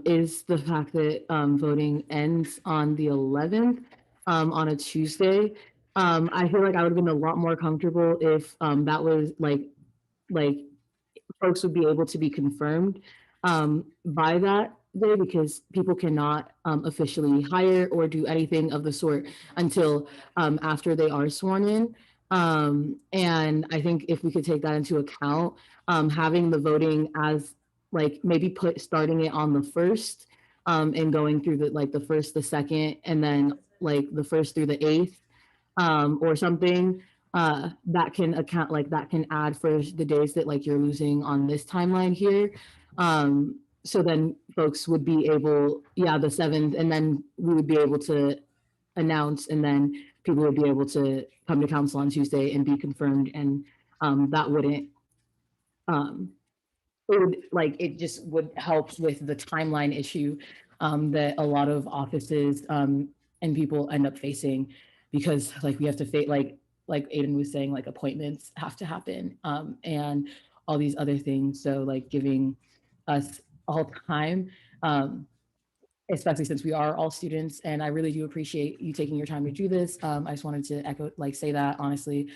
is the fact that voting ends on the 11th on a Tuesday. I feel like I would have been a lot more comfortable if that was like folks would be able to be confirmed by that day, because people cannot officially hire or do anything of the sort until after they are sworn in. And I think if we could take that into account, having the voting as like maybe starting it on the 1st and going through the 1st, the 2nd, and then like the 1st through the 8th or something. that can account, like that can add for the days that like you're losing on this timeline here. So then folks would be able, yeah, the 7th, and then we would be able to announce, and then people would be able to come to council on Tuesday and be confirmed, and that wouldn't, it would, like, it just would help with the timeline issue that a lot of offices and people end up facing, because like we have to face, like Aiden was saying, like appointments have to happen and all these other things. So like giving us all time, especially since we are all students, and I really do appreciate you taking your time to do this. I just wanted to echo, like say that honestly,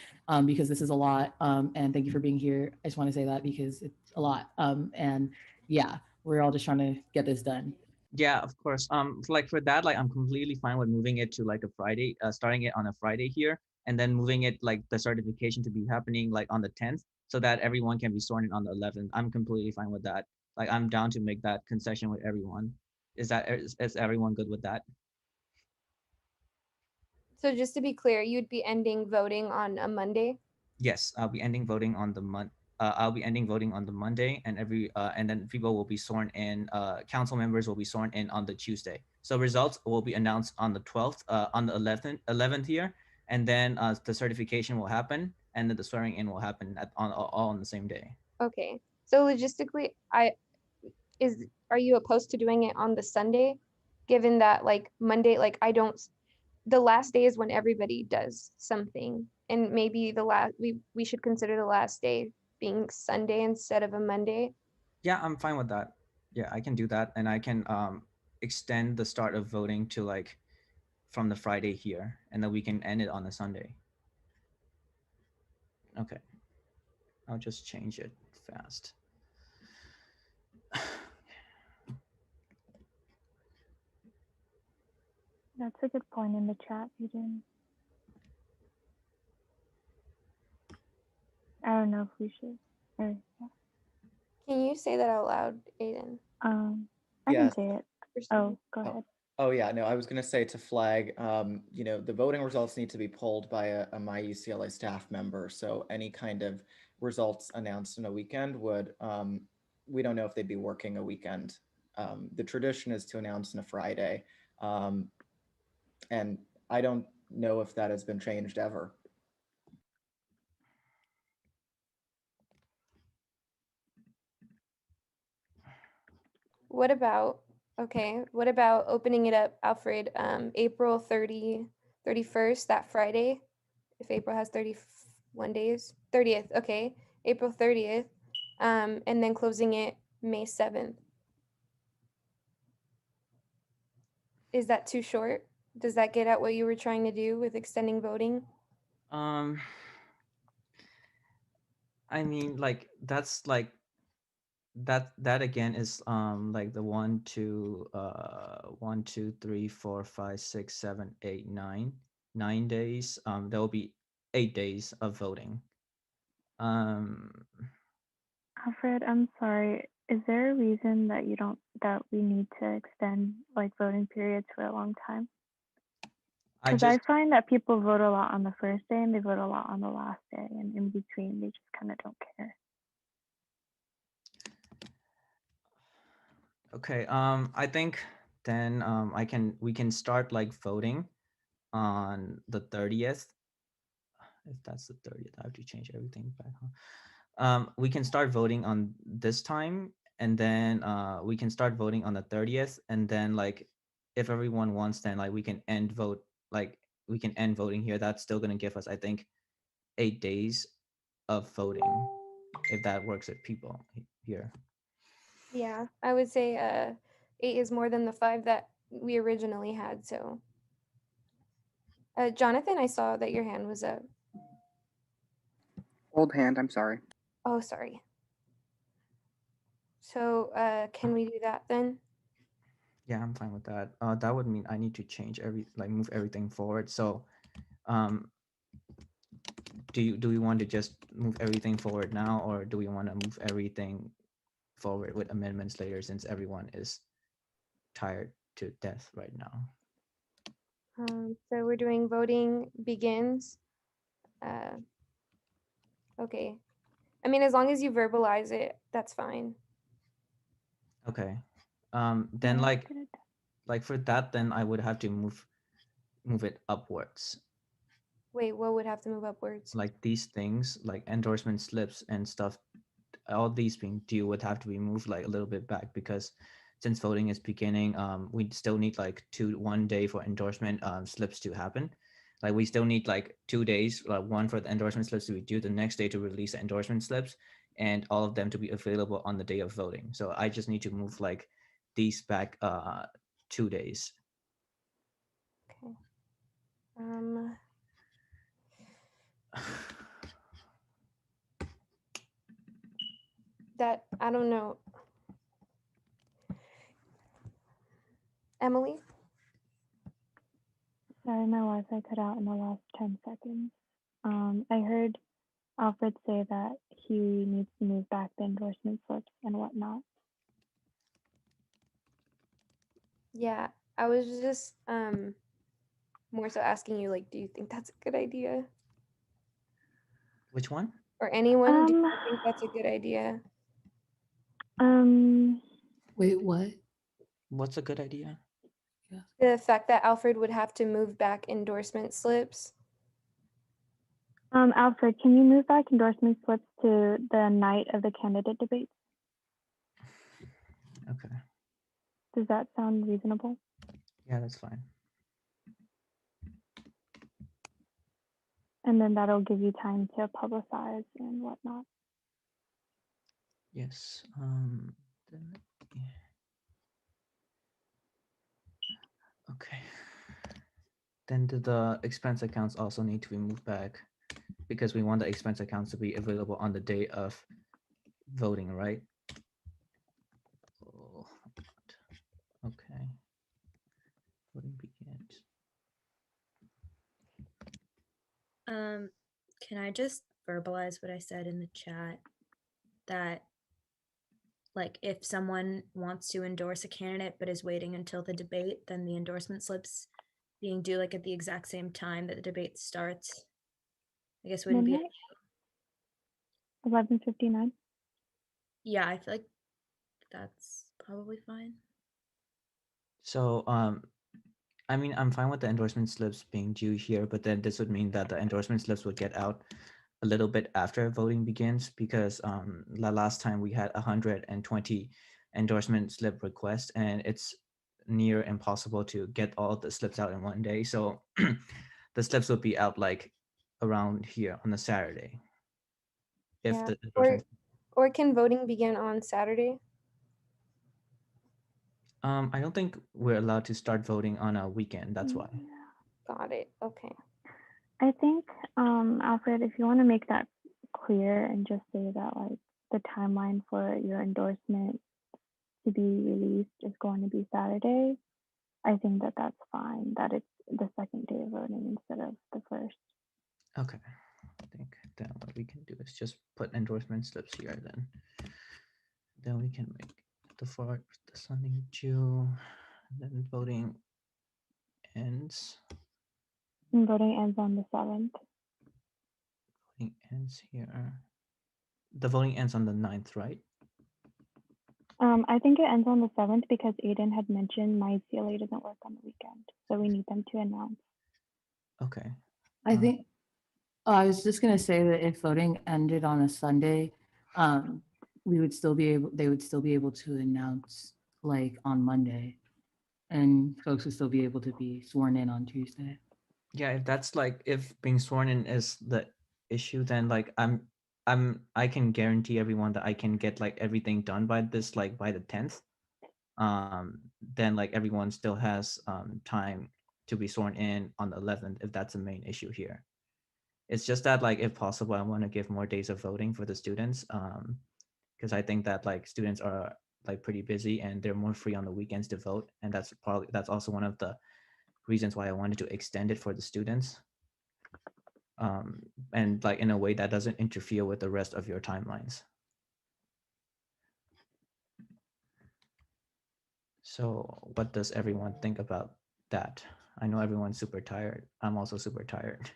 because this is a lot, and thank you for being here. I just want to say that because it's a lot, and yeah, we're all just trying to get this done. Yeah, of course. Like for that, like I'm completely fine with moving it to like a Friday, starting it on a Friday here, and then moving it like the certification to be happening like on the 10th, so that everyone can be sworn in on the 11th. I'm completely fine with that. Like I'm down to make that concession with everyone. Is everyone good with that? So just to be clear, you'd be ending voting on a Monday? Yes, I'll be ending voting on the I'll be ending voting on the Monday, and and then people will be sworn in. Council members will be sworn in on the Tuesday. So results will be announced on the 12th, on the 11th here, and then the certification will happen, and then the swearing in will happen all on the same day. Okay. So logistically, are you opposed to doing it on the Sunday? Given that like Monday, like the last day is when everybody does something, and maybe we should consider the last day being Sunday instead of a Monday. Yeah, I'm fine with that. Yeah, I can do that, and I can extend the start of voting to like from the Friday here, and then we can end it on a Sunday. Okay, I'll just change it fast. That's a good point in the chat, Eden. I don't know if we should. Or, yeah. Can you say that out loud, Aiden? I Yes. can say it. Oh, go ahead. Oh yeah, no, I was gonna say to flag, you know, the voting results need to be pulled by a My UCLA staff member. So any kind of results announced in a weekend would, we don't know if they'd be working a weekend. The tradition is to announce on a Friday. And I don't know if that has been changed ever. What about opening it up, Alfred, April 31st, that Friday, if April has 31 days, 30th, okay, April 30th, and then closing it May 7th. Is that too short? Does that get at what you were trying to do with extending voting? I mean, like that's like that again is like the 1 2 1 2 3 4 5 6 7 8 9 days. There will be 8 days of voting. Alfred, I'm sorry. Is there a reason that we need to extend like voting periods for a long time? Because I find that people vote a lot on the first day and they vote a lot on the last day, and in between they just kind of don't care. Okay, I think then we can start like voting on the 30th. If that's the 30th, I have to change everything back. We can start voting on this time, and then we can start voting on the 30th, and then like if everyone wants, then like we can end voting here. That's still gonna give us, I think, 8 days of voting, if that works with people here. Yeah, I would say 8 is more than the 5 that we originally had. So, Jonathan, I saw that your hand was up. Old hand, I'm sorry. Oh, sorry. So, can we do that then? Yeah, I'm fine with that. That would mean I need to change move everything forward. So, do we want to just move everything forward now, or do we want to move everything forward with amendments later, since everyone is tired to death right now? So we're doing voting begins Okay. I mean, as long as you verbalize it, that's fine. Okay. Then like for that, then I would have to move it upwards. Wait, what would have to move upwards? Like these things, like endorsement slips and stuff, all these being due would have to be moved like a little bit back, because since voting is beginning, we still need like 1 day for endorsement slips to happen. Like we still need like 2 days, like one for the endorsement slips to be due, the next day to release the endorsement slips, and all of them to be available on the day of voting. So I just need to move like these back 2 days. Okay. Um, that I don't know. Emily? Sorry, my Wi-Fi cut out in the last 10 seconds. I heard Alfred say that he needs to move back the endorsement slips and whatnot. Yeah, I was just more so asking you, like, do you think that's a good idea? Which one? Or anyone, do you think that's a good idea? Wait, what? What's a good idea? The fact that Alfred would have to move back endorsement slips. Alfred, can you move back endorsement slips to the night of the candidate debate? Okay. Does that sound reasonable? Yeah, that's fine. And then that'll give you time to publicize and whatnot. Yes. Then, okay. Then the expense accounts also need to be moved back, because we want the expense accounts to be available on the day of voting, right? Oh, okay. Voting begins. Can I just verbalize what I said in the chat? That like if someone wants to endorse a candidate but is waiting until the debate, then the endorsement slips being due like at the exact same time that the debate starts, I guess wouldn't be. Midnight? 11:59. Yeah, I feel like that's probably fine. So, I mean, I'm fine with the endorsement slips being due here, but then this would mean that the endorsement slips would get out a little bit after voting begins, because the last time we had 120 endorsement slip requests, and it's near impossible to get all the slips out in one day. So the slips would be out like around here on a Saturday. If Yeah. the endorsement, Or can voting begin on Saturday? I don't think we're allowed to start voting on a weekend. That's why. Got it. Okay. I think, Alfred, if you want to make that clear and just say that like the timeline for your endorsement to be released is going to be Saturday, I think that that's fine, that it's the second day of voting instead of the first. Okay. I think then what we can do is just put endorsement slips here then. Then we can make the Sunday due, then voting ends. And voting ends on the 7th. Voting ends here. The voting ends on the 9th, right? I think it ends on the 7th because Aiden had mentioned my CLA doesn't work on the weekend, so we need them to announce. Okay. I think I was just gonna say that if voting ended on a Sunday, we would still be able, they would still be able to announce like on Monday, and folks would still be able to be sworn in on Tuesday. Yeah, if that's like, if being sworn in is the issue, then like I can guarantee everyone that I can get like everything done by this, like by the 10th. Then like everyone still has time to be sworn in on the 11th, if that's the main issue here. It's just that like, if possible, I want to give more days of voting for the students, because I think that like students are like pretty busy and they're more free on the weekends to vote, and that's also one of the reasons why I wanted to extend it for the students, and like in a way that doesn't interfere with the rest of your timelines. So what does everyone think about that? I know everyone's super tired. I'm also super tired.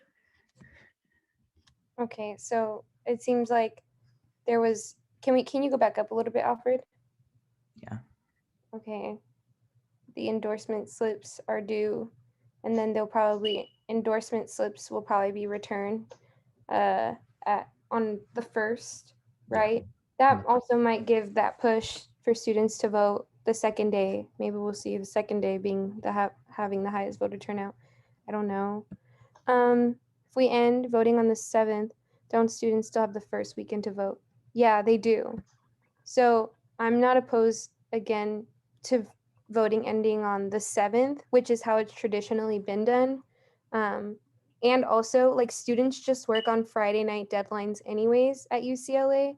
Okay, so it seems like there was, can you go back up a little bit, Alfred? Yeah. Okay. The endorsement slips are due, and then endorsement slips will probably be returned on the 1st, right? That also might give that push for students to vote the second day. Maybe we'll see the second day being having the highest voter turnout. I don't know. If we end voting on the 7th, don't students still have the first weekend to vote? Yeah, they do. So I'm not opposed again to voting ending on the 7th, which is how it's traditionally been done. And also, like, students just work on Friday night deadlines anyways at UCLA.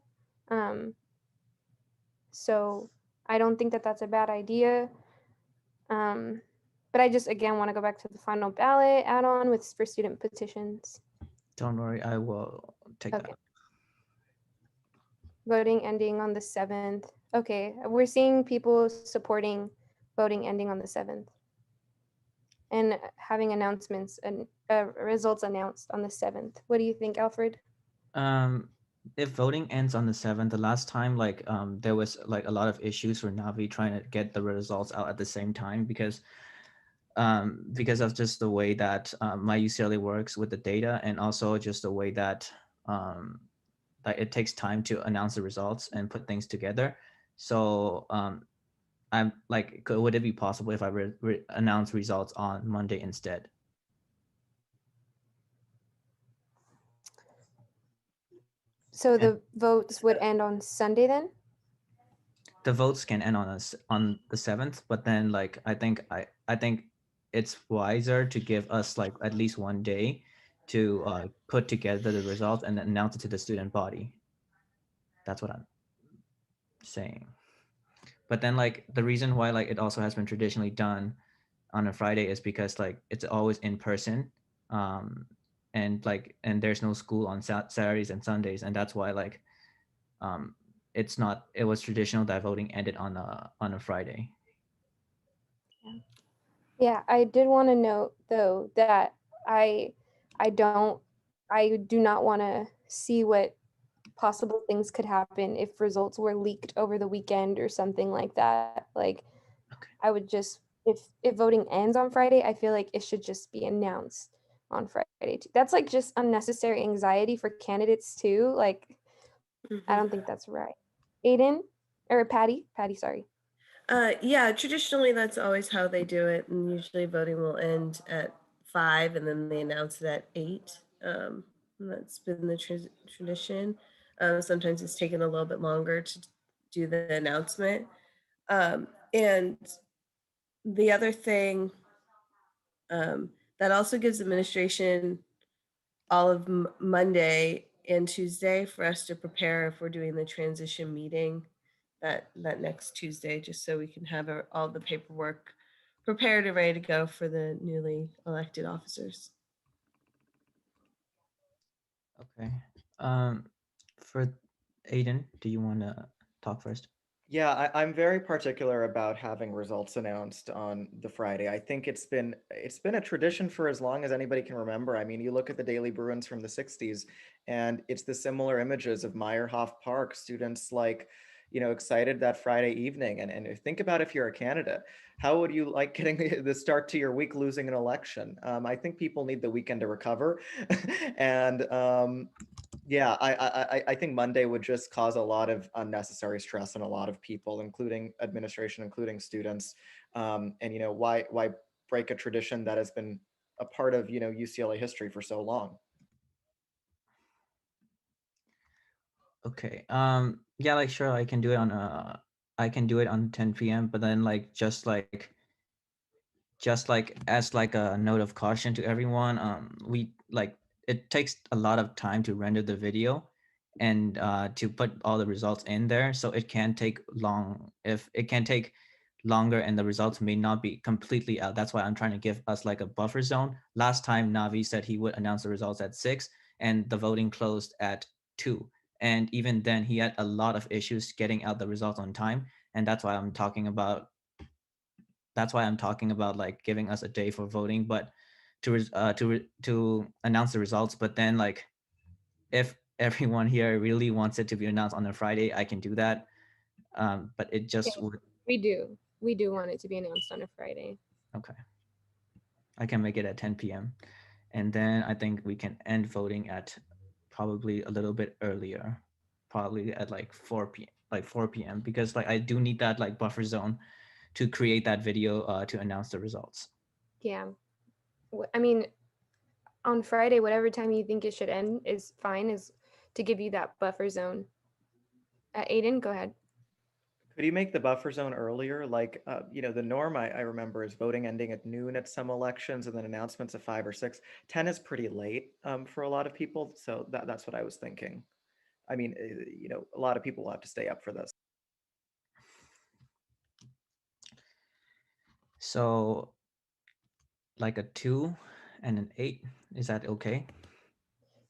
So I don't think that that's a bad idea. But I just, again, want to go back to the final ballot add-on for student petitions. Don't worry, I will take that up. Voting ending on the 7th. Okay, we're seeing people supporting voting ending on the 7th and having announcements and results announced on the 7th. What do you think, Alfred? If voting ends on the 7th, the last time there was like a lot of issues for Navi trying to get the results out at the same time because of just the way that my UCLA works with the data, and also just the way that like it takes time to announce the results and put things together. So I'm like, would it be possible if I announce results on Monday instead? So the votes would end on Sunday then? The votes can end on us on the 7th, but then like I think it's wiser to give us like at least one day to put together the results and then announce it to the student body. That's what I'm saying. But then like the reason why like it also has been traditionally done on a Friday is because like it's always in person, and there's no school on Saturdays and Sundays, and that's why like um, it was traditional that voting ended on a Friday. Yeah, I did want to note though that I I don't I do not want to see what possible things could happen if results were leaked over the weekend or something like that. Like I would just, if voting ends on Friday, I feel like it should just be announced on Friday too. That's like just unnecessary anxiety for candidates too. Like I don't think that's right. Aiden or Patty, sorry. Yeah, traditionally that's always how they do it, and usually voting will end at 5, and then they announce it at 8. And that's been the tradition. Sometimes it's taken a little bit longer to do the announcement. And the other thing that also gives administration all of Monday and Tuesday for us to prepare if we're doing the transition meeting that next Tuesday, just so we can have all the paperwork prepared and ready to go for the newly elected officers. Okay. For Aiden, do you want to talk first? Yeah, I'm very particular about having results announced on the Friday. I think it's been a tradition for as long as anybody can remember. I mean, you look at the Daily Bruins from the 60s, and it's the similar images of Meyerhoff Park, students like, excited that Friday evening. And think about if you're a candidate, how would you like getting the start to your week losing an election? I think people need the weekend to recover. And yeah, I think Monday would just cause a lot of unnecessary stress on a lot of people, including administration, including students. And why break a tradition that has been a part of UCLA history for so long? Okay. Yeah, like sure, I can do it on 10 p.m. But then like just like as like a note of caution to everyone, we like it takes a lot of time to render the video and to put all the results in there, so it can take long. If it can take longer and the results may not be completely out, that's why I'm trying to give us like a buffer zone. Last time Navi said he would announce the results at 6 and the voting closed at 2, and even then he had a lot of issues getting out the results on time, and that's why I'm talking about like giving us a day for voting, but to announce the results. But then like if everyone here really wants it to be announced on a Friday, I can do that. But it just Yes, would, we do want it to be announced on a Friday. okay. I can make it at 10 p.m. And then I think we can end voting at probably a little bit earlier, probably at like 4 p.m. like 4 p.m. because like I do need that like buffer zone to create that video to announce the results. Yeah. I mean, on Friday, whatever time you think it should end is fine, is to give you that buffer zone. Aiden, go ahead. Could you make the buffer zone earlier? Like, the norm I remember is voting ending at noon at some elections and then announcements at 5 or 6. 10 is pretty late for a lot of people. So that's what I was thinking. I mean, a lot of people will have to stay up for this. So like a 2 and an 8, is that okay?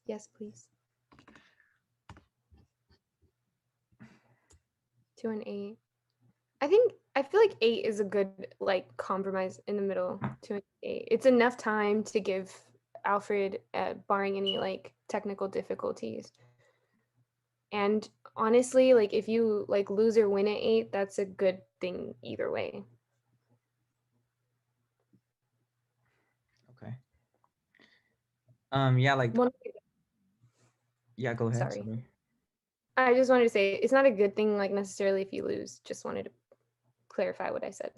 Yes, please. 2 and 8. I feel like 8 is a good like compromise in the middle. 2 and 8. It's enough time to give Alfred, barring any like technical difficulties. And honestly, like if you like lose or win at 8, that's a good thing either way. Okay. Yeah, like One, yeah, go ahead. sorry. Sorry. I just wanted to say it's not a good thing like necessarily if you lose. Just wanted to clarify what I said.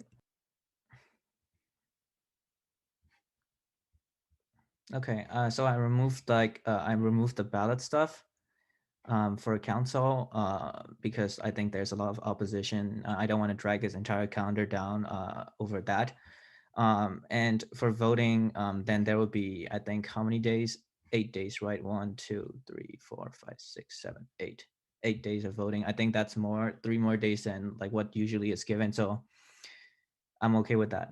Okay, so I removed the ballot stuff for council because I think there's a lot of opposition. I don't want to drag his entire calendar down over that. And for voting, then there will be, I think, how many days? 8 days, right? 1, 2, 3, 4, 5, 6, 7, 8. 8 days of voting. I think that's 3 more days than like what usually is given. So I'm okay with that.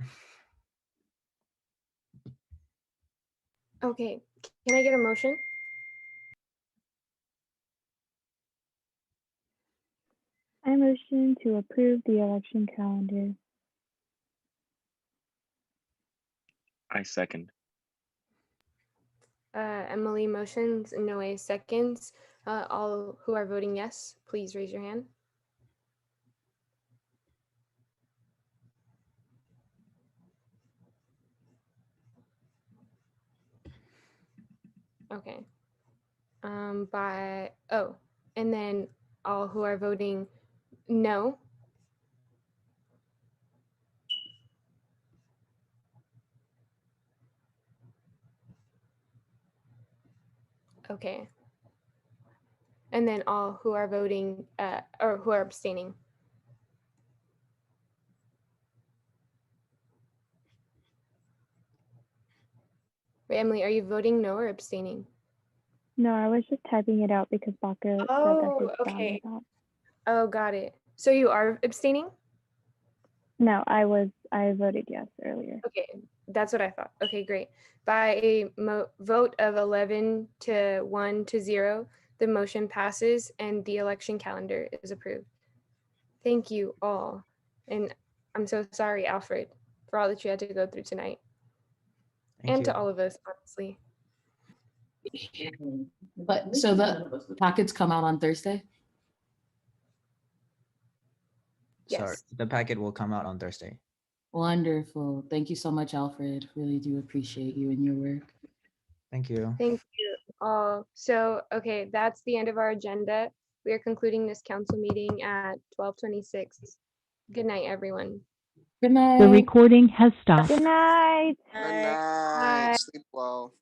Okay, can I get a motion? I motion to approve the election calendar. I second. Emily motions, Noe seconds. All who are voting yes, please raise your hand. Okay. And then all who are voting no. Okay. And then all who are voting or who are abstaining. Wait, Emily, are you voting no or abstaining? No, I was just typing it out because Baka said that his sound okay. was off. Oh, got it. So you are abstaining? No, I voted yes earlier. Okay, that's what I thought. Okay, great. By a vote of 11 to 1 to 0, the motion passes and the election calendar is approved. Thank you all. And I'm so sorry, Alfred, for all that you had to go through tonight. Thank you. To all of us, honestly. But so the packets come out on Thursday? Sorry, Yes. the packet will come out on Thursday. Wonderful. Thank you so much, Alfred. Really do appreciate you and your work. Thank you. Thank you all. So, okay, that's the end of our agenda. We are concluding this council meeting at 12:26. Good night, everyone. Good night. The recording has stopped. Good night. Good night. Sleep well.